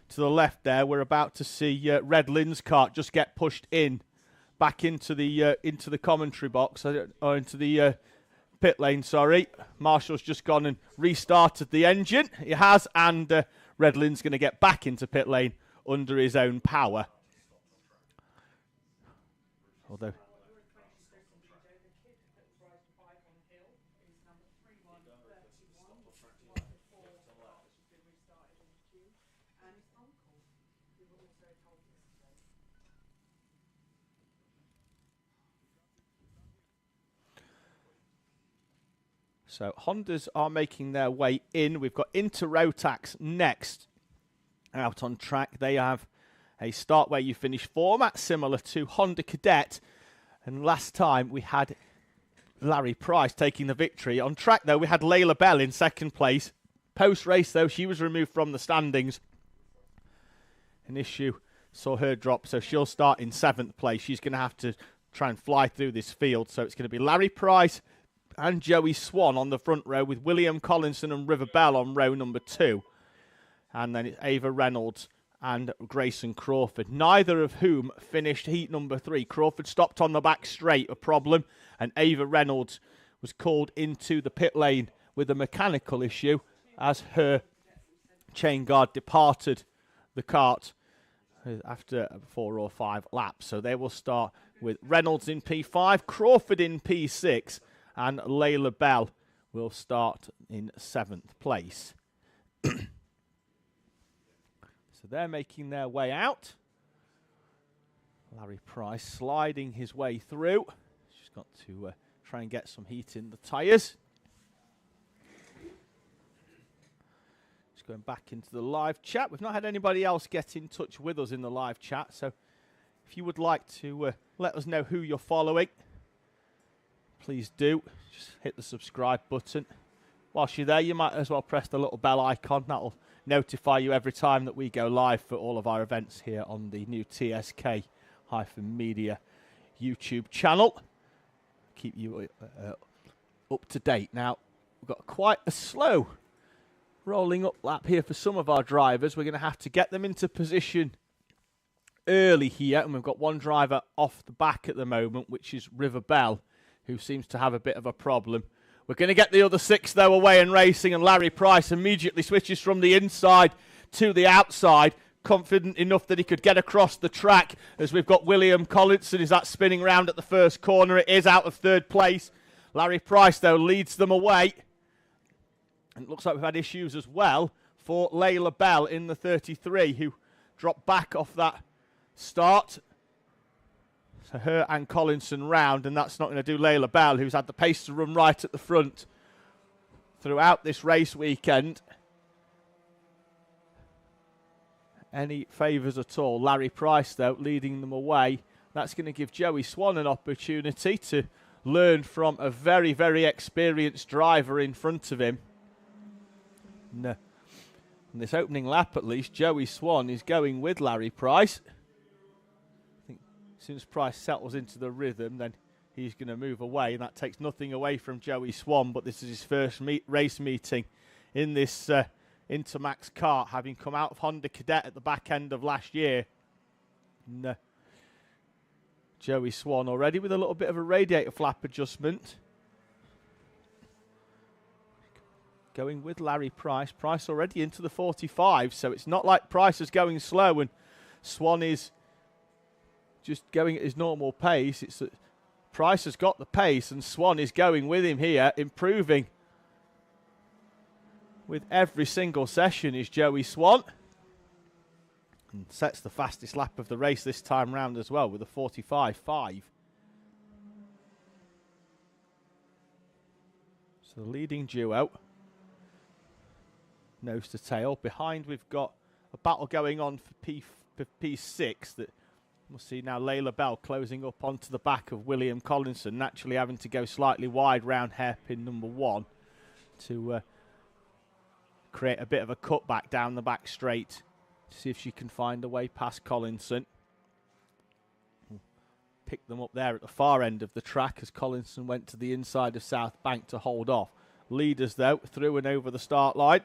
[SPEAKER 1] to the left there, we're about to see Red Lind's cart just get pushed in, back into the commentary box, or into the pit lane, sorry. Marshall's just gone and restarted the engine. He has, and Red Lind's going to get back into pit lane under his own power. Although so Hondas are making their way in. We've got Inter Rotax next out on track. They have a start where you finish format similar to Honda Cadet. And last time we had Larry Price taking the victory. On track, though, we had Layla Bell in second place. Post-race, though, she was removed from the standings. An issue saw her drop, so she'll start in 7th place. She's going to have to try and fly through this field. So it's going to be Larry Price and Joey Swan on the front row, with William Collinson and River Bell on row number 2. And then it's Ava Reynolds and Grayson Crawford, neither of whom finished heat number 3. Crawford stopped on the back straight, a problem, and Ava Reynolds was called into the pit lane with a mechanical issue as her chain guard departed the kart after 4 or 5 laps. So they will start with Reynolds in P5, Crawford in P6, and Layla Bell will start in 7th place. So they're making their way out. Larry Price sliding his way through. She's got to try and get some heat in the tyres. Just going back into the live chat. We've not had anybody else get in touch with us in the live chat, so if you would like to let us know who you're following, please do. Just hit the subscribe button. Whilst you're there, you might as well press the little bell icon. That'll notify you every time that we go live for all of our events here on the new TSK-Media YouTube channel. Keep you up to date. Now, we've got quite a slow rolling up lap here for some of our drivers. We're going to have to get them into position early here, and we've got one driver off the back at the moment, which is River Bell, who seems to have a bit of a problem. We're going to get the other 6, though, away and racing, and Larry Price immediately switches from the inside to the outside. confident enough that he could get across the track, as we've got William Collinson. Is that spinning round at the first corner? It is, out of third place. Larry Price, though, leads them away. And it looks like we've had issues as well for Layla Bell in the 33, who dropped back off that start. So her and Collinson round, and that's not going to do Layla Bell, who's had the pace to run right at the front throughout this race weekend, any favours at all. Larry Price, though, leading them away. That's going to give Joey Swan an opportunity to learn from a very, very experienced driver in front of him. No. In this opening lap, at least, Joey Swan is going with Larry Price. I think as soon as Price settles into the rhythm, then he's going to move away, and that takes nothing away from Joey Swan, but this is his first race meeting in this Intermax kart, having come out of Honda Cadet at the back end of last year. No. Joey Swan already with a little bit of a radiator flap adjustment. Going with Larry Price. Price already into the 45, so it's not like Price is going slow and Swan is just going at his normal pace. It's that Price has got the pace and Swan is going with him here, improving with every single session is Joey Swan. And sets the fastest lap of the race this time round as well with a 45.5. So the leading duo, nose to tail. Behind we've got a battle going on for P6 that we'll see now. Layla Bell closing up onto the back of William Collinson, naturally having to go slightly wide round hairpin number 1 to create a bit of a cutback down the back straight to see if she can find a way past Collinson. Pick them up there at the far end of the track as Collinson went to the inside of South Bank to hold off. Leaders, though, through and over the start line,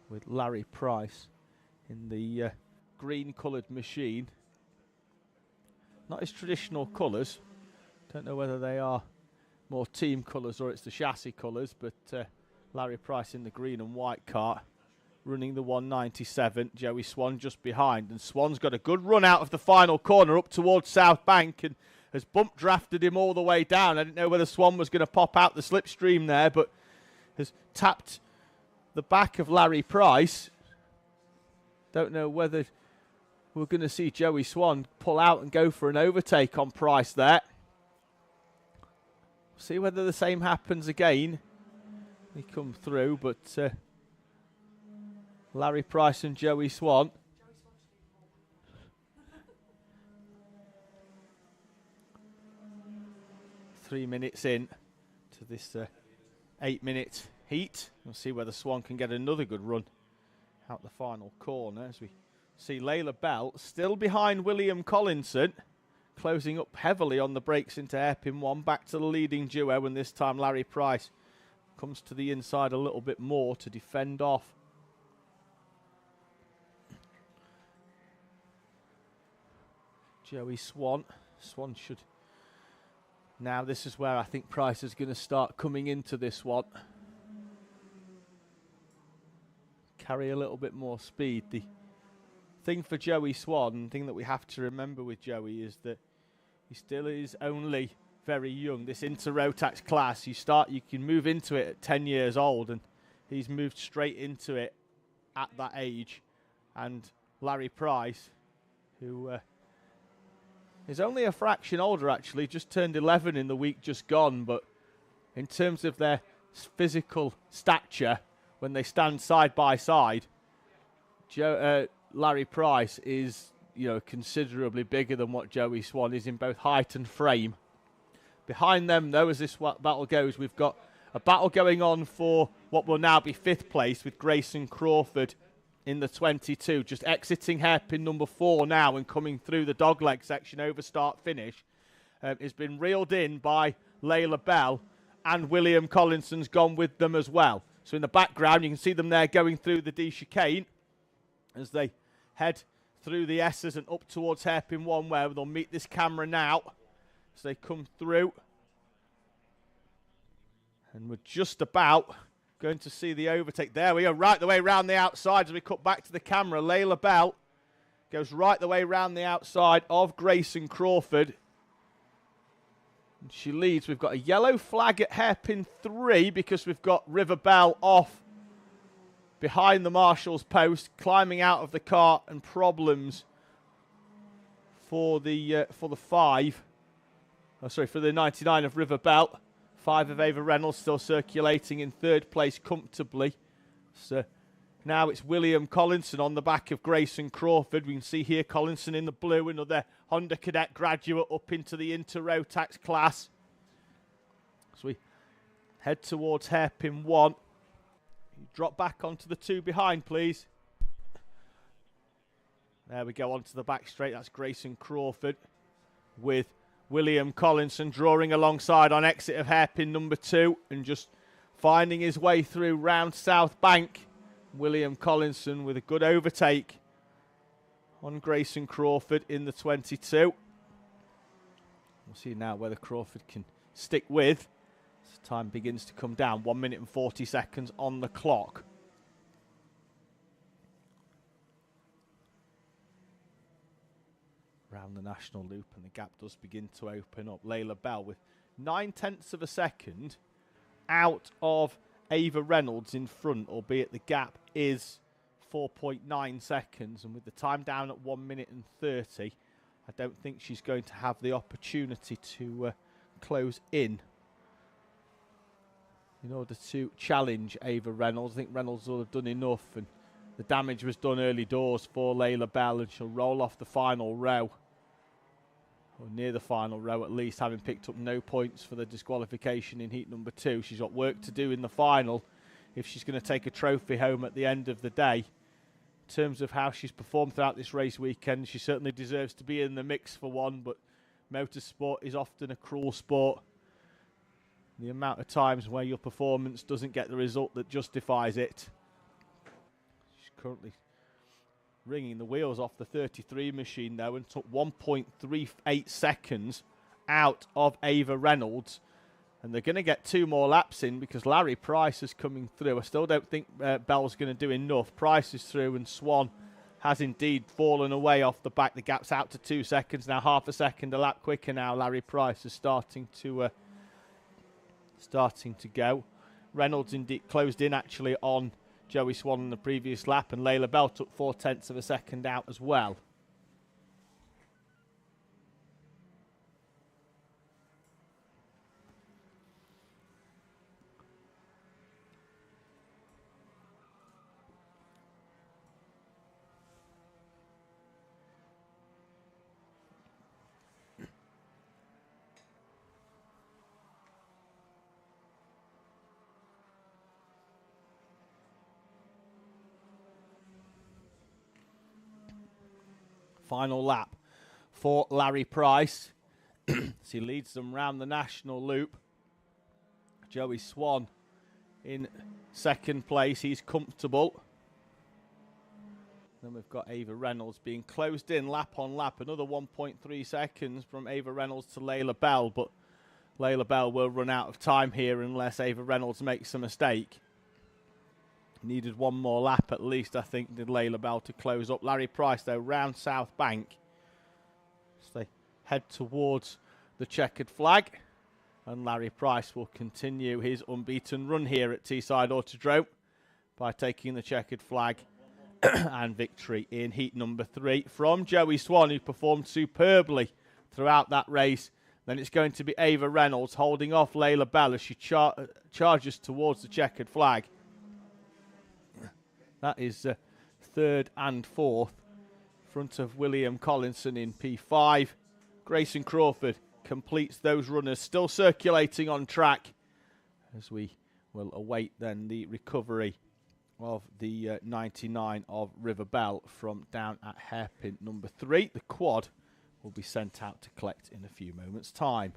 [SPEAKER 1] with Larry Price in the green coloured machine. Not his traditional colours. Don't know whether they are more team colours or it's the chassis colours, but Larry Price in the green and white kart, running the 197. Joey Swan just behind, and Swan's got a good run out of the final corner up towards South Bank and has bump drafted him all the way down. I didn't know whether Swan was going to pop out the slipstream there, but has tapped the back of Larry Price. Don't know whether we're going to see Joey Swan pull out and go for an overtake on Price there. See whether the same happens again. They come through, but Larry Price and Joey Swan. Three minutes in to this 8-minute heat. We'll see whether Swan can get another good run out the final corner as we see Layla Bell still behind William Collinson, closing up heavily on the brakes into hairpin 1, back to the leading duo, and this time Larry Price comes to the inside a little bit more to defend off. Joey Swan. Swan should... Now this is where I think Price is going to start coming into this one. Carry a little bit more speed. The thing for Joey Swan, the thing that we have to remember with Joey is that he still is only very young. This Inter-Rotax class, you can move into it at 10 years old, and he's moved straight into it at that age. And Larry Price, who is only a fraction older actually, just turned 11 in the week just gone, but in terms of their physical stature, when they stand side by side, Larry Price is, considerably bigger than what Joey Swan is in both height and frame. Behind them, though, as this battle goes, we've got a battle going on for what will now be 5th place with Grayson Crawford in the 22, just exiting hairpin number 4 now and coming through the dogleg section over start finish. It's been reeled in by Layla Bell, and William Collinson's gone with them as well. So in the background, you can see them there going through the D chicane as they head through the S's and up towards hairpin 1, where they'll meet this camera now as they come through. And we're just about going to see the overtake. There we go, right the way round the outside as we cut back to the camera. Layla Bell goes right the way round the outside of Grayson Crawford. And she leads. We've got a yellow flag at hairpin 3 because we've got River Bell off behind the marshal's post, climbing out of the cart, and problems for the 5. Oh, sorry, for the 99 of River Bell. 5 of Ava Reynolds still circulating in 3rd place comfortably. So now it's William Collinson on the back of Grayson Crawford. We can see here Collinson in the blue, another Honda Cadet graduate up into the Inter Rotax class. So we head towards hairpin 1. Drop back onto the 2 behind, please. There we go, onto the back straight. That's Grayson Crawford with William Collinson drawing alongside on exit of hairpin number 2 and just finding his way through round South Bank. William Collinson with a good overtake on Grayson Crawford in the 22. We'll see now whether Crawford can stick with. As time begins to come down, 1 minute and 40 seconds on the clock. Around the national loop, and the gap does begin to open up. Layla Bell with 9/10 of a second out of Ava Reynolds in front, albeit the gap is 4.9 seconds, and with the time down at 1 minute and 30, I don't think she's going to have the opportunity to close in order to challenge Ava Reynolds. I think Reynolds will have done enough, and the damage was done early doors for Layla Bell, and she'll roll off the final row, or near the final row at least, having picked up no points for the disqualification in heat number 2. She's got work to do in the final if she's going to take a trophy home at the end of the day. In terms of how she's performed throughout this race weekend, she certainly deserves to be in the mix for one, but motorsport is often a cruel sport. The amount of times where your performance doesn't get the result that justifies it. She's currently wringing the wheels off the 33 machine though, and took 1.38 seconds out of Ava Reynolds. And they're going to get 2 more laps in because Larry Price is coming through. I still don't think Bell's going to do enough. Price is through, and Swan has indeed fallen away off the back. The gap's out to 2 seconds now, half a second a lap quicker now. Larry Price is starting to go. Reynolds indeed closed in actually on Joey Swan in the previous lap, and Layla Bell took 0.4 of a second out as well. Final lap for Larry Price as he leads them round the national loop. Joey Swan in 2nd place, he's comfortable. Then we've got Ava Reynolds being closed in lap on lap, another 1.3 seconds from Ava Reynolds to Layla Bell, but Layla Bell will run out of time here unless Ava Reynolds makes a mistake. Needed 1 more lap at least, I think, did Layla Bell to close up. Larry Price, though, round South Bank. So they head towards the checkered flag. And Larry Price will continue his unbeaten run here at Teesside Autodrome by taking the checkered flag and victory in heat number 3 from Joey Swan, who performed superbly throughout that race. Then it's going to be Ava Reynolds holding off Layla Bell as she charges towards the checkered flag. That is 3rd and 4th, front of William Collinson in P5. Grayson Crawford completes those runners, still circulating on track, as we will await then the recovery of the 99 of River Bell from down at hairpin number 3. The quad will be sent out to collect in a few moments' time.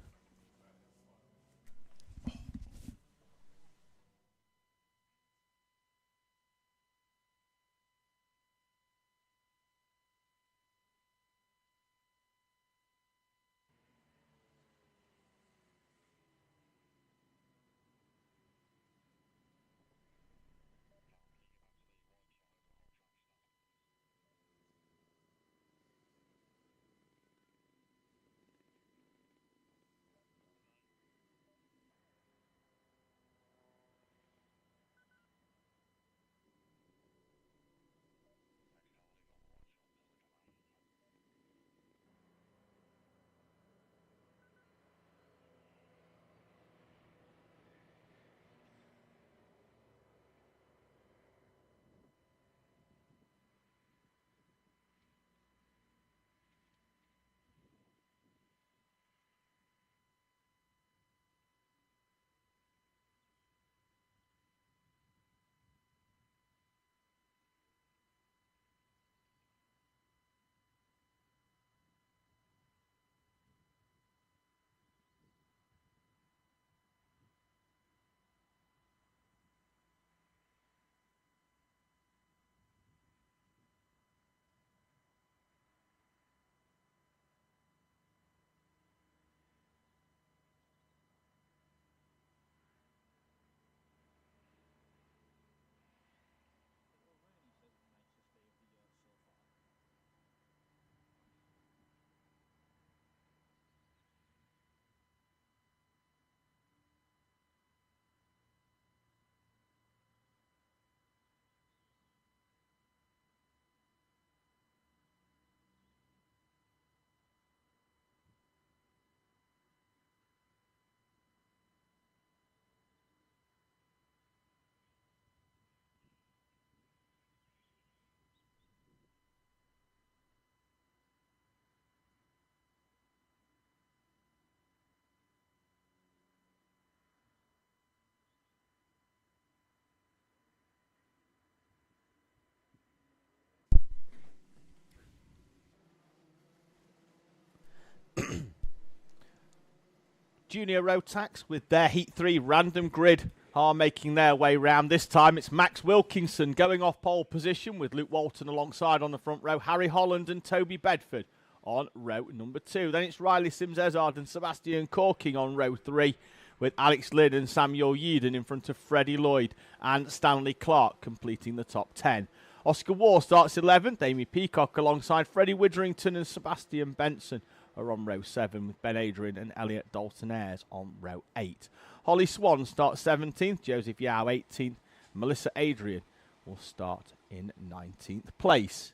[SPEAKER 1] Junior Rotax with their Heat 3 random grid are making their way round. This time it's Max Wilkinson going off pole position with Luke Walton alongside on the front row, Harry Holland and Toby Bedford on row number 2. Then it's Riley Sims-Ezard and Sebastian Corking on row 3 with Alex Lynn and Samuel Yeadon in front of Freddie Lloyd and Stanley Clark completing the top 10. Oscar Waugh starts 11th, Amy Peacock alongside Freddie Witherington and Sebastian Benson are on row 7 with Ben Adrian and Elliot Dalton-Ayres on row 8. Holly Swan starts 17th, Joseph Yao 18th, Melissa Adrian will start in 19th place.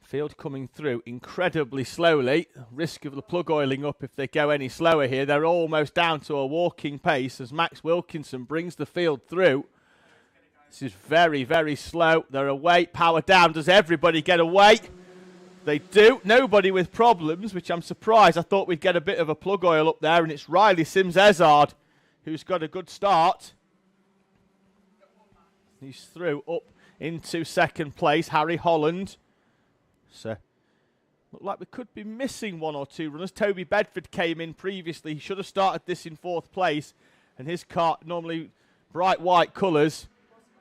[SPEAKER 1] Field coming through incredibly slowly. Risk of the plug oiling up if they go any slower here. They're almost down to a walking pace as Max Wilkinson brings the field through. This is very, very slow. They're away. Power down. Does everybody get away? They do. Nobody with problems, which I'm surprised. I thought we'd get a bit of a plug oil up there, and it's Riley Sims-Ezard who's got a good start. He's through up into second place. Harry Holland. So, look like we could be missing 1 or 2 runners. Toby Bedford came in previously. He should have started this in 4th place, and his kart normally bright white colours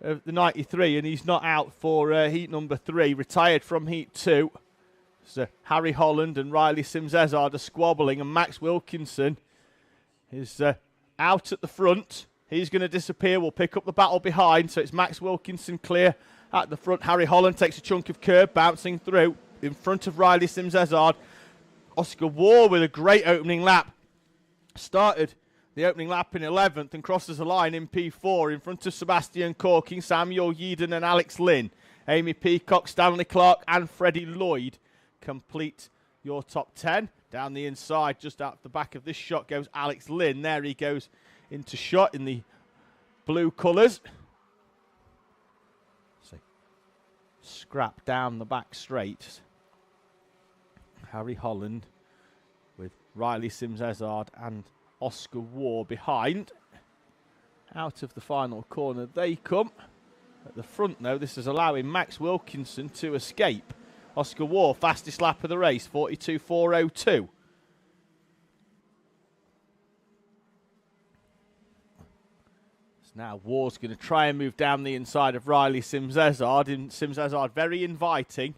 [SPEAKER 1] of the 93, and he's not out for heat number 3. Retired from heat 2. So Harry Holland and Riley Sims-Ezard are squabbling, and Max Wilkinson is out at the front. He's going to disappear. We'll pick up the battle behind. So it's Max Wilkinson clear at the front. Harry Holland takes a chunk of curb, bouncing through in front of Riley Sims-Ezard. Oscar Waugh with a great opening lap. Started the opening lap in 11th and crosses the line in P4 in front of Sebastian Corking, Samuel Yeadon and Alex Lynn. Amy Peacock, Stanley Clark and Freddie Lloyd complete your top 10. Down the inside, just out the back of this shot, goes Alex Lynn. There he goes into shot in the blue colours. So, scrap down the back straight. Harry Holland with Riley Sims-Ezard and Oscar Waugh behind. Out of the final corner they come. At the front, though, this is allowing Max Wilkinson to escape. Oscar Waugh, fastest lap of the race, 42.402. So now Waugh's going to try and move down the inside of Riley Sims-Ezard. Sims-Ezard very inviting.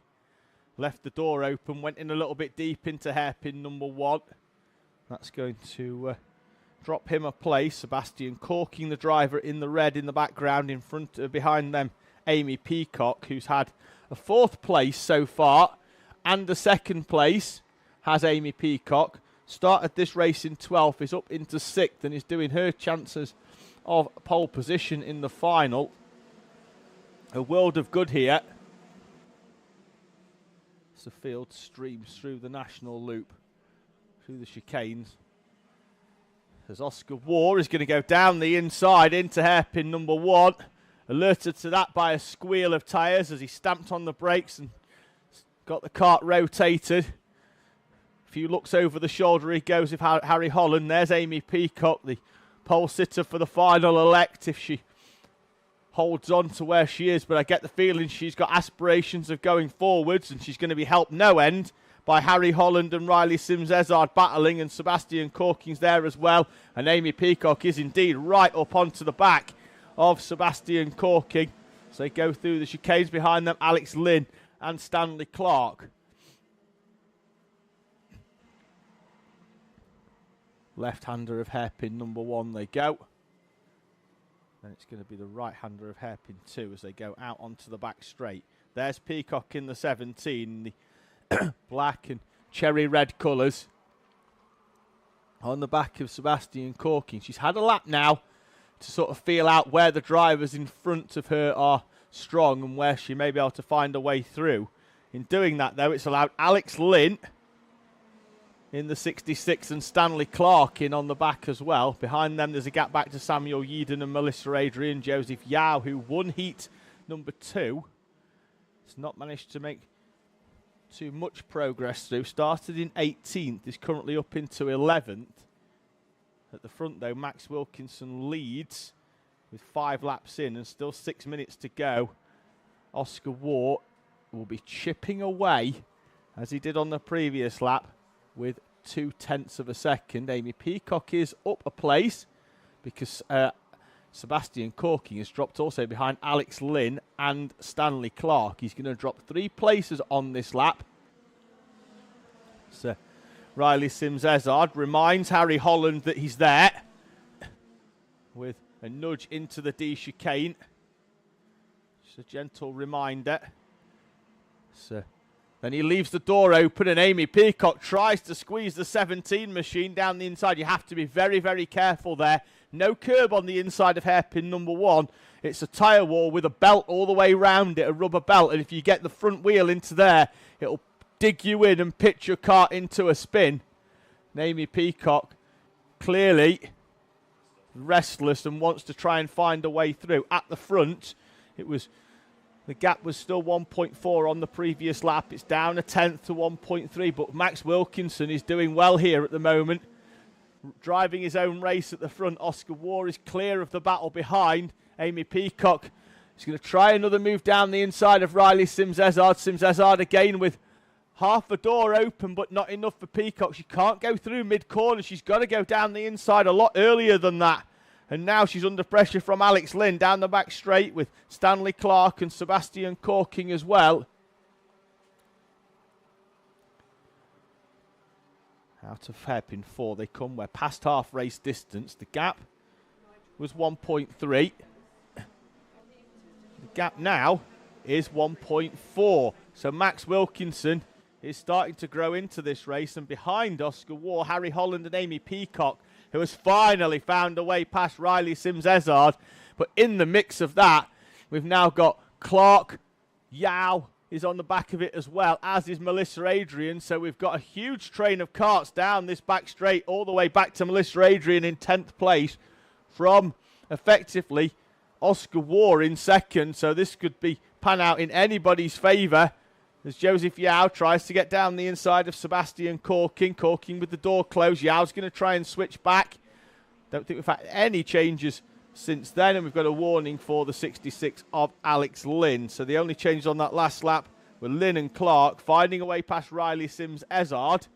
[SPEAKER 1] Left the door open, went in a little bit deep into hairpin number 1. That's going to drop him a place. Sebastian Corking, the driver in the red in the background, in front, behind them, Amy Peacock, who's had a 4th place so far, and a 2nd place has Amy Peacock. Started this race in 12th, is up into 6th, and is doing her chances of pole position in the final. A world of good here. The field streams through the national loop, through the chicanes. As Oscar Waugh is going to go down the inside into hairpin number 1. Alerted to that by a squeal of tyres as he stamped on the brakes and got the kart rotated. A few looks over the shoulder he goes with Harry Holland. There's Amy Peacock, the pole sitter for the final elect, if she holds on to where she is, but I get the feeling she's got aspirations of going forwards, and she's going to be helped no end by Harry Holland and Riley Sims-Ezard battling, and Sebastian Corking's there as well, and Amy Peacock is indeed right up onto the back of Sebastian Corking. So they go through the chicanes behind them, Alex Lynn and Stanley Clark. Left-hander of hairpin number 1 they go. Then it's going to be the right-hander of hairpin 2 as they go out onto the back straight. There's Peacock in the 17, the black and cherry red colours on the back of Sebastian Corking. She's had a lap now to sort of feel out where the drivers in front of her are strong and where she may be able to find a way through. In doing that, though, it's allowed Alex Lynn in the 66 and Stanley Clark in on the back as well. Behind them, there's a gap back to Samuel Yeadon and Melissa Adrian. Joseph Yao, who won heat number 2, has not managed to make too much progress through. Started in 18th, is currently up into 11th. At the front, though, Max Wilkinson leads with 5 laps in and still 6 minutes to go. Oscar Waugh will be chipping away, as he did on the previous lap, with 0.2 of a second. Amy Peacock is up a place because Sebastian Corking has dropped also behind Alex Lynn and Stanley Clark. He's going to drop 3 places on this lap. So Riley Sims-Ezard reminds Harry Holland that he's there with a nudge into the D chicane. Just a gentle reminder. So then he leaves the door open and Amy Peacock tries to squeeze the 17 machine down the inside. You have to be very, very careful there. No curb on the inside of hairpin number 1. It's a tyre wall with a belt all the way round it, a rubber belt. And if you get the front wheel into there, it'll dig you in and pitch your car into a spin. And Amy Peacock clearly restless and wants to try and find a way through. At the front, the gap was still 1.4 on the previous lap. It's down 0.1 to 1.3, but Max Wilkinson is doing well here at the moment, driving his own race at the front. Oscar Waugh is clear of the battle behind. Amy Peacock is going to try another move down the inside of Riley Sims-Ezard. Sims-Ezard again with half a door open, but not enough for Peacock. She can't go through mid-corner. She's got to go down the inside a lot earlier than that. And now she's under pressure from Alex Lynn down the back straight with Stanley Clark and Sebastian Corking as well. Out of hairpin 4 they come. We're past half race distance. The gap was 1.3. The gap now is 1.4. So Max Wilkinson is starting to grow into this race, and behind Oscar Waugh, Harry Holland and Amy Peacock, who has finally found a way past Riley Sims-Ezard. But in the mix of that, we've now got Clark, Yao is on the back of it as well, as is Melissa Adrian. So we've got a huge train of karts down this back straight, all the way back to Melissa Adrian in 10th place from, effectively, Oscar Waugh in second. So this could be pan out in anybody's favour as Joseph Yao tries to get down the inside of Sebastian Corking. Corking with the door closed. Yao's going to try and switch back. Don't think we've had any changes since then, and we've got a warning for the 66 of Alex Lynn. So the only changes on that last lap were Lynn and Clark finding a way past Riley Sims-Ezard.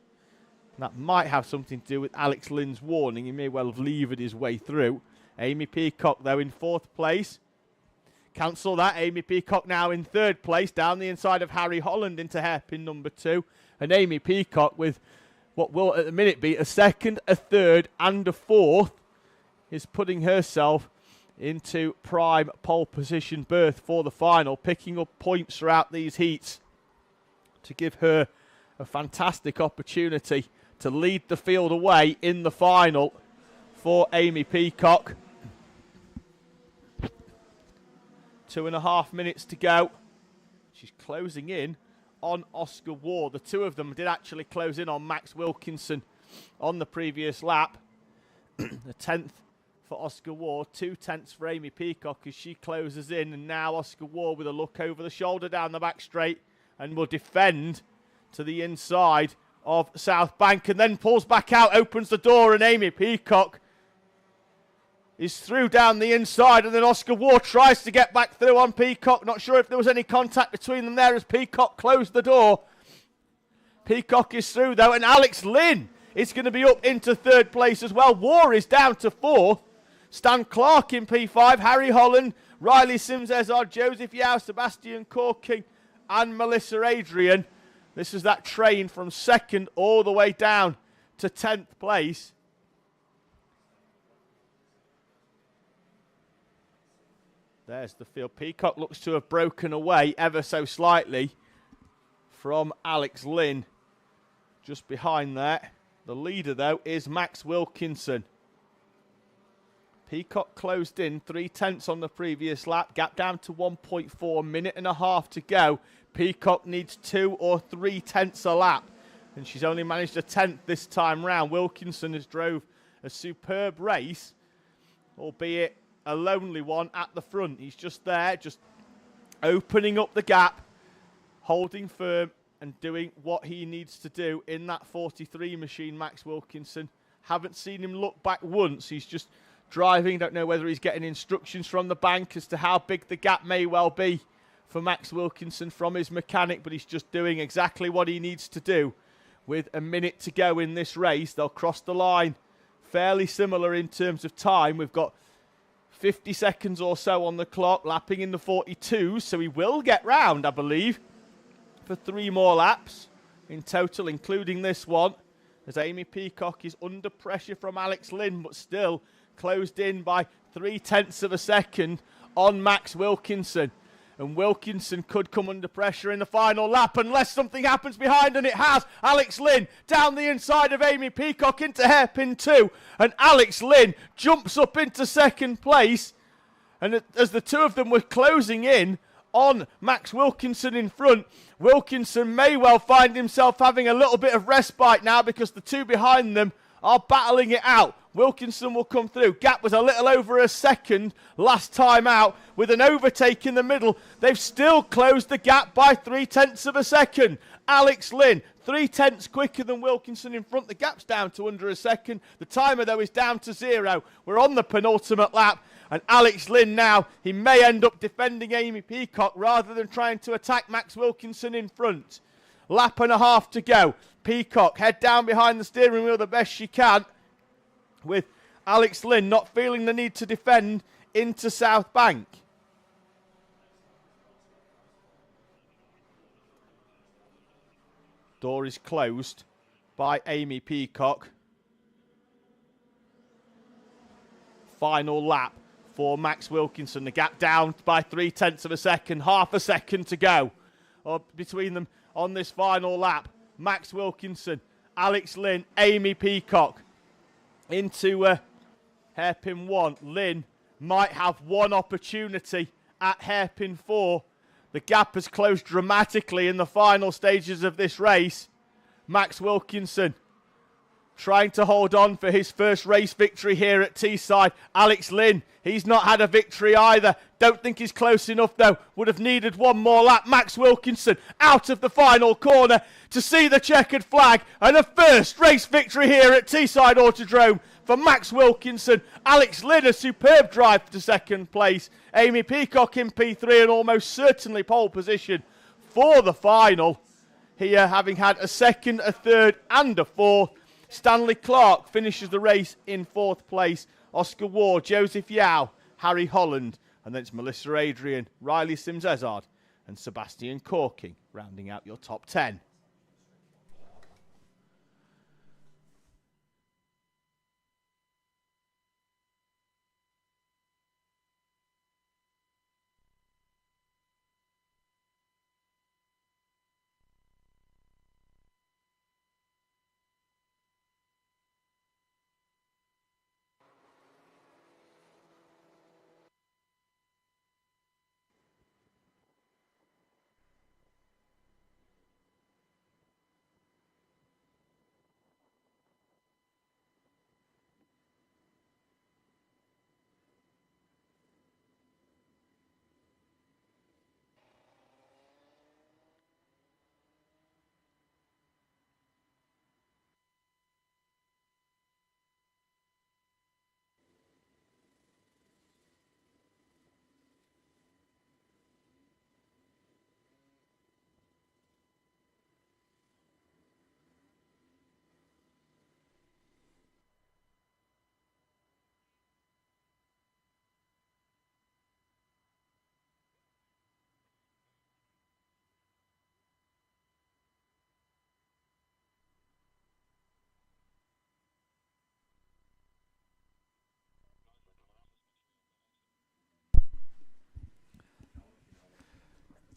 [SPEAKER 1] That might have something to do with Alex Lynn's warning. He may well have levered his way through. Amy Peacock, though, in 4th place. Cancel that. Amy Peacock now in 3rd place, down the inside of Harry Holland into hairpin number 2. And Amy Peacock with what will at the minute be a 2nd, a 3rd and a 4th is putting herself into prime pole position berth for the final, picking up points throughout these heats to give her a fantastic opportunity to lead the field away in the final for Amy Peacock. 2.5 minutes to go. She's closing in on Oscar Waugh. The two of them did actually close in on Max Wilkinson on the previous lap. The 10th for Oscar Waugh, 0.2 for Amy Peacock as she closes in. And now Oscar Waugh with a look over the shoulder down the back straight and will defend to the inside of South Bank and then pulls back out, opens the door, and Amy Peacock is through down the inside, and then Oscar Waugh tries to get back through on Peacock. Not sure if there was any contact between them there as Peacock closed the door. Peacock is through though, and Alex Lynn is going to be up into 3rd place as well. Waugh is down to 4th. Stan Clark in P5, Harry Holland, Riley Sims-Ezard, Joseph Yao, Sebastian Corking and Melissa Adrian. This is that train from 2nd all the way down to 10th place. There's the field. Peacock looks to have broken away ever so slightly from Alex Lynn. Just behind there. The leader, though, is Max Wilkinson. Peacock closed in 0.3 on the previous lap. Gap down to 1.4. Minute and a half to go. Peacock needs 2 or 0.3 a lap. And she's only managed a 10th this time round. Wilkinson has drove a superb race, albeit a lonely one at the front. He's just there, just opening up the gap, holding firm and doing what he needs to do in that 43 machine, Max Wilkinson. Haven't seen him look back once. He's just driving. Don't know whether he's getting instructions from the bank as to how big the gap may well be for Max Wilkinson from his mechanic, but he's just doing exactly what he needs to do. With a minute to go in this race, they'll cross the line fairly similar in terms of time. We've got 50 seconds or so on the clock, lapping in the 42, so he will get round, I believe, for 3 more laps in total, including this one, as Amy Peacock is under pressure from Alex Lynn, but still closed in by 0.3 of a second on Max Wilkinson. And Wilkinson could come under pressure in the final lap unless something happens behind, and it has. Alex Lynn down the inside of Amy Peacock into hairpin 2, and Alex Lynn jumps up into second place. And as the two of them were closing in on Max Wilkinson in front, Wilkinson may well find himself having a little bit of respite now, because the two behind them are battling it out. Wilkinson will come through. Gap was a little over a second last time out, with an overtake in the middle. They've still closed the gap by 0.3 of a second. Alex Lynn, 0.3 quicker than Wilkinson in front. The gap's down to under a second. The timer, though, is down to 0. We're on the penultimate lap. And Alex Lynn now, he may end up defending Amy Peacock rather than trying to attack Max Wilkinson in front. Lap and a half to go. Peacock, head down behind the steering wheel the best she can, with Alex Lynn not feeling the need to defend into South Bank. Door is closed by Amy Peacock. Final lap for Max Wilkinson. The gap down by 0.3 of a second, half a second to go between them on this final lap. Max Wilkinson, Alex Lynn, Amy Peacock into hairpin 1. Lynn might have one opportunity at hairpin 4. The gap has closed dramatically in the final stages of this race. Max Wilkinson trying to hold on for his first race victory here at Teesside. Alex Lynn, he's not had a victory either. Don't think he's close enough, though. Would have needed one more lap. Max Wilkinson out of the final corner to see the checkered flag, and a first race victory here at Teesside Autodrome for Max Wilkinson. Alex Lynn, a superb drive to second place. Amy Peacock in P3, and almost certainly pole position for the final. Here, having had a second, a third, and a fourth. Stanley Clark finishes the race in 4th place. Oscar Ward, Joseph Yao, Harry Holland, and then it's Melissa Adrian, Riley Sims-Ezard, and Sebastian Corking, rounding out your top 10.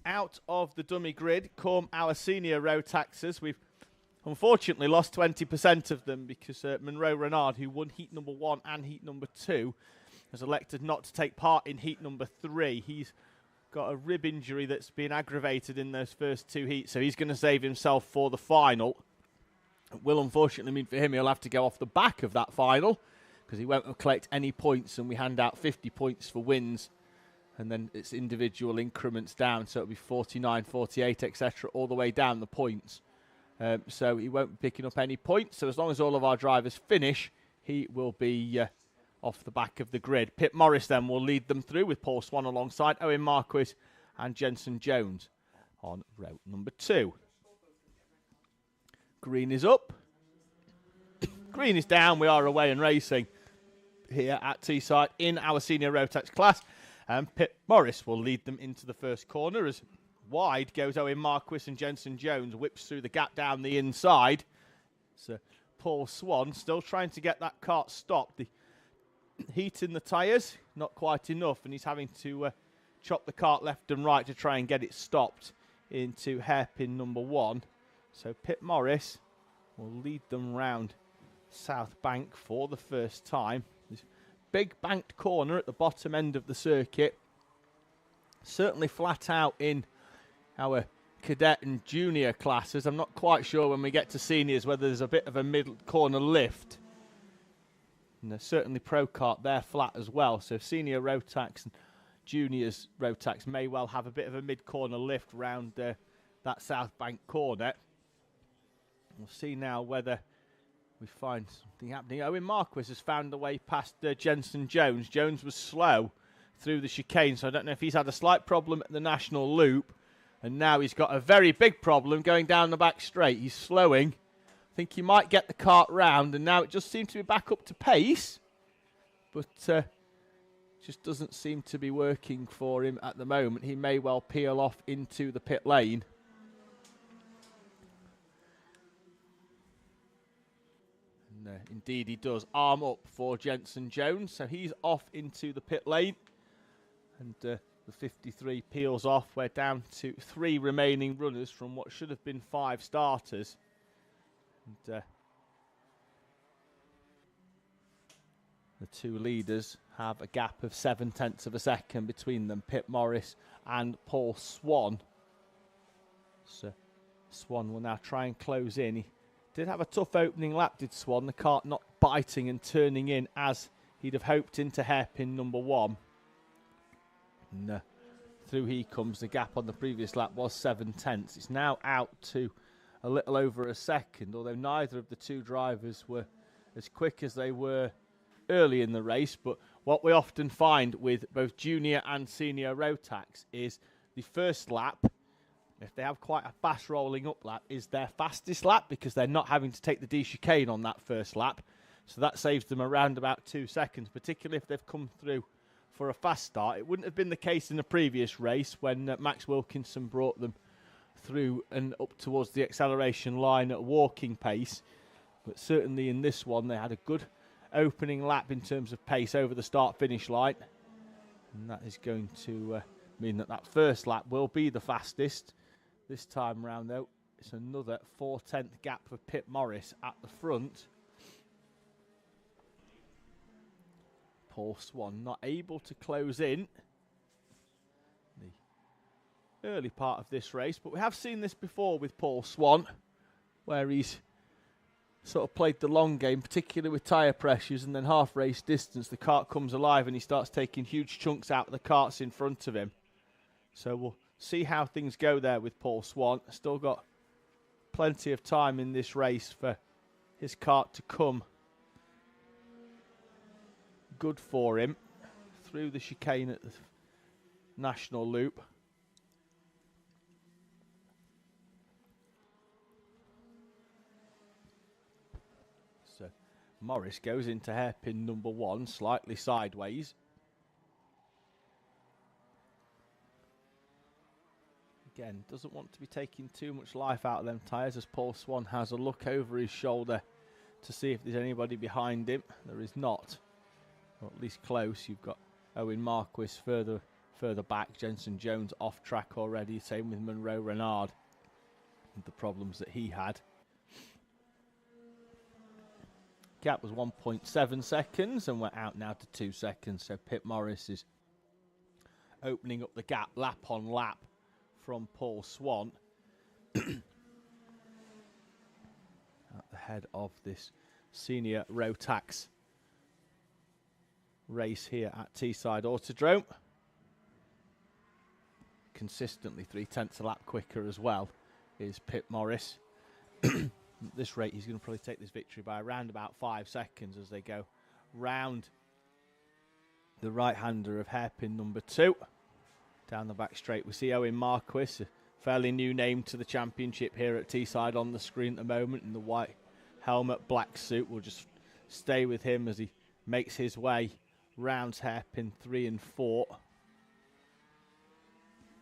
[SPEAKER 1] Out of the dummy grid come our Senior Rotaxers. We've unfortunately lost 20% of them because Monroe Renard, who won heat number 1 and heat number 2, has elected not to take part in heat number 3. He's got a rib injury that's been aggravated in those first 2 heats, so he's going to save himself for the final. It will unfortunately mean for him he'll have to go off the back of that final because he won't collect any points, and we hand out 50 points for wins. And then it's individual increments down, so it'll be 49, 48, etc., all the way down the points. So he won't be picking up any points. So as long as all of our drivers finish, he will be off the back of the grid. Pip Morris then will lead them through with Paul Swan alongside Owen Marquis and Jensen Jones on route number 2. Green is up. Green is down. We are away and racing here at Teesside in our Senior Rotax class. And Pip Morris will lead them into the first corner as wide goes Owen Marquis and Jensen Jones, whips through the gap down the inside. So Paul Swan still trying to get that kart stopped. The heat in the tyres, not quite enough, and he's having to chop the kart left and right to try and get it stopped into hairpin number 1. So Pip Morris will lead them round South Bank for the first time. This big banked corner at the bottom end of the circuit. Certainly flat out in our cadet and junior classes. I'm not quite sure when we get to seniors whether there's a bit of a middle corner lift. And there's certainly Pro Kart there flat as well. So Senior Rotax and Juniors Rotax may well have a bit of a mid-corner lift round that South Bank corner. We'll see now whether we find something happening. Owen Marquis has found a way past Jensen Jones. Jones was slow through the chicane, so I don't know if he's had a slight problem at the national loop. And now he's got a very big problem going down the back straight. He's slowing. I think he might get the kart round, and now it just seems to be back up to pace. But just doesn't seem to be working for him at the moment. He may well peel off into the pit lane. And indeed he does. Arm up for Jensen Jones. So he's off into the pit lane. And the 53 peels off. We're down to 3 remaining runners from what should have been 5 starters. And the 2 leaders have a gap of 0.7 of a second between them, Pip Morris and Paul Swan. So Swan will now try and close in. He did have a tough opening lap, did Swan. The kart not biting and turning in as he'd have hoped into hairpin number 1. And through he comes. The gap on the previous lap was 0.7. It's now out to a little over a second, although neither of the 2 drivers were as quick as they were early in the race. But what we often find with both junior and senior Rotax is the first lap, if they have quite a fast rolling up lap, is their fastest lap because they're not having to take the D chicane on that first lap. So that saves them around about 2 seconds, particularly if they've come through for a fast start. It wouldn't have been the case in the previous race when Max Wilkinson brought them through and up towards the acceleration line at walking pace. But certainly in this one, they had a good opening lap in terms of pace over the start-finish line. And that is going to mean that first lap will be the fastest. This time round, though, it's another 0.4 gap for Pip Morris at the front. Paul Swan not able to close in the early part of this race, but we have seen this before with Paul Swan, where he's sort of played the long game, particularly with tyre pressures, and then half race distance the kart comes alive and he starts taking huge chunks out of the karts in front of him. So we'll see how things go there with Paul Swan. Still got plenty of time in this race for his kart to come good for him through the chicane at the national loop. So Morris goes into hairpin number 1 slightly sideways. Again, doesn't want to be taking too much life out of them tyres as Paul Swan has a look over his shoulder to see if there's anybody behind him. There is not, or at least close. You've got Owen Marquis further back, Jensen Jones off track already, same with Monroe Renard and the problems that he had. Gap was 1.7 seconds and we're out now to 2 seconds, so Pip Morris is opening up the gap lap on lap from Paul Swan at the head of this Senior Rotax race here at Teesside Autodrome. Consistently 0.3 a lap quicker as well is Pip Morris. At this rate, he's going to probably take this victory by around about 5 seconds as they go round the right-hander of hairpin number 2. down the back straight. We see Owen Marquis, a fairly new name to the championship here at Teesside on the screen at the moment in the white helmet, black suit. We'll just stay with him as he makes his way round hairpin 3 and 4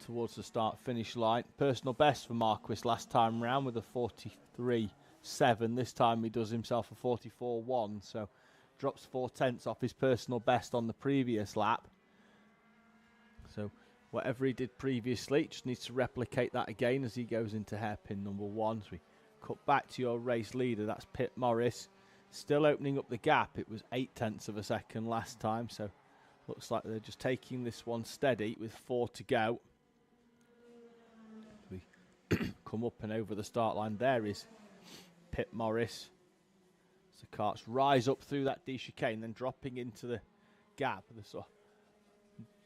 [SPEAKER 1] towards the start-finish line. Personal best for Marquis last time round with a 43.7. This time he does himself a 44.1, so drops 4/10 off his personal best on the previous lap. So whatever he did previously, just needs to replicate that again as he goes into hairpin number 1. So we cut back to your race leader, that's Pit Morris. Still opening up the gap. It was 0.8 of a second last time, so looks like they're just taking this one steady with 4 to go. We come up and over the start line. There is Pit Morris. So karts rise up through that D chicane, then dropping into the gap. The sort of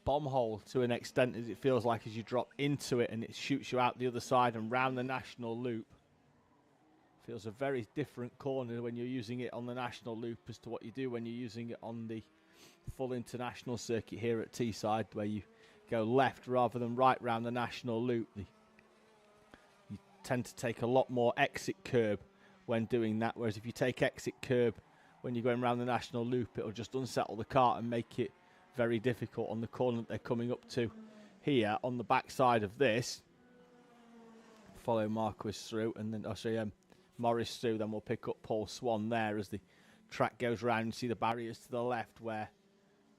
[SPEAKER 1] bomb hole to an extent, as it feels like, as you drop into it and it shoots you out the other side and round the national loop. Feels a very different corner when you're using it on the national loop as to what you do when you're using it on the full international circuit here at Teesside, where you go left rather than right round the national loop. You tend to take a lot more exit curb when doing that, whereas if you take exit curb when you're going around the national loop, it'll just unsettle the kart and make it very difficult on the corner that they're coming up to here on the back side of this. Follow Marquis through, and then I'll show you Morris through, then we'll pick up Paul Swan there as the track goes round. You see the barriers to the left where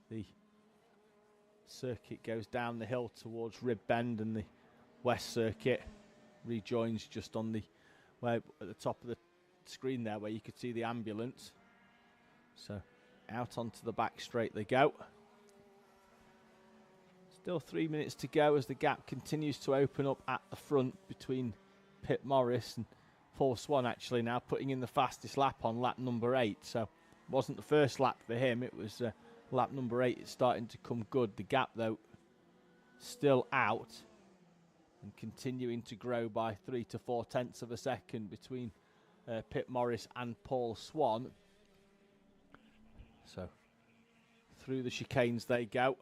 [SPEAKER 1] the circuit goes down the hill towards Rib Bend, and the West Circuit rejoins just on the where at the top of the screen there where you could see the ambulance. So out onto the back straight they go. Still 3 minutes to go as the gap continues to open up at the front between Pit Morris and Paul Swan, actually now putting in the fastest lap on lap number 8. So it wasn't the first lap for him, it was lap number 8. It's starting to come good. The gap though still out and continuing to grow by 3 to 4/10 of a second between Pit Morris and Paul Swan. So through the chicanes they go.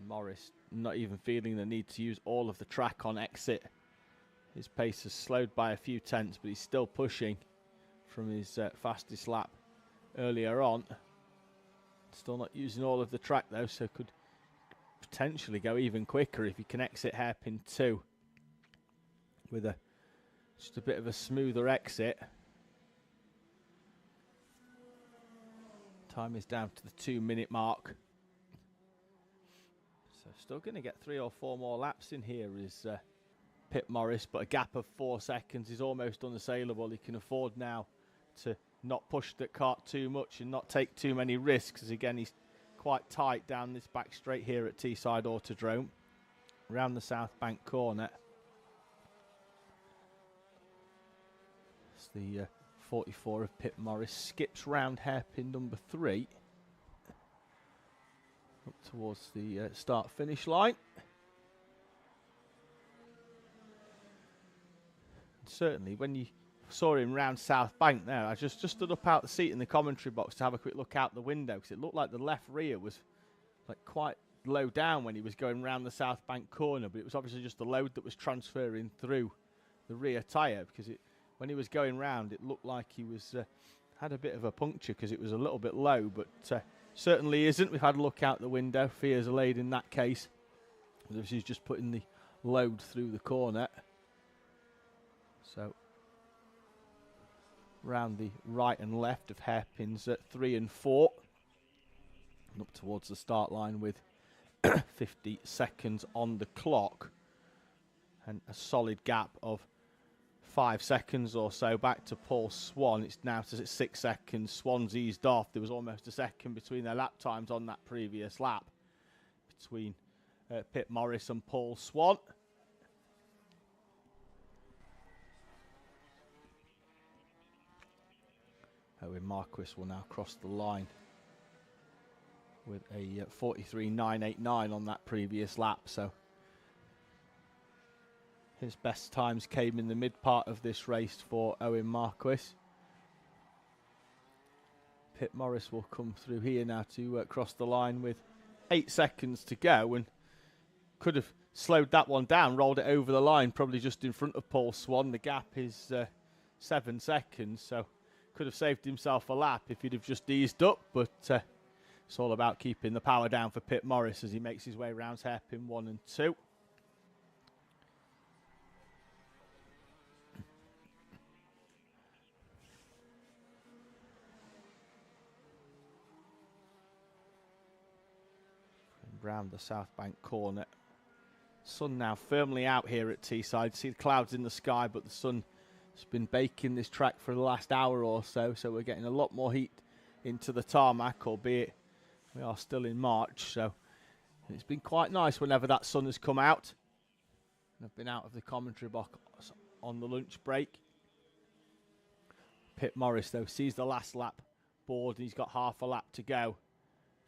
[SPEAKER 1] Morris not even feeling the need to use all of the track on exit. His pace has slowed by a few tenths, but he's still pushing from his fastest lap earlier on. Still not using all of the track though, so could potentially go even quicker if he can exit hairpin 2 with just a bit of a smoother exit. Time is down to the 2-minute mark. Still going to get 3 or 4 more laps in here is Pit Morris, but a gap of 4 seconds is almost unassailable. He can afford now to not push the kart too much and not take too many risks, as again he's quite tight down this back straight here at Teesside Autodrome. Around the South Bank corner. It's the 44 of Pit Morris, skips round hairpin number 3. Up towards the start-finish line. And certainly, when you saw him round South Bank there, I just stood up out the seat in the commentary box to have a quick look out the window, because it looked like the left rear was like quite low down when he was going round the South Bank corner, but it was obviously just the load that was transferring through the rear tyre, because when he was going round, it looked like he was had a bit of a puncture because it was a little bit low, but certainly isn't. We've had a look out the window. Fears allayed in that case. He's just putting the load through the corner. So round the right and left of hairpins at 3 and 4. And up towards the start line with 50 seconds on the clock. And a solid gap of 5 seconds or so back to Paul Swan. It's now at 6 seconds. Swan's eased off. There was almost a second between their lap times on that previous lap between Pit Morris and Paul Swan. Owen Marquis will now cross the line with a 43.989 on that previous lap. So his best times came in the mid part of this race for Owen Marquis. Pip Morris will come through here now to cross the line with 8 seconds to go, and could have slowed that one down, rolled it over the line, probably just in front of Paul Swan. The gap is 7 seconds, so could have saved himself a lap if he'd have just eased up, but it's all about keeping the power down for Pip Morris as he makes his way around hairpin 1 and 2. Round the South Bank corner. Sun now firmly out here at Teesside. See the clouds in the sky, but the sun has been baking this track for the last hour or so, so we're getting a lot more heat into the tarmac, albeit we are still in March, so it's been quite nice whenever that sun has come out. I've been out of the commentary box on the lunch break. Pip Morris, though, sees the last lap board, and he's got half a lap to go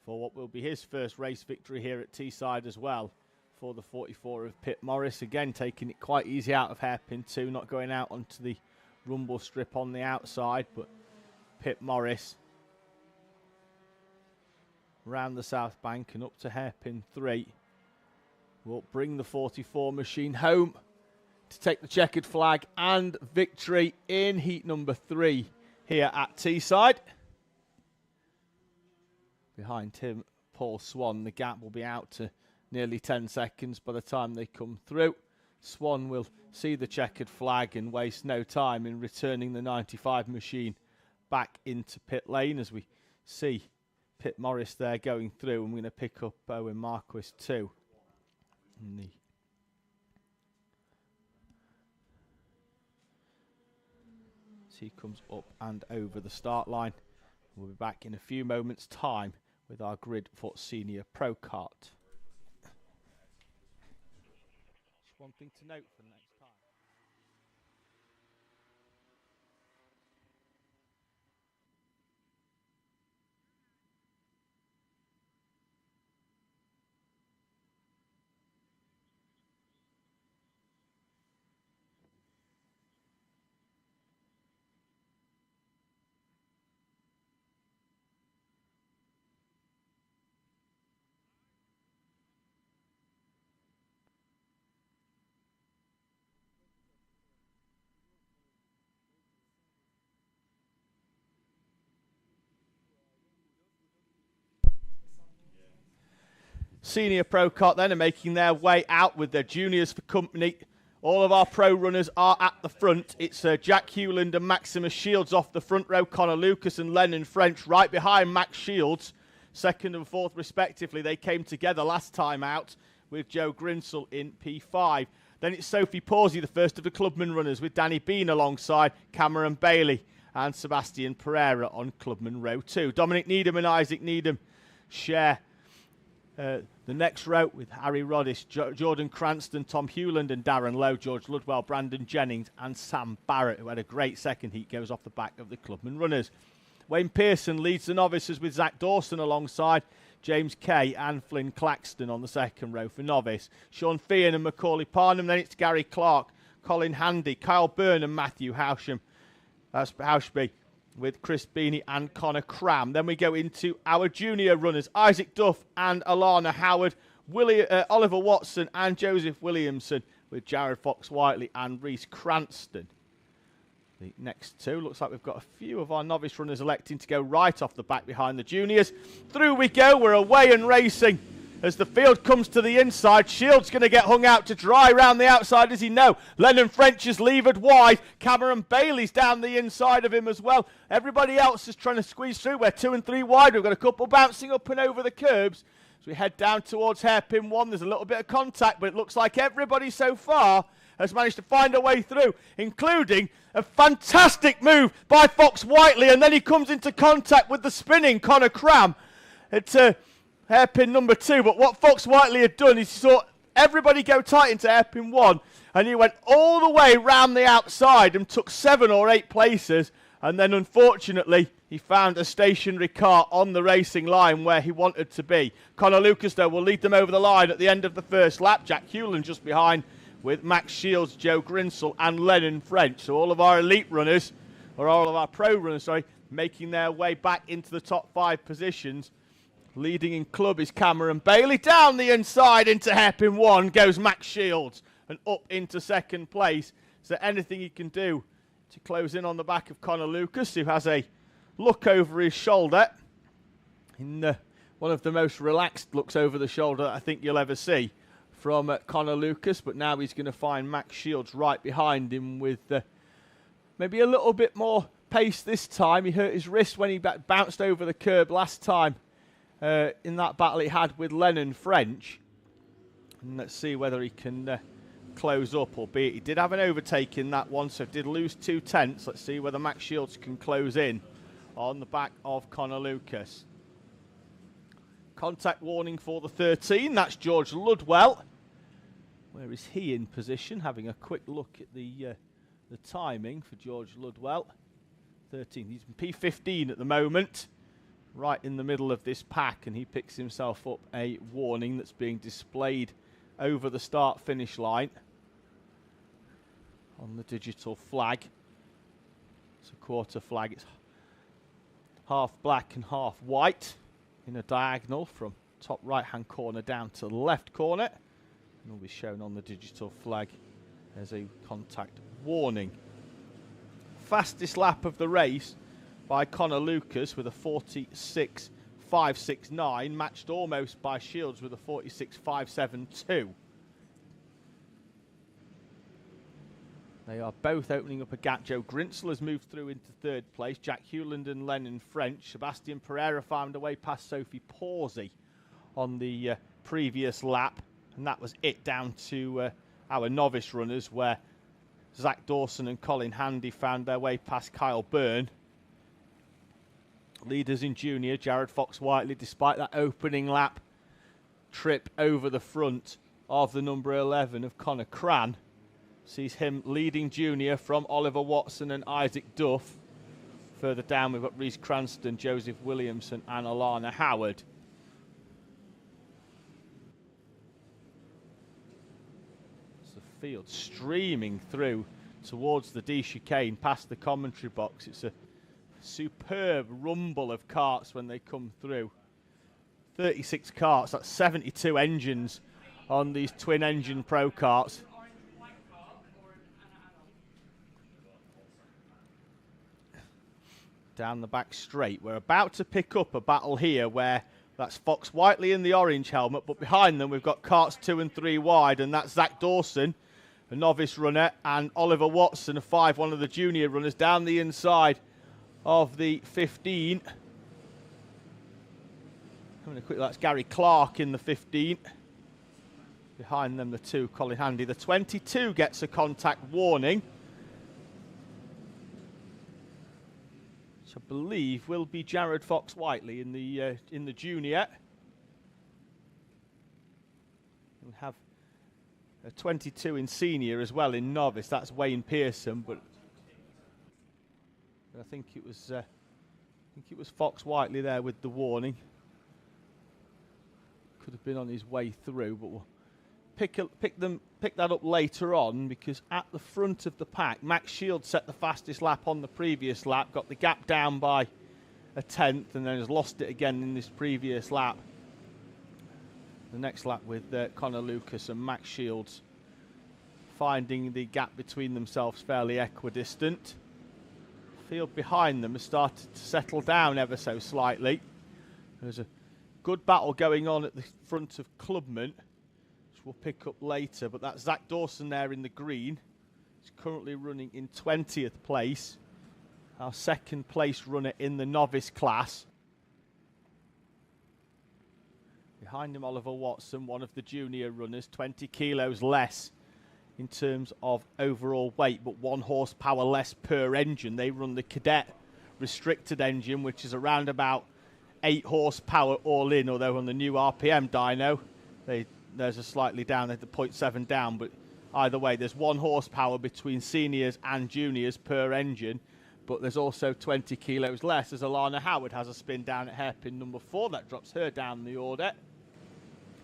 [SPEAKER 1] for what will be his first race victory here at Teesside as well for the 44 of Pip Morris. Again, taking it quite easy out of hairpin 2, not going out onto the rumble strip on the outside, but Pip Morris round the South Bank and up to hairpin 3 will bring the 44 machine home to take the checkered flag and victory in heat number 3 here at Teesside. Behind him, Paul Swan. The gap will be out to nearly 10 seconds by the time they come through. Swan will see the checkered flag and waste no time in returning the 95 machine back into pit lane as we see Pip Morris there going through. I'm going to pick up Owen Marquis too. As he comes up and over the start line. We'll be back in a few moments' time with our grid for Senior Pro Kart. Just one thing to note for the next time. Senior Pro Kart then are making their way out with their juniors for company. All of our pro runners are at the front. It's Jack Hewland and Maximus Shields off the front row. Connor Lucas and Lennon French right behind Max Shields. 2nd and 4th respectively. They came together last time out with Joe Grinsell in P5. Then it's Sophie Pawsey, the first of the Clubman runners, with Danny Bean alongside Cameron Bailey and Sebastian Pereira on Clubman row 2. Dominic Needham and Isaac Needham share the next row with Harry Roddis, Jordan Cranston, Tom Hewland and Darren Lowe, George Ludwell, Brandon Jennings and Sam Barrett, who had a great second heat, goes off the back of the Clubman runners. Wayne Pearson leads the novices with Zach Dawson alongside James Kay and Flynn Claxton on the second row for novice. Sean Feehan and Macaulay Parnham, then it's Gary Clark, Colin Handy, Kyle Byrne and Matthew Hauschby with Chris Beanie and Connor Cram. Then we go into our junior runners, Isaac Duff and Alana Howard, Oliver Watson and Joseph Williamson with Jared Fox-Whiteley and Reese Cranston. The next two, looks like we've got a few of our novice runners electing to go right off the back behind the juniors. Through we go, we're away and racing. As the field comes to the inside, Shields going to get hung out to dry round the outside, as he know. Lennon French is levered wide. Cameron Bailey's down the inside of him as well. Everybody else is trying to squeeze through. We're 2 and 3 wide. We've got a couple bouncing up and over the curbs. As we head down towards hairpin 1, there's a little bit of contact, but it looks like everybody so far has managed to find a way through, including a fantastic move by Fox-Whiteley, and then he comes into contact with the spinning Connor Cram. It's hairpin number 2, but what Fox-Whiteley had done is he saw everybody go tight into hairpin 1, and he went all the way round the outside and took 7 or 8 places, and then unfortunately he found a stationary car on the racing line where he wanted to be. Connor Lucas, though, will lead them over the line at the end of the first lap. Jack Hewland just behind with Max Shields, Joe Grinsell and Lennon French. So all of our elite runners, or all of our pro runners, sorry, making their way back into the top 5 positions. Leading in club is Cameron Bailey. Down the inside into hairpin 1 goes Max Shields and up into 2nd place. Is there anything he can do to close in on the back of Connor Lucas, who has a look over his shoulder? In one of the most relaxed looks over the shoulder that I think you'll ever see from Connor Lucas. But now he's going to find Max Shields right behind him with maybe a little bit more pace this time. He hurt his wrist when he bounced over the curb last time in that battle he had with Lennon French. And let's see whether he can close up, albeit he did have an overtake in that one, so did lose 2/10. Let's see whether Max Shields can close in on the back of Connor Lucas. Contact warning for the 13. That's George Ludwell. Where is he in position? Having a quick look at the timing for George Ludwell. 13. He's in P15 at the moment, right in the middle of this pack, and he picks himself up a warning that's being displayed over the start-finish line on the digital flag. It's a quarter flag. It's half black and half white in a diagonal from top right-hand corner down to the left corner, and will be shown on the digital flag as a contact warning. Fastest lap of the race by Connor Lucas with a 46.569, matched almost by Shields with a 46.572. They are both opening up a gap. Joe Grinsell has moved through into 3rd place. Jack Hewland and Lennon French. Sebastian Pereira found a way past Sophie Pawsey on the previous lap. And that was it down to our novice runners, where Zach Dawson and Colin Handy found their way past Kyle Byrne. Leaders in junior, Jared Fox-Whiteley, despite that opening lap trip over the front of the number 11 of Connor Cran, sees him leading junior from Oliver Watson and Isaac Duff. Further down we've got Reese Cranston, Joseph Williamson and Alana Howard. It's the field streaming through towards the D chicane past the commentary box. It's a superb rumble of karts when they come through. 36 karts, that's 72 engines on these twin engine pro karts. Down the back straight, we're about to pick up a battle here where that's Fox-Whiteley in the orange helmet, but behind them we've got karts 2 and 3 wide, and that's Zach Dawson, a novice runner, and Oliver Watson, a 5, one of the junior runners, down the inside of the 15. Having a quick look, that's Gary Clark in the 15. Behind them, the 2, Colin Handy. The 22 gets a contact warning, which I believe will be Jared Fox-Whiteley in the junior. We'll have a 22 in senior as well in novice. That's Wayne Pearson, but I think it was Fox-Whiteley there with the warning. Could have been on his way through, but we'll pick that up later on, because at the front of the pack, Max Shields set the fastest lap on the previous lap, got the gap down by a 10th, and then has lost it again in this previous lap. The next lap with Connor Lucas and Max Shields finding the gap between themselves fairly equidistant. Field behind them has started to settle down ever so slightly. There's a good battle going on at the front of Clubman, which we'll pick up later, but that's Zach Dawson there in the green. He's currently running in 20th place, our 2nd place runner in the novice class. Behind him, Oliver Watson, one of the junior runners, 20 kilos less in terms of overall weight, but 1 horsepower less per engine. They run the Cadet restricted engine, which is around about 8 horsepower all in, although on the new RPM dyno, there's a slightly down at the 0.7 down, but either way, there's 1 horsepower between seniors and juniors per engine, but there's also 20 kilos less, as Alana Howard has a spin down at hairpin number 4. That drops her down the order.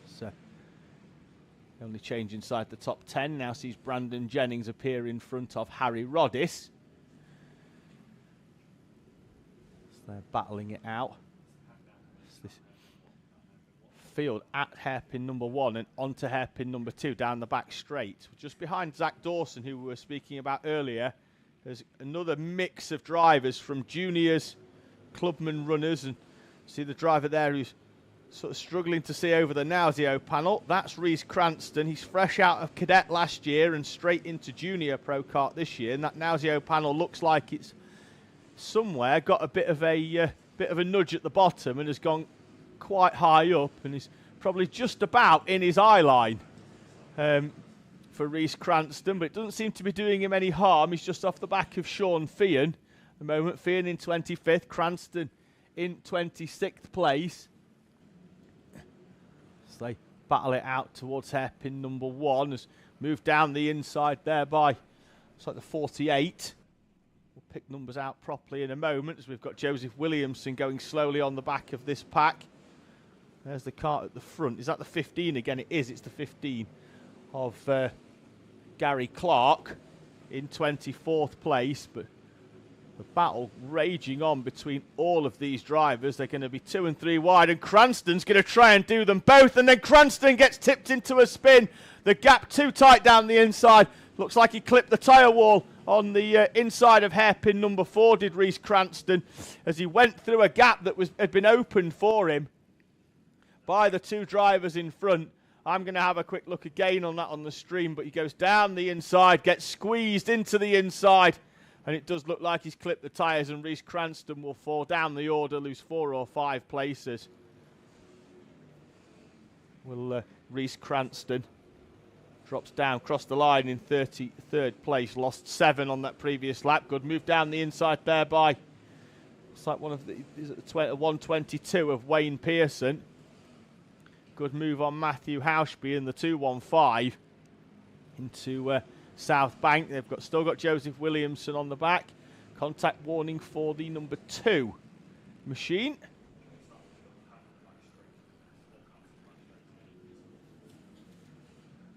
[SPEAKER 1] So only change inside the top 10 now sees Brandon Jennings appear in front of Harry Roddis. So they're battling it out. It's this field at hairpin number 1 and onto hairpin number 2 down the back straight. Just behind Zach Dawson, who we were speaking about earlier, there's another mix of drivers from juniors, clubman runners, and see the driver there who's sort of struggling to see over the Nauseo panel. That's Rhys Cranston. He's fresh out of Cadet last year and straight into Junior Pro Kart this year. And that Nauseo panel looks like it's somewhere got a bit of a nudge at the bottom and has gone quite high up and is probably just about in his eye line for Rhys Cranston. But it doesn't seem to be doing him any harm. He's just off the back of Sean Feehan. At the moment, Feehan in 25th, Cranston in 26th place. So they battle it out towards hairpin number 1. Has moved down the inside there by, it's like the 48. We'll pick numbers out properly in a moment as we've got Joseph Williamson going slowly on the back of this pack. There's the kart at the front. Is that the 15 again? It is. It's the 15 of Gary Clark in 24th place. But the battle raging on between all of these drivers. They're going to be 2 and 3 wide, and Cranston's going to try and do them both, and then Cranston gets tipped into a spin. The gap too tight down the inside. Looks like he clipped the tyre wall on the inside of hairpin number 4, did Rhys Cranston, as he went through a gap that had been opened for him by the 2 drivers in front. I'm going to have a quick look again on that on the stream, but he goes down the inside, gets squeezed into the inside, and it does look like he's clipped the tyres, and Rhys Cranston will fall down the order, lose 4 or 5 places. Will Rhys Cranston drops down, crossed the line in 33rd place, lost 7 on that previous lap. Good move down the inside there by, it's like one of the, is it the 122 of Wayne Pearson. Good move on Matthew Hauschby in the 215 into South Bank. They've still got Joseph Williamson on the back. Contact warning for the number 2 machine.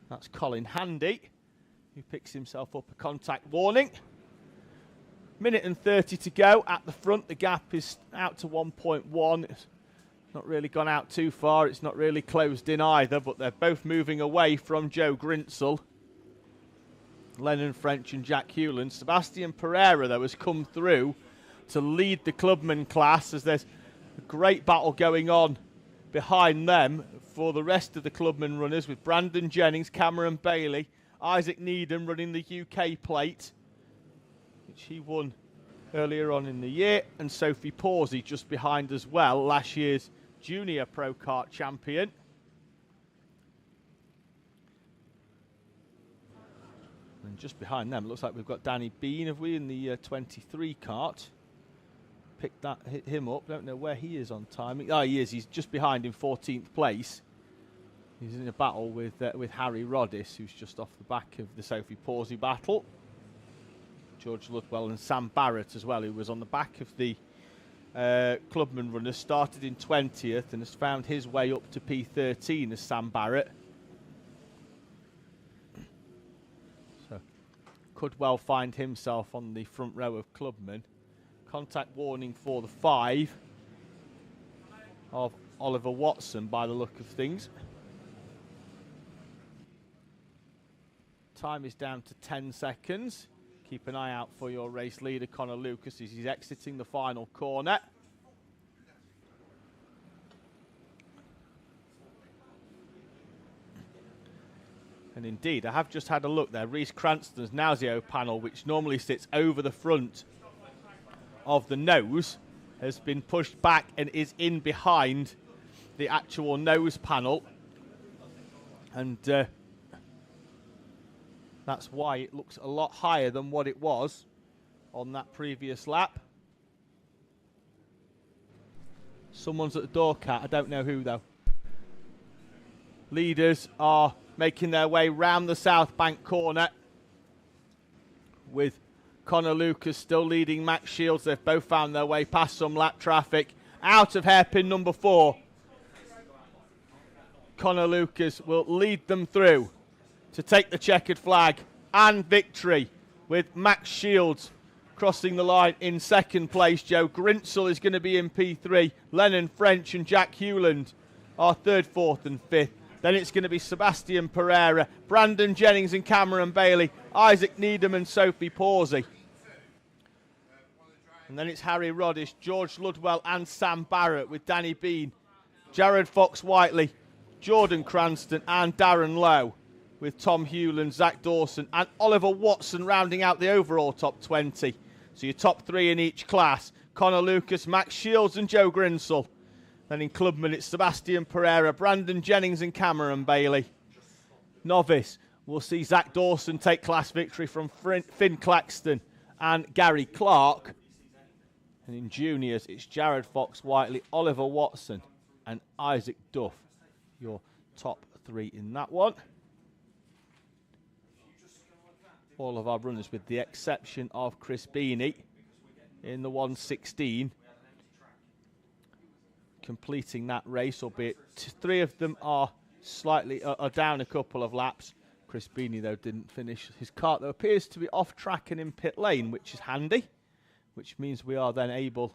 [SPEAKER 1] That's Colin Handy, who picks himself up a contact warning. Minute and 30 to go at the front. The gap is out to 1.1. It's not really gone out too far. It's not really closed in either, but they're both moving away from Joe Grinsell. Lennon French and Jack Hewland. Sebastian Pereira, though, has come through to lead the clubman class, as there's a great battle going on behind them for the rest of the clubman runners, with Brandon Jennings, Cameron Bailey, Isaac Needham running the UK plate, which he won earlier on in the year, and Sophie Pawsey just behind as well, last year's Junior Pro Kart champion. And just behind them, it looks like we've got Danny Bean, have we, in the 23 kart. Picked that, hit him up. Don't know where he is on timing. Oh, he is. He's just behind in 14th place. He's in a battle with Harry Roddis, who's just off the back of the Sophie Pawsey battle. George Ludwell and Sam Barrett as well, who was on the back of the clubman runners, started in 20th and has found his way up to P13 as Sam Barrett. So could well find himself on the front row of clubmen. Contact warning for the 5 of Oliver Watson by the look of things. Time is down to 10 seconds. Keep an eye out for your race leader, Connor Lucas, as he's exiting the final corner. And indeed, I have just had a look there. Rhys Cranston's Nauseo panel, which normally sits over the front of the nose, has been pushed back and is in behind the actual nose panel, and that's why it looks a lot higher than what it was on that previous lap. Someone's at the door, Cat. I don't know who, though. Leaders are making their way round the South Bank corner, with Connor Lucas still leading Max Shields. They've both found their way past some lap traffic. Out of hairpin number 4. Connor Lucas will lead them through to take the checkered flag and victory, with Max Shields Crossing the line in second place, Joe Grinsell is going to be in P3. Lennon French and Jack Hewland are third, fourth and fifth. Then it's going to be Sebastian Pereira, Brandon Jennings and Cameron Bailey, Isaac Needham and Sophie Pawsey. And then it's Harry Roddish, George Ludwell and Sam Barrett with Danny Bean, Jared Fox-Whiteley, Jordan Cranston and Darren Lowe with Tom Hewland, Zach Dawson and Oliver Watson rounding out the overall top 20. So your top 3 in each class, Connor Lucas, Max Shields and Joe Grinsell. Then in Clubman it's Sebastian Pereira, Brandon Jennings and Cameron Bailey. Novice, we'll see Zach Dawson take class victory from Finn Claxton and Gary Clark. And in juniors, it's Jared Fox-Whiteley, Oliver Watson and Isaac Duff. Your top 3 in that one. All of our runners with the exception of Chris Beanie in the 116. Completing that race, albeit 3 of them are slightly down a couple of laps. Chris Beanie, though, didn't finish his kart, though appears to be off track and in pit lane, which is handy, which means we are then able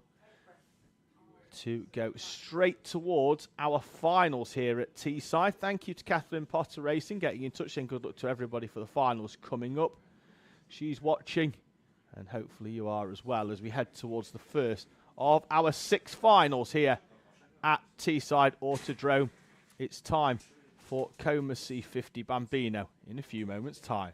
[SPEAKER 1] to go straight towards our finals here at Teesside. Thank you to Catherine Potter Racing getting in touch, and good luck to everybody for the finals coming up. She's watching, and hopefully you are as well, as we head towards the first of our 6 finals here at Teesside Autodrome. It's time for Coma C50 Bambino in a few moments' time.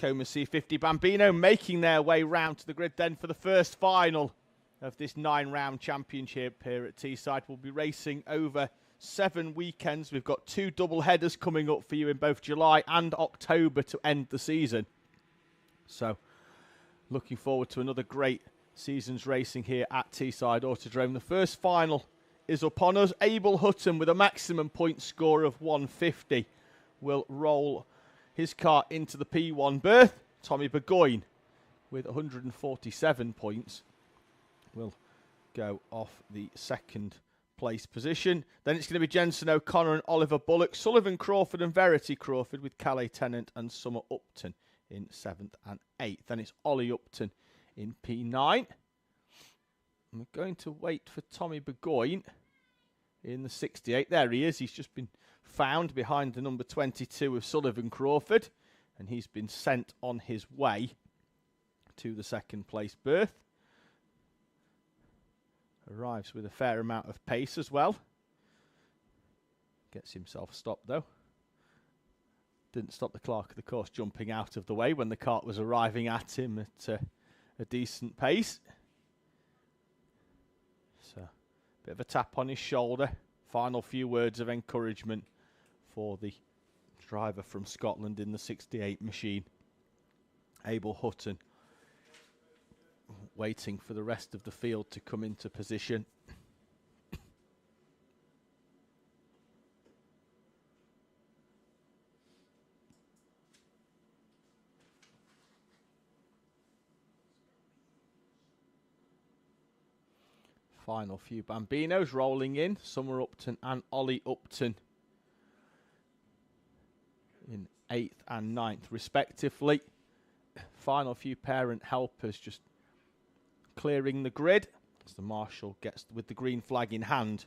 [SPEAKER 1] Tacoma C50. Bambino making their way round to the grid then for the first final of this 9-round championship here at Teesside. We'll be racing over 7 weekends. We've got 2 double headers coming up for you in both July and October to end the season. So, looking forward to another great season's racing here at Teesside Autodrome. The first final is upon us. Abel Hutton, with a maximum point score of 150, will roll his car into the P1 berth. Tommy Burgoyne, with 147 points, will go off the second place position. Then it's going to be Jensen O'Connor and Oliver Bullock, Sullivan Crawford and Verity Crawford, with Calais Tennant and Summer Upton in 7th and 8th. Then it's Ollie Upton in P9. I'm going to wait for Tommy Burgoyne in the 68. There he is. He's just been found behind the number 22 of Sullivan Crawford, and he's been sent on his way to the second place berth. Arrives with a fair amount of pace as well. Gets himself stopped though. Didn't stop the clerk of the course jumping out of the way when the kart was arriving at him at a decent pace. So, bit of a tap on his shoulder. Final few words of encouragement for the driver from Scotland in the 68 machine. Abel Hutton waiting for the rest of the field to come into position. Final few Bambinos rolling in. Summer Upton and Ollie Upton in 8th and 9th respectively. Final few parent helpers just clearing the grid as the marshal gets with the green flag in hand.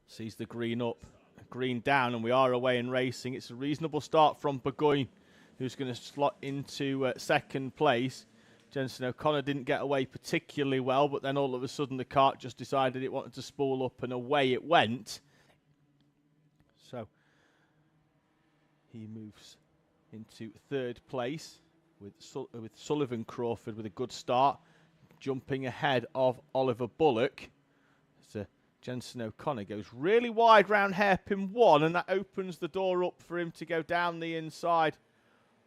[SPEAKER 1] Sees the green up, green down, and we are away and racing. It's a reasonable start from Burgoyne, who's going to slot into second place. Jensen O'Connor didn't get away particularly well, but then all of a sudden the kart just decided it wanted to spool up, and away it went. So he moves into third place with Sullivan Crawford with a good start, jumping ahead of Oliver Bullock. So Jensen O'Connor goes really wide round hairpin 1, and that opens the door up for him to go down the inside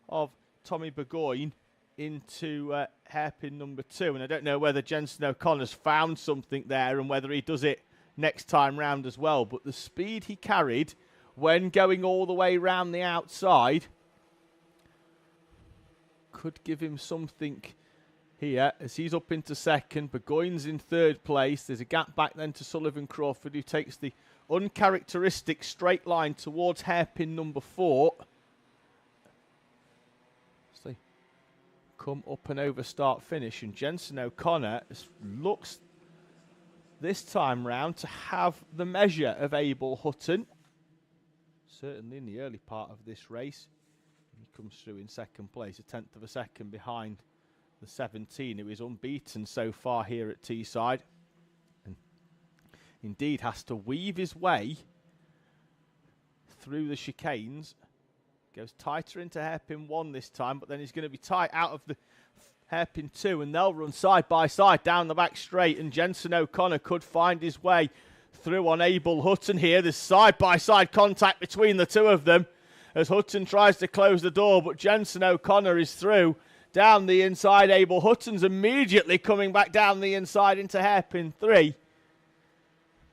[SPEAKER 1] of Tommy Burgoyne into hairpin number 2. And I don't know whether Jensen O'Connor's found something there and whether he does it next time round as well, but the speed he carried when going all the way round the outside could give him something here as he's up into second. Burgoyne's in third place. There's a gap back then to Sullivan Crawford, who takes the uncharacteristic straight line towards hairpin number 4. So they come up and over start finish, and Jensen O'Connor looks this time round to have the measure of Abel Hutton. Certainly in the early part of this race. He comes through in second place, a tenth of a second behind the 17, who is unbeaten so far here at Teesside, and indeed has to weave his way through the chicanes. Goes tighter into hairpin 1 this time, but then he's going to be tight out of the hairpin 2, and they'll run side by side down the back straight, and Jensen O'Connor could find his way through on Abel Hutton here. There's side by side contact between the two of them as Hutton tries to close the door, but Jensen O'Connor is through down the inside. Abel Hutton's immediately coming back down the inside into hairpin 3.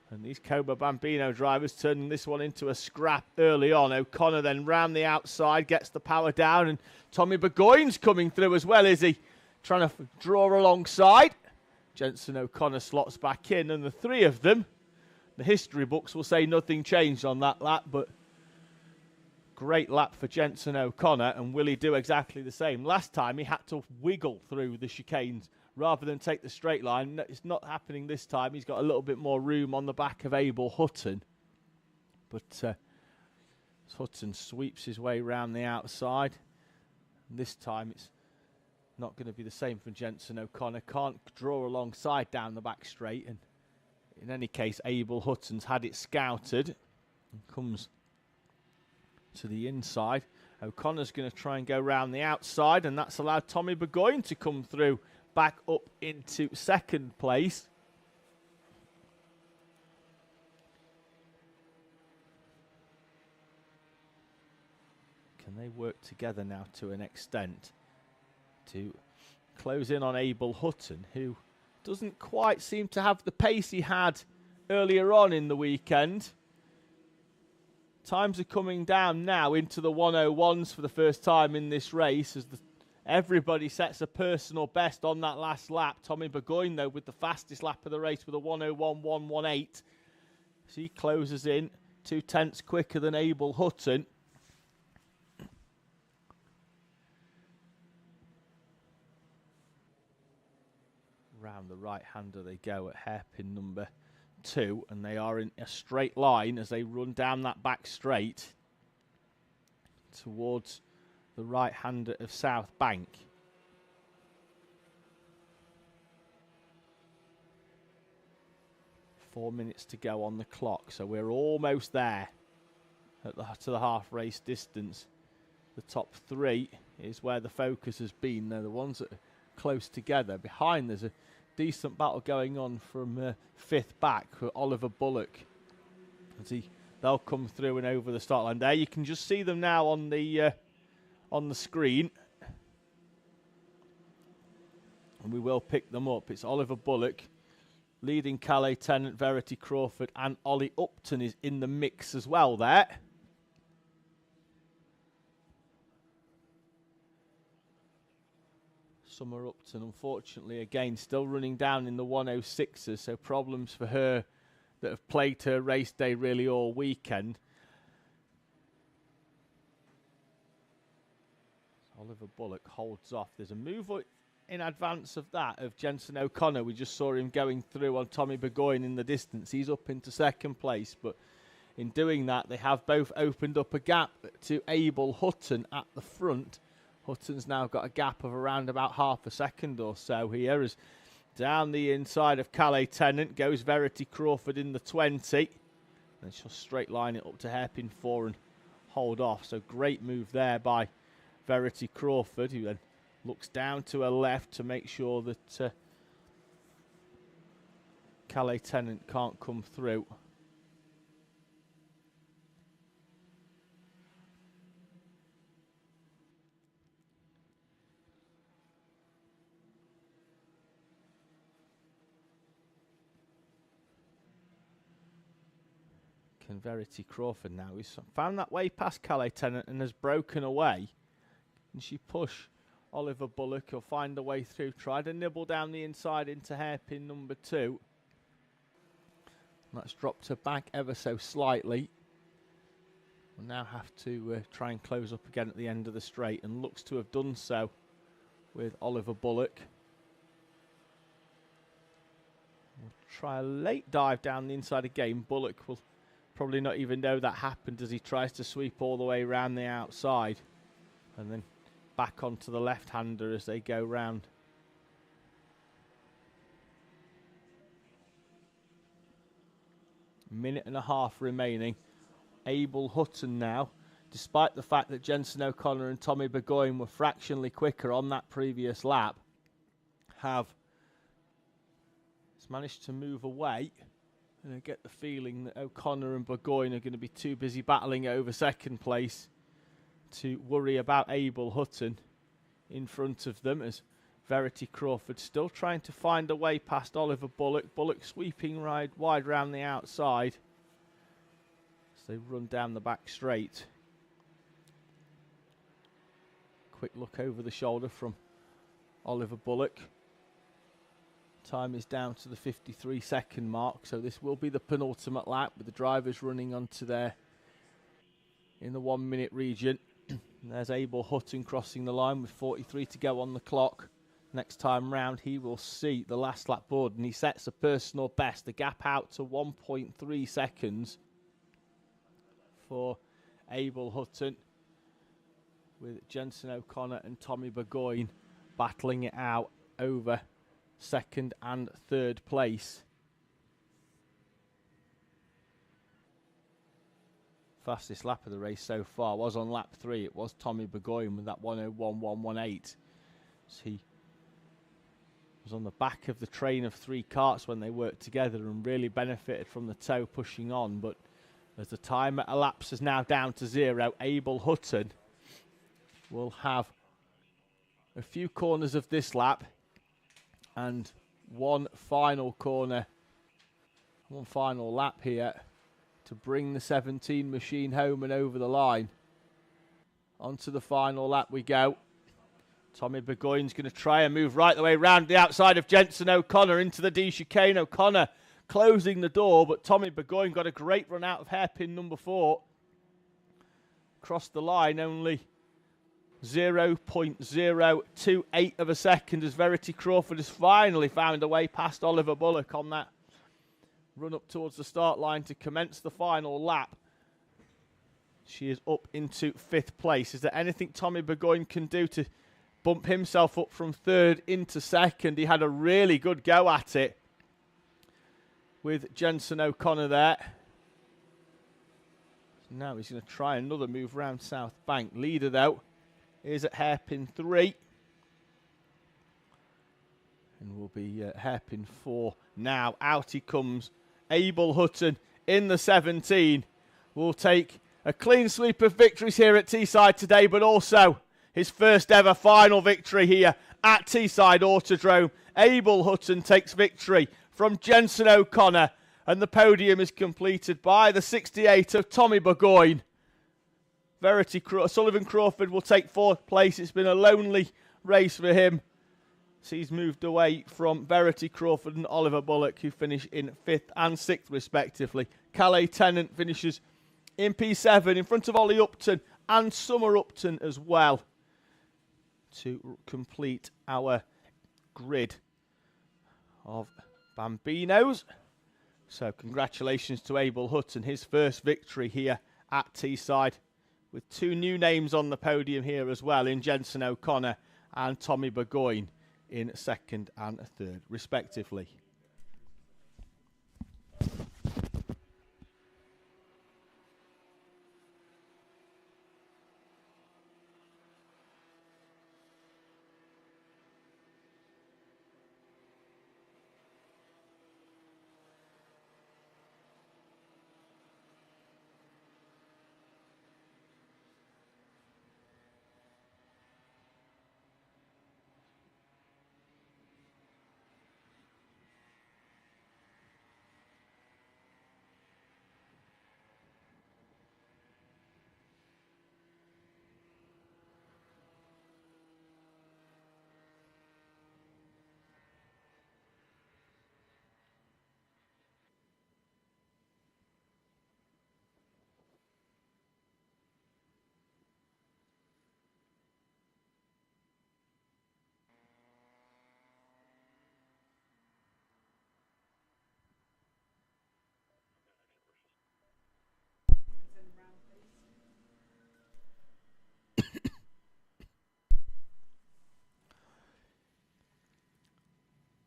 [SPEAKER 1] And these Cobra Bambino drivers turning this one into a scrap early on. O'Connor then round the outside, gets the power down, and Tommy Burgoyne's coming through as well, is he? Trying to draw alongside. Jensen O'Connor slots back in, and the three of them, the history books will say nothing changed on that lap, but great lap for Jensen O'Connor, and will he do exactly the same? Last time he had to wiggle through the chicanes rather than take the straight line. It's not happening this time. He's got a little bit more room on the back of Abel Hutton. But Hutton sweeps his way round the outside. And this time it's not going to be the same for Jensen O'Connor. Can't draw alongside down the back straight. And in any case, Abel Hutton's had it scouted and comes to the inside O'Connor's going to try and go round the outside, and that's allowed Tommy Burgoyne to come through back up into second place. Can they work together now to an extent to close in on Abel Hutton, who doesn't quite seem to have the pace he had earlier on in the weekend? Times are coming down now into the 101s for the first time in this race as everybody sets a personal best on that last lap. Tommy Burgoyne, though, with the fastest lap of the race with a 101.118. So he closes in 2/10 quicker than Abel Hutton. Round the right-hander they go at hairpin number 2, and they are in a straight line as they run down that back straight towards the right-hander of South Bank. Four minutes to go on the clock, so we're almost there to the half race distance. The top 3 is where the focus has been. They're the ones that are close together. Behind there's a decent battle going on from 5th back for Oliver Bullock. They'll come through and over the start line there. You can just see them now on the screen, and we will pick them up. It's Oliver Bullock leading Calais Tennant, Verity Crawford, and Ollie Upton is in the mix as well there. Summer Upton, unfortunately, again, still running down in the 106s, so problems for her that have plagued her race day really all weekend. Oliver Bullock holds off. There's a move in advance of that of Jensen O'Connor. We just saw him going through on Tommy Burgoyne in the distance. He's up into second place, but in doing that, they have both opened up a gap to Abel Hutton at the front. Hutton's now got a gap of around about half a second or so here as down the inside of Calais Tennant goes Verity Crawford in the 20. And she'll straight line it up to hairpin 4 and hold off. So great move there by Verity Crawford, who then looks down to her left to make sure that Calais Tennant can't come through. Verity Crawford now. He's found that way past Calais Tennant and has broken away. Can she push Oliver Bullock? He'll find a way through. Try to nibble down the inside into hairpin number 2. That's dropped her back ever so slightly. We'll now have to try and close up again at the end of the straight, and looks to have done so with Oliver Bullock. We'll try a late dive down the inside again. Bullock will probably not even know that happened as he tries to sweep all the way around the outside and then back onto the left-hander as they go round. Minute and a half remaining. Abel Hutton now, despite the fact that Jensen O'Connor and Tommy Burgoyne were fractionally quicker on that previous lap, have managed to move away. And I get the feeling that O'Connor and Burgoyne are going to be too busy battling over second place to worry about Abel Hutton in front of them, as Verity Crawford still trying to find a way past Oliver Bullock. Bullock sweeping wide round the outside as they run down the back straight. Quick look over the shoulder from Oliver Bullock. Time is down to the 53-second mark, so this will be the penultimate lap with the drivers running onto there in the 1 minute region. And there's Abel Hutton crossing the line with 43 to go on the clock. Next time round he will see the last lap board, and he sets a personal best, the gap out to 1.3 seconds for Abel Hutton, with Jensen O'Connor and Tommy Burgoyne battling it out over second and third place. fastest lap of the race so far was on lap 3. It was Tommy Burgoyne with that 1:01.118. So he was on the back of the train of 3 karts when they worked together and really benefited from the tow pushing on. But as the time elapses now down to 0, Abel Hutton will have a few corners of this lap and one final corner, one final lap here to bring the 17 machine home and over the line. Onto the final lap we go. Tommy Burgoyne's going to try and move right the way round the outside of Jensen O'Connor into the D chicane. O'Connor closing the door, but Tommy Burgoyne got a great run out of hairpin number 4. Crossed the line only 0.028 of a second as Verity Crawford has finally found a way past Oliver Bullock on that run up towards the start line to commence the final lap. She is up into 5th place. Is there anything Tommy Burgoyne can do to bump himself up from 3rd into 2nd? He had a really good go at it with Jensen O'Connor there. So now he's going to try another move round South Bank. Leader, though, is at hairpin 3. And will be hairpin 4 now. Out he comes. Abel Hutton in the 17 will take a clean sweep of victories here at Teesside today, but also his first ever final victory here at Teesside Autodrome. Abel Hutton takes victory from Jensen O'Connor, and the podium is completed by the 68 of Tommy Burgoyne. Sullivan Crawford will take 4th place. It's been a lonely race for him. So he's moved away from Verity Crawford and Oliver Bullock, who finish in 5th and 6th respectively. Calais Tennant finishes in P7 in front of Ollie Upton and Summer Upton as well to complete our grid of Bambinos. So congratulations to Abel Hutton, his first victory here at Teesside, with 2 new names on the podium here as well in Jensen O'Connor and Tommy Burgoyne in 2nd and 3rd respectively.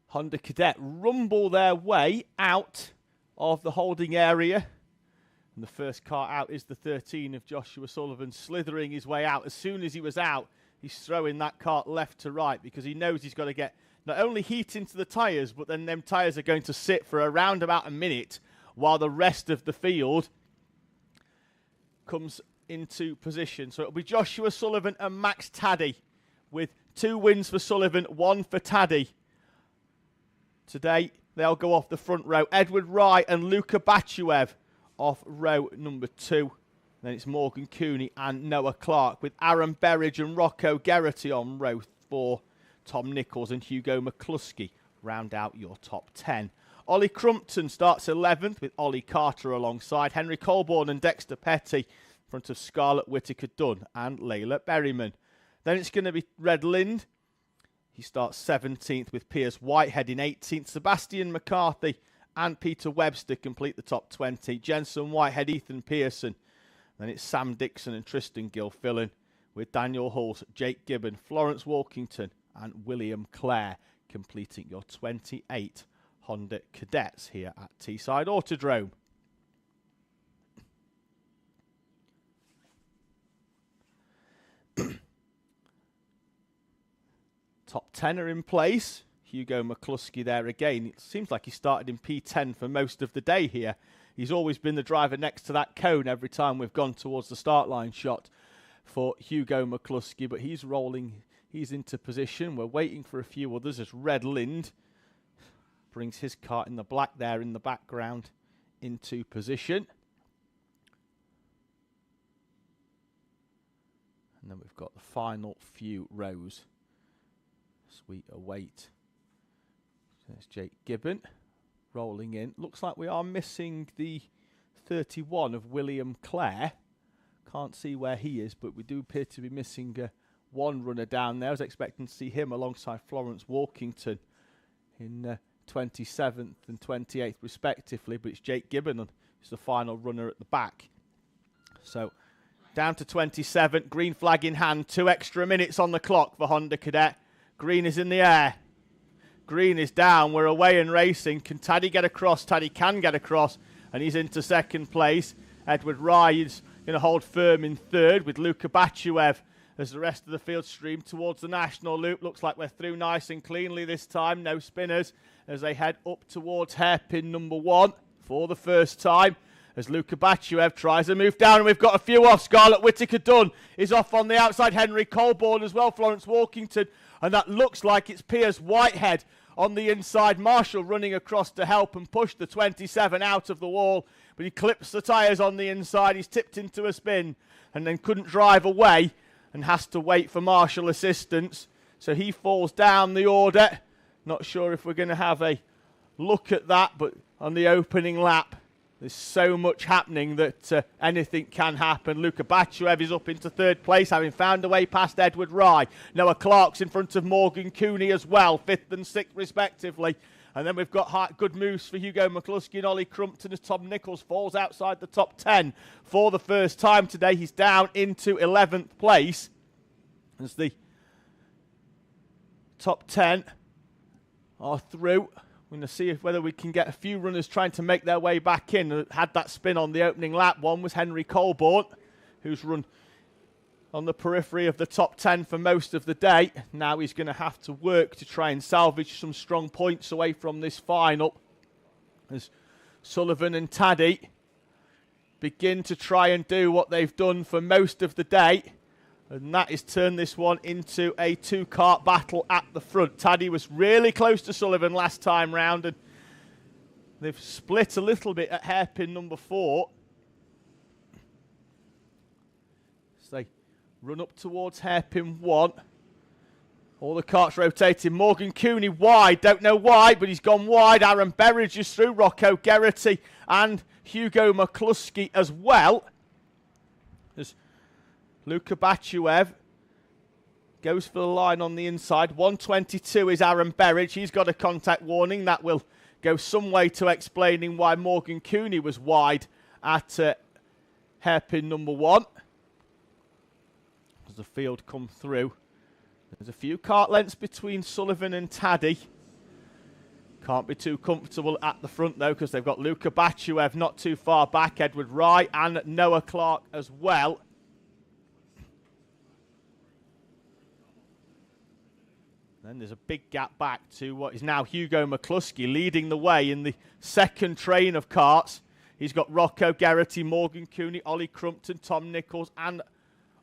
[SPEAKER 1] Honda Cadet rumble their way out of the holding area. And the first car out is the 13 of Joshua Sullivan, slithering his way out. As soon as he was out, he's throwing that kart left to right because he knows he's got to get not only heat into the tyres, but then them tyres are going to sit for around about a minute while the rest of the field comes into position. So it'll be Joshua Sullivan and Max Taddy with 2 wins for Sullivan, 1 for Taddy. Today, they'll go off the front row. Edward Rye and Luca Bachuev off row number 2. Then it's Morgan Cooney and Noah Clark with Aaron Berridge and Rocco Geraghty on row 4. Tom Nichols and Hugo McCluskey round out your top 10. Ollie Crumpton starts 11th with Ollie Carter alongside. Henry Colborne and Dexter Petty in front of Scarlett Whittaker-Dunn and Layla Berryman. Then it's going to be Red Lind. He starts 17th with Piers Whitehead in 18th. Sebastian McCarthy and Peter Webster complete the top 20. Jensen Whitehead, Ethan Pearson. Then it's Sam Dixon and Tristan Gilfillan with Daniel Hulse, Jake Gibbon, Florence Walkington and William Clare completing your 28 Honda Cadets here at Teesside Autodrome. Top 10 are in place. Hugo McCluskey there again. It seems like he started in P10 for most of the day here. He's always been the driver next to that cone every time we've gone towards the start line shot for Hugo McCluskey, but he's rolling. He's into position. We're waiting for a few others as Red Lind brings his kart in the black there in the background into position. And then we've got the final few rows as we await. So there's Jake Gibbon rolling in. Looks like we are missing the 31 of William Clare. Can't see where he is, but we do appear to be missing one runner down there. I was expecting to see him alongside Florence Walkington in 27th and 28th respectively, but it's Jake Gibbon who's the final runner at the back. So down to 27, green flag in hand, 2 extra minutes on the clock for Honda Cadet. Green is in the air. Green is down, we're away and racing. Can Taddy get across? Taddy can get across, and he's into second place. Edward Rye is going to hold firm in third with Luka Bachuev as the rest of the field stream towards the national loop. Looks like we're through nice and cleanly this time, no spinners, as they head up towards hairpin number 1 for the first time. As Luka Bachuev tries to move down, and we've got a few off. Scarlett Whittaker Dunn is off on the outside. Henry Colborne as well, Florence Walkington, and that looks like it's Piers Whitehead on the inside. Marshall running across to help and push the 27 out of the wall, but he clips the tyres on the inside. He's tipped into a spin and then couldn't drive away and has to wait for Marshall assistance. So he falls down the order. Not sure if we're going to have a look at that, but on the opening lap, there's so much happening that anything can happen. Luka Bachuev is up into third place, having found a way past Edward Rye. Noah Clark's in front of Morgan Cooney as well, 5th and 6th respectively. And then we've got good moves for Hugo McCluskey and Ollie Crumpton as Tom Nichols falls outside the top 10 for the first time today. He's down into 11th place as the top 10 are through. We're going to see whether we can get a few runners trying to make their way back in. Had that spin on the opening lap. One was Henry Colborne, who's run on the periphery of the top 10 for most of the day. Now he's going to have to work to try and salvage some strong points away from this final, as Sullivan and Taddy begin to try and do what they've done for most of the day, and that is turn this one into a 2-kart battle at the front. Taddy was really close to Sullivan last time round, and they've split a little bit at hairpin number 4. So they run up towards hairpin 1. All the karts rotating. Morgan Cooney wide, don't know why, but he's gone wide. Aaron Berridge is through, Rocco Geraghty and Hugo McCluskey as well. There's Luka Bachuev goes for the line on the inside. 122 is Aaron Berridge. He's got a contact warning. That will go some way to explaining why Morgan Cooney was wide at hairpin number 1. As the field come through, there's a few kart lengths between Sullivan and Taddy. Can't be too comfortable at the front though, because they've got Luka Bachuev not too far back, Edward Rye and Noah Clark as well. Then there's a big gap back to what is now Hugo McCluskey leading the way in the second train of karts. He's got Rocco Geraghty, Morgan Cooney, Ollie Crumpton, Tom Nichols and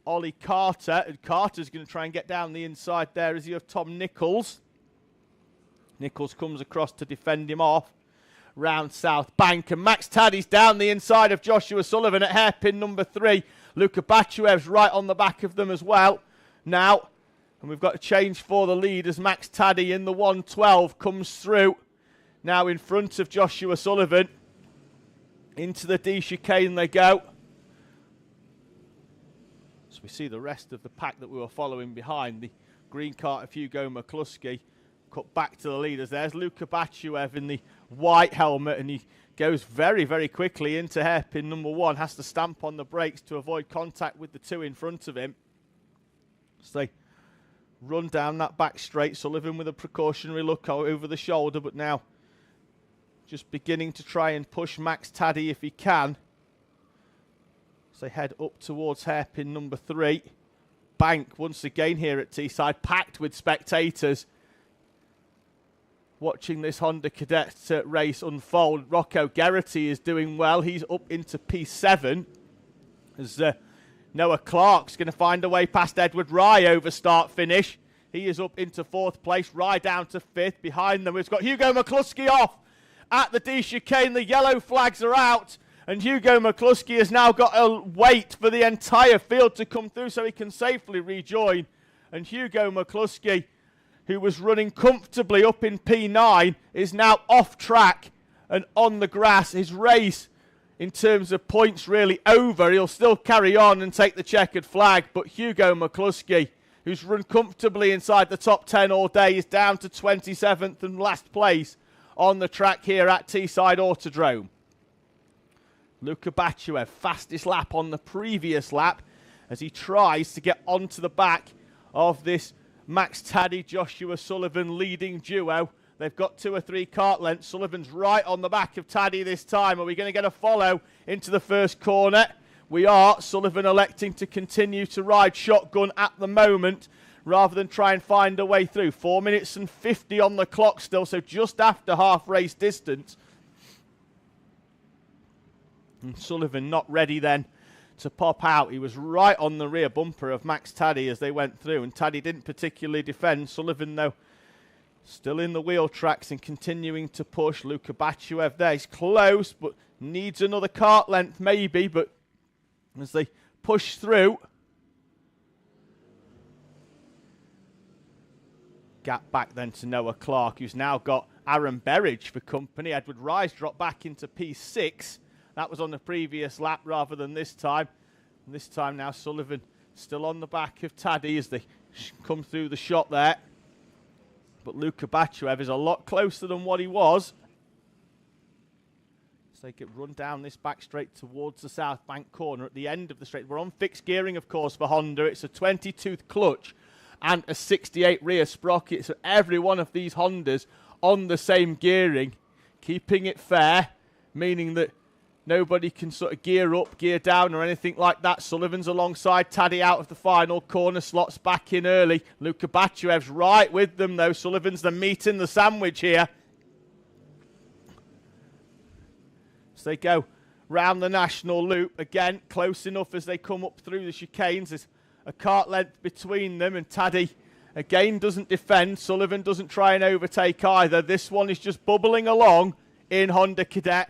[SPEAKER 1] Ollie Carter. And Carter's going to try and get down the inside there as you have Tom Nichols. Nichols comes across to defend him off. Round South Bank. And Max Taddy's down the inside of Joshua Sullivan at hairpin number 3. Luka Bachuev's right on the back of them as well. Now, and we've got a change for the lead as Max Taddy in the 112 comes through. Now in front of Joshua Sullivan. Into the D chicane they go. So we see the rest of the pack that we were following behind. The green kart of Hugo McCluskey cut back to the leaders. There's Luka Bachuev in the white helmet, and he goes very, very quickly into hairpin number 1. Has to stamp on the brakes to avoid contact with the 2 in front of him. So they run down that back straight. Sullivan with a precautionary look over the shoulder, but now just beginning to try and push Max Taddy if he can. So they head up towards hairpin number 3. bank once again here at Teesside, packed with spectators watching this Honda Cadet race unfold. Rocco Geraghty is doing well. He's up into P7 as Noah Clark's going to find a way past Edward Rye over start finish. He is up into 4th place, Rye down to 5th. Behind them we've got Hugo McCluskey off at the D chicane. The yellow flags are out, and Hugo McCluskey has now got to wait for the entire field to come through so he can safely rejoin. And Hugo McCluskey, who was running comfortably up in P9, is now off track and on the grass. His race, in terms of points, really over. He'll still carry on and take the checkered flag, but Hugo McCluskey, who's run comfortably inside the top 10 all day, is down to 27th and last place on the track here at Teesside Autodrome. Luka Bachuev, fastest lap on the previous lap, as he tries to get onto the back of this Max Taddy, Joshua Sullivan leading duo. They've got 2 or 3 kart lengths. Sullivan's right on the back of Taddy this time. Are we going to get a follow into the first corner? We are. Sullivan electing to continue to ride shotgun at the moment rather than try and find a way through. 4 minutes and 50 on the clock still, so just after half race distance. And Sullivan not ready then to pop out. He was right on the rear bumper of Max Taddy as they went through, and Taddy didn't particularly defend. Sullivan, though, still in the wheel tracks and continuing to push. Luka Bachuev there. He's close, but needs another kart length maybe, but as they push through, gap back then to Noah Clark, who's now got Aaron Berridge for company. Edward Rye's dropped back into P6. That was on the previous lap rather than this time. And this time now Sullivan still on the back of Taddy as they come through the shot there. But Luka Bachuev is a lot closer than what he was. So they get run down this back straight towards the South Bank corner at the end of the straight. We're on fixed gearing, of course, for Honda. It's a 20-tooth clutch and a 68 rear sprocket. So every one of these Hondas on the same gearing, keeping it fair, meaning that nobody can sort of gear up, gear down or anything like that. Sullivan's alongside Taddy out of the final corner, slots back in early. Luka Bachuev's right with them though. Sullivan's the meat in the sandwich here. So they go round the national loop again, close enough as they come up through the chicanes. There's a kart length between them, and Taddy again doesn't defend. Sullivan doesn't try and overtake either. This one is just bubbling along in Honda Cadet.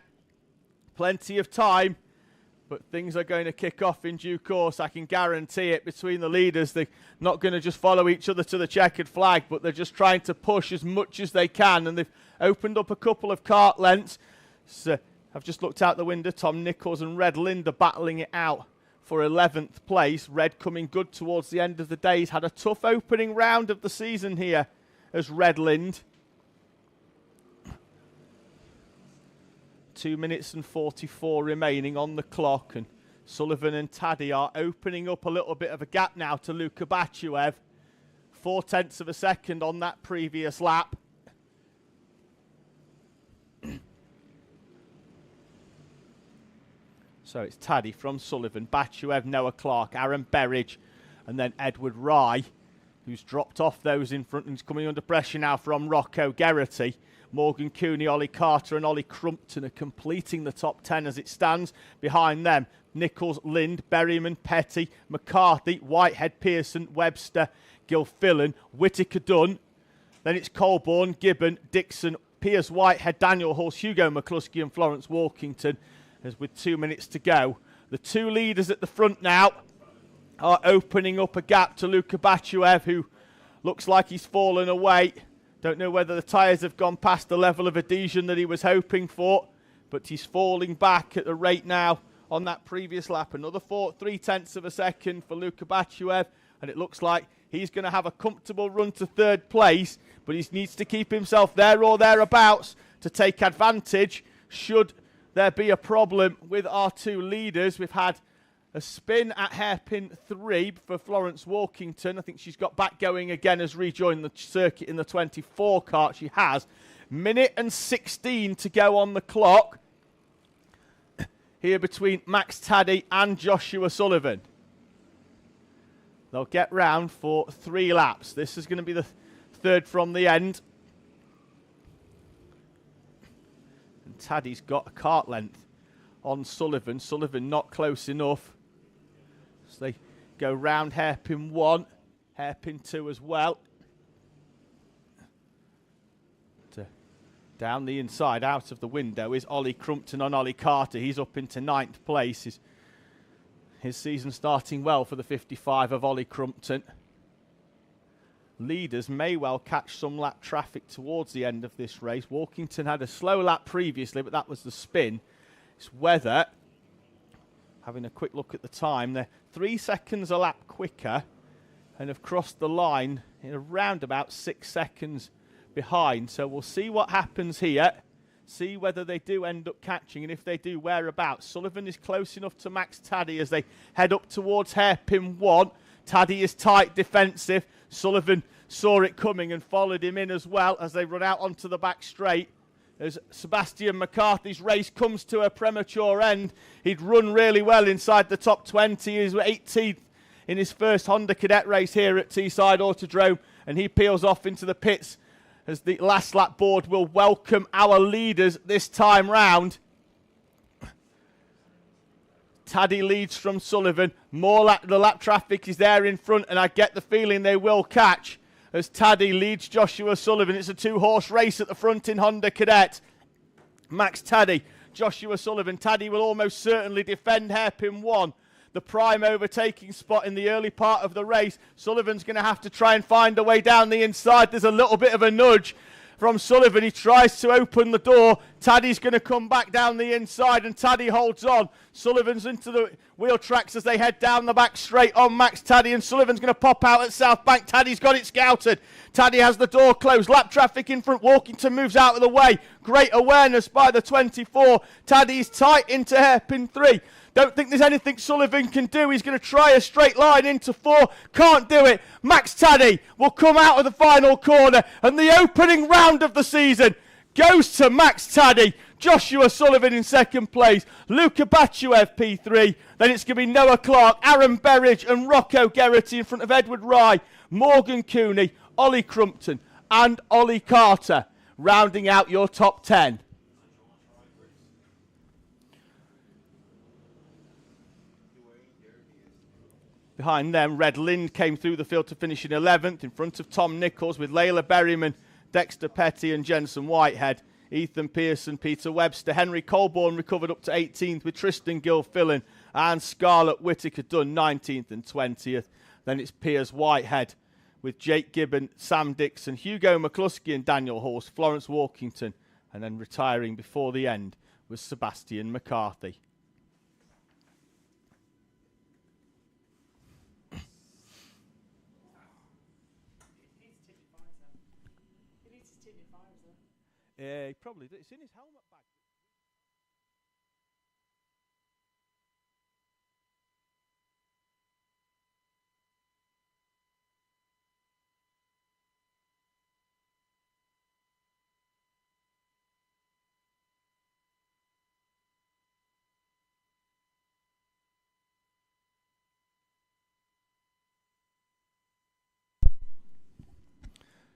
[SPEAKER 1] Plenty of time, but things are going to kick off in due course. I can guarantee it between the leaders. They're not going to just follow each other to the checkered flag, but they're just trying to push as much as they can, and they've opened up a couple of kart lengths. So I've just looked out the window. Tom Nichols and Red Lind are battling it out for 11th place. Red coming good towards the end of the day. He's had a tough opening round of the season here as Red Lind. 2 minutes and 44 remaining on the clock, and Sullivan and Taddy are opening up a little bit of a gap now to Luka Bachuev. 0.4 of a second on that previous lap. So it's Taddy from Sullivan, Bachuev, Noah Clark, Aaron Berridge, and then Edward Rye, who's dropped off those in front and is coming under pressure now from Rocco Geraghty. Morgan Cooney, Ollie Carter and Ollie Crumpton are completing the top 10 as it stands. Behind them, Nichols, Lind, Berryman, Petty, McCarthy, Whitehead, Pearson, Webster, Gilfillan, Whittaker Dunn. Then it's Colborne, Gibbon, Dixon, Piers Whitehead, Daniel Hulse, Hugo McCluskey and Florence Walkington. As with 2 minutes to go, the 2 leaders at the front now are opening up a gap to Luka Bachuev, who looks like he's fallen away. Don't know whether the tyres have gone past the level of adhesion that he was hoping for, but he's falling back at the rate now on that previous lap. Another 3/10 of a second for Luka Bachuev, and it looks like he's going to have a comfortable run to 3rd place, but he needs to keep himself there or thereabouts to take advantage should there be a problem with our 2 leaders. We've had a spin at hairpin 3 for Florence Walkington. I think she's got back going again, has rejoined the circuit in the 24 kart. She has. Minute and 16 to go on the clock here between Max Taddy and Joshua Sullivan. They'll get round for 3 laps. This is going to be the third from the end. And Taddy's got a kart length on Sullivan. Sullivan not close enough. So they go round hairpin 1, hairpin 2 as well. Down the inside, out of the window, is Ollie Crumpton on Ollie Carter. He's up into 9th place. His season starting well for the 55 of Ollie Crumpton. Leaders may well catch some lap traffic towards the end of this race. Walkington had a slow lap previously, but that was the spin. It's weather. Having a quick look at the time, they're 3 seconds a lap quicker and have crossed the line in around about 6 seconds behind. So we'll see what happens here, see whether they do end up catching, and if they do, whereabouts. Sullivan is close enough to Max Taddy as they head up towards hairpin 1. Taddy is tight defensive. Sullivan saw it coming and followed him in as well as they run out onto the back straight. As Sebastian McCarthy's race comes to a premature end, he'd run really well inside the top 20. He's 18th in his first Honda Cadet race here at Teesside Autodrome, and he peels off into the pits as the last lap board will welcome our leaders this time round. Taddy leads from Sullivan. The lap traffic is there in front, and I get the feeling they will catch as Taddy leads Joshua Sullivan. It's a 2-horse race at the front in Honda Cadet. Max Taddy, Joshua Sullivan. Taddy will almost certainly defend hairpin 1. The prime overtaking spot in the early part of the race. Sullivan's going to have to try and find a way down the inside. There's a little bit of a nudge from Sullivan. He tries to open the door. Taddy's going to come back down the inside, and Taddy holds on. Sullivan's into the wheel tracks as they head down the back straight on Max Taddy, and Sullivan's going to pop out at South Bank. Taddy's got it scouted. Taddy has the door closed. Lap traffic in front. Walkington moves out of the way. Great awareness by the 24. Taddy's tight into hairpin 3. Don't think there's anything Sullivan can do. He's going to try a straight line into 4. Can't do it. Max Taddy will come out of the final corner. And the opening round of the season goes to Max Taddy. Joshua Sullivan in second place. Luca Bachuev P3. Then it's going to be Noah Clark, Aaron Berridge and Rocco Geraghty in front of Edward Rye, Morgan Cooney, Ollie Crumpton and Ollie Carter, rounding out your top 10. Behind them, Red Lind came through the field to finish in 11th, in front of Tom Nichols with Layla Berryman, Dexter Petty and Jensen Whitehead. Ethan Pearson, Peter Webster, Henry Colborne recovered up to 18th with Tristan Gilfillan and Scarlett Whittaker done 19th and 20th. Then it's Piers Whitehead with Jake Gibbon, Sam Dixon, Hugo McCluskey and Daniel Horst, Florence Walkington, and then retiring before the end was Sebastian McCarthy. Yeah, he probably did. It's in his helmet bag.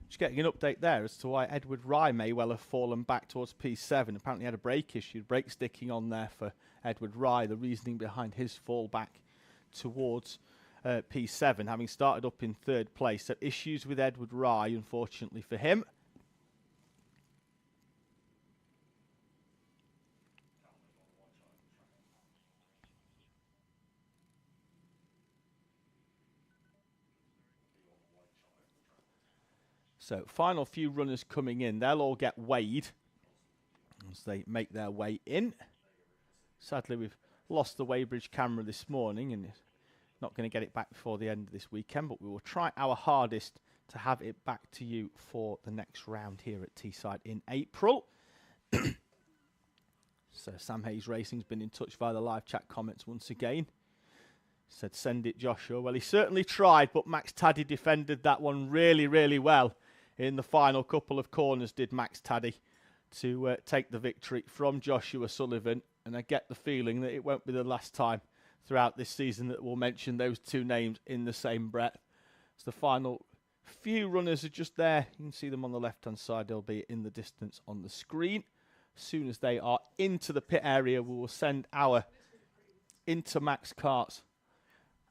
[SPEAKER 1] Just getting an update there as to why Edward Rye may well have fallen back towards P7. Apparently had a brake issue, brake sticking on there for Edward Rye. The reasoning behind his fall back towards P7, having started up in 3rd place. So issues with Edward Rye, unfortunately for him. So final few runners coming in. They'll all get weighed as they make their way in. Sadly, we've lost the Weybridge camera this morning and not going to get it back before the end of this weekend, but we will try our hardest to have it back to you for the next round here at Teesside in April. So Sam Hayes Racing's been in touch via the live chat comments once again. Said, send it, Joshua. Well, he certainly tried, but Max Taddy defended that one really, really well. In the final couple of corners did Max Taddy to take the victory from Joshua Sullivan. And I get the feeling that it won't be the last time throughout this season that will mention those two names in the same breath. It's the final few runners are just there. You can see them on the left-hand side. They'll be in the distance on the screen. As soon as they are into the pit area, we will send our Intermax karts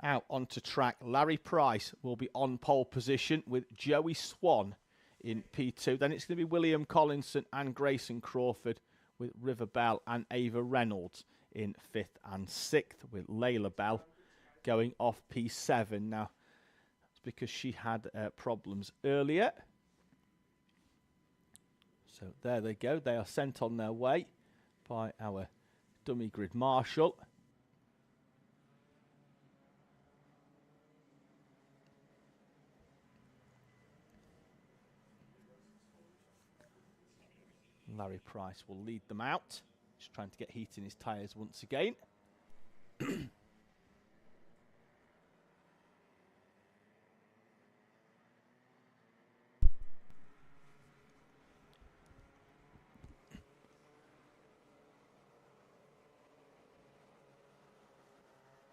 [SPEAKER 1] out onto track. Larry Price will be on pole position with Joey Swan in P2. Then it's going to be William Collinson and Grayson Crawford with River Bell and Ava Reynolds in 5th and 6th, with Layla Bell going off P7. Now, it's because she had problems earlier. So there they go. They are sent on their way by our dummy grid marshal. Larry Price will lead them out. Just trying to get heat in his tyres once again.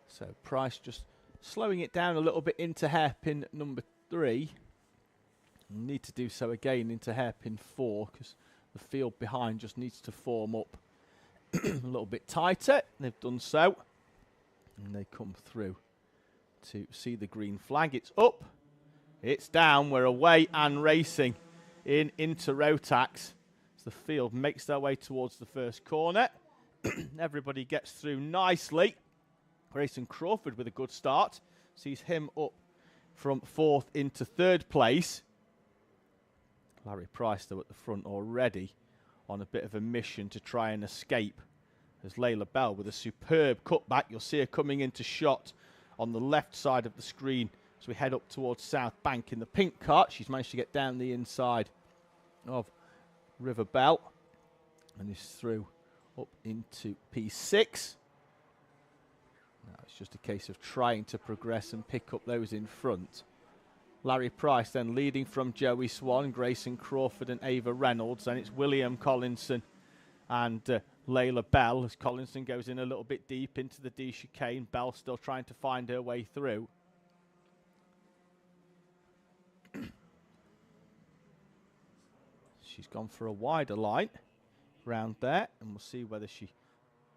[SPEAKER 1] So Price just slowing it down a little bit into hairpin number 3. We'll need to do so again into hairpin 4 because the field behind just needs to form up a little bit tighter. They've done so. And they come through to see the green flag. It's up. It's down. We're away and racing into Rotax. As the field makes their way towards the first corner. Everybody gets through nicely. Grayson Crawford with a good start. Sees him up from 4th into 3rd place. Larry Price, though, at the front already on a bit of a mission to try and escape. There's Layla Bell with a superb cutback. You'll see her coming into shot on the left side of the screen as we head up towards South Bank in the pink kart. She's managed to get down the inside of River Bell and is through up into P6. Now it's just a case of trying to progress and pick up those in front. Larry Price then leading from Joey Swan, Grayson Crawford and Ava Reynolds. Then it's William Collinson and Layla Bell as Collinson goes in a little bit deep into the D chicane. Bell still trying to find her way through. She's gone for a wider line round there, and we'll see whether she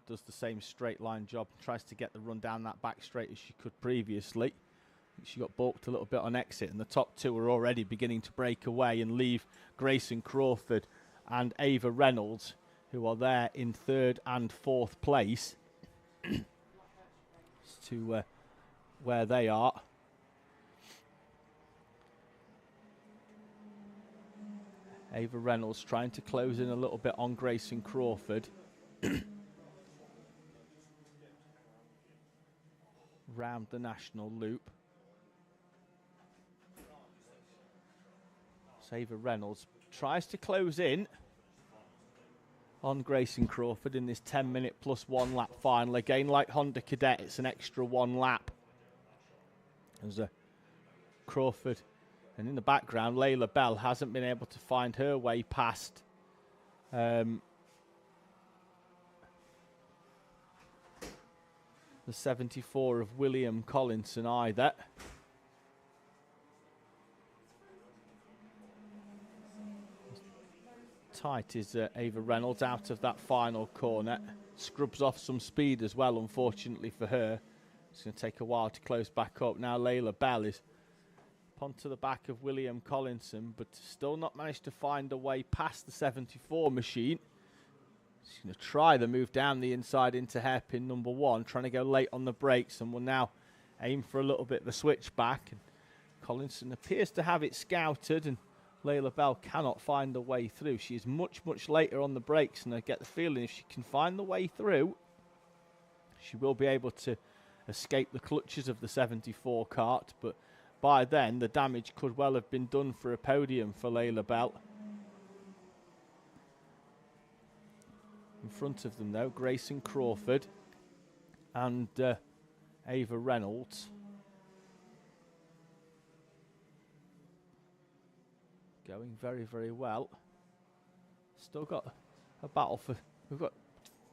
[SPEAKER 1] does the same straight line job and tries to get the run down that back straight as she could previously. She got balked a little bit on exit, and the top two are already beginning to break away and leave Grayson Crawford and Ava Reynolds, who are there in 3rd and 4th place, to where they are. Ava Reynolds trying to close in a little bit on Grayson Crawford. Round the national loop. Ava Reynolds tries to close in on Grayson Crawford in this 10-minute plus 1 lap final. Again, like Honda Cadet, it's an extra 1 lap. There's a Crawford, and in the background, Layla Bell hasn't been able to find her way past the 74 of William Collinson either. Tight is Ava Reynolds out of that final corner. Scrubs off some speed as well, unfortunately for her. It's going to take a while to close back up. Now Layla Bell is onto the back of William Collinson, but still not managed to find a way past the 74 machine. She's going to try the move down the inside into hairpin number 1, trying to go late on the brakes, and will now aim for a little bit of a switchback. And Collinson appears to have it scouted, and Layla Bell cannot find the way through. She is much, much later on the brakes, and I get the feeling if she can find the way through, she will be able to escape the clutches of the 74 kart, but by then the damage could well have been done for a podium for Layla Bell. In front of them, though, Grayson Crawford and Ava Reynolds. Going very, very well. Still got a battle for... We've got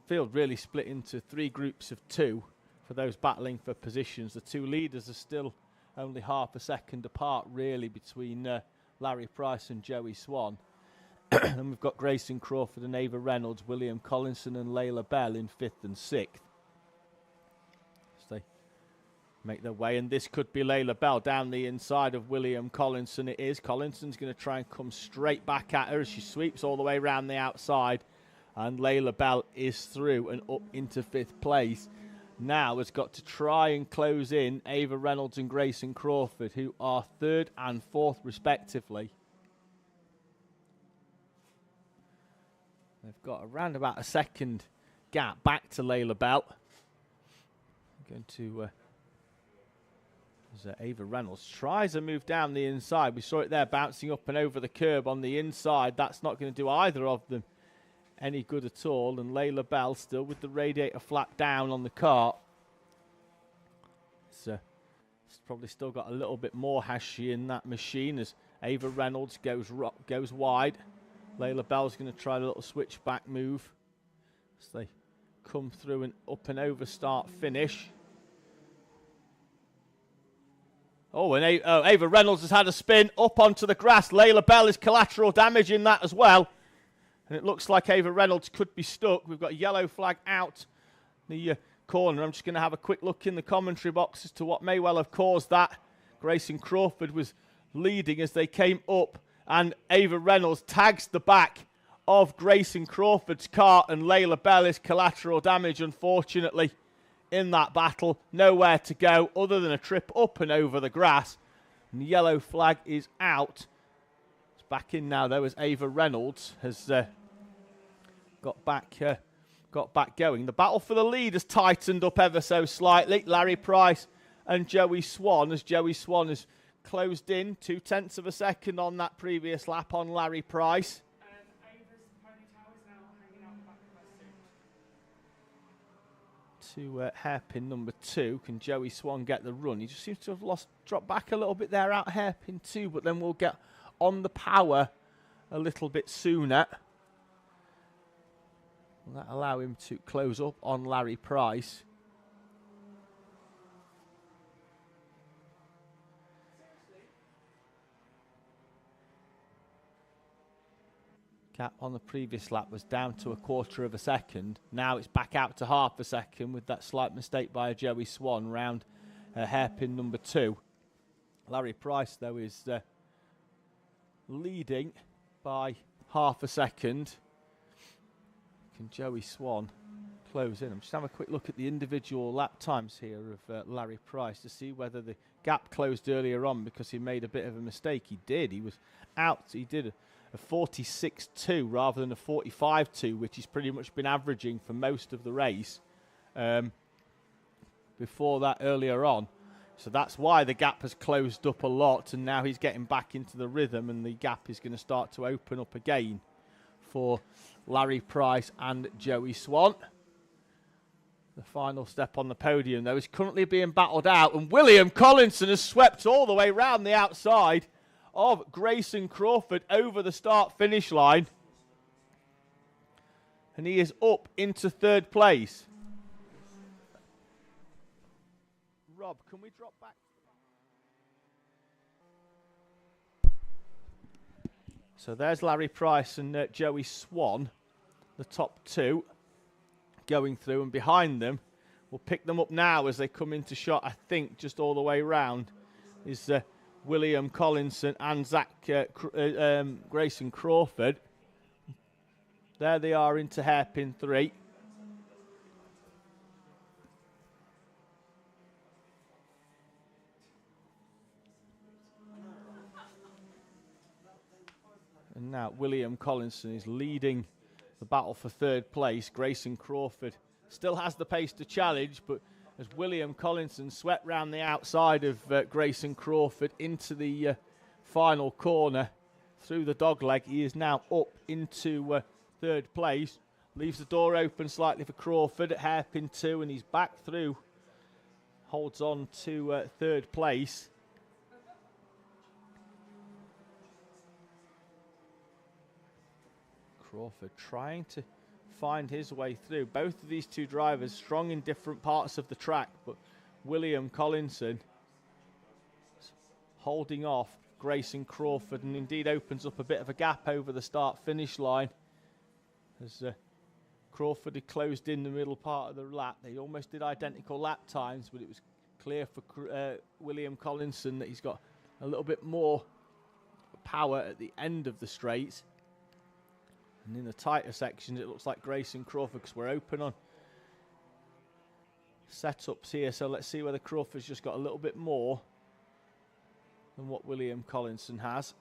[SPEAKER 1] field really split into 3 groups of 2 for those battling for positions. The two leaders are still only half a second apart, really, between Larry Price and Joey Swan. And we've got Grayson Crawford and Ava Reynolds, William Collinson and Layla Bell in 5th and 6th. So they make their way, and this could be Layla Bell down the inside of William Collinson. It is. Collinson's going to try and come straight back at her as she sweeps all the way around the outside. And Layla Bell is through and up into 5th place. Now has got to try and close in Ava Reynolds and Grayson Crawford, who are 3rd and 4th respectively. They've got around about a second gap back to Layla Bell. Going to as Ava Reynolds tries a move down the inside. We saw it there bouncing up and over the curb on the inside. That's not going to do either of them any good at all. And Layla Bell still with the radiator flap down on the kart. It's probably still got a little bit more, has she, in that machine, as Ava Reynolds goes wide. Layla Bell's going to try a little switchback move as they come through and up and over start finish. Oh, and Ava Reynolds has had a spin up onto the grass. Layla Bell is collateral damage in that as well. And it looks like Ava Reynolds could be stuck. We've got a yellow flag out the corner. I'm just going to have a quick look in the commentary box as to what may well have caused that. Grayson Crawford was leading as they came up, and Ava Reynolds tags the back of Grayson Crawford's kart, and Layla Bell is collateral damage, unfortunately, in that battle. Nowhere to go other than a trip up and over the grass. And the yellow flag is out. It's back in now, though, as Ava Reynolds has got back going. The battle for the lead has tightened up ever so slightly. Larry Price and Joey Swan, as Joey Swan has closed in 0.2 of a second on that previous lap on Larry Price. To hairpin number 2. Can Joey Swan get the run? He just seems to have dropped back a little bit there out hairpin 2, but then we'll get on the power a little bit sooner. Will that allow him to close up on Larry Price? Gap on the previous lap was down to 1/4 of a second. Now it's back out to 1/2 a second with that slight mistake by Joey Swan round hairpin number 2. Larry Price, though, is leading by 1/2 a second. Can Joey Swan close in? I'm just having a quick look at the individual lap times here of Larry Price to see whether the gap closed earlier on because he made a bit of a mistake. He did. He was out. He did a 46.2 rather than a 45.2, which he's pretty much been averaging for most of the race before that earlier on. So that's why the gap has closed up a lot, and now he's getting back into the rhythm, and the gap is going to start to open up again for Larry Price and Joey Swan. The final step on the podium, though, is currently being battled out, and William Collinson has swept all the way round the outside of Grayson Crawford over the start-finish line. And he is up into 3rd place. Rob, can we drop back? So there's Larry Price and Joey Swan, the top 2, going through, and behind them, we'll pick them up now as they come into shot, I think, just all the way round, is William Collinson and Grayson Crawford. There they are into hairpin 3. And now William Collinson is leading the battle for 3rd place. Grayson Crawford still has the pace to challenge, but as William Collinson swept round the outside of Grayson Crawford into the final corner through the dogleg, he is now up into 3rd place. Leaves the door open slightly for Crawford at hairpin 2, and he's back through. Holds on to 3rd place. Crawford trying to find his way through. Both of these two drivers strong in different parts of the track, but William Collinson holding off Grayson Crawford, and indeed opens up a bit of a gap over the start-finish line as Crawford had closed in the middle part of the lap. They almost did identical lap times, but it was clear for William Collinson that he's got a little bit more power at the end of the straight. And in the tighter sections, it looks like Grayson Crawford, because we're open on setups here. So let's see whether Crawford's just got a little bit more than what William Collinson has.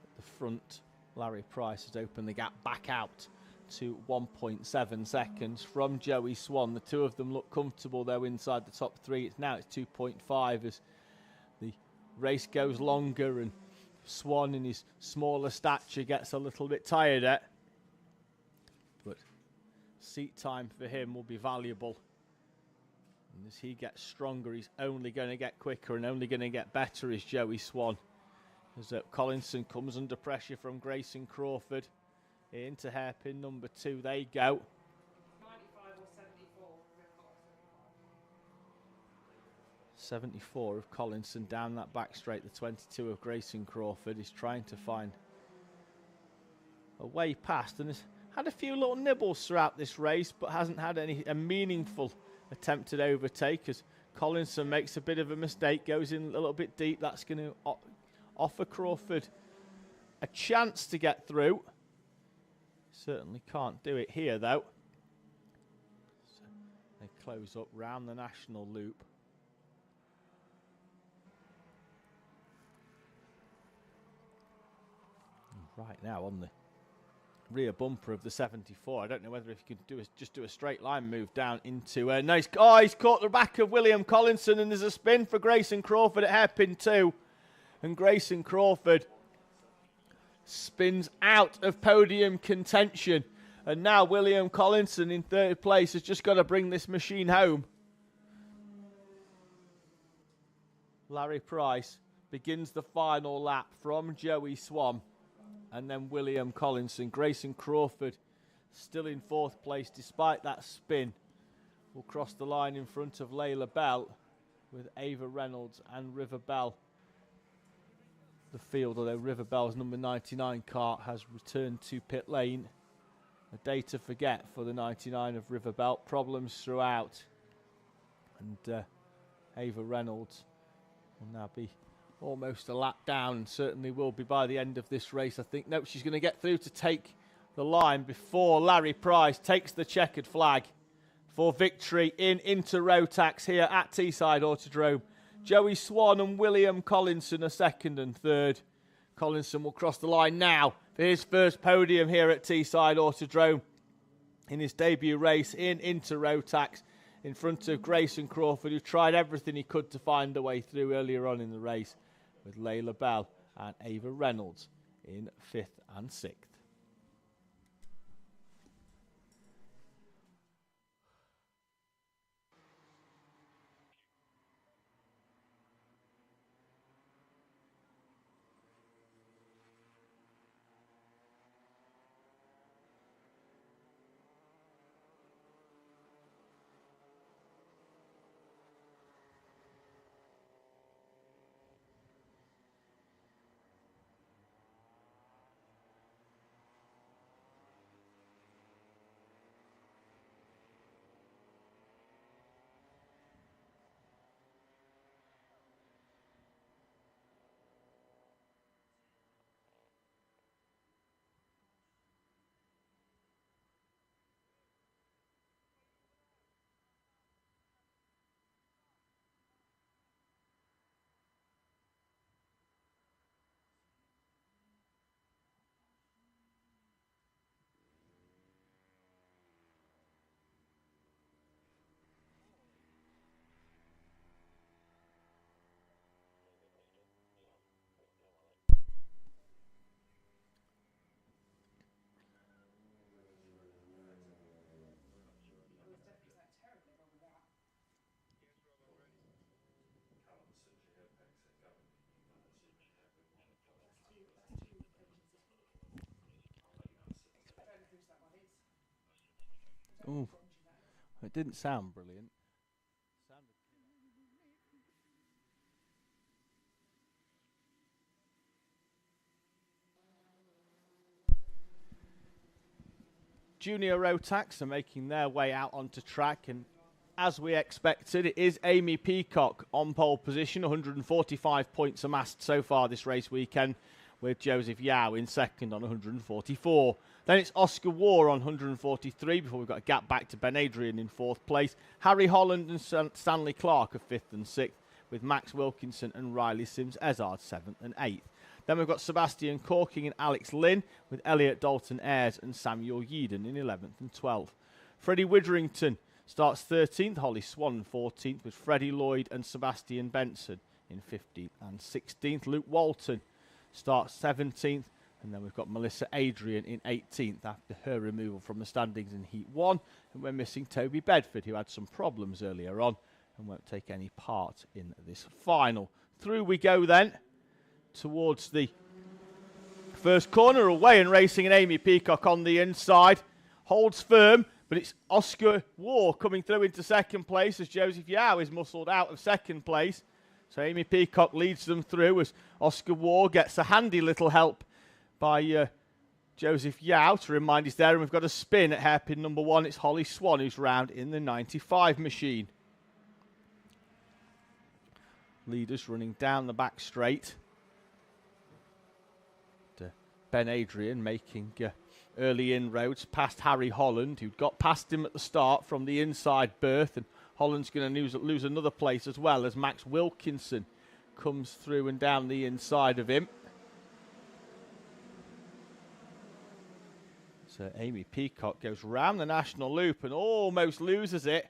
[SPEAKER 1] At the front, Larry Price has opened the gap back out to 1.7 seconds from Joey Swan. The two of them look comfortable though inside the top three. It's 2.5 as the race goes longer and Swan in his smaller stature gets a little bit tired at. But seat time for him will be valuable. And as he gets stronger, he's only going to get quicker and only going to get better is Joey Swan. As Collinson comes under pressure from Grayson Crawford. Into hairpin number 2 they go. 74 of Collinson down that back straight. The 22 of Grayson Crawford is trying to find a way past and has had a few little nibbles throughout this race, but hasn't had a meaningful attempted overtake as Collinson makes a bit of a mistake, goes in a little bit deep. That's going to offer Crawford a chance to get through. Certainly can't do it here though. So they close up round the national loop. And right now on the rear bumper of the 74. I don't know whether if you could just do a straight line move down into nice. Oh, he's caught the back of William Collinson and there's a spin for Grayson Crawford at hairpin 2. And Grayson Crawford spins out of podium contention. And now William Collinson in 3rd place has just got to bring this machine home. Larry Price begins the final lap from Joey Swan. And then William Collinson. Grayson Crawford still in 4th place despite that spin. Will cross the line in front of Layla Bell with Ava Reynolds and River Bell. The field, although River Bell's number 99 kart has returned to pit lane. A day to forget for the 99 of River Bell. Problems throughout. And Ava Reynolds will now be almost a lap down and certainly will be by the end of this race. I think, nope, she's going to get through to take the line before Larry Price takes the checkered flag for victory in Inter Rotax here at Teesside Autodrome. Joey Swan and William Collinson are 2nd and 3rd. Collinson will cross the line now for his first podium here at Teesside Autodrome in his debut race in Inter Rotax in front of Grayson Crawford, who tried everything he could to find a way through earlier on in the race, with Layla Bell and Ava Reynolds in 5th and 6th. Ooh, it didn't sound brilliant. Junior Rotax are making their way out onto track, and as we expected, it is Amy Peacock on pole position, 145 points amassed so far this race weekend, with Joseph Yao in second on 144. Then it's Oscar War on 143 before we've got a gap back to Ben Adrian in fourth place. Harry Holland and Stanley Clark are fifth and sixth, with Max Wilkinson and Riley Sims-Ezard seventh and eighth. Then we've got Sebastian Corking and Alex Lynn, with Elliot Dalton Ayres and Samuel Yeadon in 11th and 12th. Freddie Witherington starts 13th, Holly Swan 14th, with Freddie Lloyd and Sebastian Benson in 15th and 16th. Luke Walton starts 17th, and then we've got Melissa Adrian in 18th after her removal from the standings in Heat 1. And we're missing Toby Bedford, who had some problems earlier on and won't take any part in this final. Through we go then towards the first corner, away and racing, and Amy Peacock on the inside. Holds firm, but it's Oscar War coming through into second place as Joseph Yao is muscled out of second place. So Amy Peacock leads them through as Oscar War gets a handy little help by Joseph Yao to remind he's there. And we've got a spin at hairpin number 1. It's Holly Swan who's round in the 95 machine. Leaders running down the back straight. Ben Adrian making early inroads past Harry Holland, who'd got past him at the start from the inside berth, and Holland's going to lose another place as well as Max Wilkinson comes through and down the inside of him. So Amy Peacock goes round the national loop and almost loses it.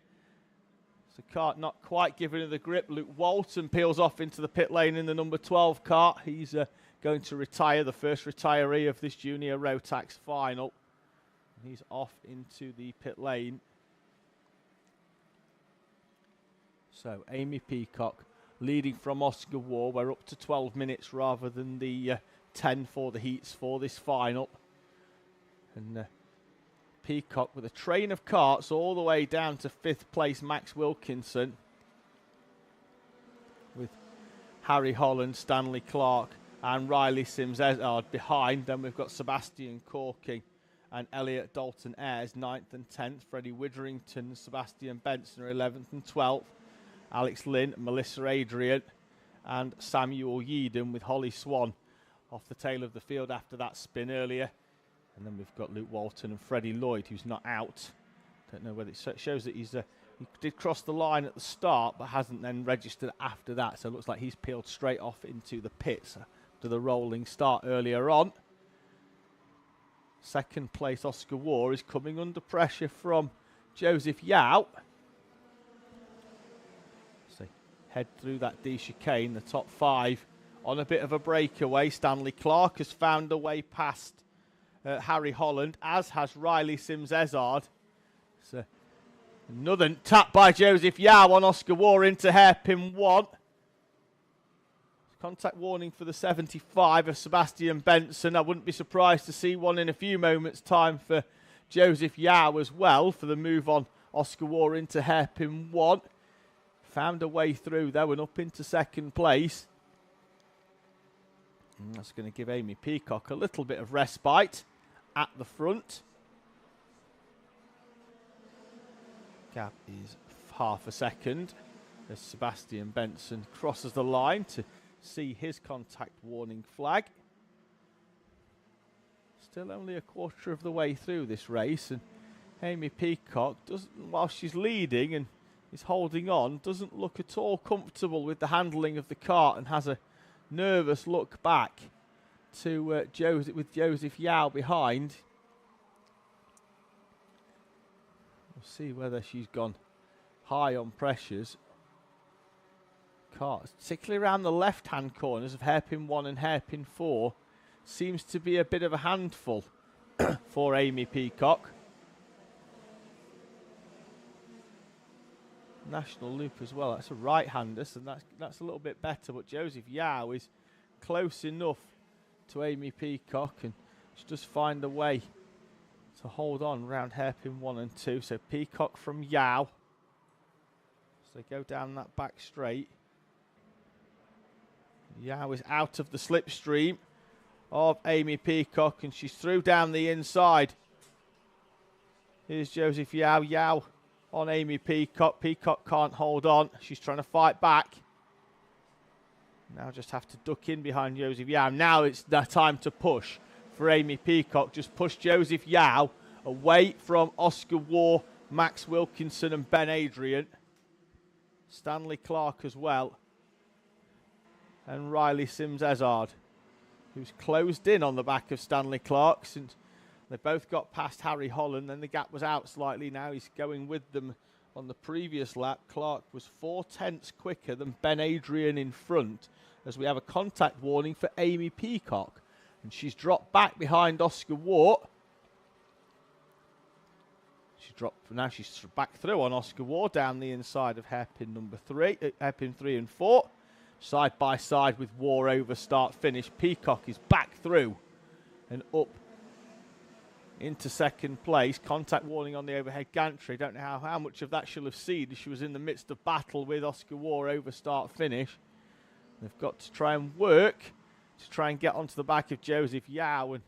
[SPEAKER 1] So Kart not quite giving her the grip. Luke Walton peels off into the pit lane in the number 12 Kart. He's going to retire, the first retiree of this Junior Rotax final. He's off into the pit lane. So Amy Peacock leading from Oscar War. We're up to 12 minutes rather than the 10 for the heats for this final. And Peacock with a train of karts all the way down to 5th place Max Wilkinson, with Harry Holland, Stanley Clark and Riley Sims-Ezard behind. Then we've got Sebastian Corking and Elliot Dalton Ayres 9th and 10th. Freddie Witherington and Sebastian Benson are 11th and 12th. Alex Lynn, Melissa Adrian and Samuel Yeadon, with Holly Swan off the tail of the field after that spin earlier. And then we've got Luke Walton and Freddie Lloyd, who's not out. Don't know whether it shows that he did cross the line at the start, but hasn't then registered after that. So it looks like he's peeled straight off into the pits after the rolling start earlier on. Second place Oscar War is coming under pressure from Joseph Yao. So head through that D chicane, the top 5 on a bit of a breakaway. Stanley Clark has found a way past Harry Holland, as has Riley Sims-Ezard. So another tap by Joseph Yao on Oscar War into hairpin 1. Contact warning for the 75 of Sebastian Benson. I wouldn't be surprised to see one in a few moments' time for Joseph Yao as well, for the move on Oscar War into hairpin 1. Found a way through though and up into second place. And that's going to give Amy Peacock a little bit of respite at the front. Gap is half a second as Sebastian Benson crosses the line to see his contact warning flag. Still only a quarter of the way through this race, and Amy Peacock doesn't, while she's leading and is holding on, doesn't look at all comfortable with the handling of the kart and has a nervous look back to Joseph Yao behind. We'll see whether she's gone high on pressures. Karts, particularly around the left-hand corners of hairpin 1 and hairpin 4, seems to be a bit of a handful for Amy Peacock. National loop as well. That's a right-hander, so that's a little bit better. But Joseph Yao is close enough to Amy Peacock, and she does find a way to hold on round hairpin 1 and 2. So Peacock from Yao. So they go down that back straight. Yao is out of the slipstream of Amy Peacock, and she's through down the inside. Here's Joseph Yao. Yao on Amy Peacock. Peacock can't hold on. She's trying to fight back. Now just have to duck in behind Joseph Yao. Now it's the time to push for Amy Peacock. Just push Joseph Yao away from Oscar Waugh, Max Wilkinson and Ben Adrian. Stanley Clark as well. And Riley Sims-Ezard, who's closed in on the back of Stanley Clark since they both got past Harry Holland. Then the gap was out slightly. Now he's going with them on the previous lap. Clark was 4/10 quicker than Ben Adrian in front, as we have a contact warning for Amy Peacock. And she's dropped back behind Oscar Waugh. Now she's back through on Oscar Waugh down the inside of hairpin number 3, hairpin 3 and 4. Side by side with Waugh over start finish. Peacock is back through and up into second place. Contact warning on the overhead gantry. Don't know how much of that she'll have seen as she was in the midst of battle with Oscar Waugh over start finish. They've got to try and work to try and get onto the back of Joseph Yao and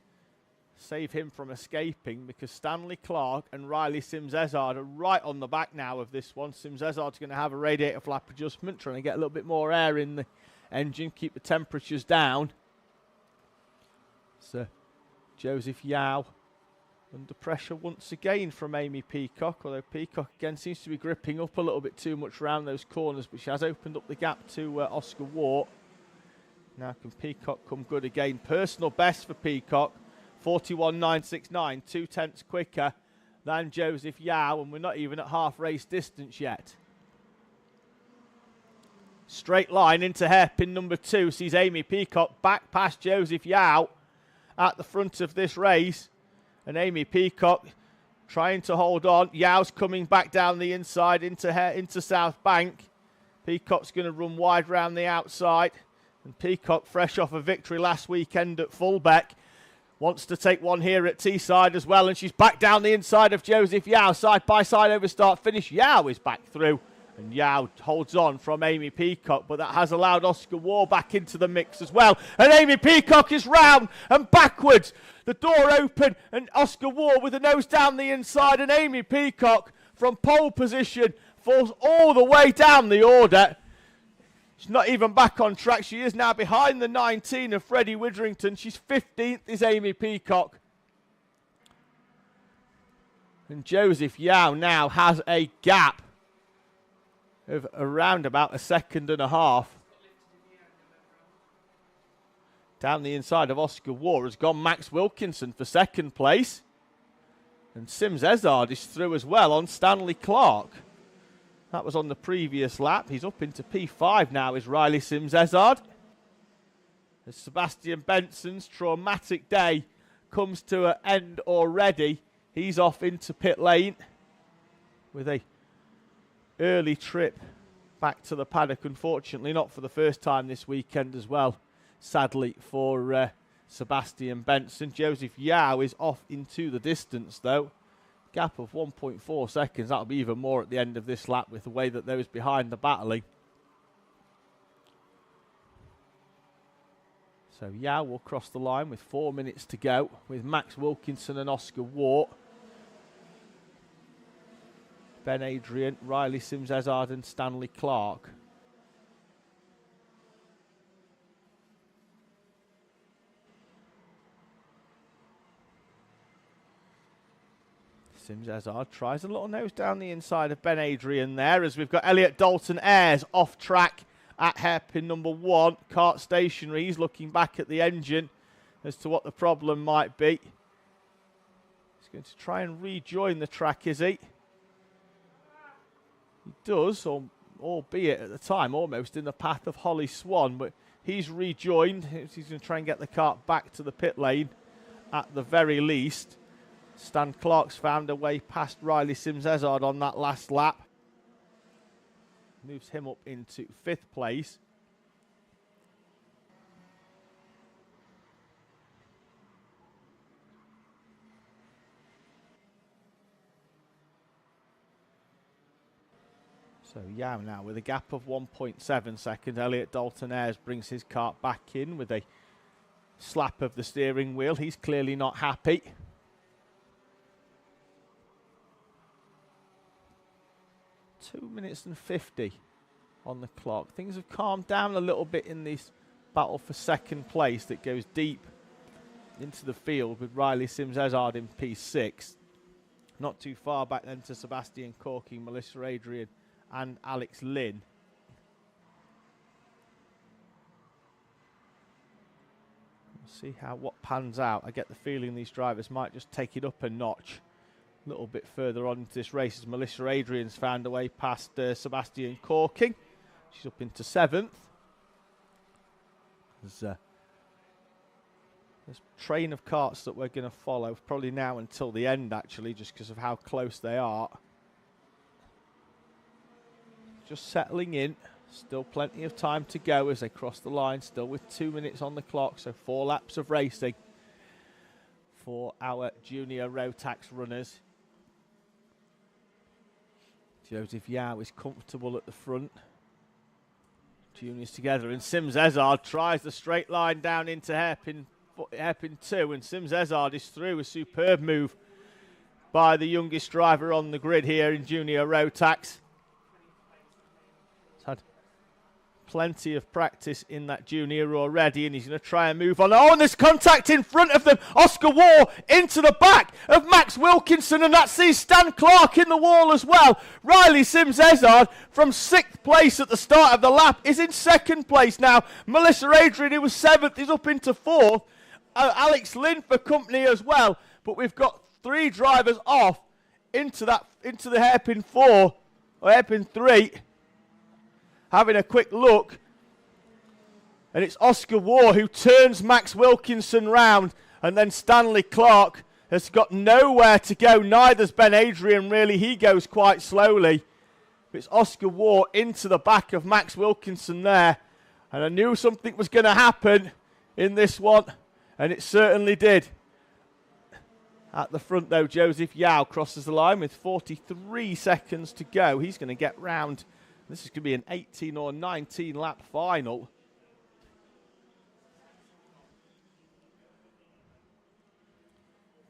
[SPEAKER 1] save him from escaping, because Stanley Clark and Riley Sims-Ezard are right on the back now of this one. Sims-Ezard's going to have a radiator flap adjustment, trying to get a little bit more air in the engine, keep the temperatures down. So Joseph Yao under pressure once again from Amy Peacock, although Peacock again seems to be gripping up a little bit too much around those corners, but she has opened up the gap to Oscar Waugh. Now can Peacock come good again? Personal best for Peacock, 41.969, 2/10 quicker than Joseph Yao, and we're not even at half race distance yet. Straight line into hairpin number 2 sees Amy Peacock back past Joseph Yao at the front of this race, and Amy Peacock trying to hold on. Yao's coming back down the inside into South Bank. Peacock's going to run wide round the outside, and Peacock, fresh off a victory last weekend at Fullbeck, wants to take one here at Teesside as well, and she's back down the inside of Joseph Yao. Side by side over start finish. Yao is back through, and Yao holds on from Amy Peacock, but that has allowed Oscar Waugh back into the mix as well. And Amy Peacock is round and backwards. The door open, and Oscar Waugh with the nose down the inside, and Amy Peacock from pole position falls all the way down the order. She's not even back on track. She is now behind the 19 of Freddie Witherington. She's 15th is Amy Peacock. And Joseph Yao now has a gap of around about 1.5 seconds. Down the inside of Oscar Waugh has gone Max Wilkinson for second place. And Sims-Ezard is through as well on Stanley Clark. That was on the previous lap. He's up into P5 now, is Riley Sims-Ezard. As Sebastian Benson's traumatic day comes to an end already, he's off into pit lane with a early trip back to the paddock. Unfortunately, not for the first time this weekend as well, sadly, for Sebastian Benson. Joseph Yao is off into the distance, though. Gap of 1.4 seconds. That'll be even more at the end of this lap with the way that those behind are battling. So Yao will cross the line with 4 minutes to go with Max Wilkinson and Oscar Waugh. Ben Adrian, Riley Sims-Ezard and Stanley Clark. Sims-Ezard tries a little nose down the inside of Ben Adrian there, as we've got Elliot Dalton Ayres off track at hairpin number 1. Kart stationary. He's looking back at the engine as to what the problem might be. He's going to try and rejoin the track, is he? He does, albeit at the time almost in the path of Holly Swan, but he's rejoined. He's going to try and get the kart back to the pit lane at the very least. Stan Clark's found a way past Riley Sims-Ezard on that last lap. Moves him up into 5th place. So Yao now with a gap of 1.7 seconds. Elliot Dalton Ayres brings his kart back in with a slap of the steering wheel. He's clearly not happy. Two minutes and 50 on the clock. Things have calmed down a little bit in this battle for second place that goes deep into the field with Riley Sims-Ezard in P6. Not too far back then to Sebastian Corking, Melissa Adrian and Alex Lynn. We'll see what pans out. I get the feeling these drivers might just take it up a notch a little bit further on into this race as Melissa Adrian's found a way past Sebastian Corking. She's up into 7th. There's a train of karts that we're going to follow, probably now until the end actually, just because of how close they are. Just settling in. Still plenty of time to go as they cross the line, still with 2 minutes on the clock, so 4 laps of racing for our Junior Rotax runners. Joseph Yao is comfortable at the front. Juniors together, and Sims-Ezard tries the straight line down into hairpin 2, and Sims-Ezard is through. A superb move by the youngest driver on the grid here in Junior Rotax. He's had plenty of practice in that junior already, and he's going to try and move on. Oh, and there's contact in front of them. Oscar Waugh into the back of Max Wilkinson, and that sees Stan Clark in the wall as well. Riley Sims-Ezard from 6th place at the start of the lap is in 2nd place now. Melissa Adrian, who was 7th, is up into 4th. Alex Lynn for company as well, but we've got 3 drivers off into the hairpin 4 or hairpin 3. Having a quick look, and it's Oscar Waugh who turns Max Wilkinson round, and then Stanley Clark has got nowhere to go. Neither's Ben Adrian really. He goes quite slowly. But it's Oscar Waugh into the back of Max Wilkinson there, and I knew something was going to happen in this one, and it certainly did. At the front though, Joseph Yao crosses the line with 43 seconds to go. He's going to get round. This is going to be an 18 or 19 lap final.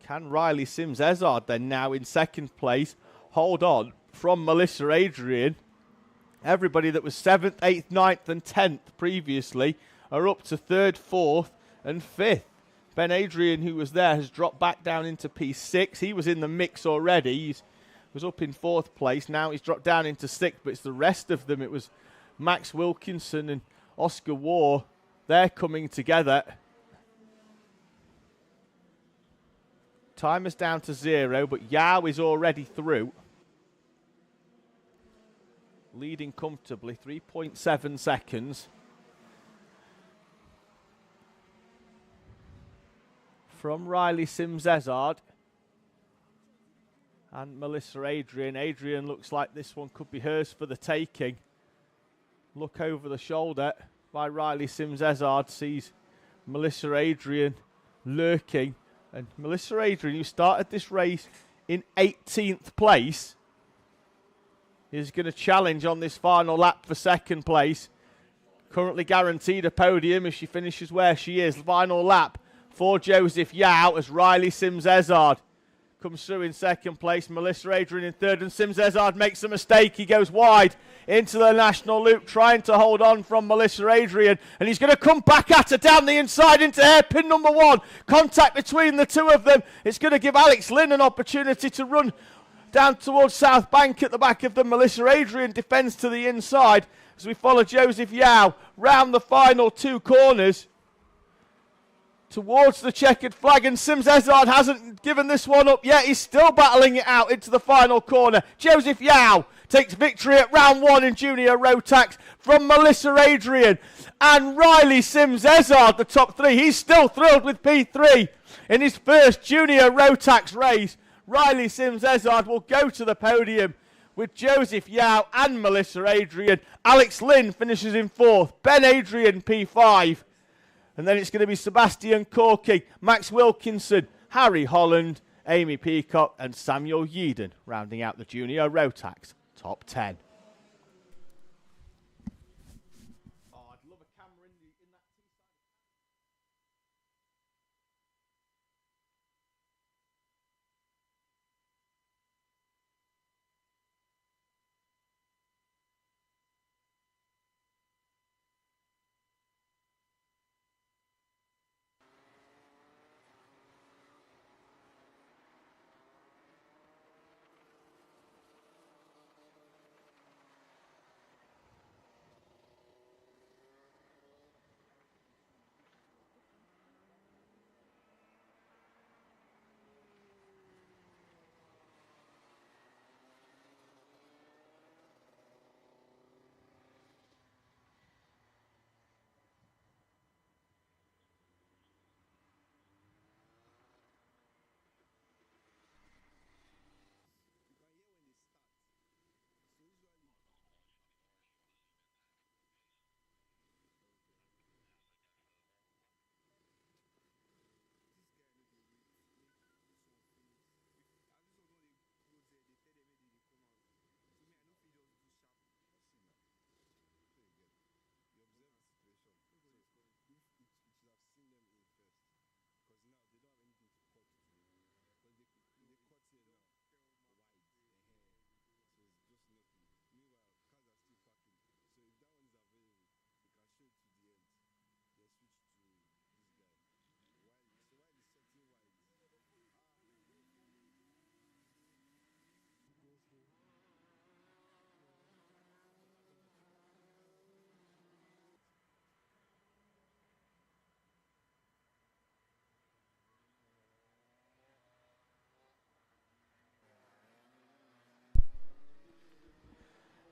[SPEAKER 1] Can Riley Sims-Ezard then, now in 2nd place, hold on from Melissa Adrian? Everybody that was 7th, 8th, 9th and 10th previously are up to 3rd, 4th and 5th. Ben Adrian, who was there, has dropped back down into P6. He was in the mix already. He was up in 4th place. Now he's dropped down into 6th, but it's the rest of them. It was Max Wilkinson and Oscar Waugh. They're coming together. Time is down to 0, but Yao is already through. Leading comfortably, 3.7 seconds. From Riley Sims-Ezard and Melissa Adrian. Adrian looks like this one could be hers for the taking. Look over the shoulder by Riley Sims-Ezard, sees Melissa Adrian lurking. And Melissa Adrian, who started this race in 18th place, is going to challenge on this final lap for 2nd place. Currently guaranteed a podium if she finishes where she is. Final lap for Joseph Yao as Riley Sims-Ezard comes through in 2nd place. Melissa Adrian in 3rd, and Sims-Ezard makes a mistake. He goes wide into the national loop, trying to hold on from Melissa Adrian, and he's going to come back at her down the inside into hairpin number 1. Contact between the two of them. It's going to give Alex Lynn an opportunity to run down towards South Bank at the back of them. Melissa Adrian defends to the inside as we follow Joseph Yao round the final 2 corners towards the checkered flag, and Sims-Ezard hasn't given this one up yet. He's still battling it out into the final corner. Joseph Yao takes victory at round 1 in Junior Rotax from Melissa Adrian and Riley Sims-Ezard, the top 3. He's still thrilled with P3 in his first Junior Rotax race. Riley Sims-Ezard will go to the podium with Joseph Yao and Melissa Adrian. Alex Lynn finishes in 4th. Ben Adrian P5. And then it's going to be Sebastian Corking, Max Wilkinson, Harry Holland, Amy Peacock and Samuel Yeadon rounding out the Junior Rotax top 10.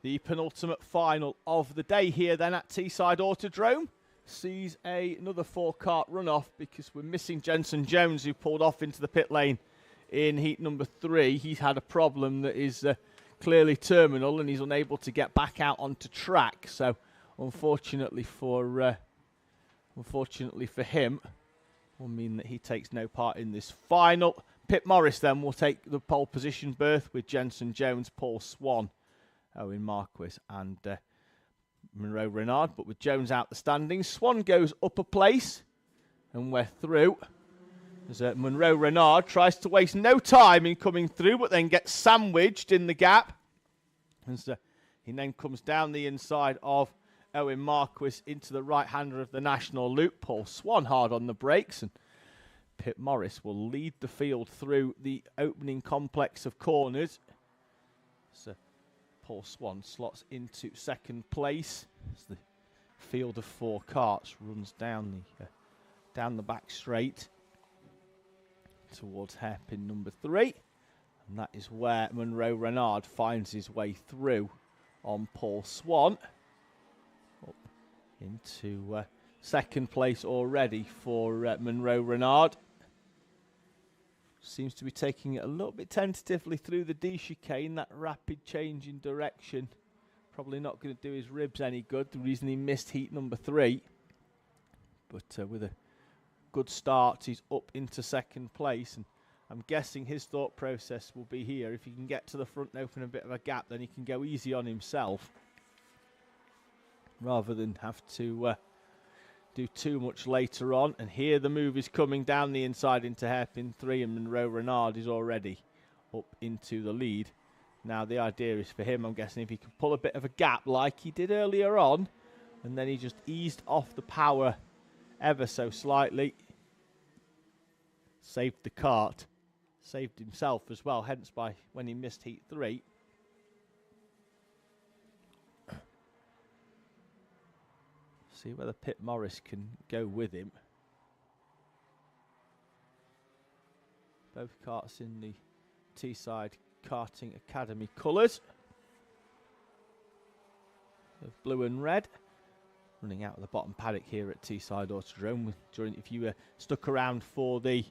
[SPEAKER 1] The penultimate final of the day here then at Teesside Autodrome sees another 4-kart runoff because we're missing Jensen Jones, who pulled off into the pit lane in heat number 3. He's had a problem that is clearly terminal and he's unable to get back out onto track. So unfortunately for him, will mean that he takes no part in this final. Pip Morris then will take the pole position berth with Jensen Jones, Paul Swan, Owen Marquis and Monroe Renard, but with Jones out the standings. Swan goes up a place and we're through. As Monroe Renard tries to waste no time in coming through, but then gets sandwiched in the gap. As he then comes down the inside of Owen Marquis into the right-hander of the national loop. Paul Swan hard on the brakes, and Pip Morris will lead the field through the opening complex of corners. So Paul Swan slots into second place as the field of 4 karts runs down the back straight towards hairpin number 3, and that is where Monroe Renard finds his way through on Paul Swan up into second place already for Monroe Renard. Seems to be taking it a little bit tentatively through the D chicane, that rapid change in direction. Probably not going to do his ribs any good, the reason he missed heat number 3. But with a good start, he's up into second place, and I'm guessing his thought process will be here. If he can get to the front and open a bit of a gap, then he can go easy on himself, rather than have to do too much later on. And here the move is coming down the inside into hairpin 3, and Monroe Renard is already up into the lead. Now the idea is for him, I'm guessing, if he can pull a bit of a gap like he did earlier on, and then he just eased off the power ever so slightly, saved the kart, saved himself as well, hence by when he missed heat 3. See whether Pip Morris can go with him. Both karts in the Teesside Karting Academy colours of blue and red. Running out of the bottom paddock here at Teesside Autodrome. If you stuck around for the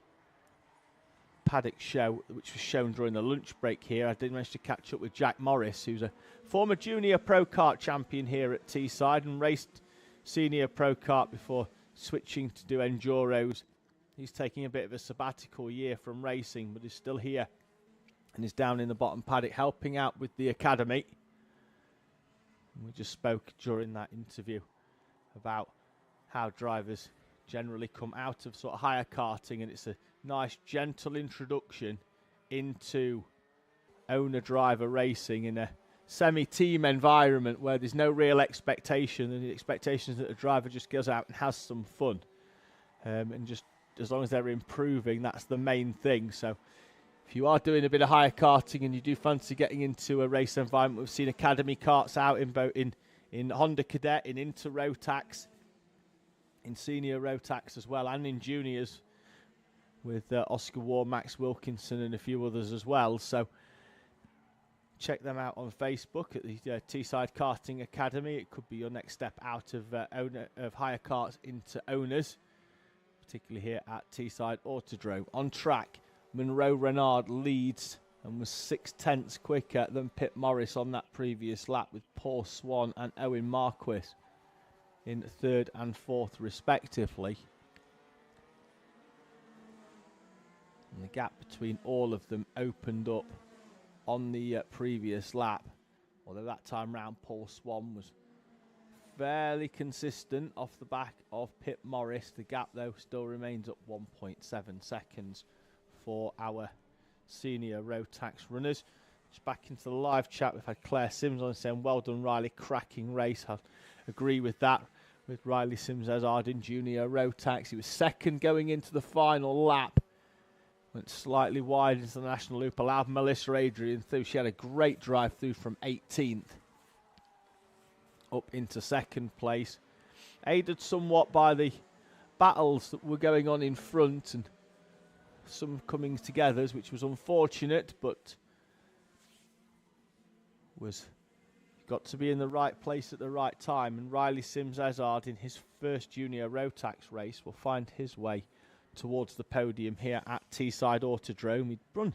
[SPEAKER 1] Paddock Show, which was shown during the lunch break here, I did manage to catch up with Jack Morris, who's a former Junior Pro Kart champion here at Teesside and raced Senior Pro Kart before switching to do Enduros. He's taking a bit of a sabbatical year from racing, but is still here and is down in the bottom paddock helping out with the academy. And we just spoke during that interview about how drivers generally come out of sort of higher karting, and it's a nice gentle introduction into owner-driver racing in a semi-team environment where there's no real expectation, and the expectation is that the driver just goes out and has some fun, and just as long as they're improving, that's the main thing. So if you are doing a bit of higher karting and you do fancy getting into a race environment, we've seen academy karts out in Honda Cadet, in Inter Rotax, in Senior Rotax as well, and in juniors with Oscar War, Max Wilkinson and a few others as well. So check them out on Facebook at the Teesside Karting Academy. It could be your next step out of higher karts into owners, particularly here at Teesside Autodrome. On track, Monroe Renard leads and was 0.6 quicker than Pip Morris on that previous lap, with Paul Swan and Owen Marquis in 3rd and 4th respectively. And the gap between all of them opened up on the previous lap, although that time round Paul Swan was fairly consistent off the back of Pip Morris. The gap though still remains at 1.7 seconds for our Senior Rotax runners. Just back into the live chat, we've had Claire Sims on saying, well done Riley, cracking race. I agree with that, with Riley Sims as in Junior Rotax. He was 2nd going into the final lap. Went slightly wide into the national loop, allowed Melissa Adrian through. She had a great drive through from 18th up into 2nd place. Aided somewhat by the battles that were going on in front and some coming together, which was unfortunate, but was got to be in the right place at the right time, and Riley Sims-Ezard in his first Junior Rotax race will find his way towards the podium here at Teesside Autodrome. He'd run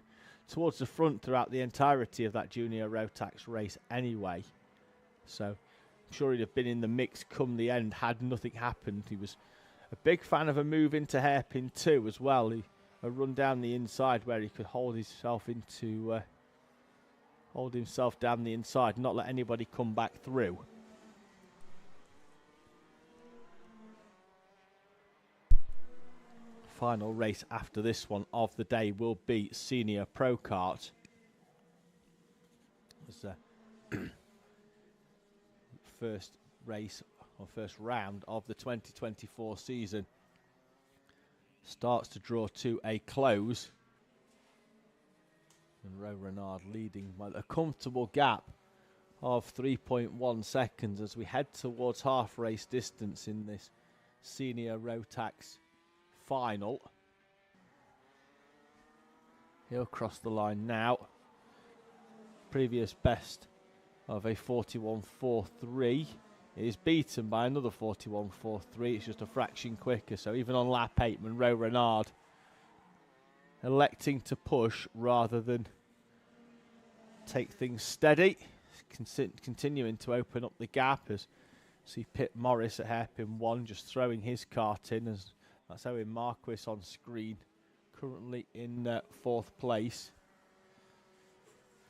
[SPEAKER 1] towards the front throughout the entirety of that Junior Rotax race anyway, so I'm sure he'd have been in the mix come the end had nothing happened. He was a big fan of a move into hairpin 2 as well. A run down the inside where he could hold himself down the inside, not let anybody come back through. Final race after this one of the day will be Senior Pro Kart. First race or first round of the 2024 season starts to draw to a close. Monroe Renard leading by a comfortable gap of 3.1 seconds as we head towards half race distance in this Senior Rotax final. He'll cross the line now. Previous best of a 41.43 is beaten by another 41.43. It's just a fraction quicker. So even on lap 8, Monroe Renard electing to push rather than take things steady, continuing to open up the gap as see Pip Morris at hairpin 1 just throwing his kart in, as that's Owen Marquis on screen, currently in 4th place.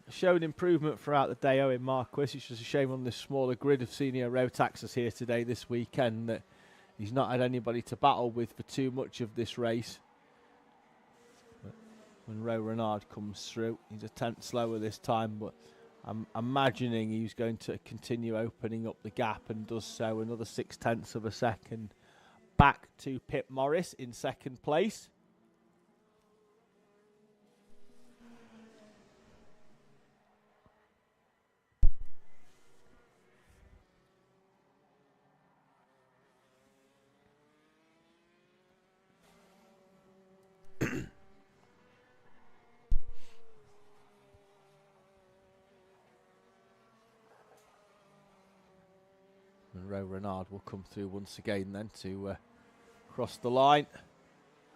[SPEAKER 1] Showed improvement throughout the day, Owen Marquis. It's just a shame on this smaller grid of Senior Rotaxers here today this weekend that he's not had anybody to battle with for too much of this race. Monroe Renard comes through. He's a tenth slower this time, but I'm imagining he's going to continue opening up the gap and does so another 0.6 of a second. Back to Pip Morris in 2nd place. Monroe Renard will come through once again then to cross the line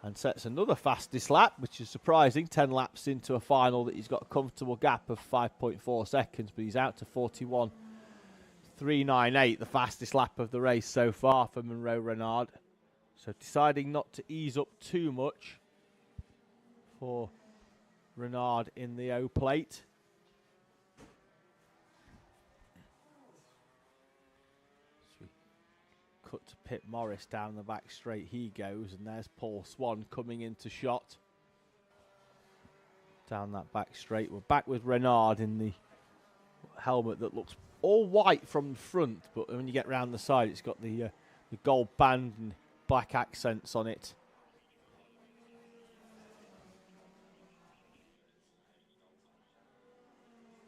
[SPEAKER 1] and sets another fastest lap, which is surprising. 10 laps into a final that he's got a comfortable gap of 5.4 seconds, but he's out to 41.398, the fastest lap of the race so far for Monroe Renard. So deciding not to ease up too much for Renard in the O plate. Cut to Pip Morris down the back straight he goes, and there's Paul Swan coming into shot down that back straight. We're back with Renard in the helmet that looks all white from the front, but when you get round the side it's got the gold band and black accents on it.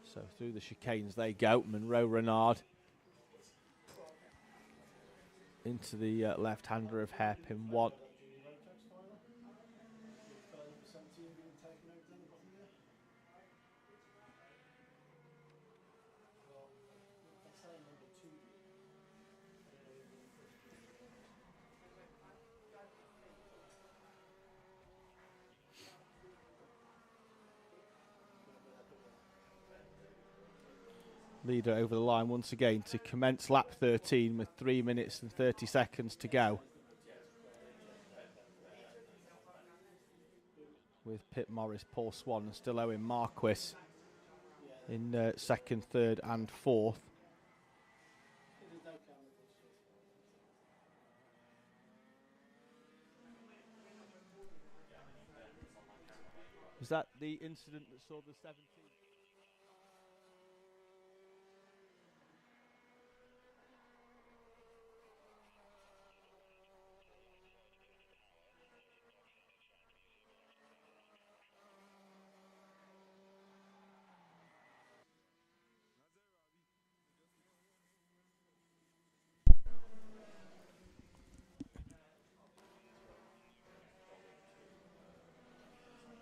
[SPEAKER 1] So through the chicanes they go. Monroe Renard into the left-hander of hairpin 1. Leader over the line once again to commence lap 13 with 3 minutes and 30 seconds to go. With Pip Morris, Paul Swan and still Owen Marquis in 2nd, 3rd and 4th. Was that the incident that saw the 17th?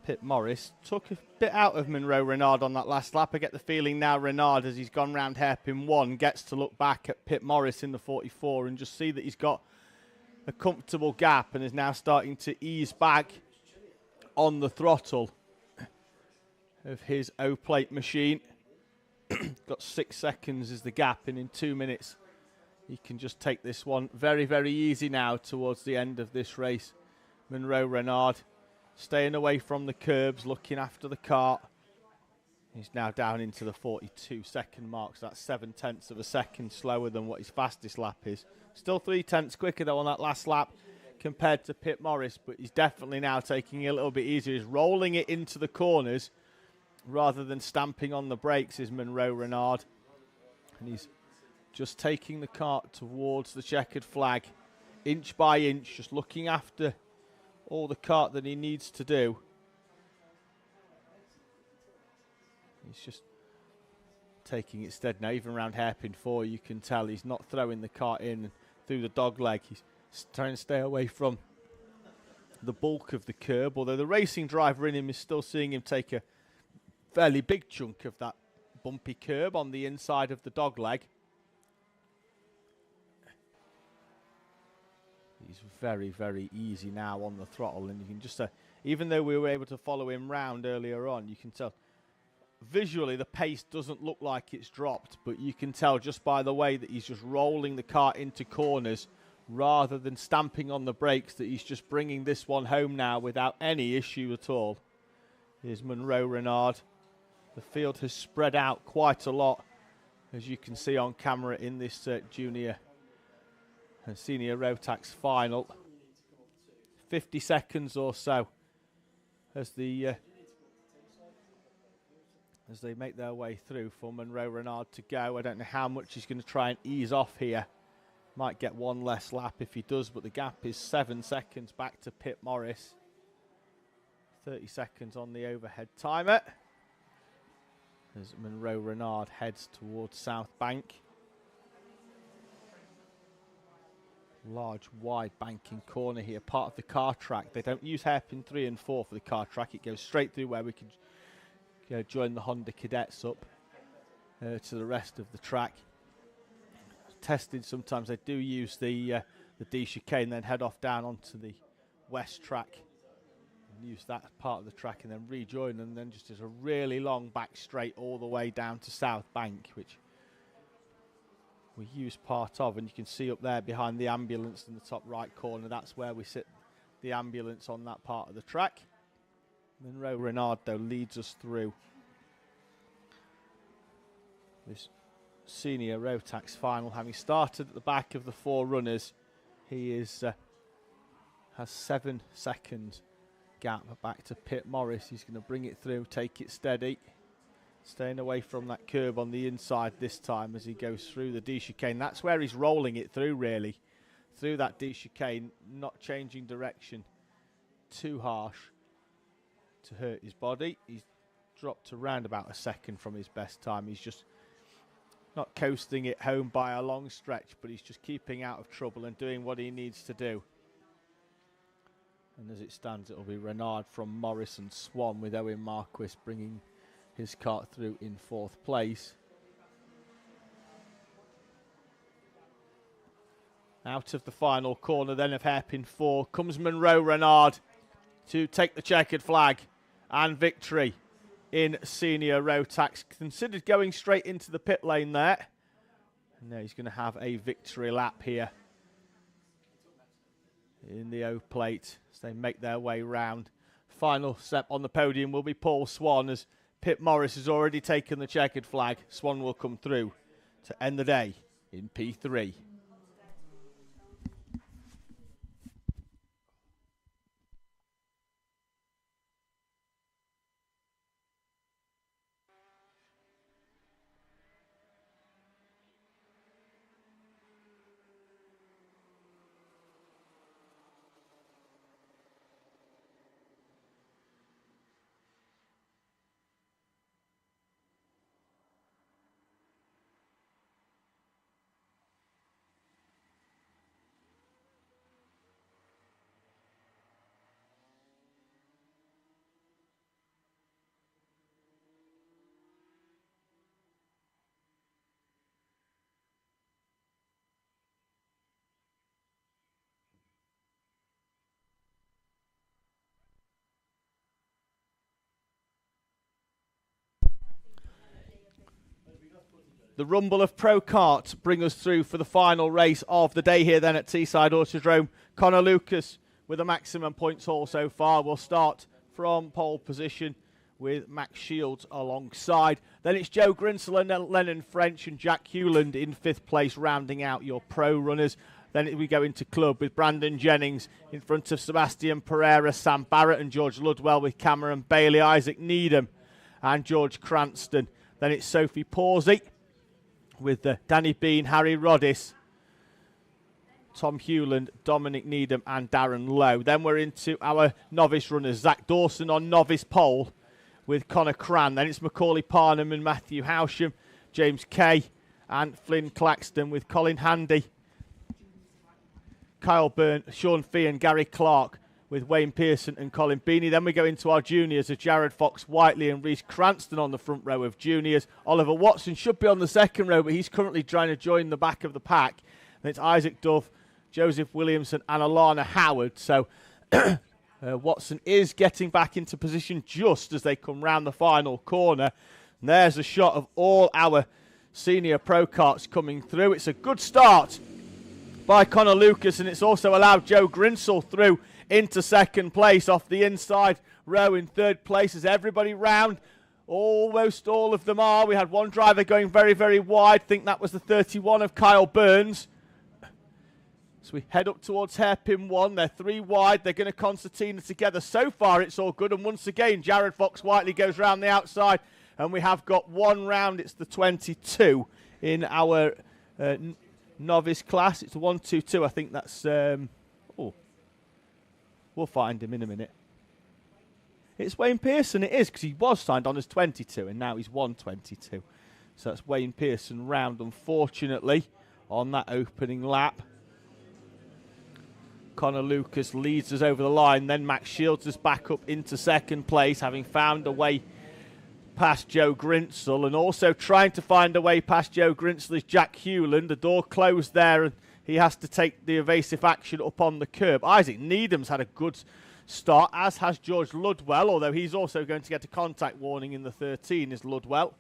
[SPEAKER 1] Pip Morris took a bit out of Monroe Renard on that last lap. I get the feeling now Renard, as he's gone round hairpin 1, gets to look back at Pip Morris in the 44 and just see that he's got a comfortable gap and is now starting to ease back on the throttle of his O-plate machine. Got 6 seconds as the gap, and in 2 minutes he can just take this one very, very easy now towards the end of this race. Monroe Renard staying away from the curbs, looking after the kart. He's now down into the 42-second mark, so that's 7/10 of a second slower than what his fastest lap is. Still 3/10 quicker, though, on that last lap compared to Pip Morris, but he's definitely now taking it a little bit easier. He's rolling it into the corners rather than stamping on the brakes, is Monroe Renard. And he's just taking the kart towards the checkered flag, inch by inch, just looking after all the kart that he needs to do. He's just taking it steady now. Even around hairpin 4, you can tell he's not throwing the kart in through the dog leg. He's trying to stay away from the bulk of the curb, although the racing driver in him is still seeing him take a fairly big chunk of that bumpy curb on the inside of the dog leg. He's very, very easy now on the throttle, and you can just, even though we were able to follow him round earlier on, you can tell visually the pace doesn't look like it's dropped, but you can tell just by the way that he's just rolling the kart into corners rather than stamping on the brakes that he's just bringing this one home now without any issue at all. Here's Monroe Renard. The field has spread out quite a lot, as you can see on camera in this Junior and Senior Rotax final. 50 seconds or so as they make their way through for Monroe Renard to go. I don't know how much he's going to try and ease off here. Might get one less lap if he does, but the gap is 7 seconds back to Pip Morris. 30 seconds on the overhead timer as Monroe Renard heads towards South Bank. Large wide banking corner here, part of the car track. They don't use hairpin 3 and 4 for the car track. It goes straight through where we can join the Honda Cadets up to the rest of the track. Tested, sometimes they do use the D chicane, then head off down onto the west track and use that part of the track and then rejoin, and then just as a really long back straight all the way down to South Bank, which we use part of, and you can see up there behind the ambulance in the top right corner, that's where we sit the ambulance on that part of the track. Monroe Renard, though, leads us through this Senior Rotax final. Having started at the back of the 4 runners, he is has 7 second gap back to Pip Morris. He's going to bring it through, take it steady, staying away from that curb on the inside this time as he goes through the D chicane. That's where he's rolling it through, really, through that D chicane, not changing direction too harsh to hurt his body. He's dropped around about a second from his best time. He's just not coasting it home by a long stretch, but he's just keeping out of trouble and doing what he needs to do. And as it stands, it'll be Renard from Morris and Swan, with Owen Marquis bringing his kart through in 4th place. Out of the final corner then of hairpin 4 comes Monroe Renard to take the checkered flag and victory in Senior Rotax. Considered going straight into the pit lane there. And now he's going to have a victory lap here in the O-plate as they make their way round. Final step on the podium will be Paul Swan, as Pip Morris has already taken the checkered flag. Swan will come through to end the day in P3. The rumble of Pro Kart bring us through for the final race of the day here then at Teesside Autodrome. Connor Lucas with a maximum points haul so far. We'll start from pole position with Max Shields alongside. Then it's Joe Grinsell and Lennon French and Jack Hewland in 5th place, rounding out your pro runners. Then we go into club with Brandon Jennings in front of Sebastian Pereira, Sam Barrett and George Ludwell with Cameron Bailey, Isaac Needham and George Cranston. Then it's Sophie Pawsey with Danny Bean, Harry Roddis, Tom Hewland, Dominic Needham and Darren Lowe. Then we're into our novice runners. Zach Dawson on novice pole with Connor Cran. Then it's Macaulay Parnham and Matthew Howsham, James Kay and Flynn Claxton with Colin Handy, Kyle Byrne, Sean Fee and Gary Clark with Wayne Pearson and Colin Beanie. Then we go into our juniors of Jared Fox-Whiteley and Reece Cranston on the front row of juniors. Oliver Watson should be on the second row, but he's currently trying to join the back of the pack. And it's Isaac Dove, Joseph Williamson and Alana Howard. So Watson is getting back into position just as they come round the final corner. And there's a shot of all our senior pro karts coming through. It's a good start by Connor Lucas, and it's also allowed Joe Grinsell through into second place off the inside row in 3rd place as everybody round. Almost all of them are. We had one driver going very, very wide. I think that was the 31 of Kyle Burns. So we head up towards hairpin 1. They're 3 wide. They're going to concertina together. So far, it's all good. And once again, Jared Fox-Whiteley goes round the outside. And we have got one round. It's the 22 in our novice class. It's the 1-2-2. I think that's... we'll find him in a minute. It's Wayne Pearson. It is, because he was signed on as 22, and now he's 122. So that's Wayne Pearson round, unfortunately, on that opening lap. Connor Lucas leads us over the line. Then Max Shields is back up into second place, having found a way past Joe Grinsell. And also trying to find a way past Joe Grinsell is Jack Hewland. The door closed there, and he has to take the evasive action up on the curb. Isaac Needham's had a good start, as has George Ludwell, although he's also going to get a contact warning in the 13, is Ludwell.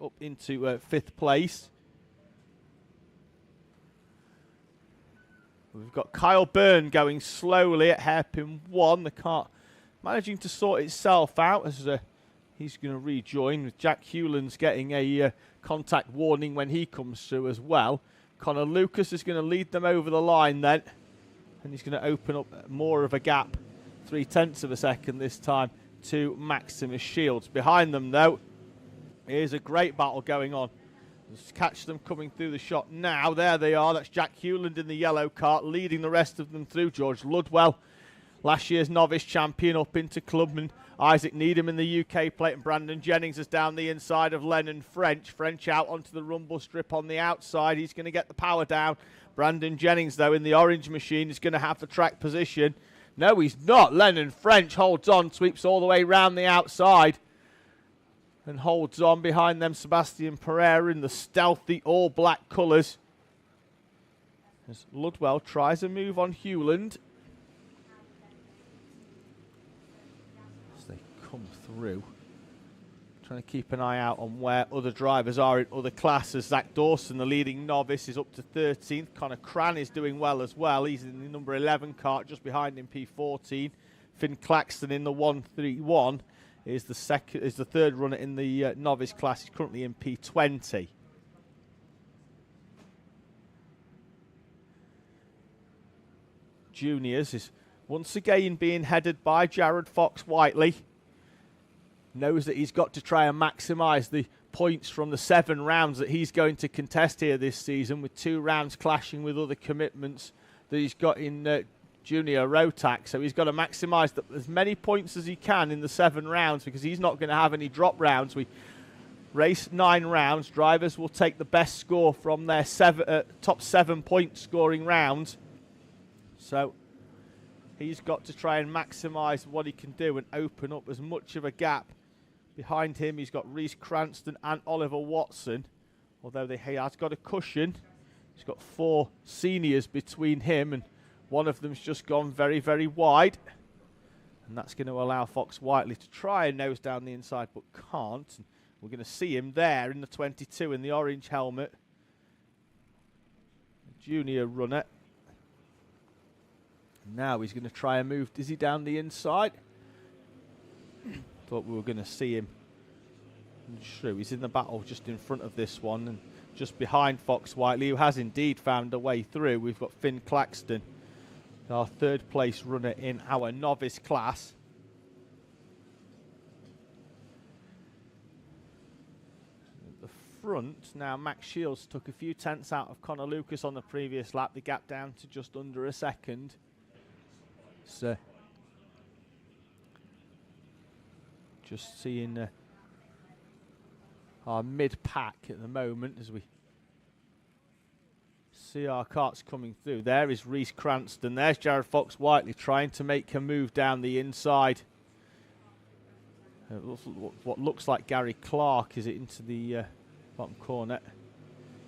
[SPEAKER 1] Up into 5th place. We've got Kyle Byrne going slowly at hairpin 1. The car managing to sort itself out as he's going to rejoin, with Jack Hewland's getting a contact warning when he comes through as well. Connor Lucas is going to lead them over the line then, and he's going to open up more of a gap, 0.3 of a second this time, to Maximus Shields. Behind them, though, here's a great battle going on. Let's catch them coming through the shot now. There they are. That's Jack Hewland in the yellow cart, leading the rest of them through. George Ludwell, last year's novice champion, up into clubman. Isaac Needham in the UK plate, and Brandon Jennings is down the inside of Lennon French. French out onto the rumble strip on the outside. He's going to get the power down. Brandon Jennings, though, in the orange machine, is going to have the track position. No, he's not. Lennon French holds on, sweeps all the way round the outside, and holds on behind them. Sebastian Pereira in the stealthy all-black colours, as Ludwell tries a move on Hewland. As they come through, trying to keep an eye out on where other drivers are in other classes. Zach Dawson, the leading novice, is up to 13th. Connor Cran is doing well as well. He's in the number 11 cart, just behind him, P14. Finn Claxton in the 131 is the third runner in the novice class. He's currently in P20. Juniors is once again being headed by Jared Fox-Whiteley. Knows that he's got to try and maximise the points from the 7 rounds that he's going to contest here this season, with 2 rounds clashing with other commitments that he's got in Junior Rotax. So he's got to maximise as many points as he can in the 7 rounds, because he's not going to have any drop rounds. We race 9 rounds. Drivers will take the best score from their top 7 point scoring rounds. So he's got to try and maximise what he can do and open up as much of a gap. Behind him, he's got Reece Cranston and Oliver Watson, although he has got a cushion. He's got 4 seniors between him, and one of them's just gone very, very wide. And that's going to allow Fox-Whiteley to try and nose down the inside, but can't. And We're going to see him there in the 22 in the orange helmet. Junior runner. Now he's going to try and move Dizzy down the inside. Thought we were going to see him. True, he's in the battle just in front of this one and just behind Fox Whiteley, who has indeed found a way through. We've got Finn Claxton, our third place runner in our novice class. Front now, Max Shields took a few tenths out of Connor Lucas on the previous lap, the gap down to just under a second. So just seeing our mid-pack at the moment as we see our karts coming through. There is Reese Cranston, there's Jared Fox Whiteley trying to make a move down the inside. What looks like Gary Clark is it into the bottom corner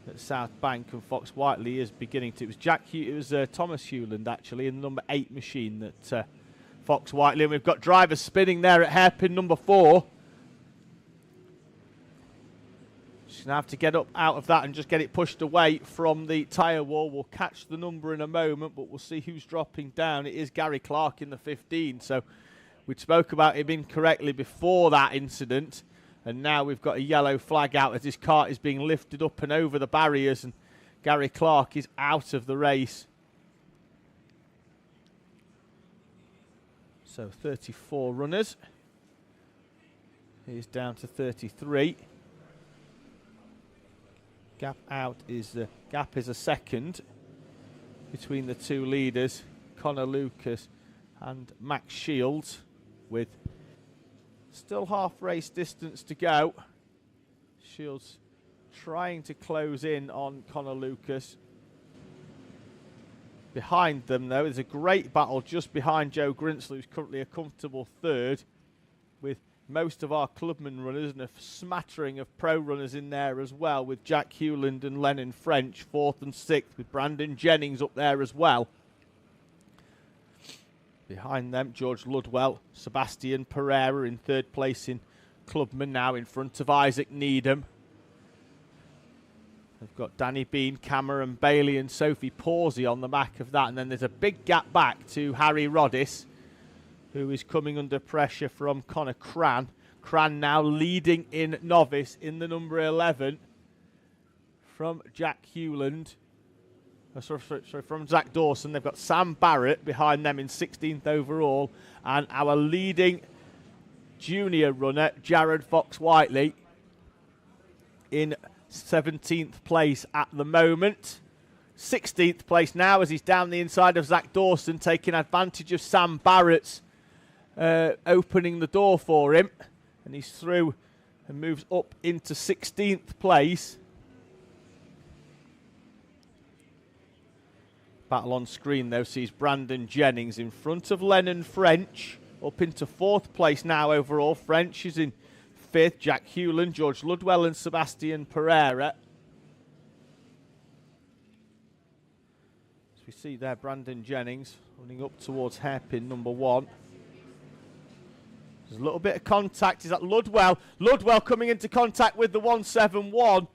[SPEAKER 1] at South Bank, and Fox Whiteley is beginning to. It was Thomas Hewland actually in the number 8 machine that Fox Whiteley, and we've got drivers spinning there at hairpin number 4. Just gonna have to get up out of that and just get it pushed away from the tyre wall. We'll catch the number in a moment, but we'll see who's dropping down. It is Gary Clark in the 15, so we spoke about him incorrectly before that incident. And now we've got a yellow flag out as his kart is being lifted up and over the barriers, and Gary Clark is out of the race. So 34 runners. He's down to 33. Gap out is gap is a second between the two leaders, Connor Lucas and Max Shields, with still half race distance to go. Shields trying to close in on Connor Lucas. Behind them, though, is a great battle just behind Joe Grinslow, who's currently a comfortable third, with most of our clubman runners and a smattering of pro runners in there as well, with Jack Hewland and Lennon French 4th and 6th, with Brandon Jennings up there as well. Behind them, George Ludwell, Sebastian Pereira in 3rd place in clubman, now in front of Isaac Needham. They've got Danny Bean, Cameron Bailey and Sophie Pawsey on the back of that. And then there's a big gap back to Harry Roddis, who is coming under pressure from Connor Cran. Cran now leading in novice in the number 11 from Jack Hewland. Sorry, from Zach Dawson. They've got Sam Barrett behind them in 16th overall. And our leading junior runner, Jared Fox Whiteley, in 17th place at the moment. 16th place now as he's down the inside of Zach Dawson, taking advantage of Sam Barrett's opening the door for him. And he's through and moves up into 16th place. Battle on screen, though, sees Brandon Jennings in front of Lennon French, up into 4th place now overall. French is in 5th, Jack Hewland, George Ludwell and Sebastian Pereira. As we see there, Brandon Jennings running up towards hairpin number 1. There's a little bit of contact. Is that Ludwell? Ludwell coming into contact with the 171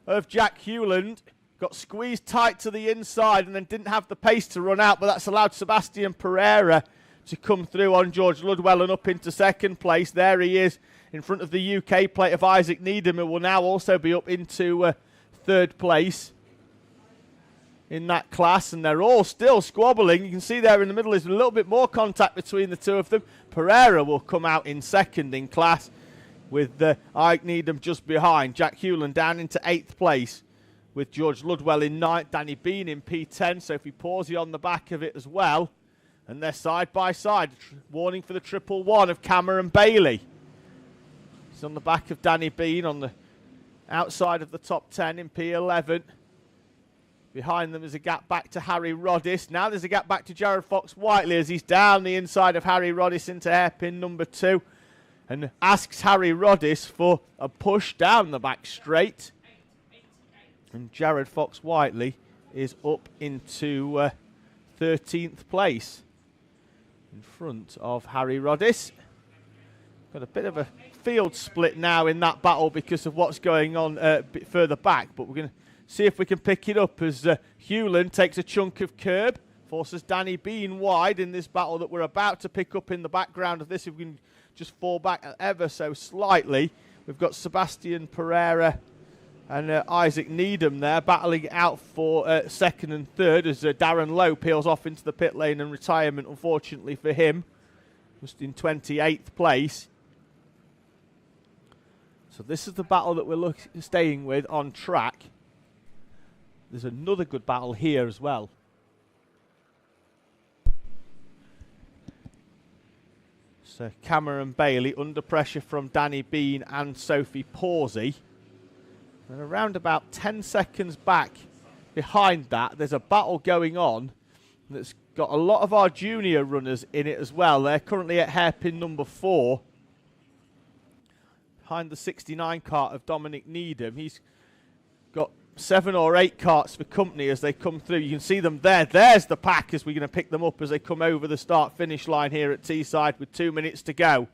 [SPEAKER 1] of Jack Hewland. Got squeezed tight to the inside and then didn't have the pace to run out, but that's allowed Sebastian Pereira to come through on George Ludwell and up into 2nd place. There he is in front of the UK plate of Isaac Needham, who will now also be up into 3rd place in that class. And they're all still squabbling. You can see there in the middle is a little bit more contact between the two of them. Pereira will come out in 2nd in class, with Isaac Needham just behind. Jack Hewland down into 8th place, with George Ludwell in 9th, Danny Bean in P10, Sophie Pawsey on the back of it as well. And they're side by side. Warning for the 111 of Cameron Bailey. He's on the back of Danny Bean on the outside of the top 10 in P11. Behind them is a gap back to Harry Roddis. Now there's a gap back to Jared Fox Whiteley as he's down the inside of Harry Roddis into hairpin number 2. And asks Harry Roddis for a push down the back straight. And Jared Fox Whiteley is up into 13th place in front of Harry Roddis. Got a bit of a field split now in that battle because of what's going on a bit further back, but we're going to see if we can pick it up as Hewland takes a chunk of curb, forces Danny Bean wide in this battle that we're about to pick up in the background of this. If we can just fall back ever so slightly, we've got Sebastian Pereira and Isaac Needham there battling out for second and third as Darren Lowe peels off into the pit lane and retirement, unfortunately for him, just in 28th place. So this is the battle that we're staying with on track. There's another good battle here as well. So Cameron Bailey under pressure from Danny Bean and Sophie Pawsey. And around about 10 seconds back behind that, there's a battle going on that's got a lot of our junior runners in it as well. They're currently at hairpin number 4. Behind the 69 kart of Dominic Needham. He's got 7 or 8 karts for company as they come through. You can see them there. There's the pack as we're going to pick them up as they come over the start-finish line here at Teesside with 2 minutes to go.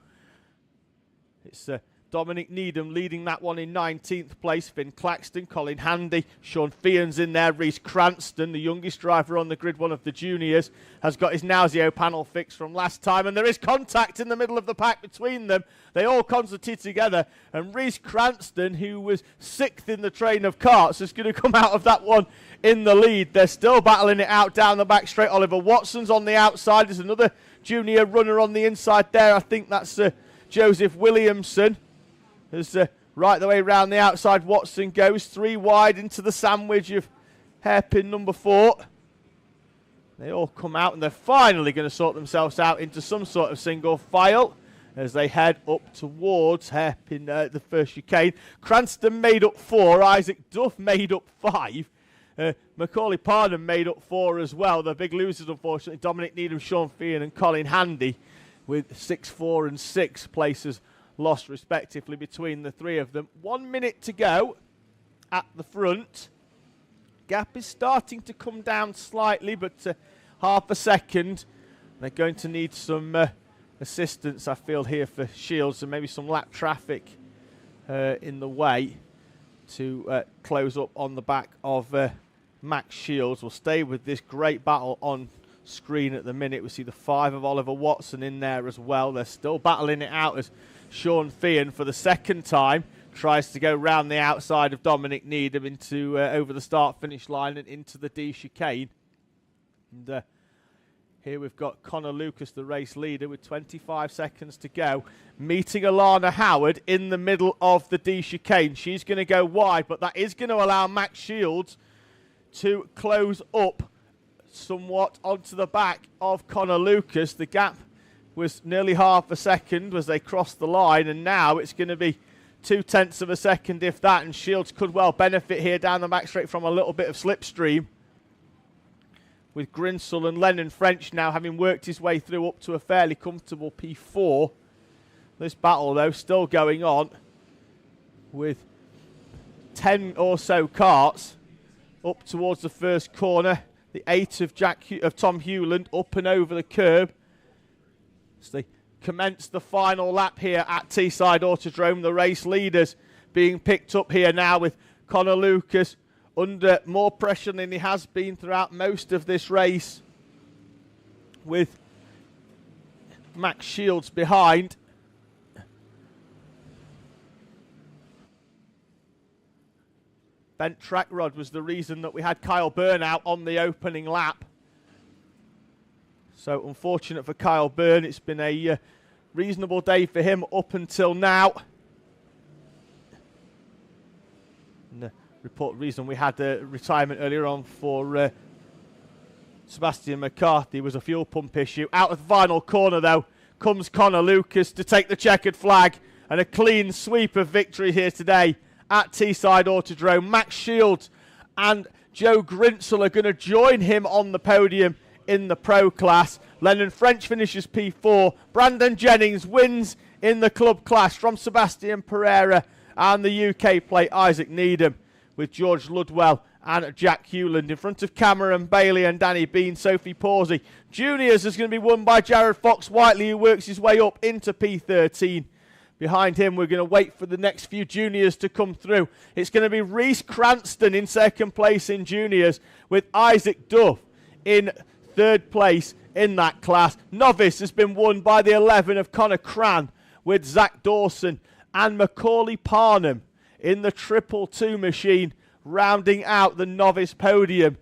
[SPEAKER 1] It's Dominic Needham leading that one in 19th place. Finn Claxton, Colin Handy, Sean Fian's in there. Reese Cranston, the youngest driver on the grid, one of the juniors, has got his Nauseo panel fixed from last time. And there is contact in the middle of the pack between them. They all concerted together. And Reese Cranston, who was 6th in the train of karts, is going to come out of that one in the lead. They're still battling it out down the back straight. Oliver Watson's on the outside. There's another junior runner on the inside there. I think that's Joseph Williamson. As right the way round the outside, Watson goes 3 wide into the sandwich of hairpin number 4. They all come out and they're finally going to sort themselves out into some sort of single file as they head up towards hairpin the first chicane. Cranston made up 4, Isaac Duff made up 5. Macaulay Parnham made up 4 as well. The big losers, unfortunately, Dominic Needham, Sean Fian and Colin Handy with 6, 4 and 6 places lost respectively between the 3 of them. 1 minute to go at the front. Gap is starting to come down slightly, but half a second. They're going to need some assistance, I feel, here for Shields, and maybe some lap traffic in the way to close up on the back of Max Shields. We'll stay with this great battle on screen at the minute. We see the 5 of Oliver Watson in there as well. They're still battling it out as Sean Fian, for the second time, tries to go round the outside of Dominic Needham into over the start-finish line and into the D chicane. And here we've got Connor Lucas, the race leader, with 25 seconds to go, meeting Alana Howard in the middle of the D chicane. She's going to go wide, but that is going to allow Max Shields to close up somewhat onto the back of Connor Lucas. The gap was nearly half a second as they crossed the line, and now it's going to be 0.2 of a second, if that, and Shields could well benefit here down the back straight from a little bit of slipstream, with Grinsell and Lennon French now having worked his way through up to a fairly comfortable P4. This battle, though, still going on with 10 or so karts up towards the first corner. The 8 of Tom Hewland up and over the curb. As they commence the final lap here at Teesside Autodrome, the race leaders being picked up here now with Connor Lucas under more pressure than he has been throughout most of this race, with Max Shields behind. Bent track rod was the reason that we had Kyle Byrne out on the opening lap. So unfortunate for Kyle Byrne. It's been a reasonable day for him up until now. And the report reason we had a retirement earlier on for Sebastian McCarthy was a fuel pump issue. Out of the final corner, though, comes Connor Lucas to take the checkered flag, and a clean sweep of victory here today at Teesside Autodrome. Max Shields and Joe Grinsell are going to join him on the podium in the pro class. Lennon French finishes P4. Brandon Jennings wins in the club class from Sebastian Pereira, and the UK plate Isaac Needham, with George Ludwell and Jack Hewland in front of Cameron Bailey and Danny Bean, Sophie Pawsey. Juniors is going to be won by Jared Fox-Whiteley, who works his way up into P13. Behind him, we're going to wait for the next few juniors to come through. It's going to be Reese Cranston in second place in juniors, with Isaac Duff in third place in that class. Novice has been won by the 11 of Connor Cran, with Zach Dawson and Macaulay Parnham in the 222 machine, rounding out the novice podium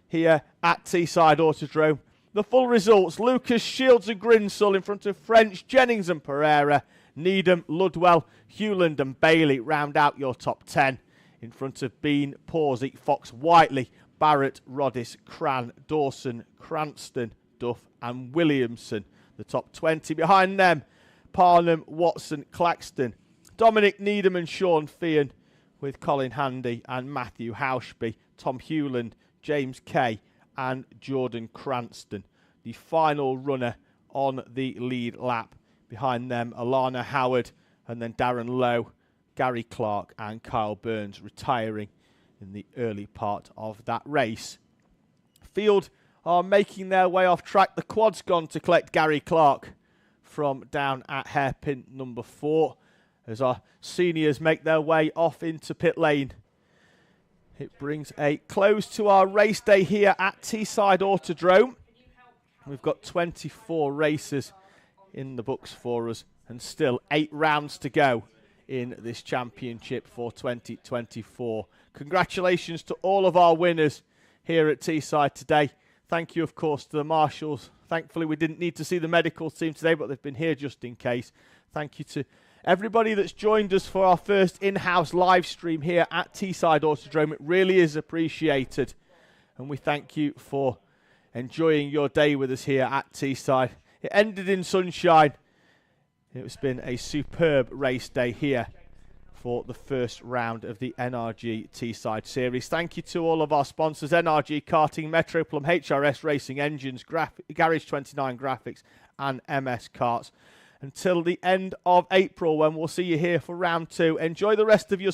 [SPEAKER 1] here at Teesside Autodrome. The full results: Lucas Shields and Grinsell in front of French, Jennings and Pereira, Needham, Ludwell, Hewland and Bailey round out your top 10. In front of Bean, Pawsey, Fox, Whiteley, Barrett, Roddis, Cran, Dawson, Cranston, Duff and Williamson. The top 20 behind them: Parnham, Watson, Claxton, Dominic Needham and Sean Feehan, with Colin Handy and Matthew Hauschby, Tom Hewland, James Kay and Jordan Cranston. The final runner on the lead lap. Behind them, Alana Howard, and then Darren Lowe, Gary Clark and Kyle Burns retiring in the early part of that race. Field are making their way off track. The quad's gone to collect Gary Clark from down at hairpin number 4 as our seniors make their way off into pit lane. It brings a close to our race day here at Teesside Autodrome. We've got 24 races in the books for us and still 8 rounds to go in this championship for 2024. Congratulations to all of our winners here at Teesside today. Thank you, of course, to the marshals. Thankfully, we didn't need to see the medical team today, but they've been here just in case. Thank you to everybody that's joined us for our first in-house live stream here at Teesside Autodrome. It really is appreciated. And we thank you for enjoying your day with us here at Teesside. It ended in sunshine. It's been a superb race day here for the first round of the NRG Teesside Series. Thank you to all of our sponsors: NRG Karting, Metroplum, HRS Racing Engines, Garage 29 Graphics and MS Karts. Until the end of April, when we'll see you here for round 2. Enjoy the rest of your